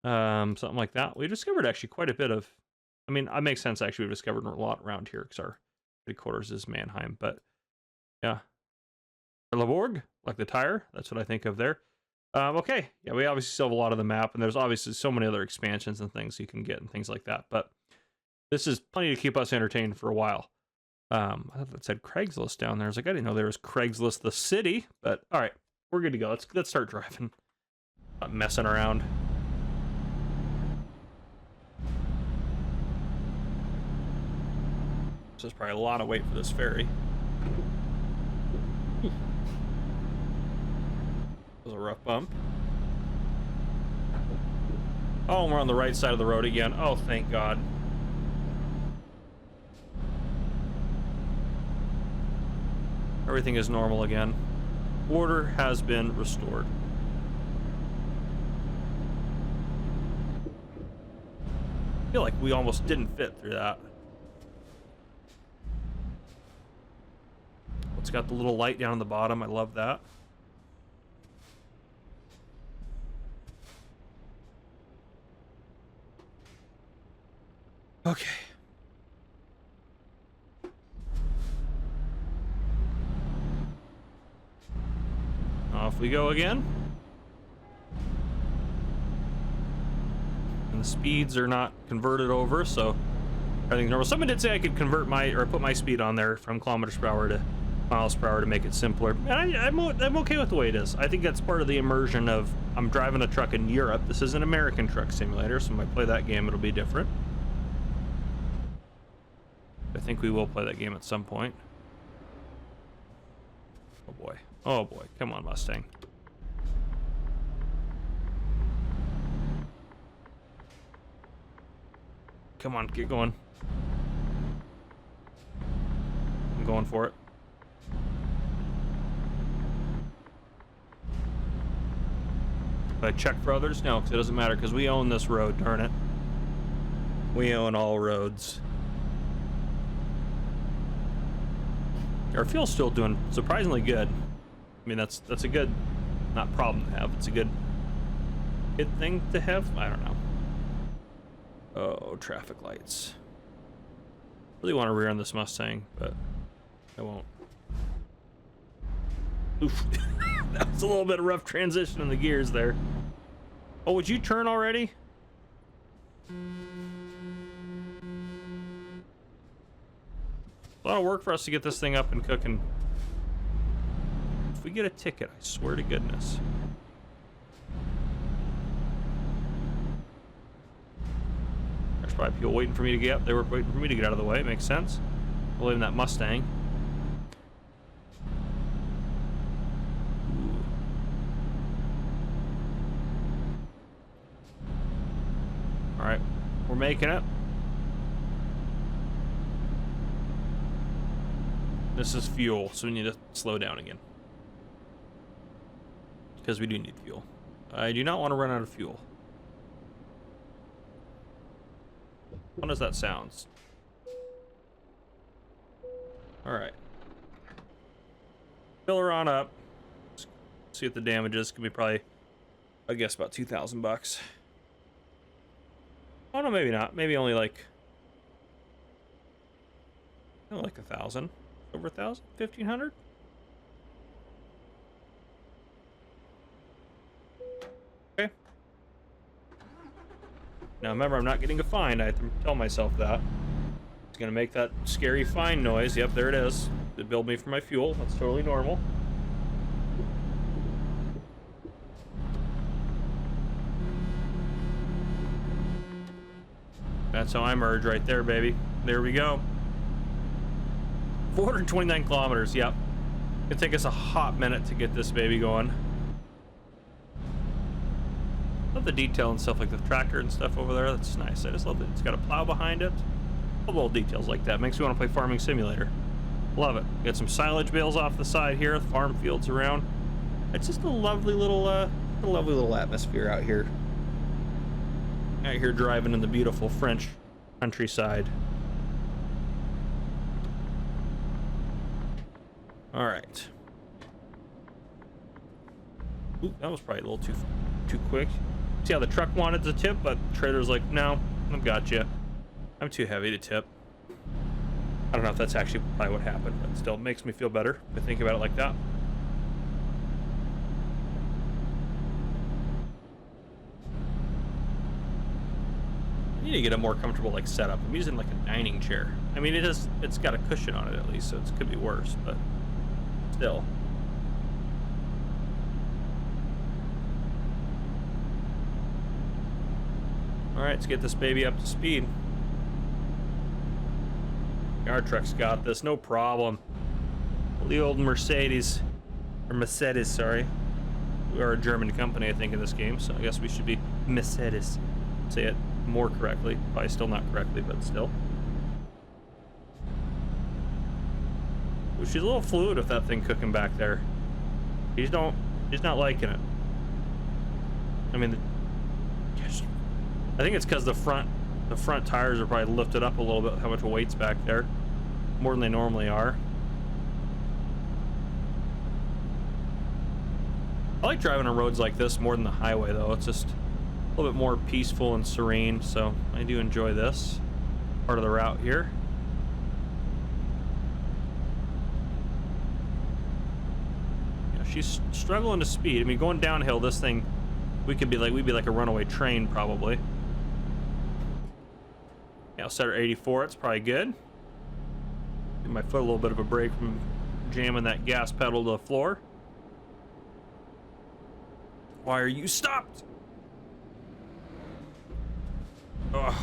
Something like that. We discovered actually quite a bit of, I mean, it makes sense actually. We've discovered a lot around here because our headquarters is Mannheim, but yeah. Labourg, like the tire, that's what I think of there. Okay, yeah, we obviously still have a lot of the map, and there's obviously so many other expansions and things you can get and things like that, but this is plenty to keep us entertained for a while. I thought that said Craigslist down there. I was like, I didn't know there was Craigslist the city, but all right, we're good to go. Let's start driving. Not messing around. There's probably a lot of wait for this ferry. That was a rough bump. Oh, we're on the right side of the road again. Oh, thank God. Everything is normal again. Order has been restored. I feel like we almost didn't fit through that. It's got the little light down on the bottom. I love that. Okay. Off we go again. And the speeds are not converted over, so everything's normal. Someone did say I could convert put my speed on there from kilometers per hour to miles per hour to make it simpler, and I'm okay with the way it is. I think that's part of the immersion of I'm driving a truck in Europe. This is an American truck simulator, so when I play that game, it'll be different. I think we will play that game at some point. Oh boy, come on, Mustang. Come on, get going. I'm going for it. I check for others? No, because it doesn't matter, because we own this road, darn it. We own all roads. Our fuel's still doing surprisingly good. I mean, that's a good, not problem to have, it's a good thing to have? I don't know. Oh, traffic lights. Really want to rear end this Mustang, but I won't. Oof. That was a little bit of rough transition in the gears there. Oh, would you turn already? A lot of work for us to get this thing up and cooking. If we get a ticket, I swear to goodness. There's probably people waiting for me to get up. They were waiting for me to get out of the way. It makes sense. Believe in that Mustang. All right, we're making it. This is fuel, so we need to slow down again. Because we do need fuel. I do not want to run out of fuel. How does that sound? Alright. Fill her on up. Let's see what the damage is. Could be probably, I guess, about 2,000 bucks. Oh no, maybe not. Maybe only like 1,000. Over 1,000? 1,500? Okay. Now remember, I'm not getting a fine. I have to tell myself that. It's gonna make that scary fine noise. Yep, there it is. It billed me for my fuel. That's totally normal. That's how I merge right there, baby. There we go. 429 kilometers, yep. It'll take us a hot minute to get this baby going. Love the detail and stuff, like the tractor and stuff over there. That's nice. I just love that it's got a plow behind it. All little details like that. Makes me want to play Farming Simulator. Love it. Got some silage bales off the side here, farm fields around. It's just a lovely little atmosphere out here. Out here driving in the beautiful French countryside. All right. Ooh, that was probably a little too quick. See how the truck wanted to tip, but the trailer's like, no, I've got you. I'm too heavy to tip. I don't know if that's actually probably what happened, but still, it makes me feel better to think about it like that. I need to get a more comfortable like setup. I'm using like a dining chair. I mean, it's got a cushion on it at least, so it could be worse, but still. All right, let's get this baby up to speed. Our truck's got this, no problem. The old Mercedes, or Mercedes, sorry. We are a German company, I think, in this game, so I guess we should be Mercedes. Say it more correctly. Probably still not correctly, but still. Ooh, she's a little fluid with that thing cooking back there. She's not liking it. I mean, I think it's because the front tires are probably lifted up a little bit, how much weight's back there. More than they normally are. I like driving on roads like this more than the highway, though. It's just a little bit more peaceful and serene, so I do enjoy this part of the route here. Yeah, she's struggling to speed. I mean, going downhill, this thing, we'd be like a runaway train, probably. Yeah, I'll set her 84. It's probably good. Give my foot a little bit of a break from jamming that gas pedal to the floor. Why are you stopped? Ugh,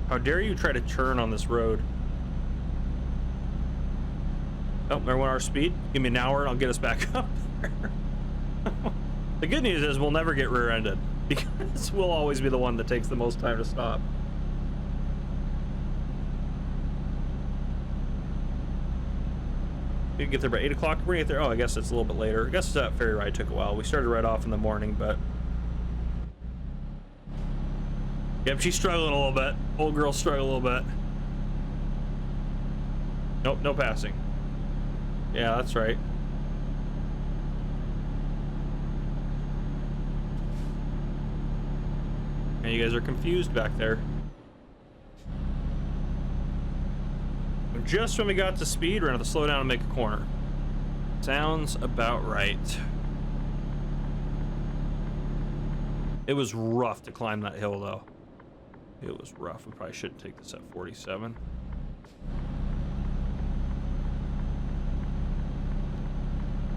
how dare you try to turn on this road? Oh, there went our speed. Give me an hour and I'll get us back up there. The good news is we'll never get rear-ended because we'll always be the one that takes the most time to stop. We can get there by 8 o'clock. We're gonna get there. Oh, I guess it's a little bit later. I guess that ferry ride took a while. We started right off in the morning, but yep, she's struggling a little bit. Old girl's struggling a little bit. Nope, no passing. Yeah, that's right. And you guys are confused back there. Just when we got to speed, we're gonna have to slow down and make a corner. Sounds about right. It was rough to climb that hill, though. It was rough. We probably shouldn't take this at 47.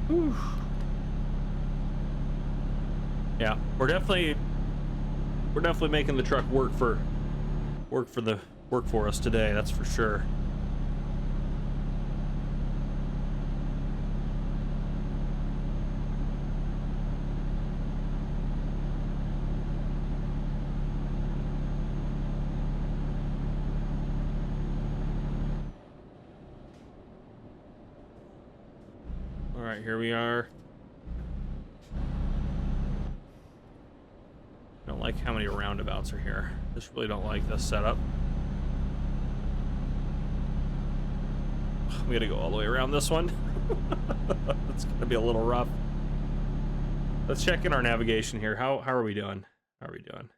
Whew. Yeah, we're definitely making the truck work for us today, that's for sure. All right, here we are. I don't like how many roundabouts are here. Just really don't like this setup. We gotta go all the way around this one. It's gonna be a little rough. Let's check in our navigation here. How are we doing? How are we doing?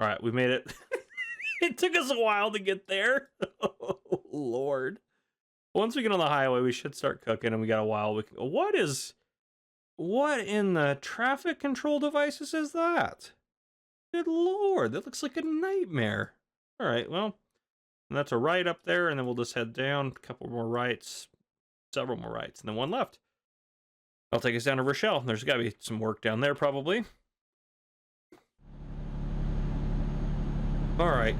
All right, we made it. It took us a while to get there. Oh, Lord. Once we get on the highway, we should start cooking, and we got a while. What in the traffic control devices is that? Good Lord, that looks like a nightmare. All right, well, that's a right up there, and then we'll just head down. A couple more rights, several more rights, and then one left. I'll take us down to Rochelle. There's got to be some work down there, probably. All right.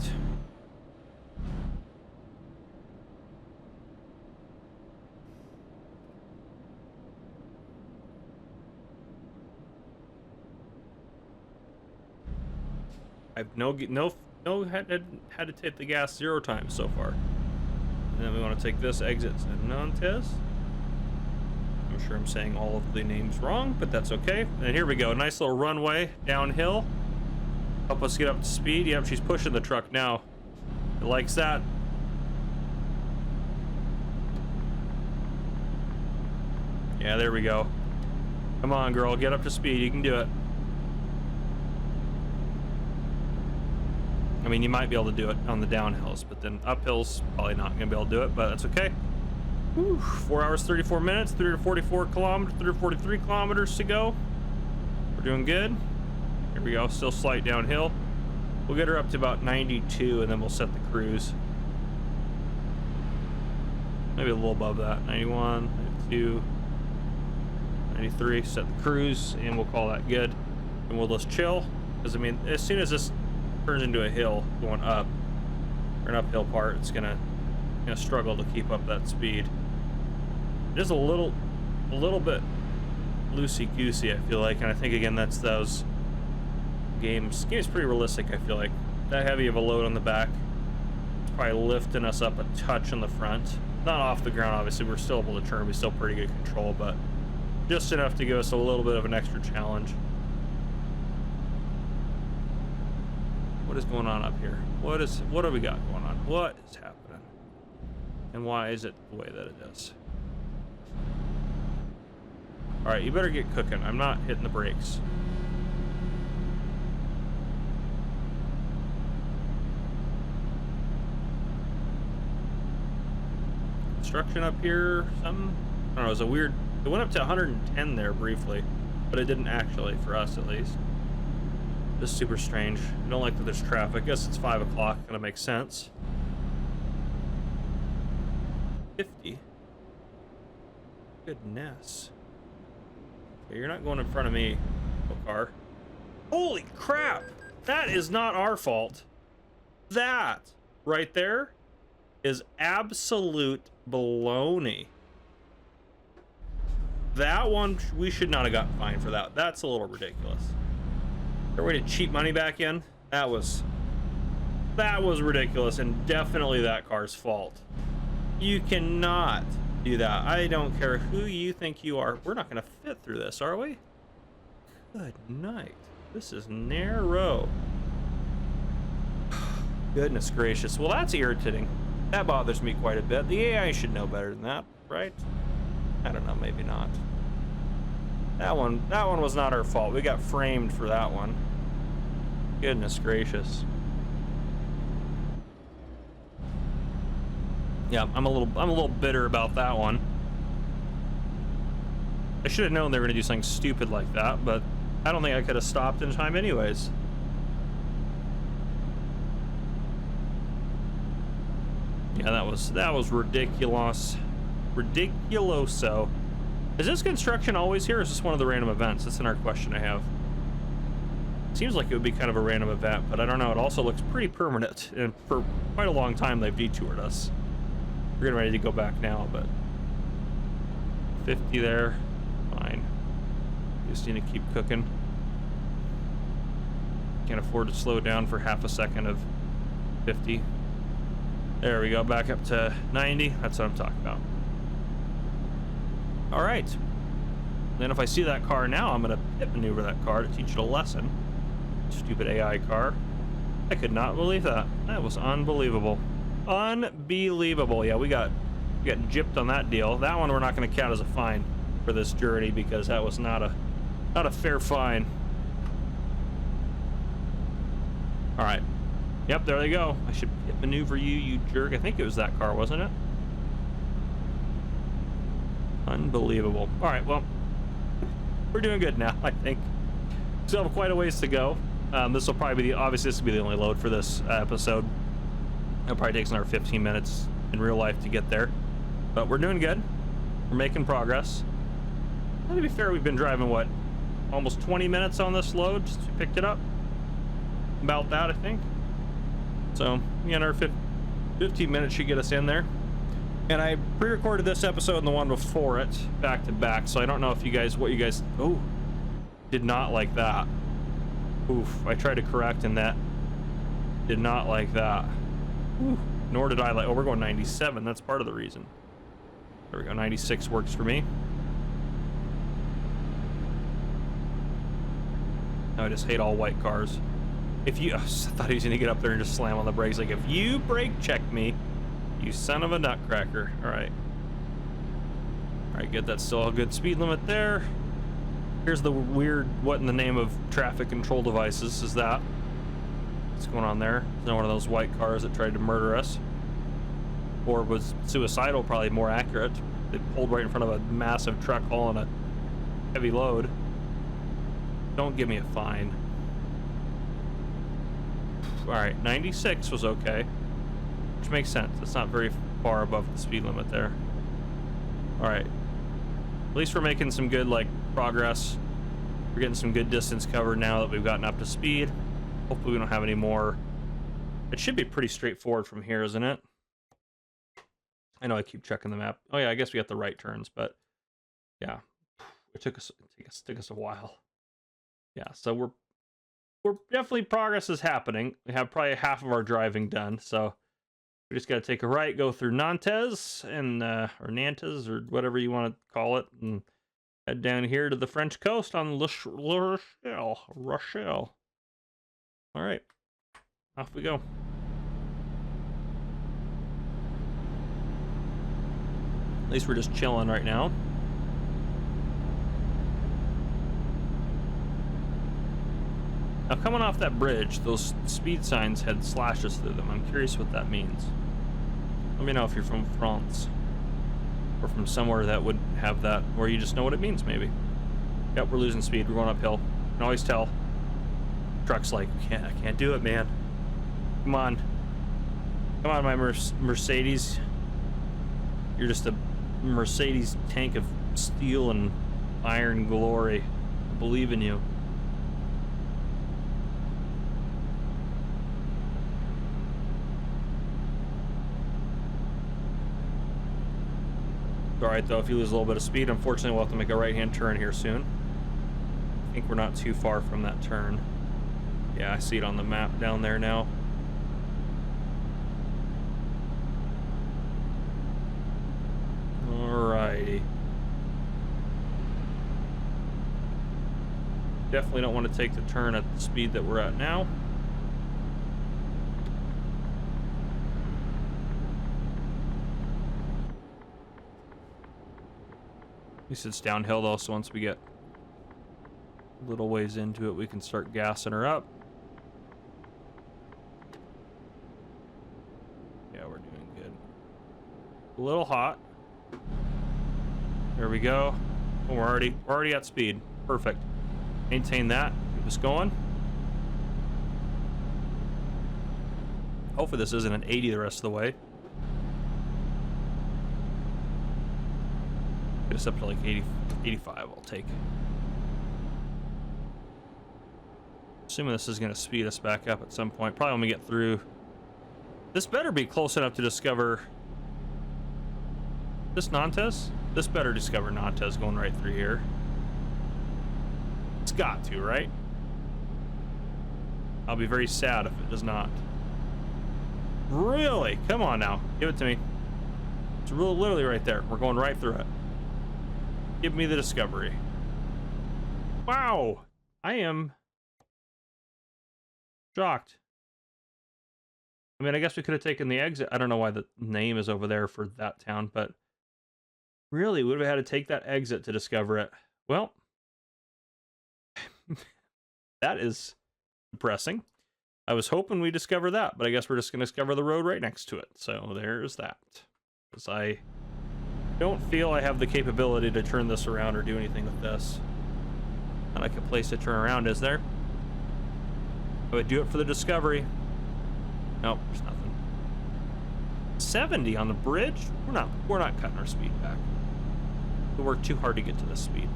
I've had to take the gas 0 times so far. And then we want to take this exit to Nantes. I'm sure I'm saying all of the names wrong, but that's okay. And here we go, nice little runway downhill. Help us get up to speed. Yep, she's pushing the truck now. It likes that. Yeah, there we go. Come on, girl, get up to speed. You can do it. I mean, you might be able to do it on the downhills, but then uphills, probably not going to be able to do it, but that's okay. Whew, 4 hours, 34 minutes, 343 kilometers to go. We're doing good. Here we go, still slight downhill. We'll get her up to about 92, and then we'll set the cruise. Maybe a little above that, 91, 92, 93, set the cruise, and we'll call that good. And we'll just chill, because I mean, as soon as this turns into a hill going up, or an uphill part, it's gonna struggle to keep up that speed. It is a little bit loosey-goosey, I feel like, and I think again that's those game's pretty realistic. I feel like that heavy of a load on the back, it's probably lifting us up a touch on the front, not off the ground. Obviously we're still able to turn, we still pretty good control, but just enough to give us a little bit of an extra challenge. What is going on up here? What do we got going on? What is happening? And why is it the way that it is? All right, you better get cooking. I'm not hitting the brakes. Construction up here, something? I don't know, it was a weird, it went up to 110 there briefly, but it didn't actually, for us at least. This is super strange. I don't like that there's traffic. I guess it's 5 o'clock. Gonna make sense. 50. Goodness. Okay, you're not going in front of me, car. Holy crap! That is not our fault. That right there is absolute baloney. That one, we should not have gotten fined for that. That's a little ridiculous. They're way to cheat money back in. That was ridiculous, and definitely that car's fault. You cannot do that. I don't care who you think you are. We're not going to fit through this, are we? Good night. This is narrow. Goodness gracious. Well, that's irritating. That bothers me quite a bit. The AI should know better than that, right? I don't know, maybe not. That one was not our fault. We got framed for that one. Goodness gracious. Yeah, I'm a little bitter about that one. I should have known they were gonna do something stupid like that, but I don't think I could have stopped in time anyways. Yeah, that was ridiculous. Ridiculoso. Is this construction always here, or is this one of the random events? That's another question I have. Seems like it would be kind of a random event, but I don't know. It also looks pretty permanent, and for quite a long time they've detoured us. We're getting ready to go back now, but 50 there, fine. Just need to keep cooking. Can't afford to slow down for half a second of 50. There we go, back up to 90. That's what I'm talking about. All right. Then if I see that car now, I'm gonna pit maneuver that car to teach it a lesson. Stupid AI car. I could not believe that. That was unbelievable. Unbelievable. Yeah, we got gypped on that deal. That one we're not gonna count as a fine for this journey because that was not a fair fine. All right. Yep, there they go. I should pit maneuver you, you jerk. I think it was that car, wasn't it? Unbelievable. All right, well, we're doing good now, I think. Still have quite a ways to go. This will probably be obviously this will be the only load for this episode. It'll probably take another 15 minutes in real life to get there, but we're doing good. We're making progress. To be fair, we've been driving what, almost 20 minutes on this load since we picked it up. About that, I think. So, another 15 minutes should get us in there. And I pre-recorded this episode and the one before it back to back, so I don't know if you guys, oh, did not like that. Oof, I tried to correct in that. Did not like that. Oof. Nor did I like, oh, we're going 97, that's part of the reason. There we go, 96 works for me. Now I just hate all white cars. If you, I thought he was gonna get up there and just slam on the brakes, like, if you brake check me, you son of a nutcracker. All right, good, that's still a good speed limit there. Here's the weird, what in the name of traffic control devices is that? What's going on there? Is that one of those white cars that tried to murder us? Or was suicidal, probably more accurate. They pulled right in front of a massive truck hauling a heavy load. Don't give me a fine. All right, 96 was okay. Which makes sense. It's not very far above the speed limit there. All right. At least we're making some good, like, progress. We're getting some good distance covered now that we've gotten up to speed. Hopefully we don't have any more. It should be pretty straightforward from here, isn't it? I know I keep checking the map. Oh yeah, I guess we got the right turns, but yeah, it took us a while. Yeah, so we're definitely, progress is happening. We have probably half of our driving done, so we just got to take a right, go through Nantes and or Nantes or whatever you want to call it, and head down here to the French coast on Rochelle. All right, off we go. At least we're just chilling right now. Now, coming off that bridge, those speed signs had slashes through them. I'm curious what that means. Let me know if you're from France or from somewhere that would have that, or you just know what it means, maybe. Yep, we're losing speed. We're going uphill. You can always tell. Truck's like, I can't do it, man. Come on. Come on, my Mercedes. You're just a Mercedes tank of steel and iron glory. I believe in you. Alright though, if you lose a little bit of speed, unfortunately we'll have to make a right-hand turn here soon. I think we're not too far from that turn. Yeah, I see it on the map down there now. Alrighty. Definitely don't want to take the turn at the speed that we're at now. At least it's downhill though, so once we get a little ways into it, we can start gassing her up. Yeah, we're doing good. A little hot. There we go. Oh, we're already at speed. Perfect. Maintain that. Keep us going. Hopefully this isn't an 80 the rest of the way. Get us up to like 80, 85, I'll take. Assuming this is going to speed us back up at some point. Probably when we get through. This better be close enough to discover this Nantes. This better discover Nantes going right through here. It's got to, right? I'll be very sad if it does not. Really? Come on now. Give it to me. It's literally right there. We're going right through it. Give me the discovery. Wow. I am shocked. I mean, I guess we could have taken the exit. I don't know why the name is over there for that town, but really, we would have had to take that exit to discover it. Well, that is depressing. I was hoping we discover that, but I guess we're just going to discover the road right next to it. So there's that. Because I don't feel I have the capability to turn this around or do anything with this. Not like a place to turn around, is there? I would do it for the discovery. Nope, there's nothing. 70 on the bridge? We're not cutting our speed back. We worked too hard to get to this speed.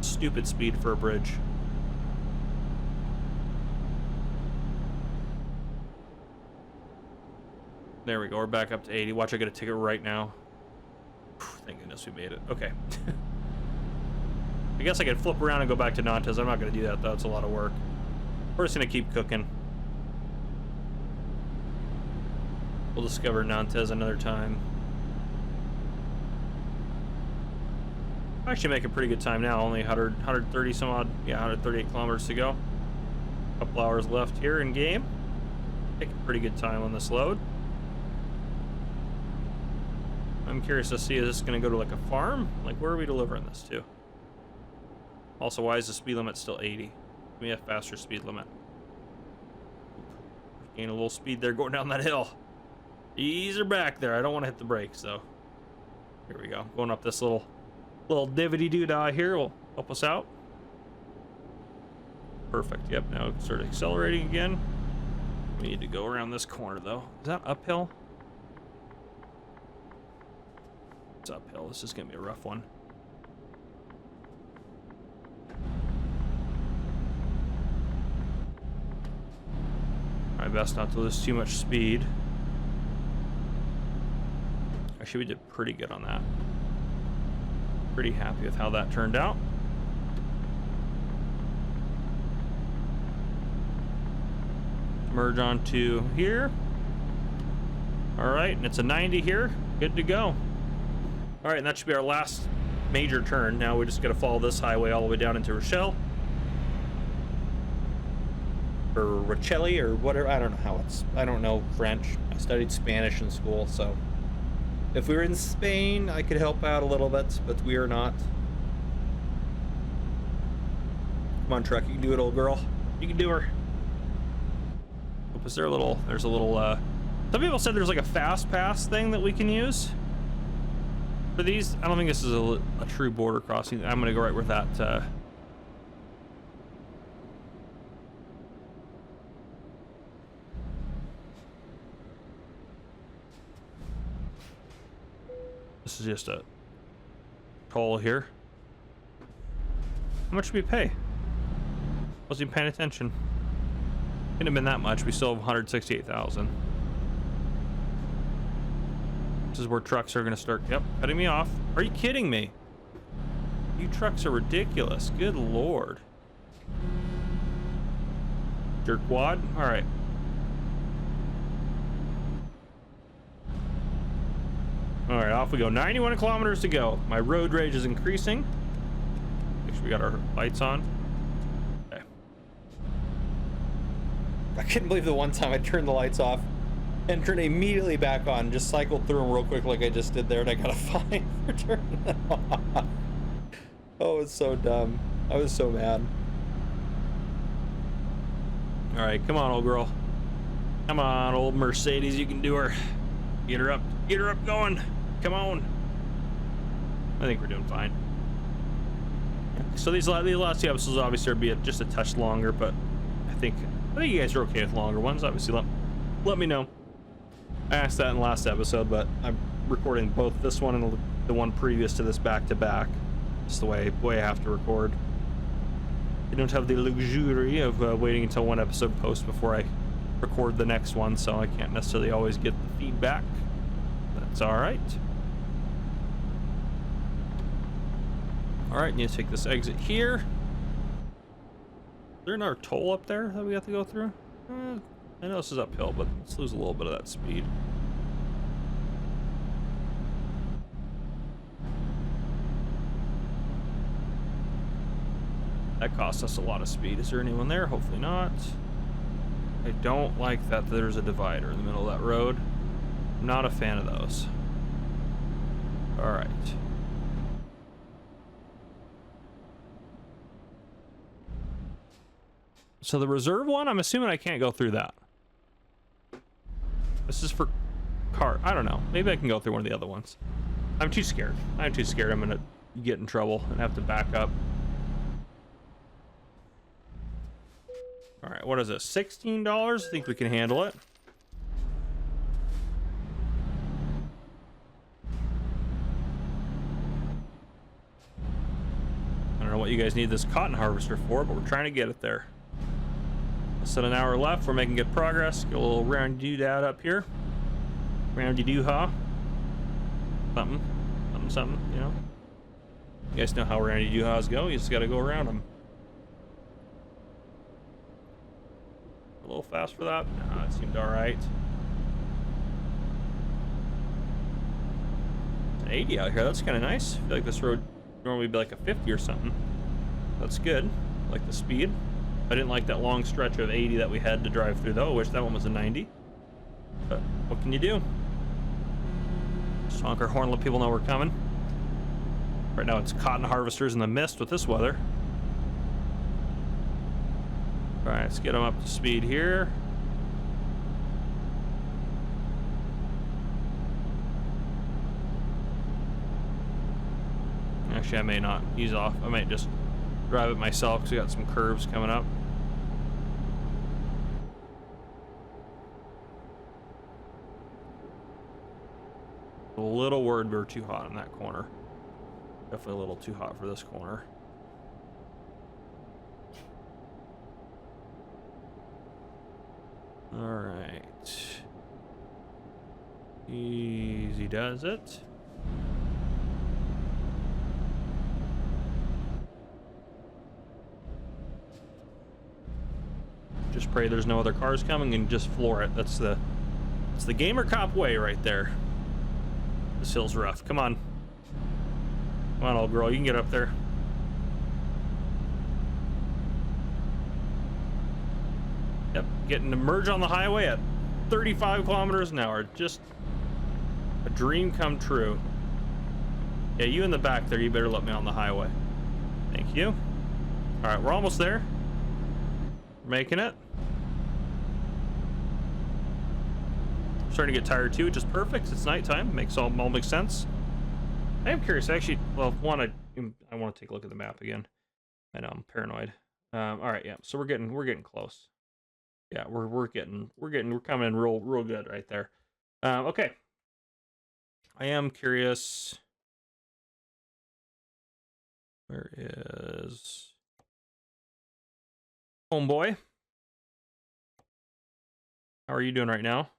Stupid speed for a bridge. There we go, we're back up to 80. Watch, I get a ticket right now. Thank goodness we made it. Okay. I guess I could flip around and go back to Nantes. I'm not going to do that, though. It's a lot of work. We're just going to keep cooking. We'll discover Nantes another time. I'm actually making pretty good time now. Only 130 some odd. Yeah, 138 kilometers to go. A couple hours left here in game. Taking pretty good time on this load. I'm curious to see, is this going to go to like a farm? Like, where are we delivering this to? Also, why is the speed limit still 80? We have faster speed limit. Gain a little speed there going down that hill. Ease her back there. I don't want to hit the brakes though. Here we go. Going up this little divoty-doo-dah here will help us out. Perfect. Yep. Now start accelerating again. We need to go around this corner though. Is that uphill? It's uphill. This is gonna be a rough one. My best not to lose too much speed. Actually, we did pretty good on that. Pretty happy with how that turned out. Merge onto here. All right, and it's a 90 here. Good to go. All right, and that should be our last major turn. Now we just got to follow this highway all the way down into Rochelle. Or Rochelle, or whatever. I don't know how it's. I don't know French. I studied Spanish in school, so if we were in Spain, I could help out a little bit, but we are not. Come on, truck. You can do it, old girl. You can do her. Is there a little? There's a little. Some people said there's like a fast pass thing that we can use for these. I don't think this is a true border crossing. I'm gonna go right where that. This is just a toll here. How much did we pay? Wasn't even paying attention. Couldn't have been that much. We still have 168,000. This is where trucks are going to start. Yep, cutting me off. Are you kidding me? You trucks are ridiculous. Good lord. Jerkwad. All right. All right, off we go. 91 kilometers to go. My road rage is increasing. Make sure we got our lights on. Okay. I couldn't believe the one time I turned the lights off and turned immediately back on. Just cycled through them real quick like I just did there, and I got a fine for turning them off. Oh, it's so dumb. I was so mad. All right, come on, old girl. Come on, old Mercedes. You can do her. Get her up. Get her up going. Come on. I think we're doing fine. So these last two episodes obviously will be just a touch longer, but I think you guys are okay with longer ones. Obviously, let me know. I asked that in the last episode, but I'm recording both this one and the one previous to this back to back. It's the way I have to record. I don't have the luxury of waiting until one episode posts before I record the next one, so I can't necessarily always get the feedback. That's alright. Alright, need to take this exit here. Is there another toll up there that we have to go through? I know this is uphill, but let's lose a little bit of that speed. That cost us a lot of speed. Is there anyone there? Hopefully not. I don't like that there's a divider in the middle of that road. I'm not a fan of those. Alright. So the reserve one, I'm assuming I can't go through that. This is for car. I don't know. Maybe I can go through one of the other ones. I'm too scared. I'm too scared I'm gonna get in trouble and have to back up. Alright, what is this? $16? I think we can handle it. I don't know what you guys need this cotton harvester for, but we're trying to get it there. Less than an hour left. We're making good progress. Get a little roundy-doo-dad up here. Roundy-doo-ha. Something. Something, you know. You guys know how roundy-doo-has go. You just gotta go around them. A little fast for that? Nah, it seemed alright. It's an 80 out here. That's kind of nice. I feel like this road normally would be like a 50 or something. That's good. I like the speed. I didn't like that long stretch of 80 that we had to drive through, though. I wish that one was a 90. But what can you do? Just honk our horn, let people know we're coming. Right now it's cotton harvesters in the mist with this weather. Alright, let's get them up to speed here. Actually, I may not ease off. I might just drive it myself because we got some curves coming up. A little worried we were too hot in that corner. Definitely a little too hot for this corner. Alright. Easy does it. Just pray there's no other cars coming and just floor it. That's the gamer cop way right there. This hill's rough. Come on. Come on, old girl. You can get up there. Yep, getting to merge on the highway at 35 kilometers an hour. Just a dream come true. Yeah, you in the back there, you better let me on the highway. Thank you. All right, we're almost there. We're making it. Starting to get tired too, which is perfect. It's nighttime. Makes all makes sense. I am curious, actually. Well, one, I want to take a look at the map again. I know I'm paranoid. All right, yeah. So we're getting close. Yeah, we're coming in real good right there. Okay. I am curious. Where is homeboy? How are you doing right now?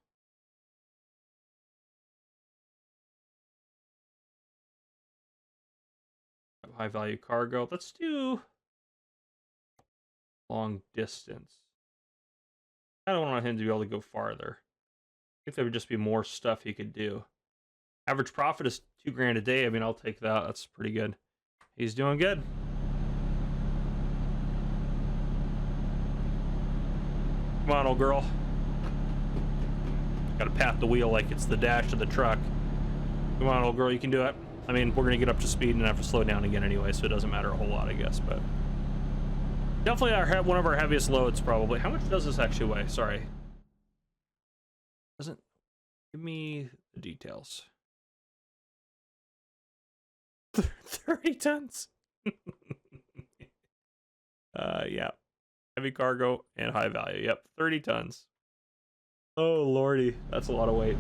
High value cargo. Let's do long distance. I don't want him to be able to go farther. I think there would just be more stuff he could do. Average profit is $2,000 a day. I mean, I'll take that. That's pretty good. He's doing good. Come on, old girl. Gotta pat the wheel like it's the dash of the truck. Come on, old girl, you can do it. I mean, we're gonna get up to speed and have to slow down again anyway, so it doesn't matter a whole lot, I guess, but definitely one of our heaviest loads, probably. How much does this actually weigh? Sorry. Doesn't give me the details. 30 tons. Yeah. Heavy cargo and high value. Yep, 30 tons. Oh lordy, that's a lot of weight,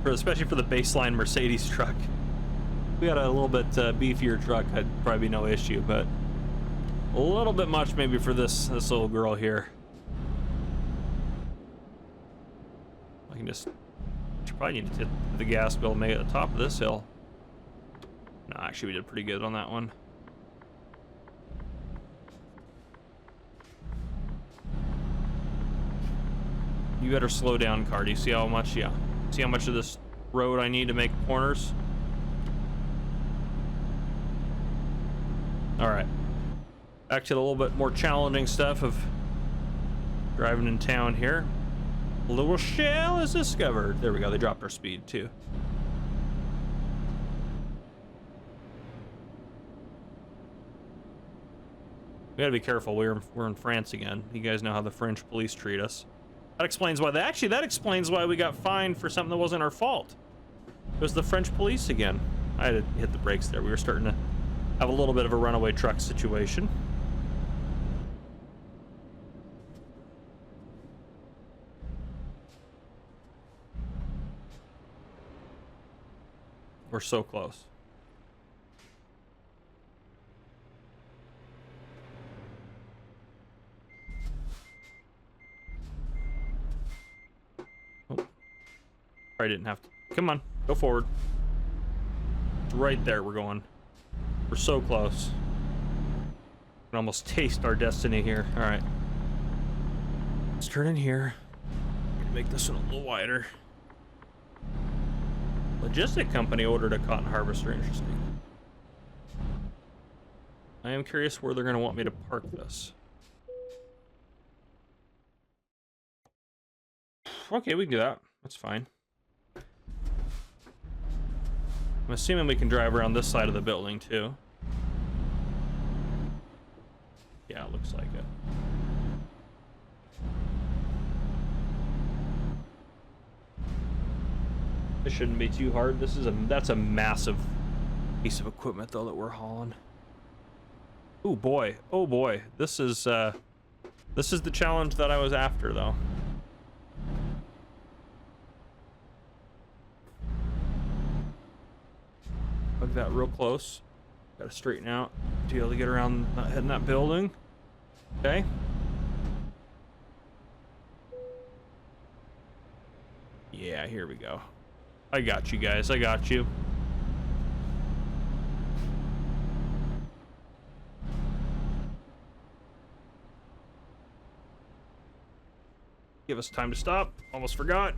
especially for the baseline Mercedes truck. If we got a little bit beefier truck, that'd probably be no issue, but a little bit much maybe for this little girl here. I can just probably need to hit the gas bill and make it at the top of this hill. No, actually we did pretty good on that one. You better slow down, car. Do you see how much? Yeah. See how much of this road I need to make corners? All right. Back to the little bit more challenging stuff of driving in town here. A little shell is discovered. There we go. They dropped our speed too. We gotta be careful. We're in France again. You guys know how the French police treat us. That explains why that explains why we got fined for something that wasn't our fault. It was the French police again. I had to hit the brakes there. We were starting to have a little bit of a runaway truck situation. We're so close. I didn't have to. Come on, go forward. Right there, we're going. We're so close. We can almost taste our destiny here. All right. Let's turn in here. Make this one a little wider. Logistic company ordered a cotton harvester. Interesting. I am curious where they're going to want me to park this. Okay, we can do that. That's fine. I'm assuming we can drive around this side of the building too. Yeah, it looks like it. This shouldn't be too hard. That's a massive piece of equipment though that we're hauling. Oh boy. Oh boy. This is the challenge that I was after though. Look that real close. Gotta straighten out to be able to get around, not hitting that building. Okay. Yeah, here we go. I got you guys. I got you. Give us time to stop. Almost forgot.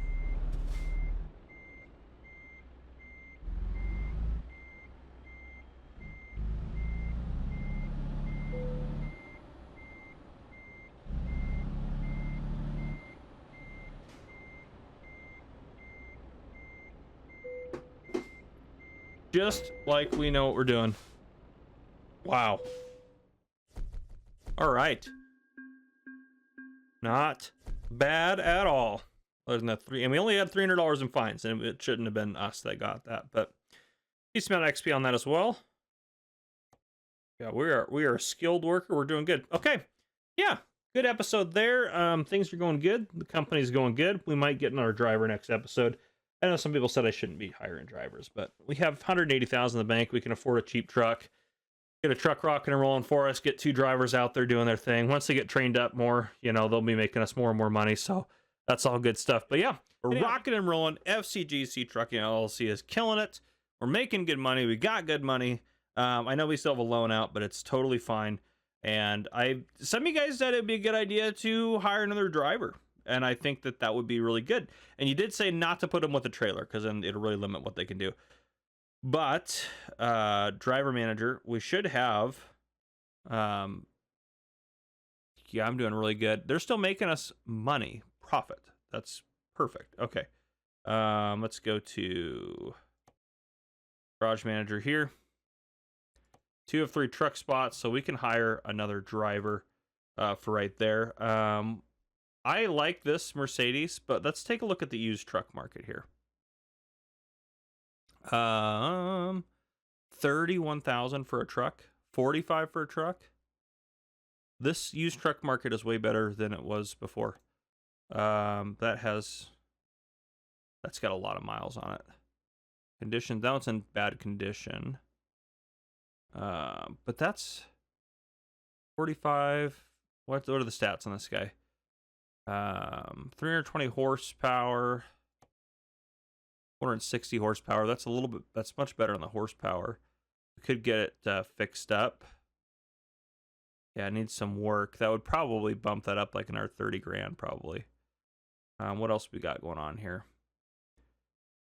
Just like we know what we're doing. Wow. All right. Not bad at all. Other than that and we only had $300 in fines, and it shouldn't have been us that got that, but decent amount of XP on that as well. Yeah, we are a skilled worker. We're doing good. Okay. Yeah, good episode there. Things are going good. The company's going good. We might get another driver next episode. I know some people said I shouldn't be hiring drivers, but we have $180,000 in the bank. We can afford a cheap truck. Get a truck rocking and rolling for us. Get 2 drivers out there doing their thing. Once they get trained up more, you know, they'll be making us more and more money. So that's all good stuff. But yeah, we're rocking and rolling. FCGC Trucking LLC is killing it. We're making good money. We got good money. I know we still have a loan out, but it's totally fine. And some of you guys said it'd be a good idea to hire another driver. And I think that would be really good. And you did say not to put them with a trailer, because then it'll really limit what they can do. But driver manager, we should have. Yeah, I'm doing really good. They're still making us money, profit. That's perfect. Okay. Let's go to garage manager here. 2 of 3 truck spots, so we can hire another driver for right there. I like this Mercedes, but let's take a look at the used truck market here. 31,000 for a truck, 45 for a truck. This used truck market is way better than it was before. That's got a lot of miles on it. Condition, that one's in bad condition. But that's 45. What are the stats on this guy? 320 horsepower, 460 horsepower. That's much better on the horsepower. We could get it fixed up. Yeah, it needs some work. That would probably bump that up like another 30 grand probably. What else we got going on here?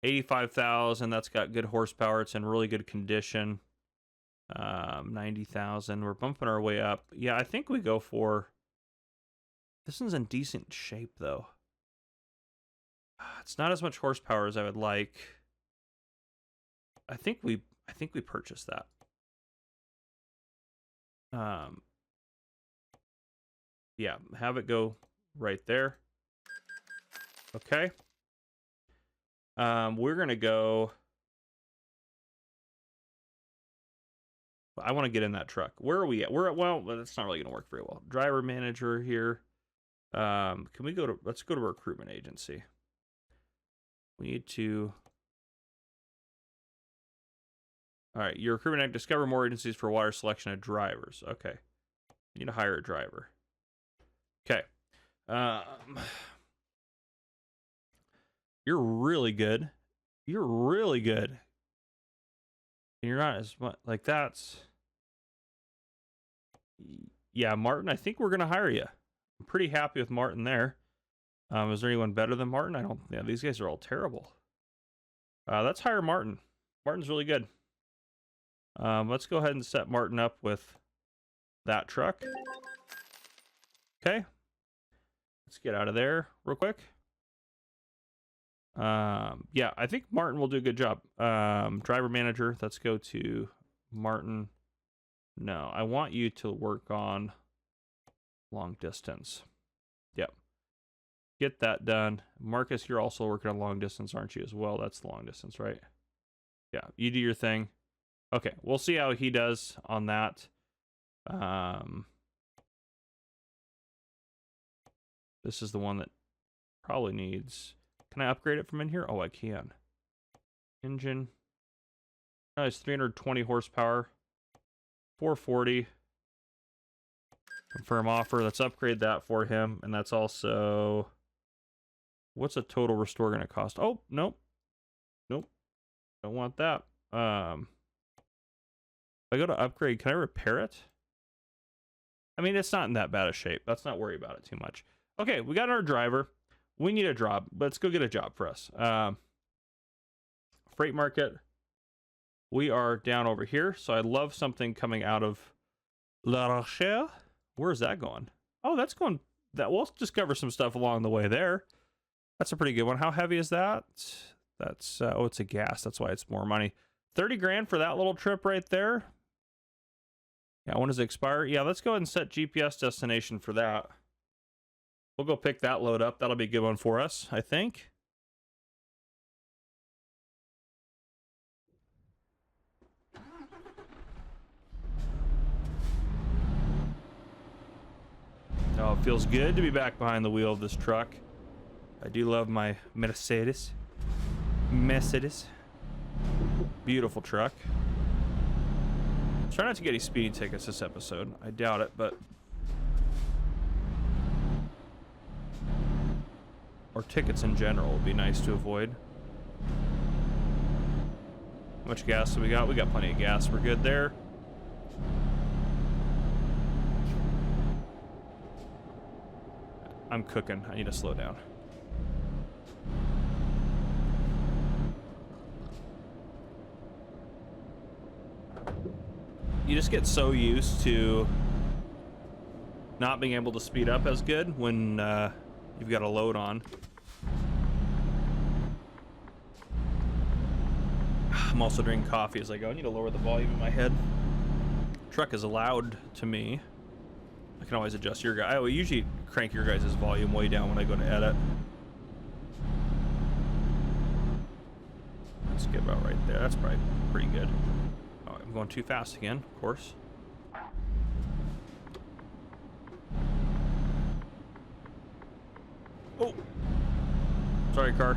85,000. That's got good horsepower. It's in really good condition. 90,000. We're bumping our way up. Yeah, I think we go for. This one's in decent shape though. It's not as much horsepower as I would like. I think we purchased that. Yeah, have it go right there. Okay. We're gonna go. I want to get in that truck. Where are we at? Well, that's not really gonna work very well. Driver manager here. Can we go to? Let's go to a recruitment agency. We need to. All right, your recruitment act. Discover more agencies for water selection of drivers. Okay, you need to hire a driver. Okay. You're really good. You're really good. And you're not as much like that's. Yeah, Martin, I think we're going to hire you. I'm pretty happy with Martin there. Is there anyone better than Martin? Yeah, these guys are all terrible. Let's hire Martin. Martin's really good. Let's go ahead and set Martin up with that truck. Okay. Let's get out of there real quick. Yeah, I think Martin will do a good job. Driver manager, let's go to Martin. No, I want you to work on long distance. Yep. Get that done. Marcus, you're also working on long distance, aren't you, as well? That's long distance, right? Yeah, you do your thing. Okay, we'll see how he does on that. This is the one that probably needs... Can I upgrade it from in here? Oh, I can. Engine. Oh, it's 320 horsepower. 440. Confirm offer. Let's upgrade that for him. And that's also... What's a total restore going to cost? Oh, nope. Nope. Don't want that. If I go to upgrade, can I repair it? I mean, it's not in that bad a shape. Let's not worry about it too much. Okay, we got our driver. We need a job. Let's go get a job for us. Freight market. We are down over here. So I love something coming out of La Rochelle. Where's that going? Oh, that's going... We'll discover some stuff along the way there. That's a pretty good one. How heavy is that? That's... oh, it's a gas. That's why it's more money. 30 grand for that little trip right there. Yeah, when does it expire? Yeah, let's go ahead and set GPS destination for that. We'll go pick that load up. That'll be a good one for us, I think. Oh, it feels good to be back behind the wheel of this truck. I do love my Mercedes. Beautiful truck. Try not to get any speeding tickets this episode. I doubt it, but... Or tickets in general would be nice to avoid. How much gas do we got? We got plenty of gas. We're good there. I'm cooking. I need to slow down. You just get so used to not being able to speed up as good when you've got a load on. I'm also drinking coffee as I go. I need to lower the volume in my head. Truck is loud to me. I can always adjust your guy. I will usually crank your guys' volume way down when I go to edit. Let's get about right there. That's probably pretty good. Oh, I'm going too fast again, of course. Oh, Sorry, car.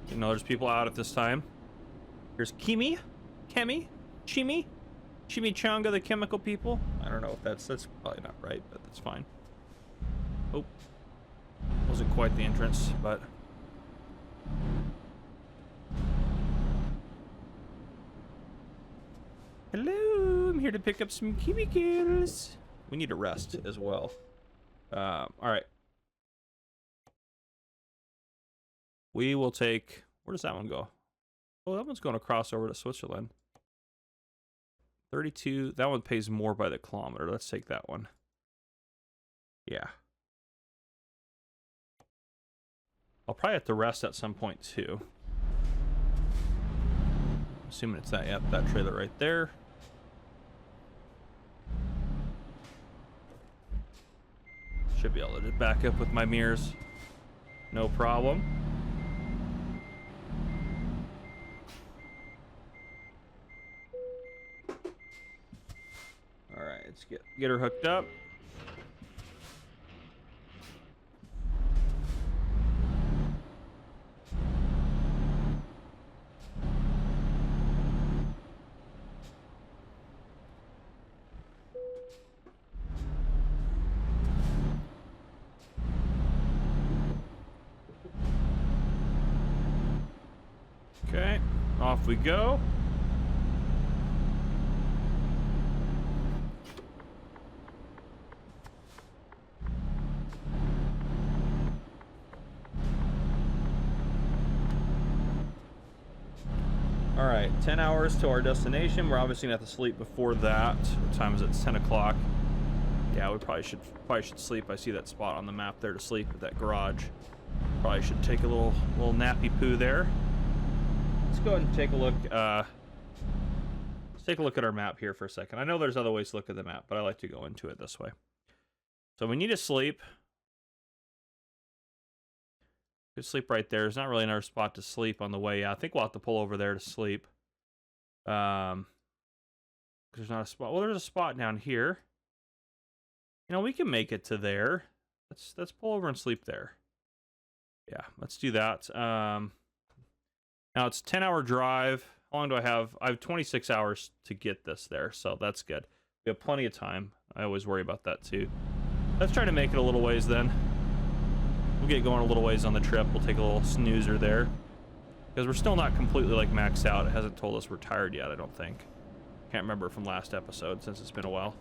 You know, there's people out at this time. Here's Kemi, Chimichanga, the chemical people. I don't know if that's probably not right, but that's fine. Oh, wasn't quite the entrance, but hello, I'm here to pick up some chemicals. We need a rest as well. All right. We will take, where does that one go? Oh, that one's going to cross over to Switzerland. 32, that one pays more by the kilometer. Let's take that one. Yeah. I'll probably have to rest at some point too. Assuming it's that, yep, that trailer right there. Should be able to just back up with my mirrors. No problem. All right, let's get her hooked up. Okay, off we go. All right, 10 hours to our destination. We're obviously gonna have to sleep before that. What time is it? It's 10 o'clock. Yeah, we probably should sleep. I see that spot on the map there to sleep at that garage. Probably should take a little nappy poo there. Let's go ahead and take a look. Let's take a look at our map here for a second. I know there's other ways to look at the map, but I like to go into it this way. So we need to sleep. Could sleep right there. There's not really another spot to sleep on the way. I think we'll have to pull over there to sleep. There's not a spot. Well, there's a spot down here. You know, we can make it to there. Let's pull over and sleep there. Yeah, let's do that. Now it's a 10-hour drive. How long do I have? I have 26 hours to get this there, so that's good. We have plenty of time. I always worry about that too. Let's try to make it a little ways then. We'll get going a little ways on the trip. We'll take a little snoozer there. Because we're still not completely like maxed out. It hasn't told us we're tired yet, I don't think. Can't remember from last episode since it's been a while.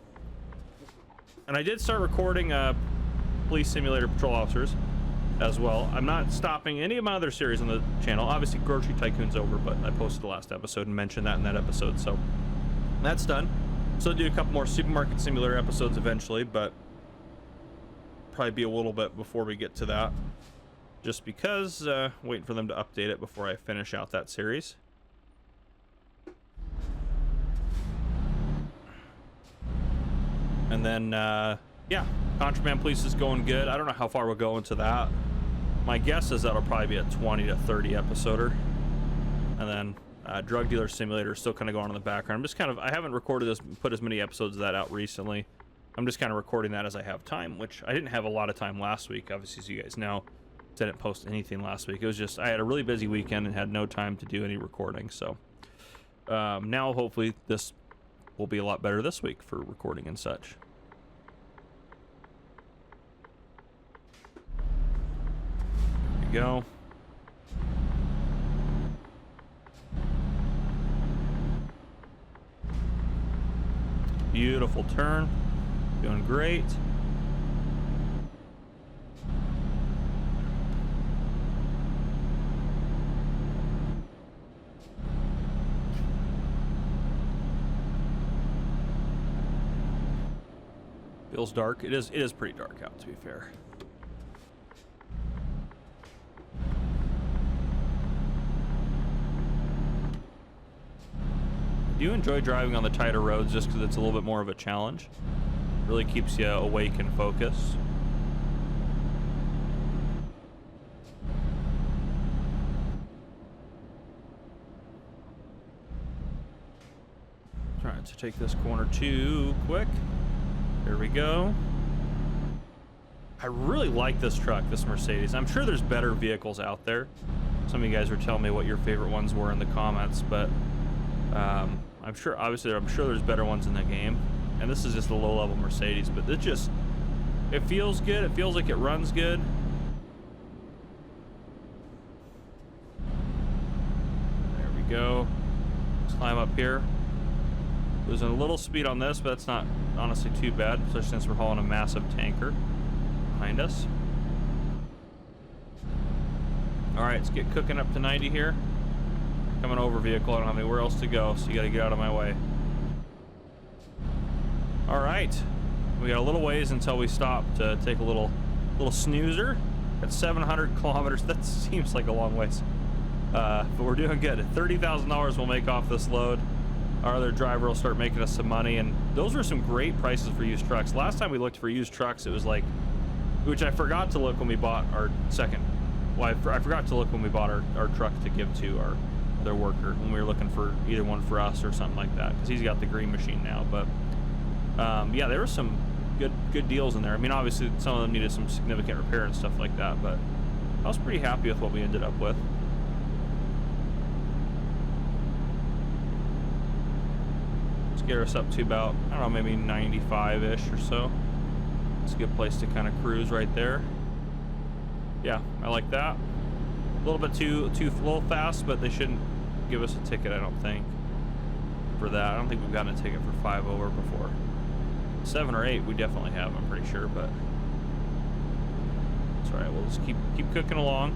And I did start recording Police Simulator Patrol Officers as well. I'm not stopping any of my other series on the channel. Obviously, Grocery Tycoon's over, but I posted the last episode and mentioned that in that episode, so that's done. So I'll do a couple more Supermarket Simulator episodes eventually, but probably be a little bit before we get to that, just because waiting for them to update it before I finish out that series. And then yeah, Contraband Police is going good. I don't know how far we'll go into that. My guess is that'll probably be a 20 to 30 episoder. And then Drug Dealer Simulator is still kind of going on in the background. I'm just kind of, I haven't put as many episodes of that out recently. I'm just kind of recording that as I have time, which I didn't have a lot of time last week, obviously, as you guys know. Didn't post anything last week. It was just, I had a really busy weekend and had no time to do any recording. So now hopefully this will be a lot better this week for recording and such. There we go. Beautiful turn. Doing great. Feels dark. It is pretty dark out, to be fair. I do enjoy driving on the tighter roads just because it's a little bit more of a challenge. Really keeps you awake and focused. Trying to take this corner too quick. There we go. I really like this truck, this Mercedes. I'm sure there's better vehicles out there. Some of you guys were telling me what your favorite ones were in the comments, but I'm sure, obviously, I'm sure there's better ones in the game. And this is just a low-level Mercedes, but it feels good. It feels like it runs good. There we go. Let's climb up here. Losing a little speed on this, but that's not honestly too bad, especially since we're hauling a massive tanker behind us. All right, let's get cooking up to 90 here. Coming over vehicle. I don't have anywhere else to go, so you got to get out of my way. All right, we got a little ways until we stop to take a little snoozer. At 700 kilometers, that seems like a long ways, but we're doing good. $30,000 we'll make off this load. Our other driver will start making us some money, and those were some great prices for used trucks. Last time we looked for used trucks, it was like, which I forgot to look when we bought our second. Well, I forgot to look when we bought our truck to give to our other worker when we were looking for either one for us or something like that, because he's got the green machine now. But yeah, there were some good deals in there. I mean, obviously some of them needed some significant repair and stuff like that, but I was pretty happy with what we ended up with. Let's get us up to about, I don't know, maybe 95-ish or so. It's a good place to kind of cruise right there. Yeah, I like that. A little bit too little fast, but they shouldn't give us a ticket, I don't think, for that. I don't think we've gotten a ticket for 5 over before. 7 or 8 we definitely have, I'm pretty sure, but it's all right. We'll just keep cooking along.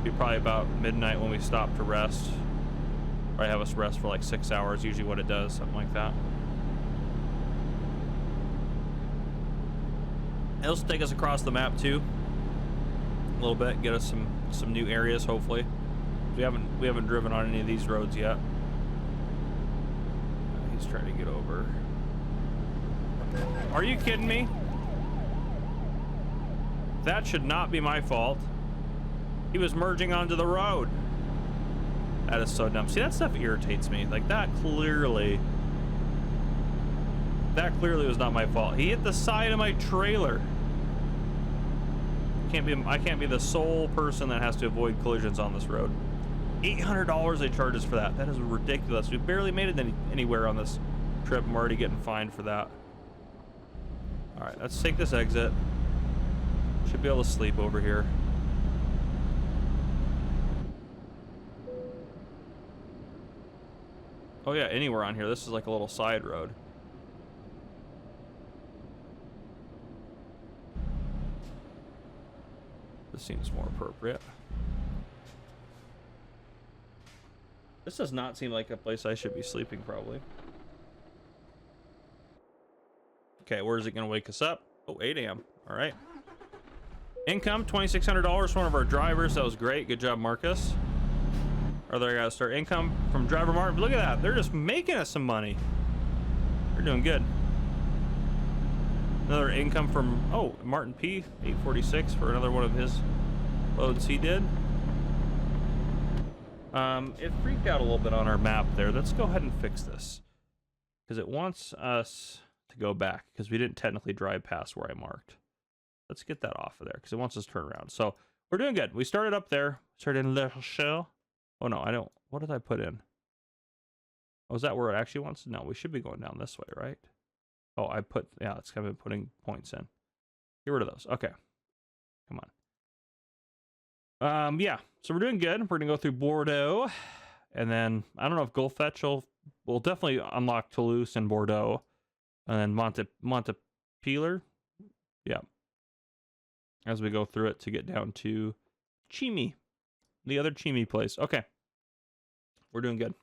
Be probably about midnight when we stop to rest. Probably have us rest for like 6 hours, usually what it does, something like that. It'll take us across the map too, a little bit, get us some new areas hopefully. We haven't driven on any of these roads yet. He's trying to get over. Are you kidding me? That should not be my fault. He was merging onto the road. That is so dumb. See, that stuff irritates me. Like, that clearly was not my fault. He hit the side of my trailer. I can't be the sole person that has to avoid collisions on this road. $800 they charge us for that. That is ridiculous. We barely made it anywhere on this trip. I'm already getting fined for that. All right, let's take this exit. Should be able to sleep over here. Oh yeah, anywhere on here. This is like a little side road. This seems more appropriate. This does not seem like a place I should be sleeping, probably. Okay, where is it going to wake us up? Oh, 8 a.m. All right. Income, $2,600 from one of our drivers. That was great. Good job, Marcus. Or there I got to start. Income from driver Martin. Look at that. They're just making us some money. They're doing good. Another income from, oh, Martin P, 846 for another one of his loads he did. It freaked out a little bit on our map there. Let's go ahead and fix this, because it wants us to go back because we didn't technically drive past where I marked. Let's get that off of there because it wants us to turn around. So we're doing good. We started up there. Started in Le Rochelle. Oh no, I don't. What did I put in? Oh, is that where it actually wants? No, we should be going down this way, right? Oh, I put, yeah, it's kind of putting points in. Get rid of those. Okay. Come on. Yeah, so we're doing good. We're going to go through Bordeaux. And then, I don't know if Gulfetch will definitely unlock Toulouse and Bordeaux. And then Montpellier. Yeah. As we go through it to get down to Chimay. The other Chimay place. Okay. We're doing good.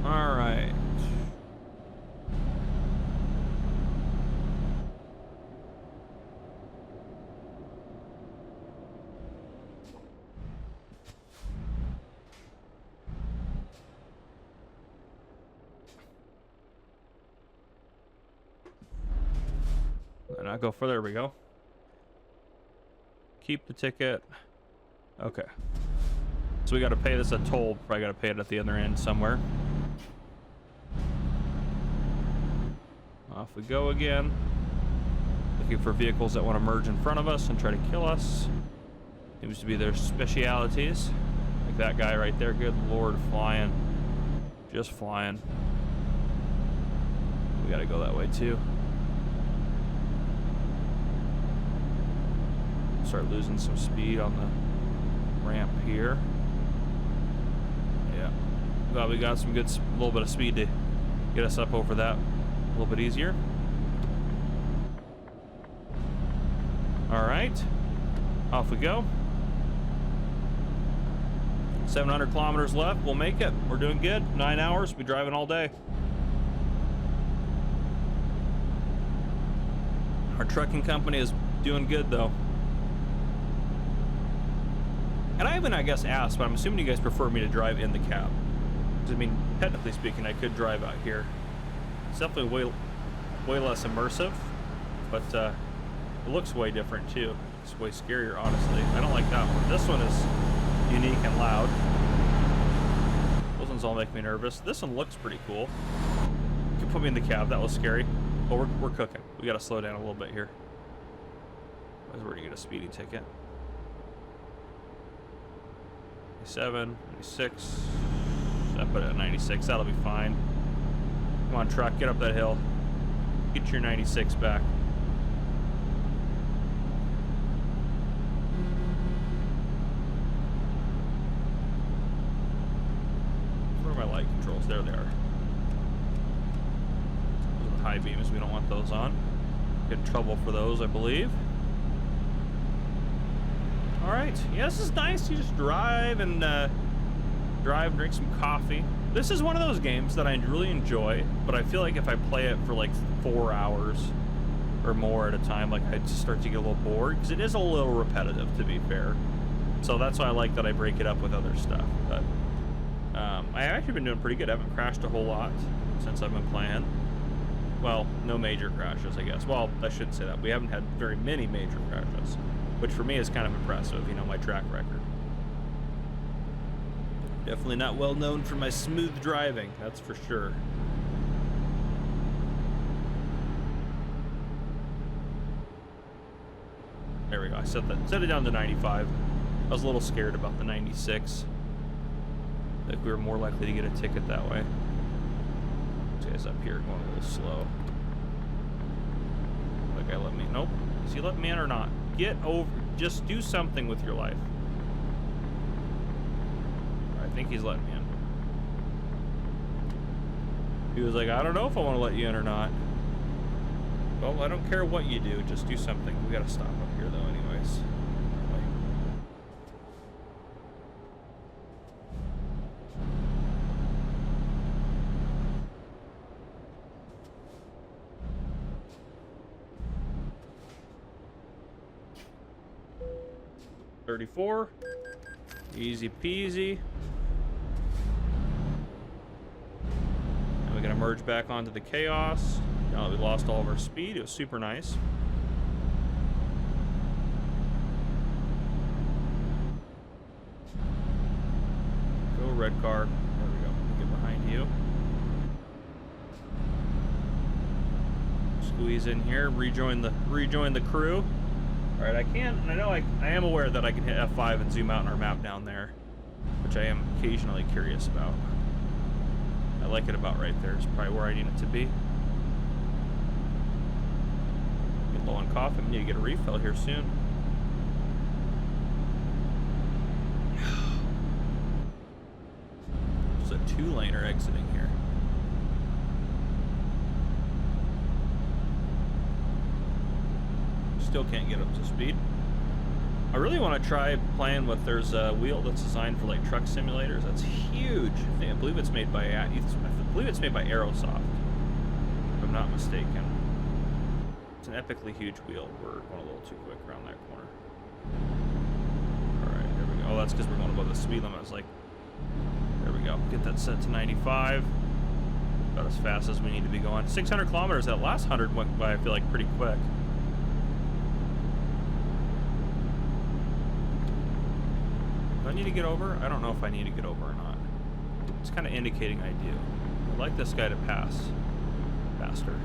All right. And I'll go further. There we go. Keep the ticket. Okay. So we got to pay this a toll. Probably got to pay it at the other end somewhere. Off we go again. Looking for vehicles that want to merge in front of us and try to kill us. Seems to be their specialities. Like that guy right there. Good Lord, flying. Just flying. We got to go that way too. Start losing some speed on the ramp here. Yeah. Well, we got some good, a little bit of speed to get us up over that a little bit easier. All right. Off we go. 700 kilometers left. We'll make it. We're doing good. 9 hours. We'll be driving all day. Our trucking company is doing good, though. And I haven't, I guess, asked, but I'm assuming you guys prefer me to drive in the cab. Because, I mean, technically speaking, I could drive out here. It's definitely way less immersive, but it looks way different, too. It's way scarier, honestly. I don't like that one. This one is unique and loud. Those ones all make me nervous. This one looks pretty cool. You can put me in the cab. That was scary. But we're cooking. We got to slow down a little bit here. Otherwise, we're going to get a speeding ticket. 97, 96. I put it at 96. That'll be fine. Come on, truck. Get up that hill. Get your 96 back. Where are my light controls? There they are. Those are the high beams. We don't want those on. Get in trouble for those, I believe. All right. Yeah, this is nice. You just drive and drink some coffee. This is one of those games that I really enjoy, but I feel like if I play it for like 4 hours or more at a time, like I just start to get a little bored, because it is a little repetitive, to be fair. So that's why I like that I break it up with other stuff. But I've actually been doing pretty good. I haven't crashed a whole lot since I've been playing. Well, no major crashes, I guess. Well, I shouldn't say that. We haven't had very many major crashes, which for me is kind of impressive, you know, my track record. Definitely not well known for my smooth driving, that's for sure. There we go. I set it down to 95. I was a little scared about the 96. Like we were more likely to get a ticket that way. This guy's up here going a little slow. That guy let me. Nope. Is he letting me in or not? Get over. Just do something with your life. I think he's letting me in. He was like, I don't know if I want to let you in or not. Well, I don't care what you do. Just do something. We gotta stop up here, though, anyways. Wait. 34. Easy peasy. And we're gonna merge back onto the chaos. Now that we lost all of our speed, it was super nice. Go red car. There we go. Get behind you. Squeeze in here. Rejoin the crew. All right, I am aware that I can hit F5 and zoom out on our map down there, which I am occasionally curious about. I like it about right there. It's probably where I need it to be. Get low on coffee. I need to get a refill here soon. There's a 2-laner exiting here. Still can't get up to speed. I really want to try playing with, there's a wheel that's designed for like truck simulators. That's huge. I believe it's made by Aerosoft, if I'm not mistaken. It's an epically huge wheel. We're going a little too quick around that corner. All right, there we go. Oh, that's because we're going above the speed limit. I was like, there we go. Get that set to 95. About as fast as we need to be going. 600 kilometers. That last 100 went by, I feel like, pretty quick. I need to get over? I don't know if I need to get over or not. It's kind of indicating I do. I'd like this guy to pass faster.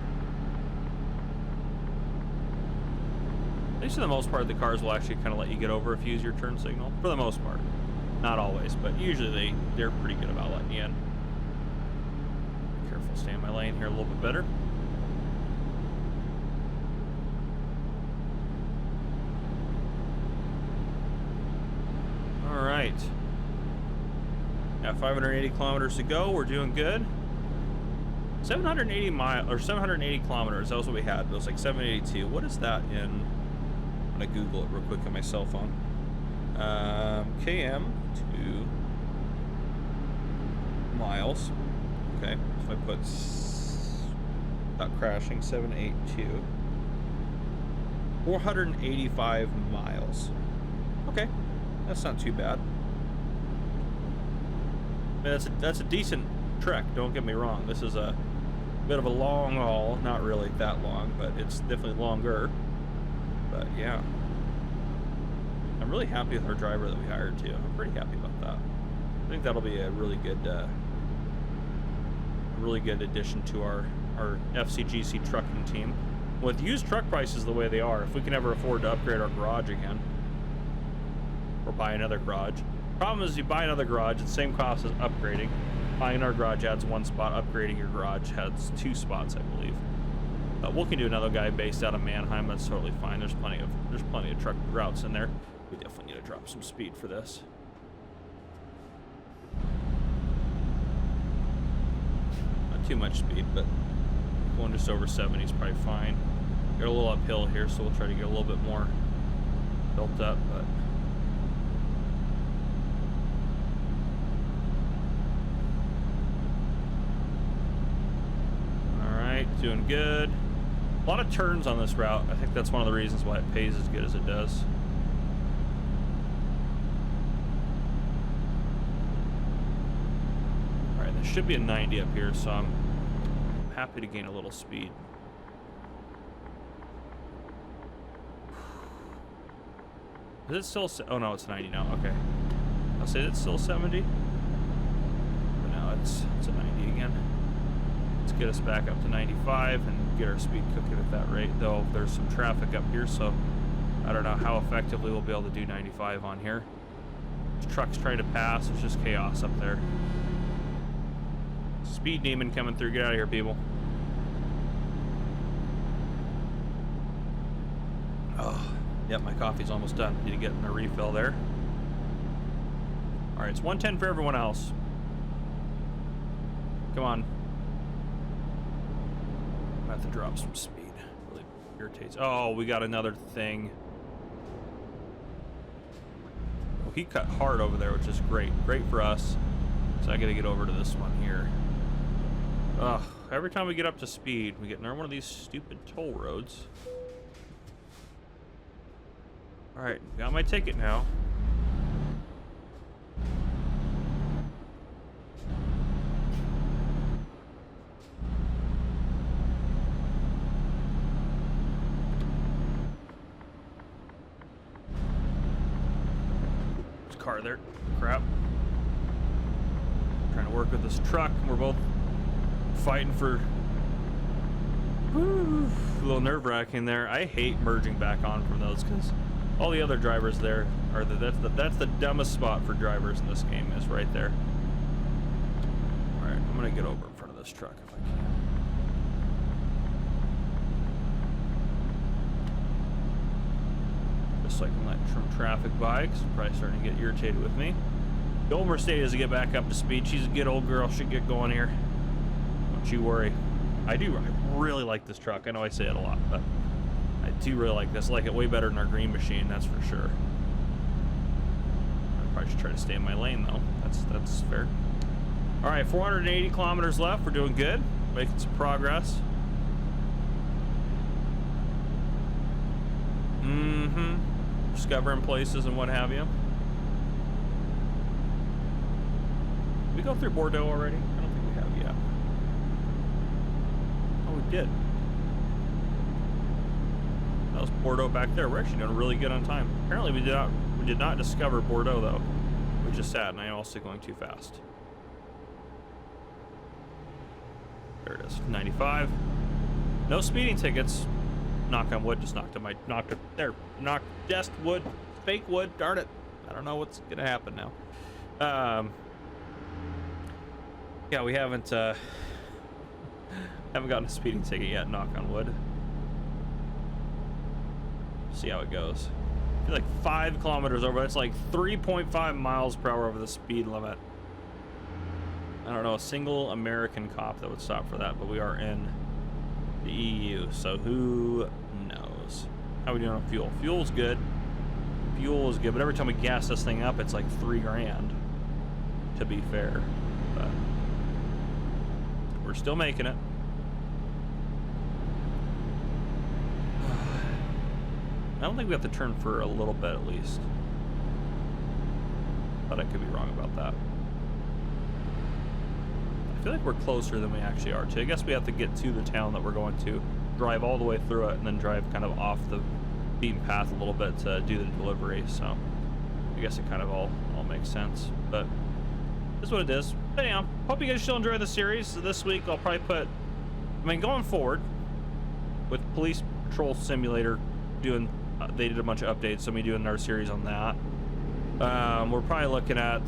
At least for the most part, the cars will actually kind of let you get over if you use your turn signal. For the most part. Not always, but usually they're pretty good about letting you in. Careful, stay in my lane here a little bit better. All right. Got 580 kilometers to go. We're doing good. 780 miles or 780 kilometers. That was what we had. It was like 782. What is that in? I'm gonna Google it real quick on my cell phone. KM to miles. Okay, so I put not crashing 782. 485 miles. Okay, that's not too bad. I mean, that's a decent trek. Don't get me wrong. This is a bit of a long haul. Not really that long, but it's definitely longer. But yeah, I'm really happy with our driver that we hired too. I'm pretty happy about that. I think that'll be a really good addition to our FCGC trucking team. With used truck prices the way they are, if we can ever afford to upgrade our garage again, or buy another garage. Problem is, you buy another garage, it's the same cost as upgrading. Buying our garage adds one spot. Upgrading your garage adds 2 spots, I believe. We can do another guy based out of Mannheim. That's totally fine. There's plenty of truck routes in there. We definitely need to drop some speed for this. Not too much speed, but going just over 70 is probably fine. Got a little uphill here, so we'll try to get a little bit more built up, but. Doing good. A lot of turns on this route. I think that's one of the reasons why it pays as good as it does. Alright, there should be a 90 up here, so I'm happy to gain a little speed. Is it still... Oh no, it's 90 now. Okay. I'll say it's still 70. But now it's a 90 again. Get us back up to 95 and get our speed cooking at that rate, though there's some traffic up here, so I don't know how effectively we'll be able to do 95 on here. There's trucks trying to pass. It's just chaos up there. Speed demon coming through. Get out of here, people. Oh, yep, my coffee's almost done. Need to get in a refill there. All right, it's 110 for everyone else. Come on. I have to drop some speed. Really irritates. Oh, we got another thing. Oh, he cut hard over there, which is great. Great for us. So I gotta get over to this one here. Ugh, every time we get up to speed, we get another one of these stupid toll roads. Alright, got my ticket now. Car there. Crap. Trying to work with this truck. We're both fighting for. Woo, a little nerve-wracking there. I hate merging back on from those because all the other drivers there are that's the dumbest spot for drivers in this game is right there. All right, I'm gonna get over in front of this truck if I can. So I can let some traffic by because I'm probably starting to get irritated with me. The old Mercedes to get back up to speed. She's a good old girl. She'll get going here. Don't you worry. I really like this truck. I know I say it a lot, but I do really like this. I like it way better than our green machine, that's for sure. I probably should try to stay in my lane though. That's fair. All right, 480 kilometers left. We're doing good. Making some progress. Mm-hmm. Discovering places and what have you. Did we go through Bordeaux already? I don't think we have yet. Oh, we did. That was Bordeaux back there. We're actually doing really good on time. Apparently we did not discover Bordeaux though. which is sad, and I'm also going too fast. There it is, 95. No speeding tickets. Knock on wood, just knocked just wood, fake wood, darn it. I don't know what's gonna happen now. Yeah, we haven't gotten a speeding ticket yet, knock on wood. See how it goes. I feel like 5 kilometers over, that's like 3.5 miles per hour over the speed limit. I don't know a single American cop that would stop for that, but we are in the EU, so who knows? How are we doing on fuel? Fuel's good. Fuel is good, but every time we gas this thing up, it's like $3 grand, to be fair. But we're still making it. I don't think we have to turn for a little bit at least. But I could be wrong about that. I feel like we're closer than we actually are to. I guess we have to get to the town that we're going to, drive all the way through it, and then drive kind of off the beaten path a little bit to do the delivery. So I guess it kind of all makes sense. But this is what it is. But anyhow, hope you guys still enjoy the series. So this week I'll probably put, I mean, going forward with Police Patrol Simulator doing, they did a bunch of updates, so me doing our series on that. We're probably looking at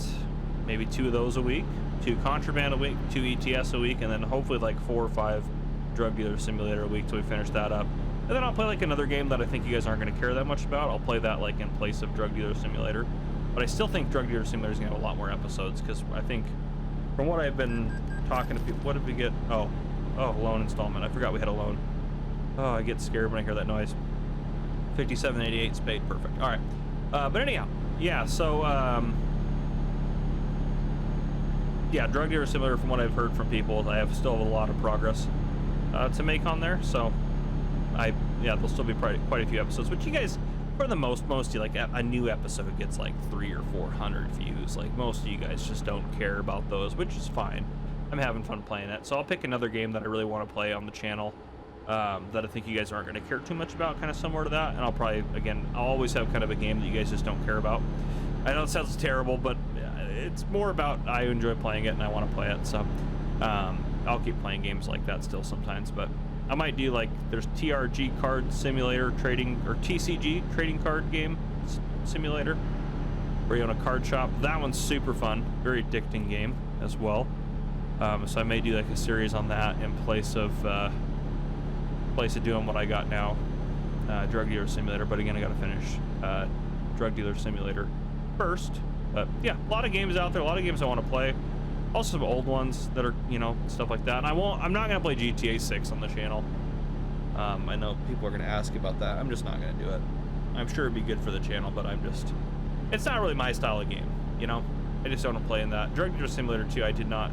maybe 2 of those a week, 2 Contraband a week, 2 ETS a week, and then hopefully like 4 or 5 Drug Dealer Simulator a week till we finish that up. And then I'll play like another game that I think you guys aren't going to care that much about. I'll play that like in place of Drug Dealer Simulator. But I still think Drug Dealer Simulator is going to have a lot more episodes, because I think from what I've been talking to people, what did we get? Oh, loan installment. I forgot we had a loan. Oh, I get scared when I hear that noise. 5788 spade, perfect. All right. But anyhow, yeah, so yeah, Drug Dealer Simulator, from what I've heard from people, I have still a lot of progress to make on there. So yeah, there'll still be quite a few episodes, which you guys, for the most of you, like a new episode gets like 300 or 400 views. Like most of you guys just don't care about those, which is fine. I'm having fun playing it. So I'll pick another game that I really want to play on the channel that I think you guys aren't going to care too much about, kind of similar to that. And I'll probably, again, I'll always have kind of a game that you guys just don't care about. I know it sounds terrible, but it's more about I enjoy playing it and I want to play it. So I'll keep playing games like that still sometimes, but I might do like, there's TRG Card Simulator Trading, or TCG Trading Card Game Simulator, where you own a card shop. That one's super fun, very addicting game as well. So I may do like a series on that in place of doing what I got now, Drug Dealer Simulator. But again, I gotta finish Drug Dealer Simulator first. But yeah, a lot of games out there, a lot of games I want to play. Also some old ones that are, you know, stuff like that. And I'm not gonna play GTA 6 on the channel. I know people are gonna ask about that. I'm just not gonna do it. I'm sure it'd be good for the channel, but it's not really my style of game, you know? I just don't want to play in that. Drug Dealer Simulator 2, I did not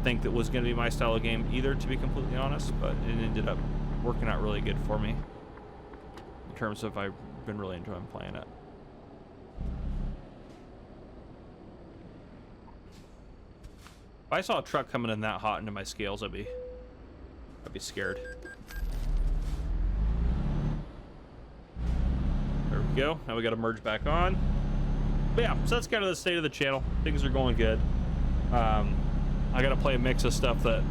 think that was gonna be my style of game either, to be completely honest, but it ended up working out really good for me in terms of I've been really enjoying playing it. If I saw a truck coming in that hot into my scales, I'd be scared. There we go. Now we got to merge back on. But yeah, so that's kind of the state of the channel. Things are going good. I got to play a mix of stuff that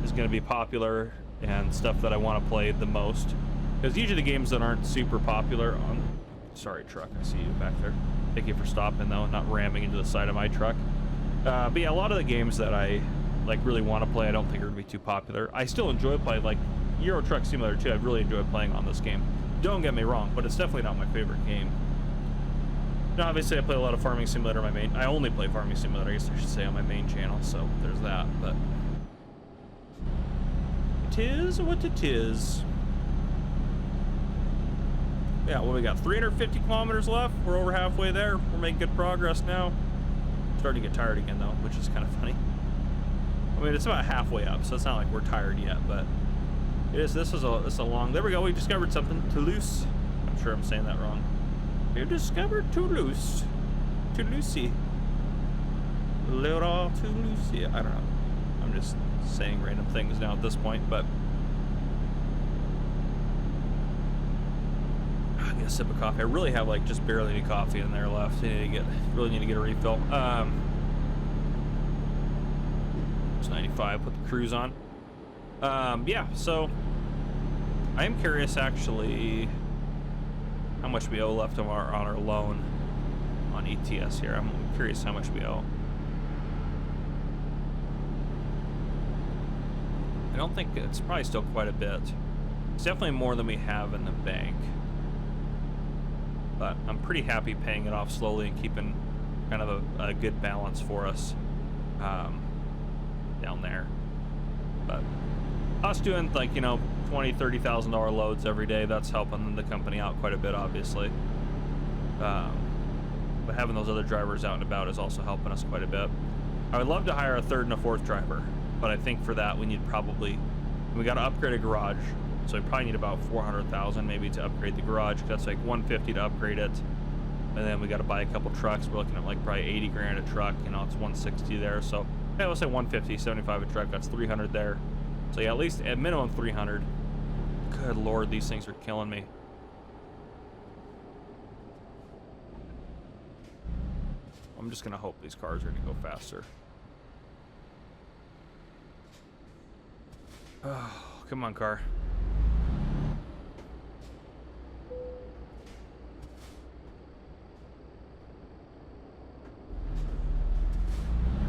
is going to be popular and stuff that I want to play the most. Because usually the games that aren't super popular on... Sorry, truck. I see you back there. Thank you for stopping, though, not ramming into the side of my truck. But yeah, a lot of the games that I like really want to play, I don't think are going to be too popular. I still enjoy playing, like Euro Truck Simulator 2. I really enjoy playing on this game. Don't get me wrong, but it's definitely not my favorite game. Now, obviously, I play a lot of Farming Simulator on my main. I only play Farming Simulator, I guess I should say, on my main channel. So there's that. But it is what it is. Yeah, what we got? 350 kilometers left. We're over halfway there. We're making good progress now. Starting to get tired again though, which is kind of funny. I mean, it's about halfway up, so it's not like we're tired yet, but it is. This is a long. There we go. We discovered something. Toulouse. I'm sure I'm saying that wrong. We discovered Toulouse. Toulouse. Little Toulouse. I don't know. I'm just saying random things now at this point, but Get a sip of coffee. I really have like just barely any coffee in there left. Really need to get a refill. It's 95. Put the cruise on. Yeah. So I am curious actually how much we owe left on our loan on ETS here. I'm curious how much we owe. I don't think it's probably still quite a bit. It's definitely more than we have in the bank. But I'm pretty happy paying it off slowly and keeping kind of a good balance for us down there. But us doing like, you know, $20,000-$30,000 loads every day, that's helping the company out quite a bit, obviously. But having those other drivers out and about is also helping us quite a bit. I would love to hire a third and a fourth driver, but I think for that we got to upgrade a garage. So we probably need about $400,000 maybe to upgrade the garage. That's like $150 to upgrade it, and then we got to buy a couple trucks. We're looking at like probably $80,000 a truck. You know, it's $160 there. So yeah, let's say $150, $75 a truck. That's $300 there. So yeah, at least at minimum $300. Good Lord, these things are killing me. I'm just gonna hope these cars are gonna go faster. Oh, come on, car.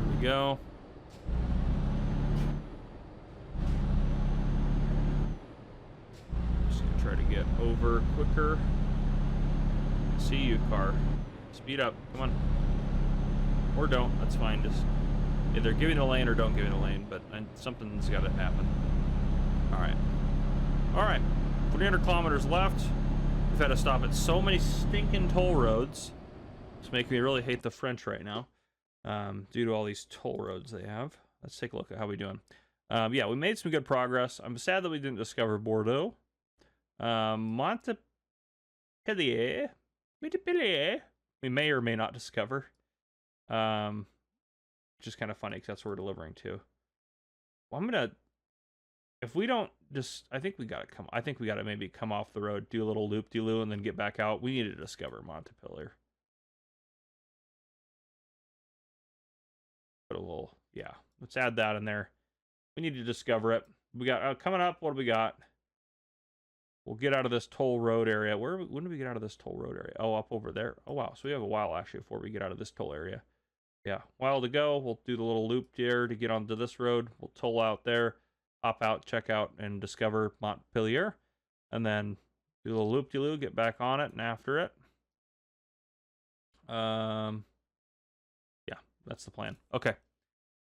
Here we go. Just gonna try to get over quicker. See you, car. Speed up. Come on. Or don't. That's fine. Just either give it a lane or don't give it a lane. But something's got to happen. All right. All right. 300 kilometers left. We've had to stop at so many stinking toll roads. It's making me really hate the French right now, due to all these toll roads they have. Let's take a look at how we're doing. Yeah, we made some good progress. I'm sad that we didn't discover Bordeaux. Montpellier. We may or may not discover. Which is kind of funny because that's where we're delivering to. Well, if we don't just, I think we gotta maybe come off the road, do a little loop-de-loo, and then get back out. We need to discover Montpellier. Put a little, yeah, let's add that in there. We need to discover it. We got, coming up, what do we got? We'll get out of this toll road area. When do we get out of this toll road area? Oh, up over there. Oh, wow. So we have a while, actually, before we get out of this toll area. Yeah, while to go. We'll do the little loop there to get onto this road. We'll toll out there, hop out, check out, and discover Montpellier. And then do a little loop-de-loo, get back on it and after it. Yeah, that's the plan. Okay,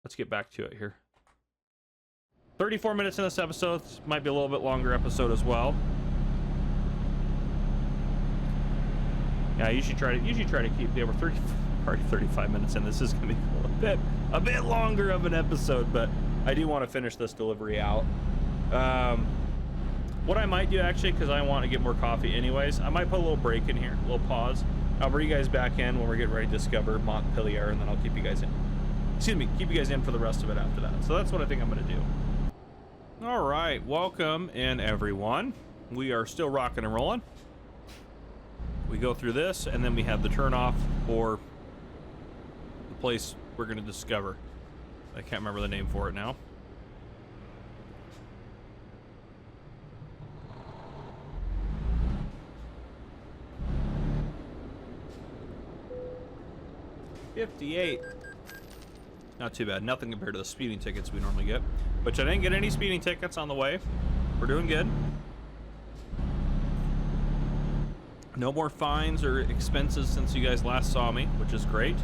let's get back to it here. 34 minutes in this episode. This might be a little bit longer episode as well. Yeah, I usually try to keep. Yeah, we're already 35 minutes in. This is gonna be a bit longer of an episode, but I do want to finish this delivery out. What I might do actually, because I want to get more coffee anyways, I might put a little break in here, a little pause. I'll bring you guys back in when we're getting ready to discover Montpellier, and then I'll keep you guys in. Excuse me, keep you guys in for the rest of it after that. So that's what I think I'm gonna do. All right, welcome in everyone. We are still rocking and rolling. We go through this, and then we have the turnoff for the place we're going to discover. I can't remember the name for it now. $58. Not too bad. Nothing compared to the speeding tickets we normally get. Which I didn't get any speeding tickets on the way. We're doing good. No more fines or expenses since you guys last saw me, which is great.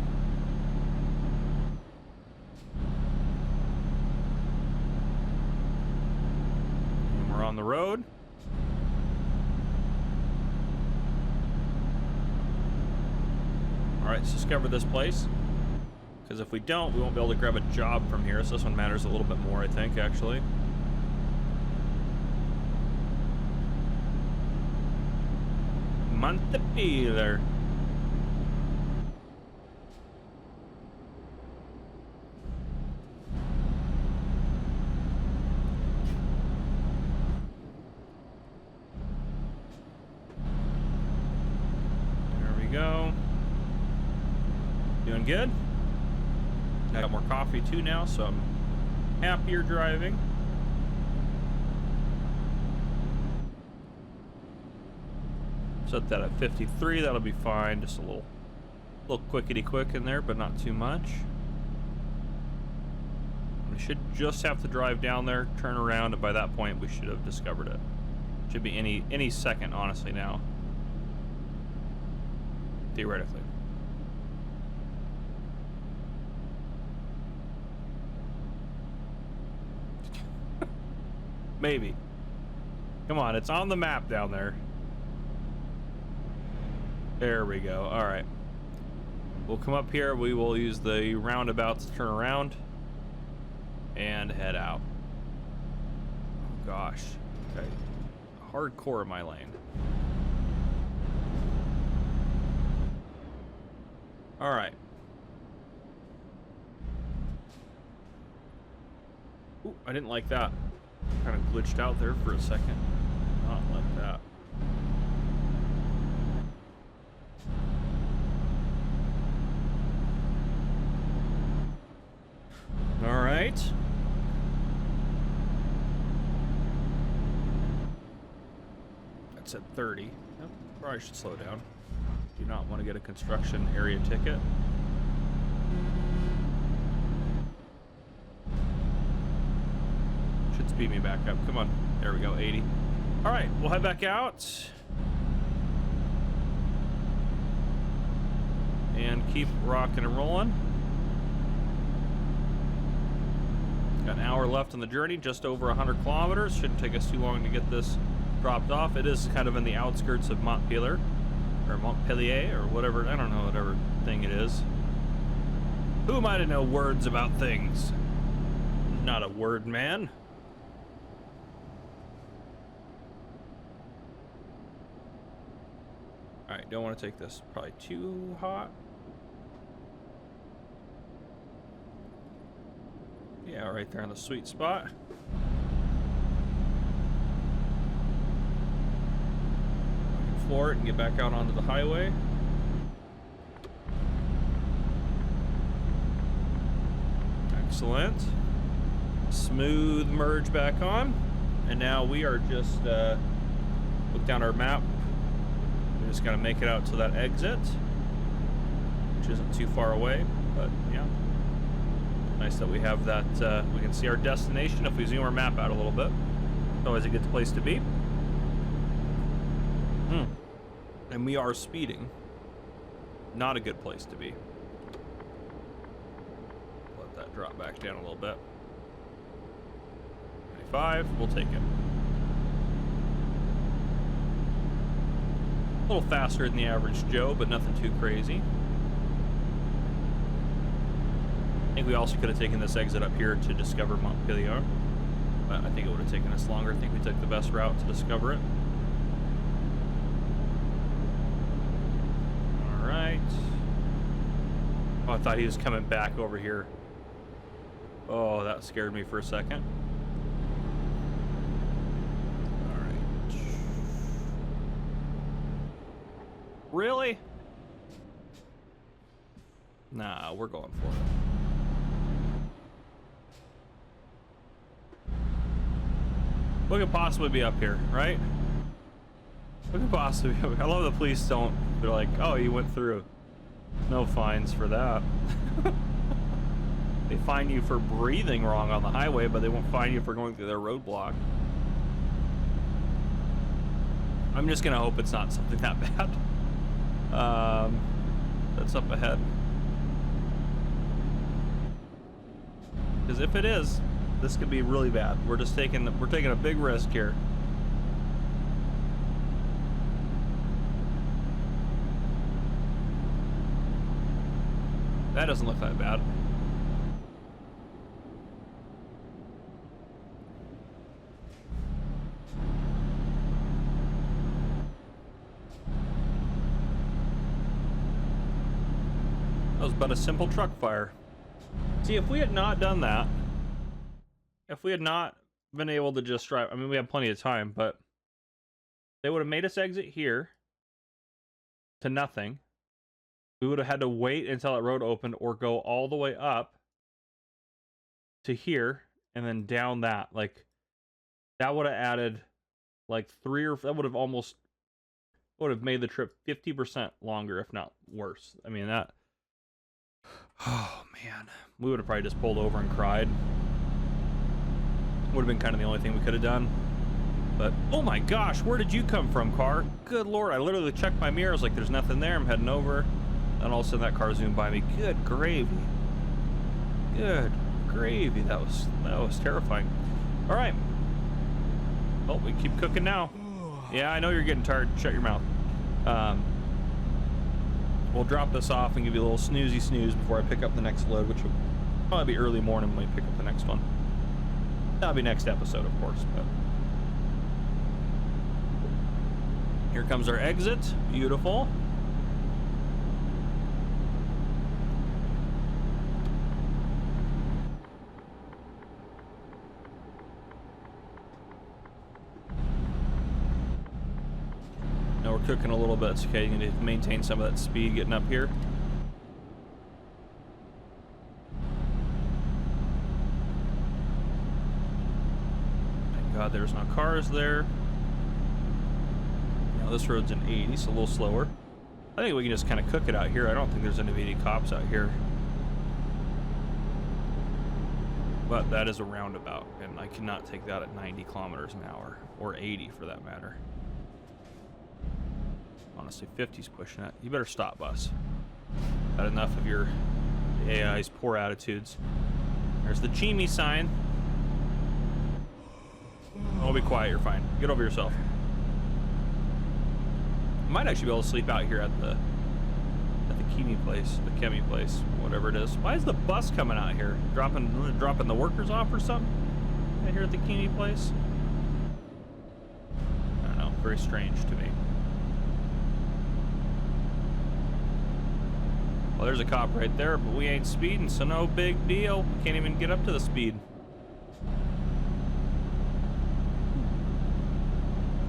And we're on the road. All right, let's discover this place. Because if we don't, we won't be able to grab a job from here. So this one matters a little bit more, I think, actually. Montpellier. Doing good. I got more coffee too now, so I'm happier driving. Set that at 53, that'll be fine. Just a little quickety quick in there, but not too much. We should just have to drive down there, turn around, and by that point we should have discovered it. Should be any second, honestly, now. Theoretically. Maybe. Come on, it's on the map down there. There we go. All right. We'll come up here. We will use the roundabout to turn around and head out. Oh, gosh. Okay. Hardcore in my lane. All right. Ooh, I didn't like that. Kind of glitched out there for a second. Not like that. All right. That's at 30. Oh, probably should slow down. Do not want to get a construction area ticket. Should speed me back up. Come on. There we go, 80. All right, we'll head back out. And keep rocking and rolling. Got an hour left on the journey, just over 100 kilometers. Shouldn't take us too long to get this dropped off. It is kind of in the outskirts of Montpellier, or Montpellier, or whatever. I don't know, whatever thing it is. Who am I to know words about things? Not a word man. All right, don't want to take this probably too hot. Yeah, right there on the sweet spot. I can floor it and get back out onto the highway. Excellent. Smooth merge back on. And now we are just, look down our map. We're just gonna make it out to that exit, which isn't too far away, but yeah. Nice that we have that, we can see our destination if we zoom our map out a little bit. It's always a good place to be. And we are speeding. Not a good place to be. Let that drop back down a little bit. 95, we'll take it. A little faster than the average Joe, but nothing too crazy. I think we also could have taken this exit up here to discover Montpellier, but I think it would have taken us longer. I think we took the best route to discover it. All right. Oh, I thought he was coming back over here. Oh, that scared me for a second. All right. Really? Nah, we're going for it. What could possibly be up here, right? What could possibly be up here? I love the police don't. They're like, oh, you went through. No fines for that. They fine you for breathing wrong on the highway, but they won't fine you for going through their roadblock. I'm just gonna hope it's not something that bad. That's up ahead. Because if it is, this could be really bad. We're taking a big risk here. That doesn't look that bad. That was but a simple truck fire. See, if we had not done that, if we had not been able to just drive, I mean, we have plenty of time, but they would have made us exit here to nothing. We would have had to wait until that road opened or go all the way up to here and then down that. Like, that would have added like that would have almost would have made the trip 50% longer, if not worse. I mean, that, oh man, we would have probably just pulled over and cried. Would have been kind of the only thing we could have done. But oh my gosh, where did you come from, car? Good lord, I literally checked my mirror. I was like, there's nothing there. I'm heading over, and all of a sudden that car zoomed by me. Good gravy. Good gravy. That was terrifying. All right. Oh, we keep cooking now. Yeah, I know you're getting tired. Shut your mouth. We'll drop this off and give you a little snoozy snooze before I pick up the next load, which will probably be early morning when we pick up the next one. That'll be next episode, of course. But here comes our exit. Beautiful. Now we're cooking a little bit. It's okay. You need to maintain some of that speed getting up here. God, there's no cars there. Now this road's an 80, so a little slower. I think we can just kind of cook it out here. I don't think there's any cops out here. But that is a roundabout, and I cannot take that at 90 kilometers an hour, or 80 for that matter. Honestly, 50's pushing it. You better stop, bus. Had enough of your AI's poor attitudes. There's the Chimmy sign. Oh, be quiet, you're fine. Get over yourself. I might actually be able to sleep out here at the Kimi place, the Kemi place, whatever it is. Why is the bus coming out here? Dropping the workers off or something? Out here at the Kimi place? I don't know, very strange to me. Well, there's a cop right there, but we ain't speeding, so no big deal. We can't even get up to the speed.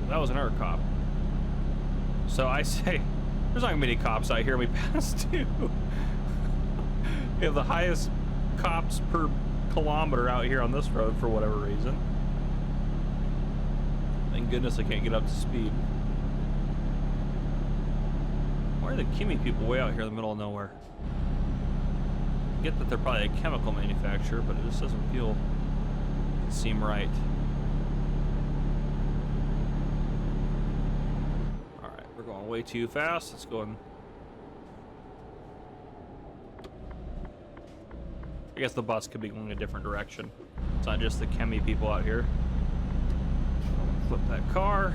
That was another cop. So I say, there's not many cops out here. We passed two. We have the highest cops per kilometer out here on this road for whatever reason. Thank goodness I can't get up to speed. Why are the Kimi people way out here in the middle of nowhere? I get that they're probably a chemical manufacturer, but it just doesn't seem right. Going way too fast. Let's go and I guess the bus could be going a different direction. It's not just the Kemi people out here. Flip that car.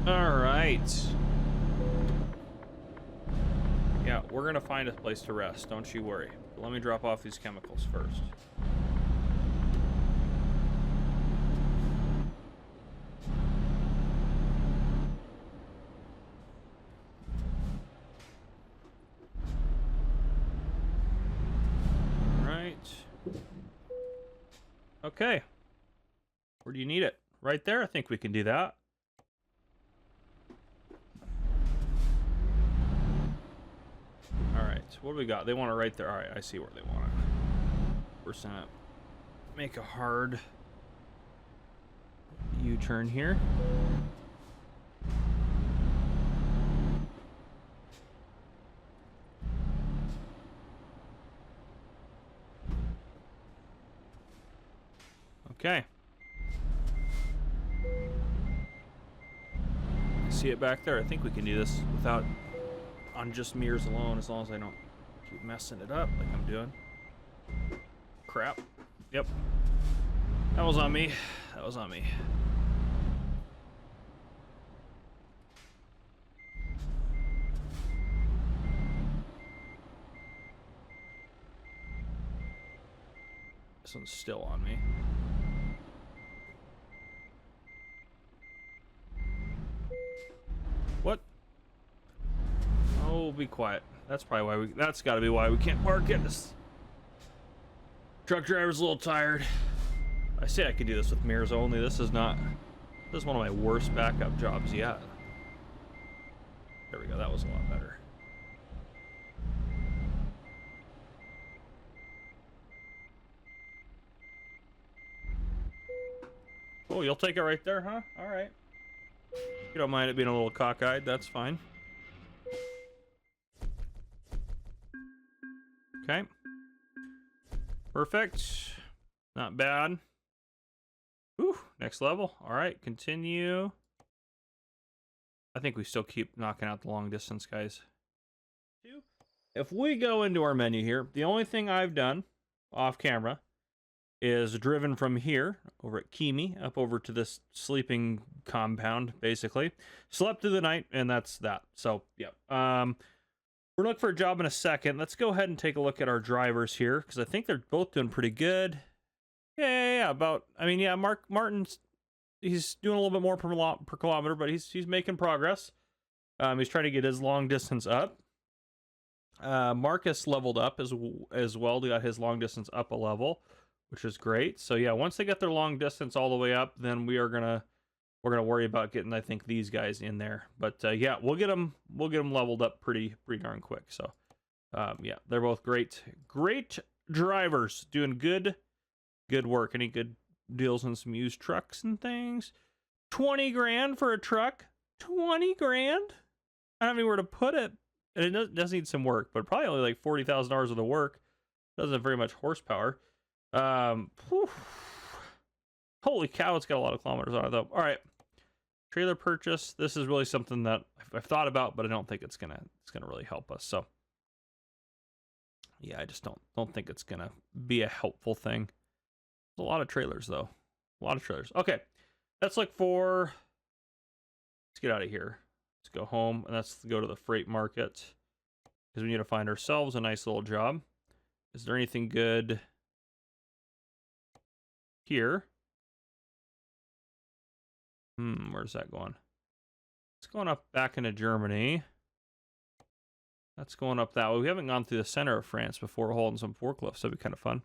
All right. Yeah, we're gonna find a place to rest. Don't you worry. But let me drop off these chemicals first. Okay. Where do you need it? Right there? I think we can do that. Alright, what do we got? They want it right there. Alright, I see where they want it. We're just gonna make a hard U-turn here. Okay. See it back there? I think we can do this without, on just mirrors alone, as long as I don't keep messing it up like I'm doing. Crap. Yep. That was on me. That was on me. This one's still on me. What? Oh, be quiet. That's probably why that's gotta be why we can't park it. This truck driver's a little tired. I say I could do this with mirrors only. This is one of my worst backup jobs yet. There we go, that was a lot better. Oh, you'll take it right there, huh? All right. You don't mind it being a little cockeyed, that's fine. Okay. Perfect. Not bad. Whew, next level. All right, continue. I think we still keep knocking out the long distance, guys. If we go into our menu here, the only thing I've done off camera is driven from here over at Kimi up over to this sleeping compound, basically. Slept through the night, and that's that. So, yeah. We're looking for a job in a second. Let's go ahead and take a look at our drivers here, because I think they're both doing pretty good. Yeah. Martin's, he's doing a little bit more per kilometer, but he's making progress. He's trying to get his long distance up. Marcus leveled up as well. He got his long distance up a level, which is great. So yeah, once they get their long distance all the way up, then we're gonna worry about getting, I think, these guys in there. But yeah, we'll get them leveled up pretty darn quick. So yeah, they're both great drivers, doing good work. Any good deals on some used trucks and things? 20 grand for a truck. 20 grand. I don't know where to put it. And it does need some work, but probably only like $40,000 worth of work. Doesn't have very much horsepower. Holy cow, it's got a lot of kilometers on it though. All right, trailer purchase. This is really something that I've thought about, but I don't think it's gonna really help us. So yeah, I just don't think it's gonna be a helpful thing. There's a lot of trailers though. A lot of trailers. Okay, let's look for. Let's get out of here. Let's go home and let's go to the freight market because we need to find ourselves a nice little job. Is there anything good here? Where's that going? It's going up back into Germany. That's going up that way. We haven't gone through the center of France before, holding some forklifts. That'd be kind of fun.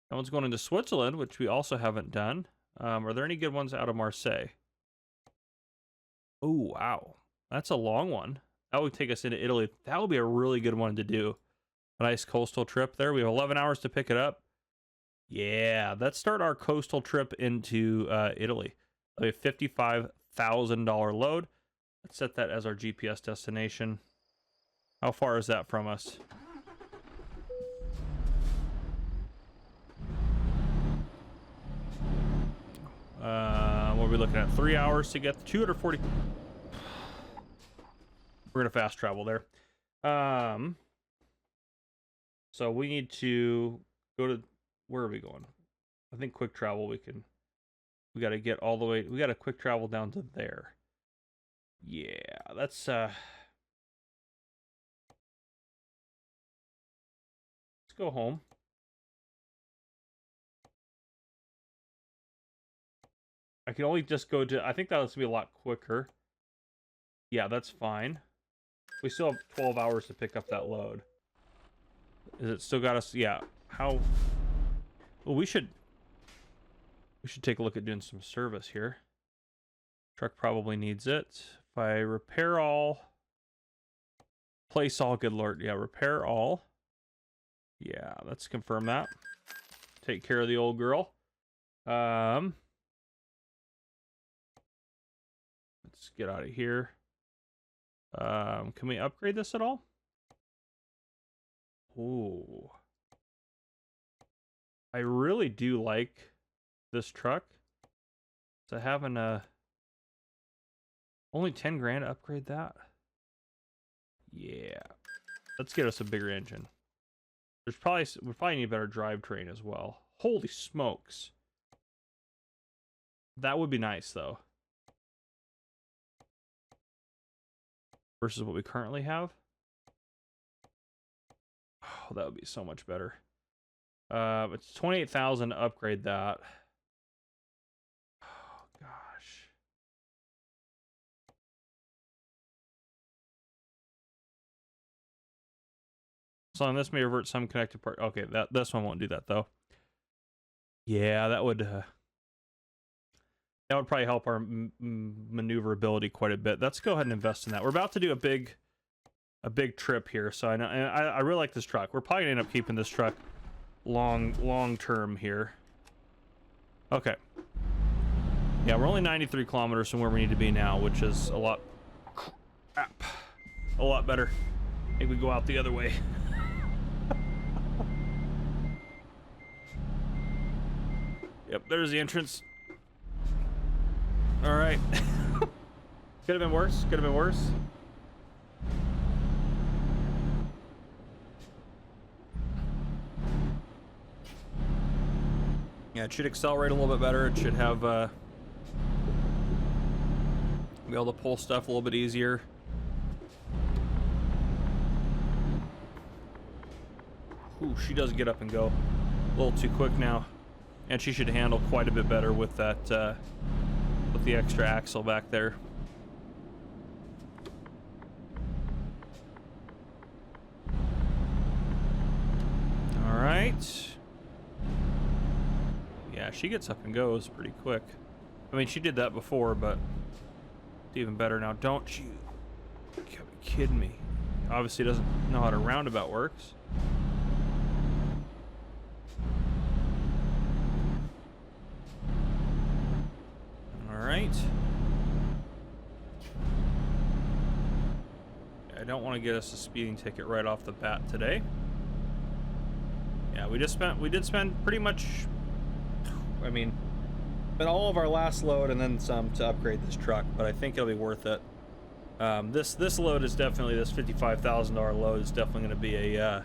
That one's going into Switzerland, which we also haven't done. Are there any good ones out of Marseille? Oh, wow. That's a long one. That would take us into Italy. That would be a really good one to do. A nice coastal trip there. We have 11 hours to pick it up. Yeah, let's start our coastal trip into Italy. A $55,000 load. Let's set that as our GPS destination. How far is that from us? What are we looking at? 3 hours to get 240. We're gonna fast travel there. So we need to go to, where are we going? I think quick travel we got to get all the way. We got to quick travel down to there. Yeah, that's let's go home. I can only just go to, I think that's gonna be a lot quicker. Yeah, that's fine. We still have 12 hours to pick up that load. Is it still got us? Yeah. How? Well, we should take a look at doing some service here. Truck probably needs it. If I repair all, place all, good lord. Yeah, repair all. Yeah, let's confirm that. Take care of the old girl. Let's get out of here. Can we upgrade this at all? Ooh. I really do like this truck. So having only 10 grand to upgrade that. Yeah. Let's get us a bigger engine. We probably need a better drivetrain as well. Holy smokes. That would be nice though. Versus what we currently have. Oh, that would be so much better. It's 28,000 to upgrade that. Oh gosh. So on this may revert some connected part. Okay, this one won't do that though. Yeah, that would probably help our maneuverability quite a bit. Let's go ahead and invest in that. We're about to do a big trip here, so I know, and I really like this truck. We're probably gonna end up keeping this truck long term here. Okay. Yeah, we're only 93 kilometers from where we need to be now, which is a lot better. I think we go out the other way. Yep, there's the entrance. All right. Could have been worse. Could have been worse. Yeah, it should accelerate a little bit better. It should have be able to pull stuff a little bit easier. Ooh, she does get up and go a little too quick now, and she should handle quite a bit better with that with the extra axle back there. All right. Yeah, she gets up and goes pretty quick. I mean, she did that before, but it's even better now. Don't you be kidding me? Obviously doesn't know how a roundabout works. All right. I don't want to get us a speeding ticket right off the bat today. Yeah, we did spend pretty much, I mean, but all of our last load and then some to upgrade this truck, but I think it'll be worth it. This load is definitely, this $55,000 load is definitely going to be a,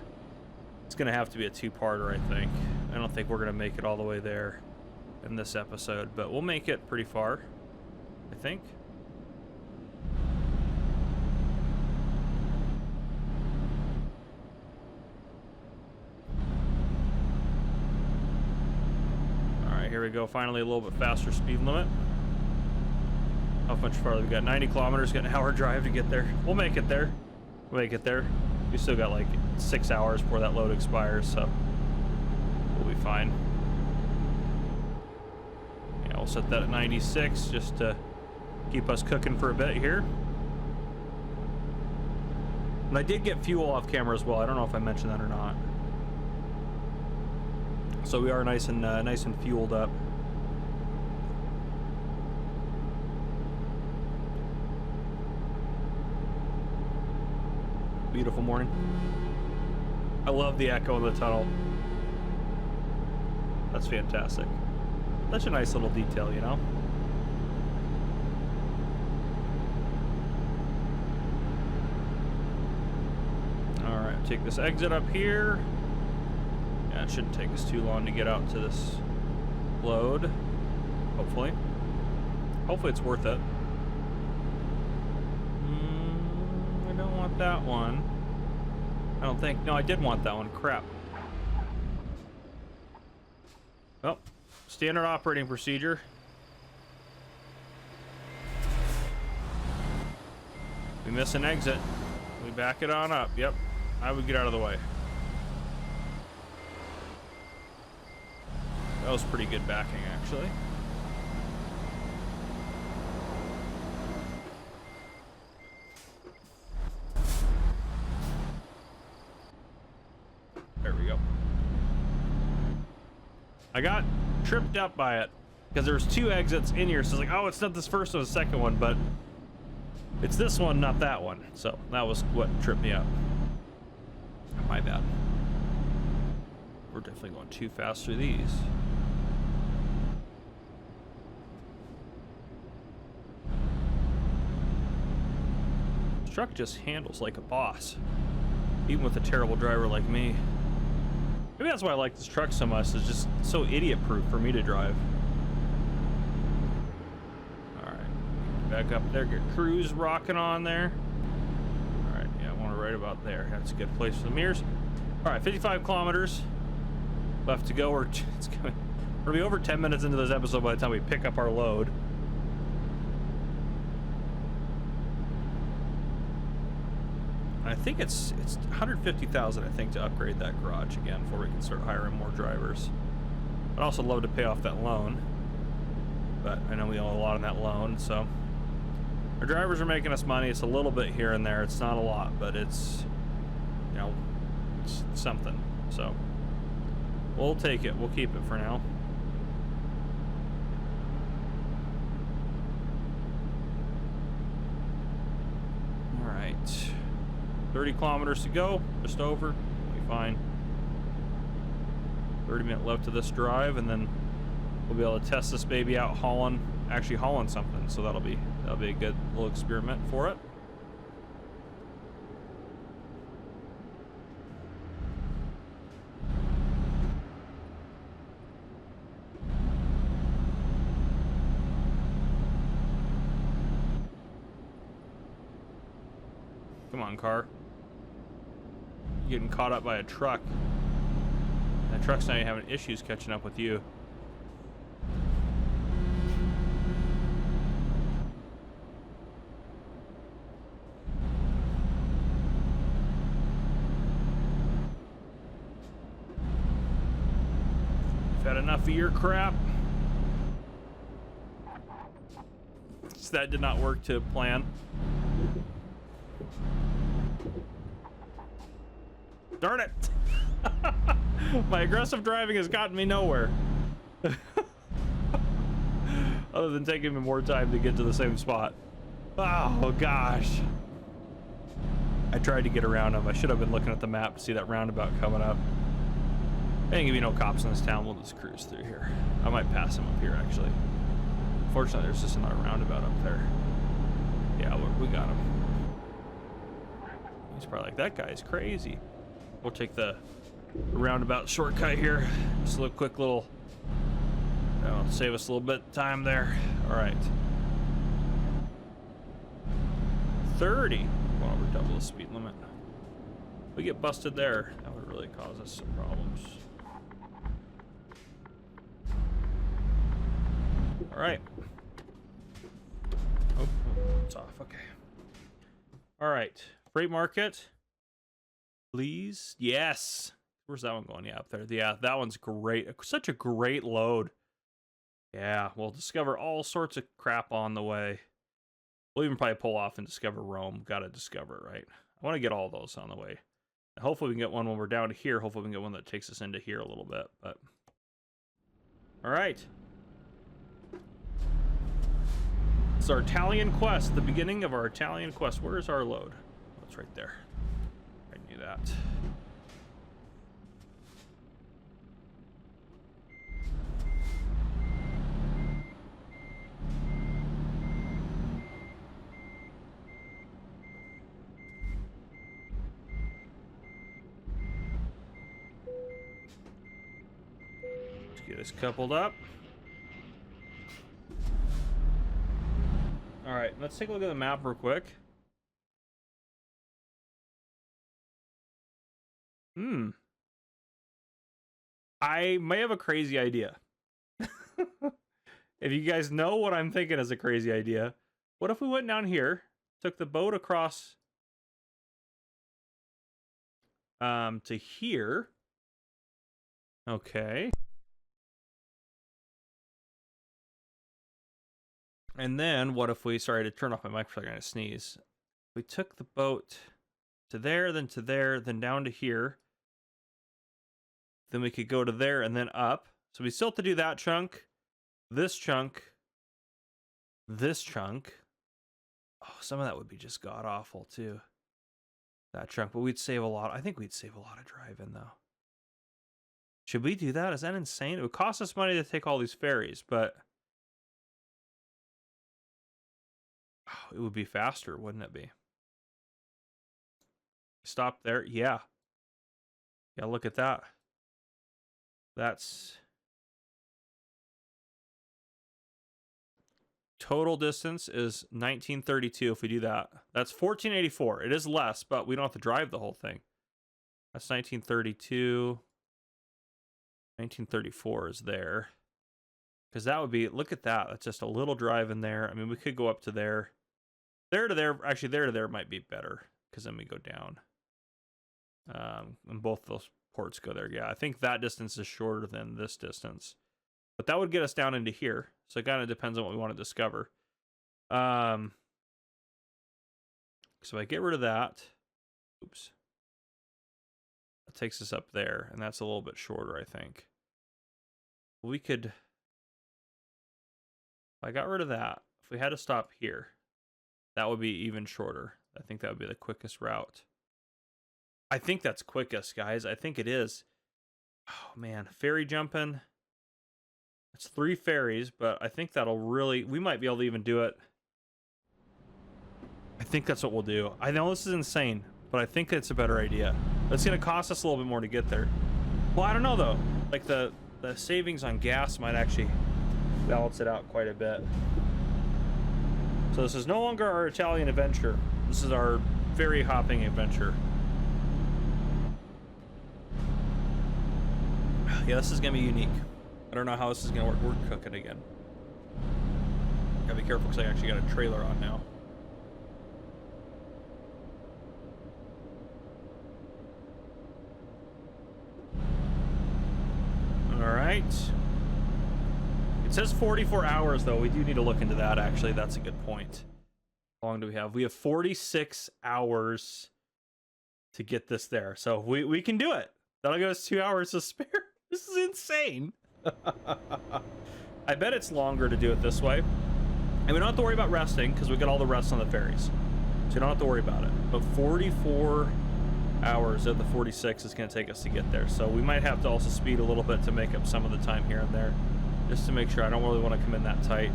it's going to have to be a two-parter, I think. I don't think we're going to make it all the way there in this episode, but we'll make it pretty far, I think. Here we go, finally a little bit faster speed limit. How much farther we got? 90 kilometers, got an hour drive to get there. We'll make it there. We'll make it there. We still got like 6 hours before that load expires, so we'll be fine. Yeah, we'll set that at 96 just to keep us cooking for a bit here. And I did get fuel off camera as well. I don't know if I mentioned that or not. So we are nice and fueled up. Beautiful morning. I love the echo in the tunnel. That's fantastic. Such a nice little detail, you know? All right, take this exit up here. Yeah, it shouldn't take us too long to get out to this load. Hopefully. Hopefully it's worth it. I don't want that one. I don't think. No, I did want that one. Crap. Well, standard operating procedure. We miss an exit. We back it on up. Yep. I would get out of the way. That was pretty good backing, actually. There we go. I got tripped up by it because there's two exits in here, so it's like, oh, it's not this first or the second one, but it's this one, not that one. So that was what tripped me up. My bad. We're definitely going too fast through these. This truck just handles like a boss, even with a terrible driver like me. Maybe that's why I like this truck so much. It's just so idiot-proof for me to drive. All right, back up there, get cruise rocking on there. All right, yeah, I want to right about there. That's a good place for the mirrors. All right, 55 kilometers left to go. We're gonna be over 10 minutes into this episode by the time we pick up our load. I think it's 150,000, I think, to upgrade that garage again before we can start hiring more drivers. I'd also love to pay off that loan, but I know we owe a lot on that loan, so our drivers are making us money. It's a little bit here and there. It's not a lot, but it's, you know, it's something. So we'll take it. We'll keep it for now. 30 kilometers to go, just over. Be fine. 30-minute left to this drive, and then we'll be able to test this baby out actually hauling something. So that'll be a good little experiment for it. Come on, car. You're getting caught up by a truck. And the truck's not even having issues catching up with you. You've had enough of your crap. So that did not work to plan. Darn it! My aggressive driving has gotten me nowhere. Other than taking me more time to get to the same spot. Oh gosh. I tried to get around him. I should have been looking at the map to see that roundabout coming up. There ain't gonna be no cops in this town. We'll just cruise through here. I might pass him up here actually. Fortunately, there's just another roundabout up there. Yeah, we got him. He's probably like, that guy's crazy. We'll take the roundabout shortcut here. Just a quick little, save us a little bit of time there. All right. 30. Well, over double the speed limit. If we get busted there, that would really cause us some problems. All right. Oh, it's off. Okay. All right. Freight market. Please. Yes. Where's that one going? Yeah, up there. Yeah, that one's great. Such a great load. Yeah, we'll discover all sorts of crap on the way. We'll even probably pull off and discover Rome. Gotta discover it, right? I want to get all those on the way. And hopefully we can get one when we're down to here. Hopefully we can get one that takes us into here a little bit. But all right. It's our Italian quest. The beginning of our Italian quest. Where's our load? Oh, it's right there. I knew that. Let's get us coupled up. All right, let's take a look at the map real quick. I may have a crazy idea. If you guys know what I'm thinking is a crazy idea, what if we went down here, took the boat across to here? Okay. And then what if we, sorry to turn off my mic for a second, I'm gonna sneeze. We took the boat to there, then down to here. Then we could go to there and then up. So we still have to do that chunk, this chunk, this chunk. Oh, some of that would be just god awful too. That chunk, but we'd save a lot. I think we'd save a lot of driving though. Should we do that? Is that insane? It would cost us money to take all these ferries, but it would be faster, wouldn't it be? Stop there. Yeah. Yeah, look at that. That's total distance is 1932 if we do that. That's 1484. It is less, but we don't have to drive the whole thing. That's 1932. 1934 is there. Because that would be, look at that. That's just a little drive in there. I mean, we could go up to there. There to there, actually there to there might be better. Because then we go down. And both those ports go there. Yeah, I think that distance is shorter than this distance. But that would get us down into here. So it kind of depends on what we want to discover. So I get rid of that. Oops. That takes us up there. And that's a little bit shorter, I think. We could... If I got rid of that, if we had to stop here, that would be even shorter. I think that would be the quickest route. I think that's quickest, guys. I think it is. Oh man, ferry jumping. It's 3 ferries, but I think that'll really, we might be able to even do it. I think that's what we'll do. I know this is insane, but I think it's a better idea. It's gonna cost us a little bit more to get there. Well, I don't know though. Like the savings on gas might actually balance it out quite a bit. So this is no longer our Italian adventure. This is our ferry hopping adventure. Yeah, this is gonna be unique. I don't know how this is gonna work. We're cooking again. Gotta be careful because I actually got a trailer on now. All right. It says 44 hours though. We do need to look into that actually. That's a good point. How long do we have? We have 46 hours to get this there. So we can do it. That'll give us 2 hours to spare. This is insane. I bet it's longer to do it this way. And we don't have to worry about resting because we got all the rest on the ferries. So you don't have to worry about it. But 44 hours of the 46 is going to take us to get there. So we might have to also speed a little bit to make up some of the time here and there. Just to make sure. I don't really want to come in that tight.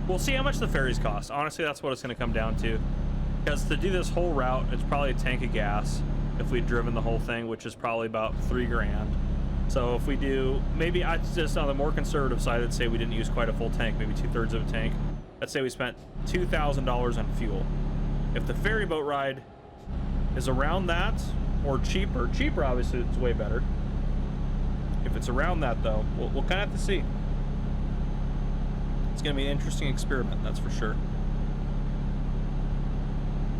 We'll see how much the ferries cost. Honestly, that's what it's going to come down to. Because to do this whole route, it's probably a tank of gas if we'd driven the whole thing, which is probably about $3 grand. So if we do, maybe I just on the more conservative side, I'd say we didn't use quite a full tank, maybe 2/3 of a tank. Let's say we spent $2,000 on fuel. If the ferry boat ride is around that or cheaper obviously it's way better. If it's around that though, we'll kind of have to see. It's going to be an interesting experiment, that's for sure.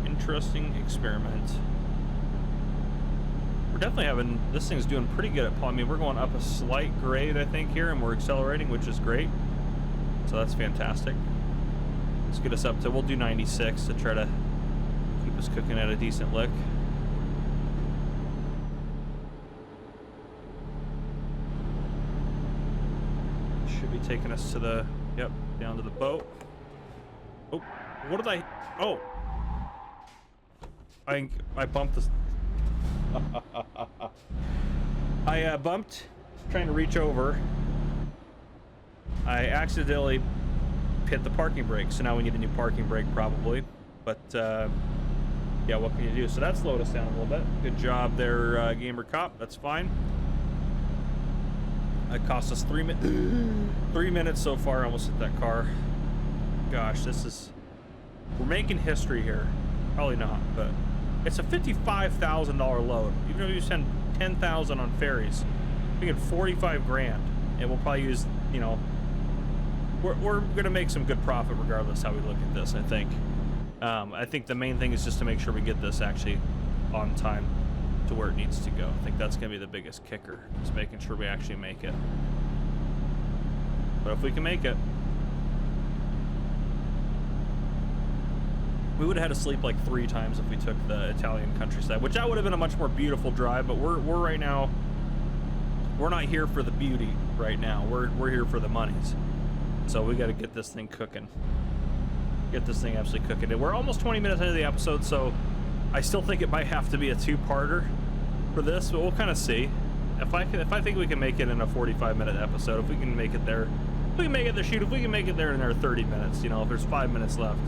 Interesting experiment. We're definitely having, this thing's doing pretty good at, I mean, we're going up a slight grade, I think, here, and we're accelerating, which is great. So that's fantastic. Let's get us up to, we'll do 96 to try to keep us cooking at a decent lick. Should be taking us to the, yep, down to the boat. Oh, what did I, oh. I bumped this. I bumped trying to reach over. I accidentally hit the parking brake, so now we need a new parking brake probably. But yeah, what can you do? So that slowed us down a little bit. Good job there, Gamer Cop. That's fine. It cost us 3 minutes. 3 minutes so far. I almost hit that car. Gosh, this is, we're making history here. Probably not, but it's a $55,000 load. Even if you spend $10,000 on ferries, we get 45 grand, and we'll probably use, you know, we're gonna make some good profit regardless how we look at this. I think the main thing is just to make sure we get this actually on time to where it needs to go. I think that's gonna be the biggest kicker, is making sure we actually make it. But if we can make it, we would have had to sleep like 3 times if we took the Italian countryside, which that would have been a much more beautiful drive. But we're right now, we're not here for the beauty right now. We're here for the monies. So we got to get this thing cooking. Get this thing absolutely cooking. And we're almost 20 minutes into the episode, so I still think it might have to be a 2-parter for this, but we'll kind of see. If I think we can make it in a 45-minute episode, if we can make it there, if we can make it there, shoot, if we can make it there in our 30 minutes, you know, if there's 5 minutes left,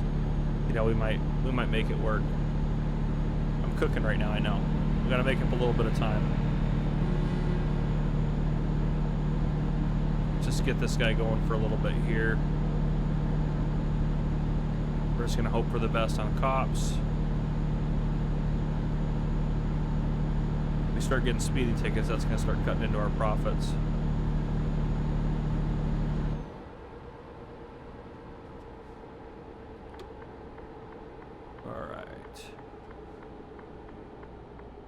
you know, we might make it work. I'm cooking right now, I know. We gotta make up a little bit of time. Just get this guy going for a little bit here. We're just gonna hope for the best on cops. If we start getting speeding tickets, that's gonna start cutting into our profits. All right.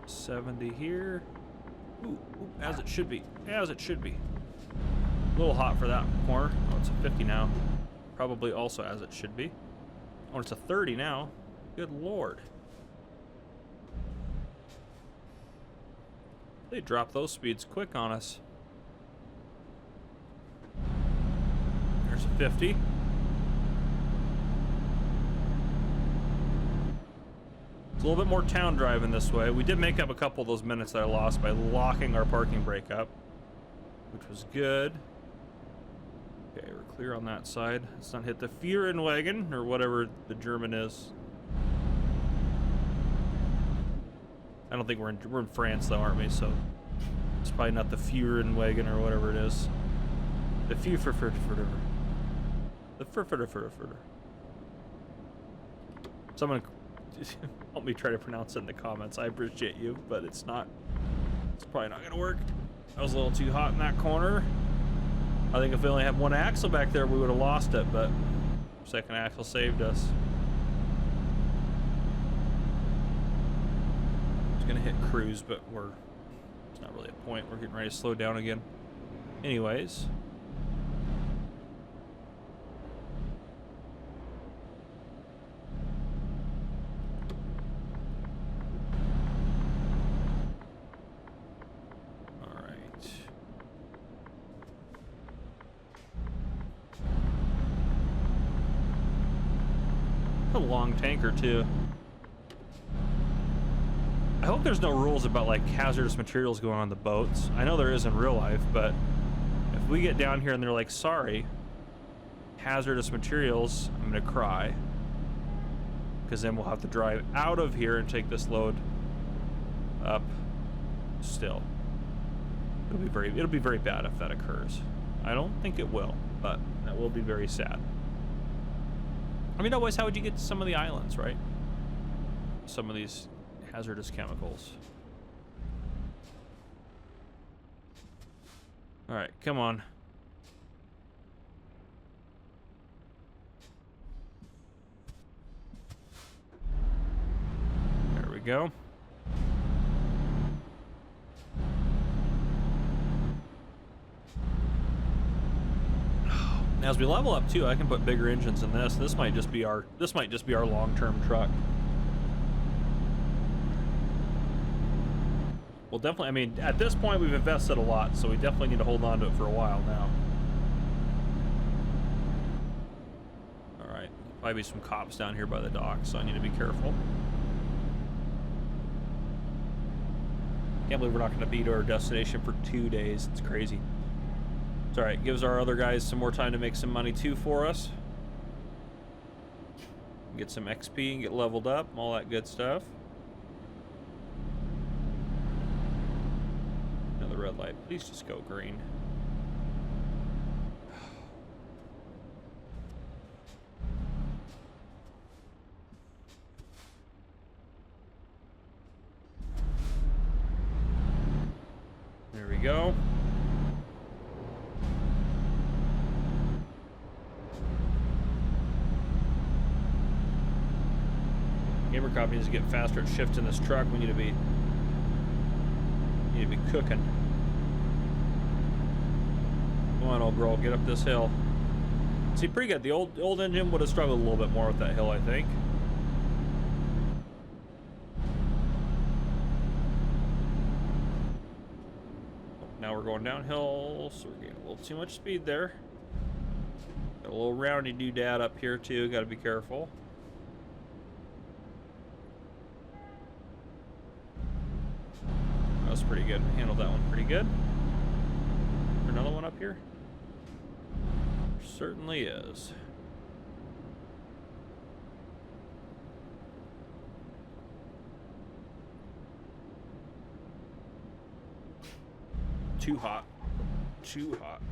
70 here. Ooh, as it should be. As it should be. A little hot for that corner. Oh, it's a 50 now. Probably also as it should be. Oh, it's a 30 now. Good lord. They drop those speeds quick on us. There's a 50. It's a little bit more town driving this way. We did make up a couple of those minutes that I lost by locking our parking brake up, which was good. Okay, we're clear on that side. Let's not hit the Führenwagen, or whatever the German is. I don't think we're in France though, aren't we? So it's probably not the Führenwagen or whatever it is. The Führenwagen. The Führenwagen. Someone help me try to pronounce it in the comments. I appreciate you, but it's probably not gonna work. I was a little too hot in that corner. I think if we only had one axle back there, we would have lost it, but second axle saved us. Gonna hit cruise, but it's not really a point. We're getting ready to slow down again. Anyways. All right. A long tanker too. I hope there's no rules about like hazardous materials going on the boats. I know there is in real life, but if we get down here and they're like, sorry, hazardous materials, I'm gonna cry. Because then we'll have to drive out of here and take this load up still. It'll be very bad if that occurs. I don't think it will, but that will be very sad. I mean, otherwise, how would you get to some of the islands, right? Some of these hazardous chemicals. All right, come on. There we go. Now, as we level up too, I can put bigger engines in this. This might just be our long-term truck. Well, definitely, I mean, at this point, we've invested a lot, so we definitely need to hold on to it for a while now. All right, might be some cops down here by the dock, so I need to be careful. Can't believe we're not going to be to our destination for 2 days. It's crazy. It's all right. Gives our other guys some more time to make some money, too, for us. Get some XP and get leveled up, all that good stuff. Red light, please just go green. There we go. Gamer Cop needs to get faster at shifting this truck. We need to be cooking. Come on, old girl, get up this hill. See, pretty good. The old engine would have struggled a little bit more with that hill, I think. Now we're going downhill, so we're getting a little too much speed there. Got a little roundy doodad up here too. Got to be careful. That was pretty good. Handled that one pretty good. Is there another one up here? There certainly is. Too hot. Too hot.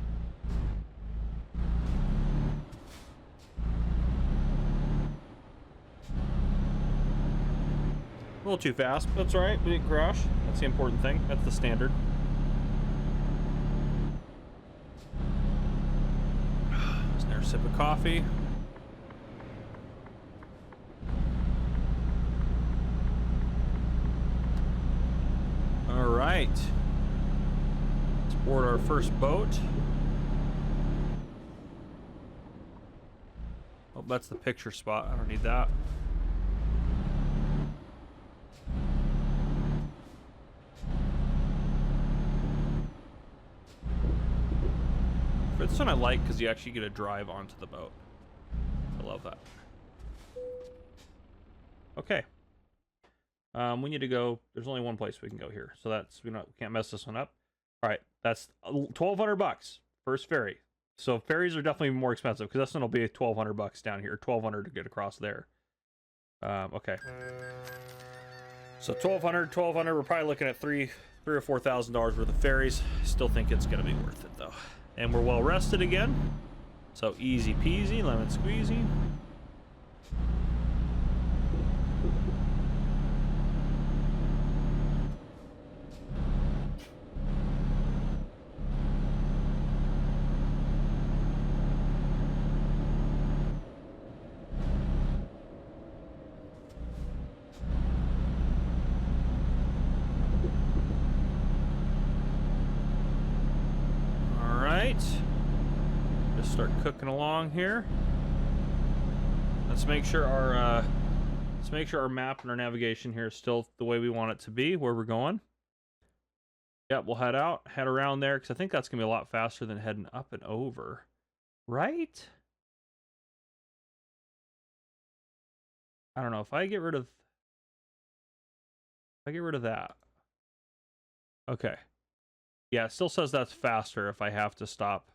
A little too fast, but that's alright. We didn't crash. That's the important thing. That's the standard. Just another sip of coffee. Alright. Let's board our first boat. Oh, that's the picture spot. I don't need that. This one I like because you actually get to drive onto the boat. I love that. Okay. We need to go. There's only one place we can go here, so that's we can't mess this one up. All right, that's $1,200 first ferry. So ferries are definitely more expensive because this one will be $1,200 down here, $1,200 to get across there. Okay. So $1,200. We're probably looking at $3,000 or $4,000 worth of ferries. Still think it's gonna be worth it though. And we're well rested again, so easy peasy, lemon squeezy. Just start cooking along here. Let's make sure our map and our navigation here is still the way we want it to be, where we're going. Yep, we'll head around there, because I think that's gonna be a lot faster than heading up and over, right? I don't know if I get rid of that. Okay. Yeah, it still says that's faster if I have to stop.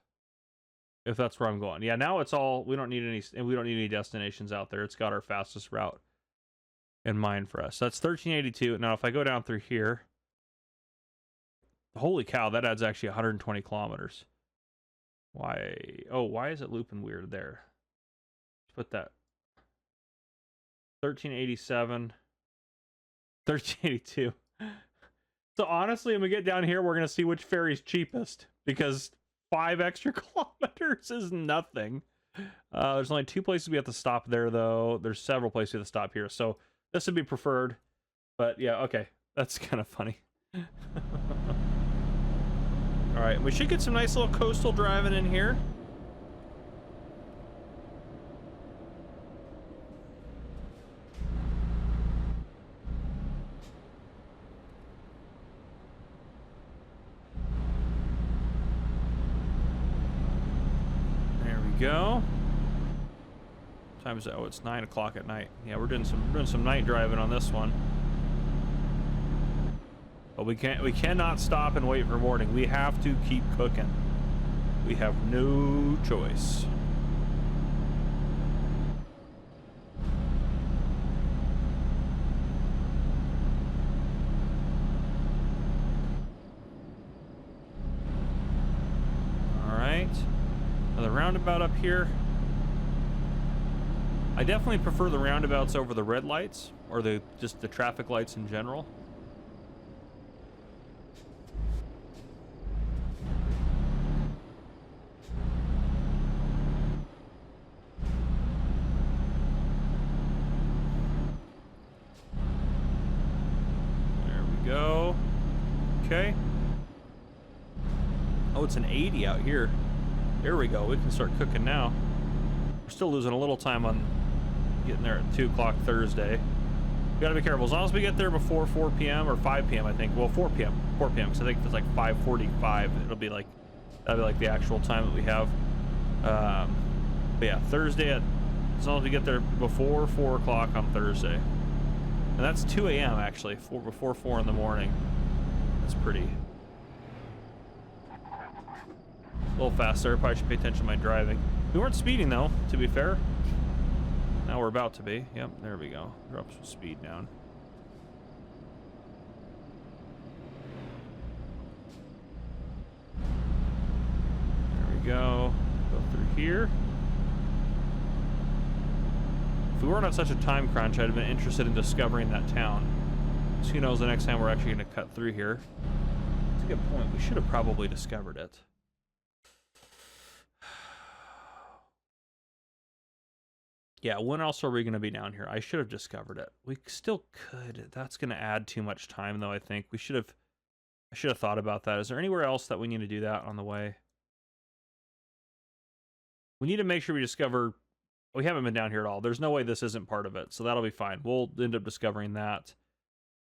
If that's where I'm going. Yeah, now it's all, we don't need any destinations out there. It's got our fastest route in mind for us. That's 1382. Now, if I go down through here, holy cow, that adds actually 120 kilometers. Why? Oh, why is it looping weird there? Let's put that 1387, 1382. So honestly, when we get down here, we're going to see which ferry's cheapest, because 5 extra kilometers is nothing. There's only 2 places we have to stop there, though. There's several places we have to stop here, so this would be preferred. But yeah, okay, that's kind of funny. All right, we should get some nice little coastal driving in here. Go. What time is it? Oh, it's 9 o'clock at night. Yeah, we're doing some night driving on this one. But we cannot stop and wait for morning. We have to keep cooking. We have no choice. All right. Another roundabout up here. I definitely prefer the roundabouts over the red lights, or just the traffic lights in general. There we go. Okay. Oh, it's an 80 out here. There we go. We can start cooking now. We're still losing a little time on getting there at 2 o'clock Thursday. We gotta be careful. As long as we get there before 4 p.m. or 5 p.m., I think. Well, 4 p.m. 4 p.m. because I think if it's like 5:45, that'll be like the actual time that we have. But yeah, Thursday as long as we get there before 4 o'clock on Thursday. And that's 2 a.m. actually, before 4 in the morning. That's pretty. A little faster. Probably should pay attention to my driving. We weren't speeding though, to be fair. Now we're about to be. Yep, there we go. Drop some speed down. There we go. Go through here. If we weren't on such a time crunch, I'd have been interested in discovering that town. So who knows the next time we're actually going to cut through here. That's a good point. We should have probably discovered it. Yeah, when else are we going to be down here? I should have discovered it. We still could. That's going to add too much time, though, I think. I should have thought about that. Is there anywhere else that we need to do that on the way? We need to make sure we discover... We haven't been down here at all. There's no way this isn't part of it, so that'll be fine. We'll end up discovering that.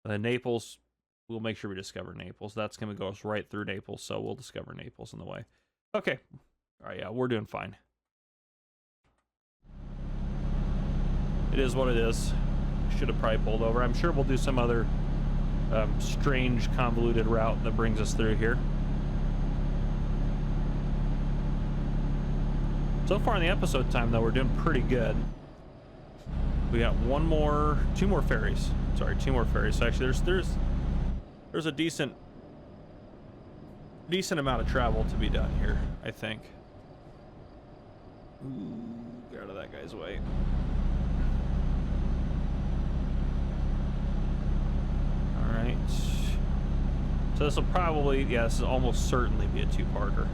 Naples, we'll make sure we discover Naples. That's going to go us right through Naples, so we'll discover Naples on the way. Okay, All right, yeah, we're doing fine. It is what it is. Should have probably pulled over. I'm sure we'll do some other strange, convoluted route that brings us through here. So far in the episode time, though, we're doing pretty good. We got two more ferries. Sorry, 2 more ferries. So actually, there's a decent amount of travel to be done here, I think. Ooh, get out of that guy's way. All right. So this will probably, yeah, this will almost certainly be a 2-parter.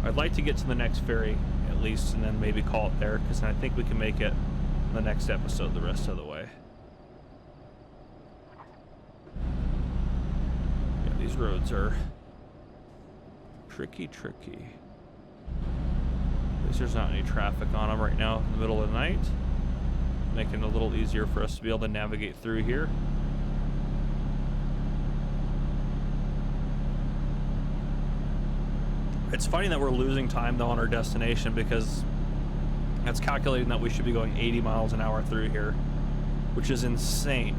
I'd like to get to the next ferry at least, and then maybe call it there, because I think we can make it the next episode the rest of the way. Yeah, these roads are tricky. At least there's not any traffic on them right now in the middle of the night, making it a little easier for us to be able to navigate through here. It's funny that we're losing time though on our destination, because that's calculating that we should be going 80 miles an hour through here, which is insane.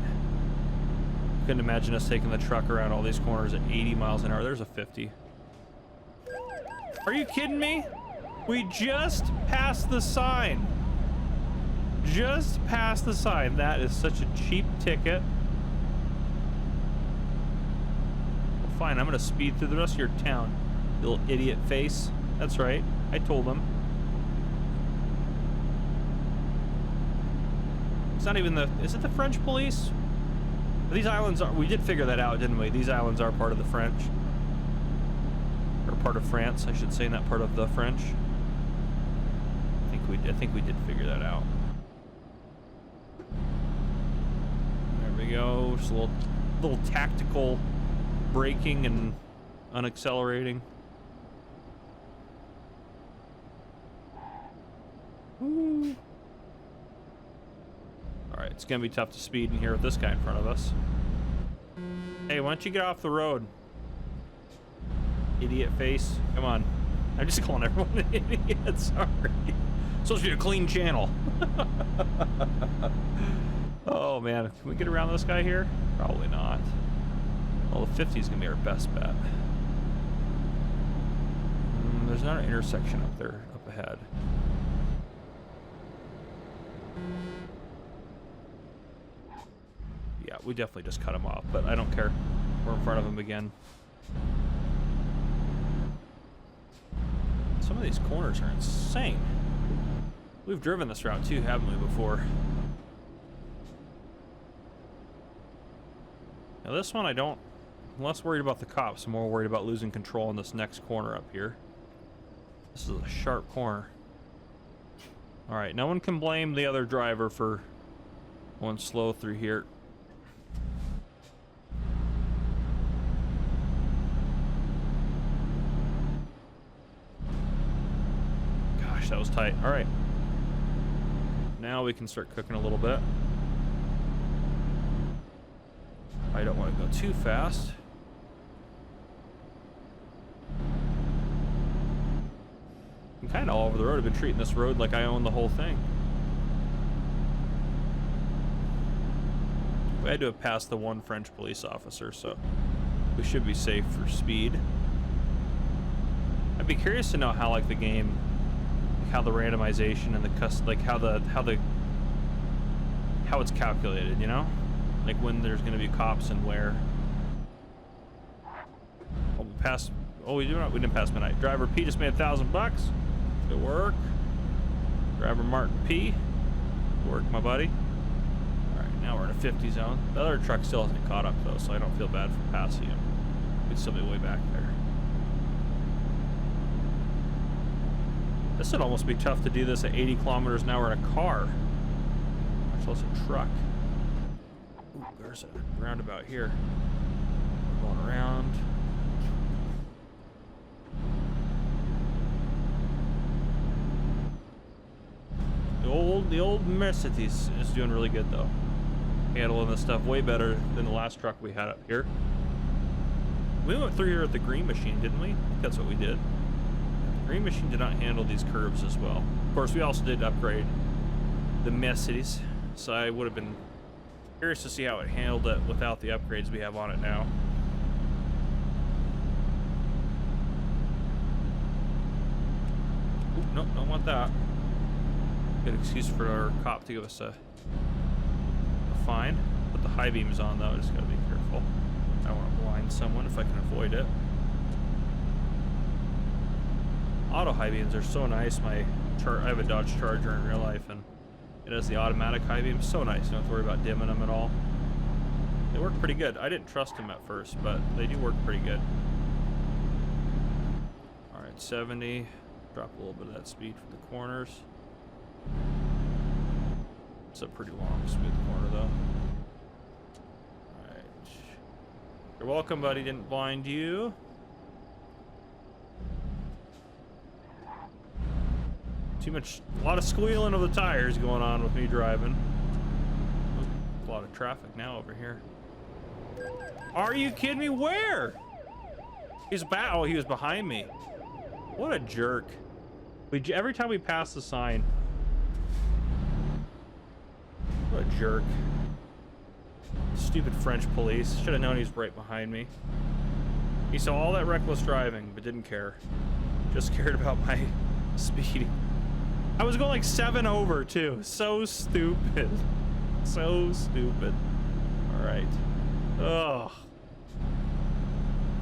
Couldn't imagine us taking the truck around all these corners at 80 miles an hour. There's a 50. Are you kidding me? We just passed the sign. Just passed the sign. That is such a cheap ticket. Well, fine, I'm gonna speed through the rest of your town. Little idiot face. That's right. I told him. It's not even the... Is it the French police? These islands are... We did figure that out, didn't we? These islands are part of the French. Or part of France, I should say, not part of the French. I think we did figure that out. There we go. Just a little tactical braking and unaccelerating. All right, it's gonna be tough to speed in here with this guy in front of us. Hey, why don't you get off the road? Idiot face. Come on. I'm just calling everyone an idiot. Sorry. It's supposed to be a clean channel. Oh man, can we get around this guy here? Probably not. Well, the 50 is gonna be our best bet. There's not an intersection up there, up ahead. Yeah, we definitely just cut him off, but I don't care. We're in front of him again. Some of these corners are insane. We've driven this route too, haven't we, before? Now this one I'm less worried about the cops. I'm more worried about losing control in this next corner up here. This is a sharp corner. Alright, no one can blame the other driver for going slow through here. Gosh, that was tight. Alright. Now we can start cooking a little bit. I don't want to go too fast. I'm kind of all over the road. I've been treating this road like I own the whole thing. We had to have passed the one French police officer, so we should be safe for speed. I'd be curious to know how, like, the game, like how the randomization and the how it's calculated, you know? Like when there's going to be cops and where. Oh, we passed. Oh, we didn't pass midnight. Driver P just made $1,000. Good work. Driver Martin P. Good work, my buddy. All right, now we're in a 50 zone. The other truck still hasn't caught up though, so I don't feel bad for passing him. We'd still be way back there. This would almost be tough to do this at 80 kilometers an hour in a car, much less a truck. Ooh, there's a roundabout here. We're going around. The old Mercedes is doing really good though. Handling this stuff way better than the last truck we had up here. We went through here with the green machine, didn't we? I think that's what we did. Green Machine did not handle these curves as well. Of course, we also did upgrade the Mercedes, so I would have been curious to see how it handled it without the upgrades we have on it now. Oop, nope, don't want that. Good excuse for our cop to give us a fine. Put the high beams on though, just gotta be careful. I don't want to blind someone if I can avoid it. Auto high beams are so nice. I have a Dodge Charger in real life, and it has the automatic high beams. So nice. You don't have to worry about dimming them at all. They work pretty good. I didn't trust them at first, but they do work pretty good. All right, 70. Drop a little bit of that speed for the corners. It's a pretty long, smooth corner, though. All right. You're welcome, buddy. Didn't blind you. A lot of squealing of the tires going on with me driving. A lot of traffic now over here. Are you kidding me? Where? Oh, he was behind me. What a jerk. Every time we pass the sign. What a jerk. Stupid French police. Should have known he was right behind me. He saw all that reckless driving, but didn't care. Just cared about my speed. I was going like 7 over too. So stupid. So stupid. Alright. Ugh.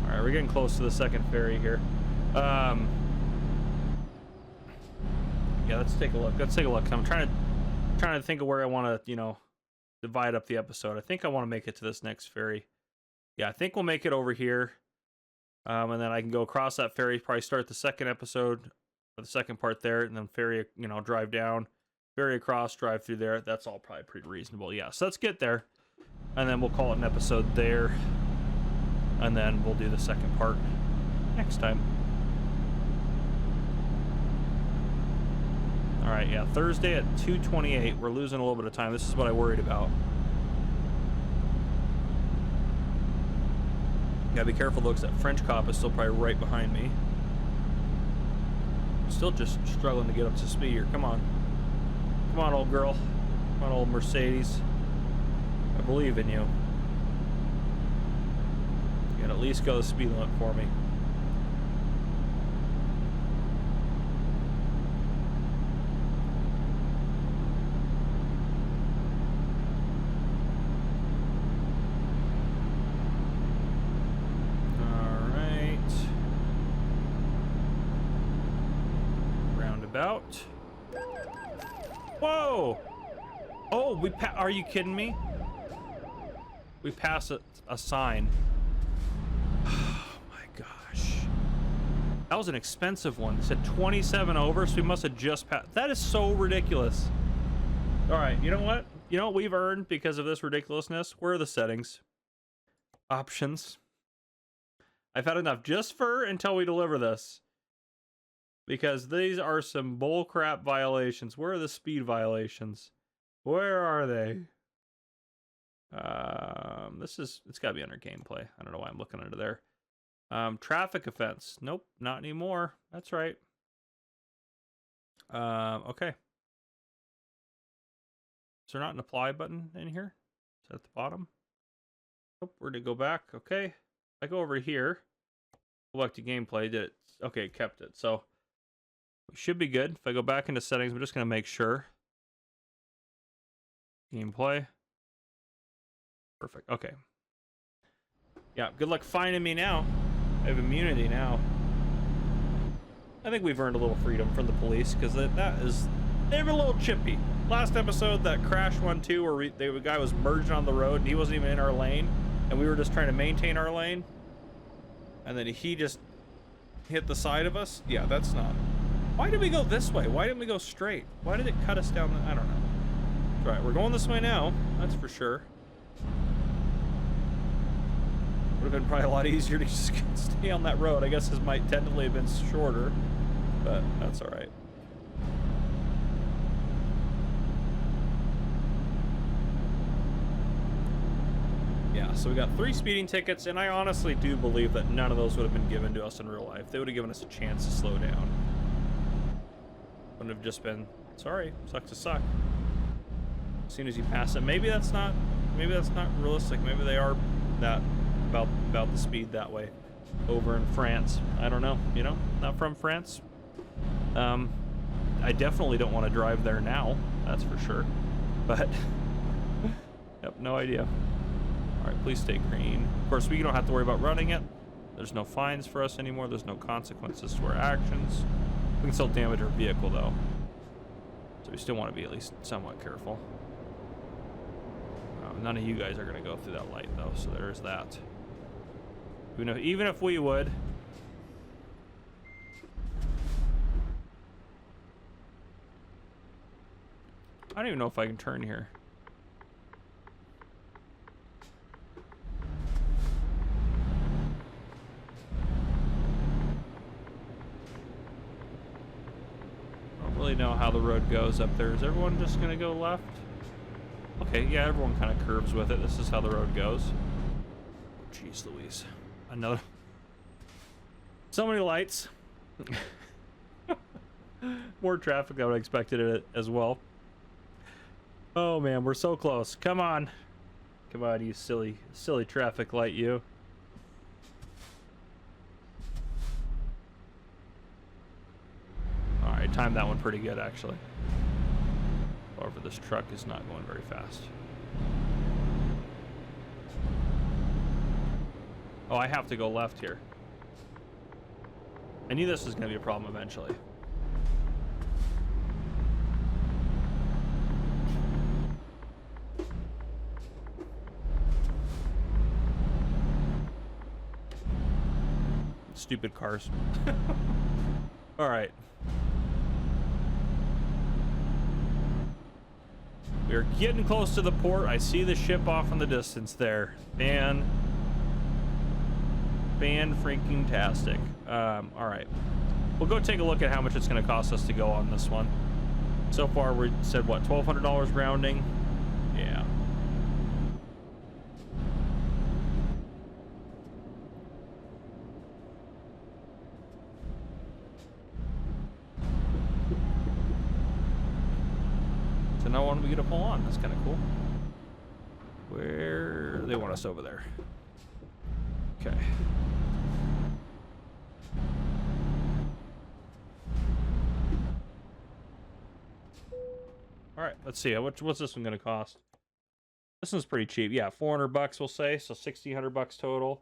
Alright, we're getting close to the second ferry here. Yeah, let's take a look. Let's take a look. I'm trying to think of where I want to, you know, divide up the episode. I think I want to make it to this next ferry. Yeah, I think we'll make it over here. And then I can go across that ferry, probably start the second episode, or the second part there, and then ferry, you know, drive down, ferry across, drive through there. That's all probably pretty reasonable. Yeah, so let's get there, and then we'll call it an episode there, and then we'll do the second part next time. All right, yeah, Thursday at 2:28. We're losing a little bit of time. This is what I worried about. Gotta be careful though, because that French cop is still probably right behind me. Still just struggling to get up to speed here. Come on. Come on, old girl. Come on, old Mercedes. I believe in you. You can at least go the speed limit for me. Out. Whoa! Oh, are you kidding me? We passed a sign. Oh my gosh. That was an expensive one. It said 27 over, so we must have just passed. That is so ridiculous. All right, you know what? You know what we've earned because of this ridiculousness? Where are the settings? Options. I've had enough just for until we deliver this. Because these are some bullcrap violations. Where are the speed violations? Where are they? It's got to be under gameplay. I don't know why I'm looking under there. Traffic offense. Nope, not anymore. That's right. Okay. Is there not an apply button in here? Is that at the bottom? Nope, where did it go back? Okay. I go over here. Go back to gameplay. Did it? Okay, kept it. So we should be good. If I go back into settings, I'm just going to make sure. Gameplay. Perfect. Okay. Yeah, good luck finding me now. I have immunity now. I think we've earned a little freedom from the police because they're a little chippy. Last episode, that crash one too, where the guy was merging on the road and he wasn't even in our lane, and we were just trying to maintain our lane, and then he just hit the side of us. Yeah, that's not. Why did we go this way? Why didn't we go straight? Why did it cut us down? I don't know. All right, we're going this way now. That's for sure. Would have been probably a lot easier to just stay on that road. I guess this might technically have been shorter, but that's all right. Yeah, so we got 3 speeding tickets, and I honestly do believe that none of those would have been given to us in real life. They would have given us a chance to slow down. Wouldn't have just been, sorry, sucks to suck. As soon as you pass it, maybe that's not realistic. Maybe they are that about the speed that way over in France. I don't know, you know, not from France. I definitely don't want to drive there now, that's for sure. But yep, no idea. All right, please stay green. Of course, we don't have to worry about running it. There's no fines for us anymore. There's no consequences to our actions. We can still damage our vehicle though, so we still want to be at least somewhat careful. None of you guys are going to go through that light though, so there's that. Even if we would. I don't even know if I can turn here. I don't really know how the road goes up there. Is everyone just going to go left? Okay, yeah, everyone kind of curves with it. This is how the road goes. Jeez Louise. Another. So many lights. More traffic than I expected it as well. Oh man, we're so close. Come on. Come on, you silly traffic light, you. Alright, timed that one pretty good actually. However, this truck is not going very fast. Oh, I have to go left here. I knew this was going to be a problem eventually. Stupid cars. All right. We are getting close to the port. I see the ship off in the distance there. Fan-freaking-tastic. All right. We'll go take a look at how much it's going to cost us to go on this one. So far, we said, what, $1,200 rounding? Yeah. So now when we get to pull on, that's kind of cool. Where they want us over there. Okay. All right, let's see. What's this one going to cost? This one's pretty cheap. Yeah, $400 we'll say, so $1,600 total.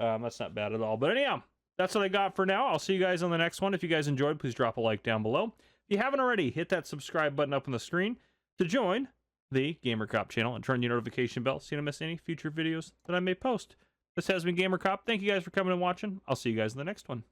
That's not bad at all. But anyhow, that's what I got for now. I'll see you guys on the next one. If you guys enjoyed, please drop a like down below. If you haven't already, hit that subscribe button up on the screen to join the Gamer Cop channel and turn your notification bell so you don't miss any future videos that I may post. This has been Gamer Cop. Thank you guys for coming and watching. I'll see you guys in the next one.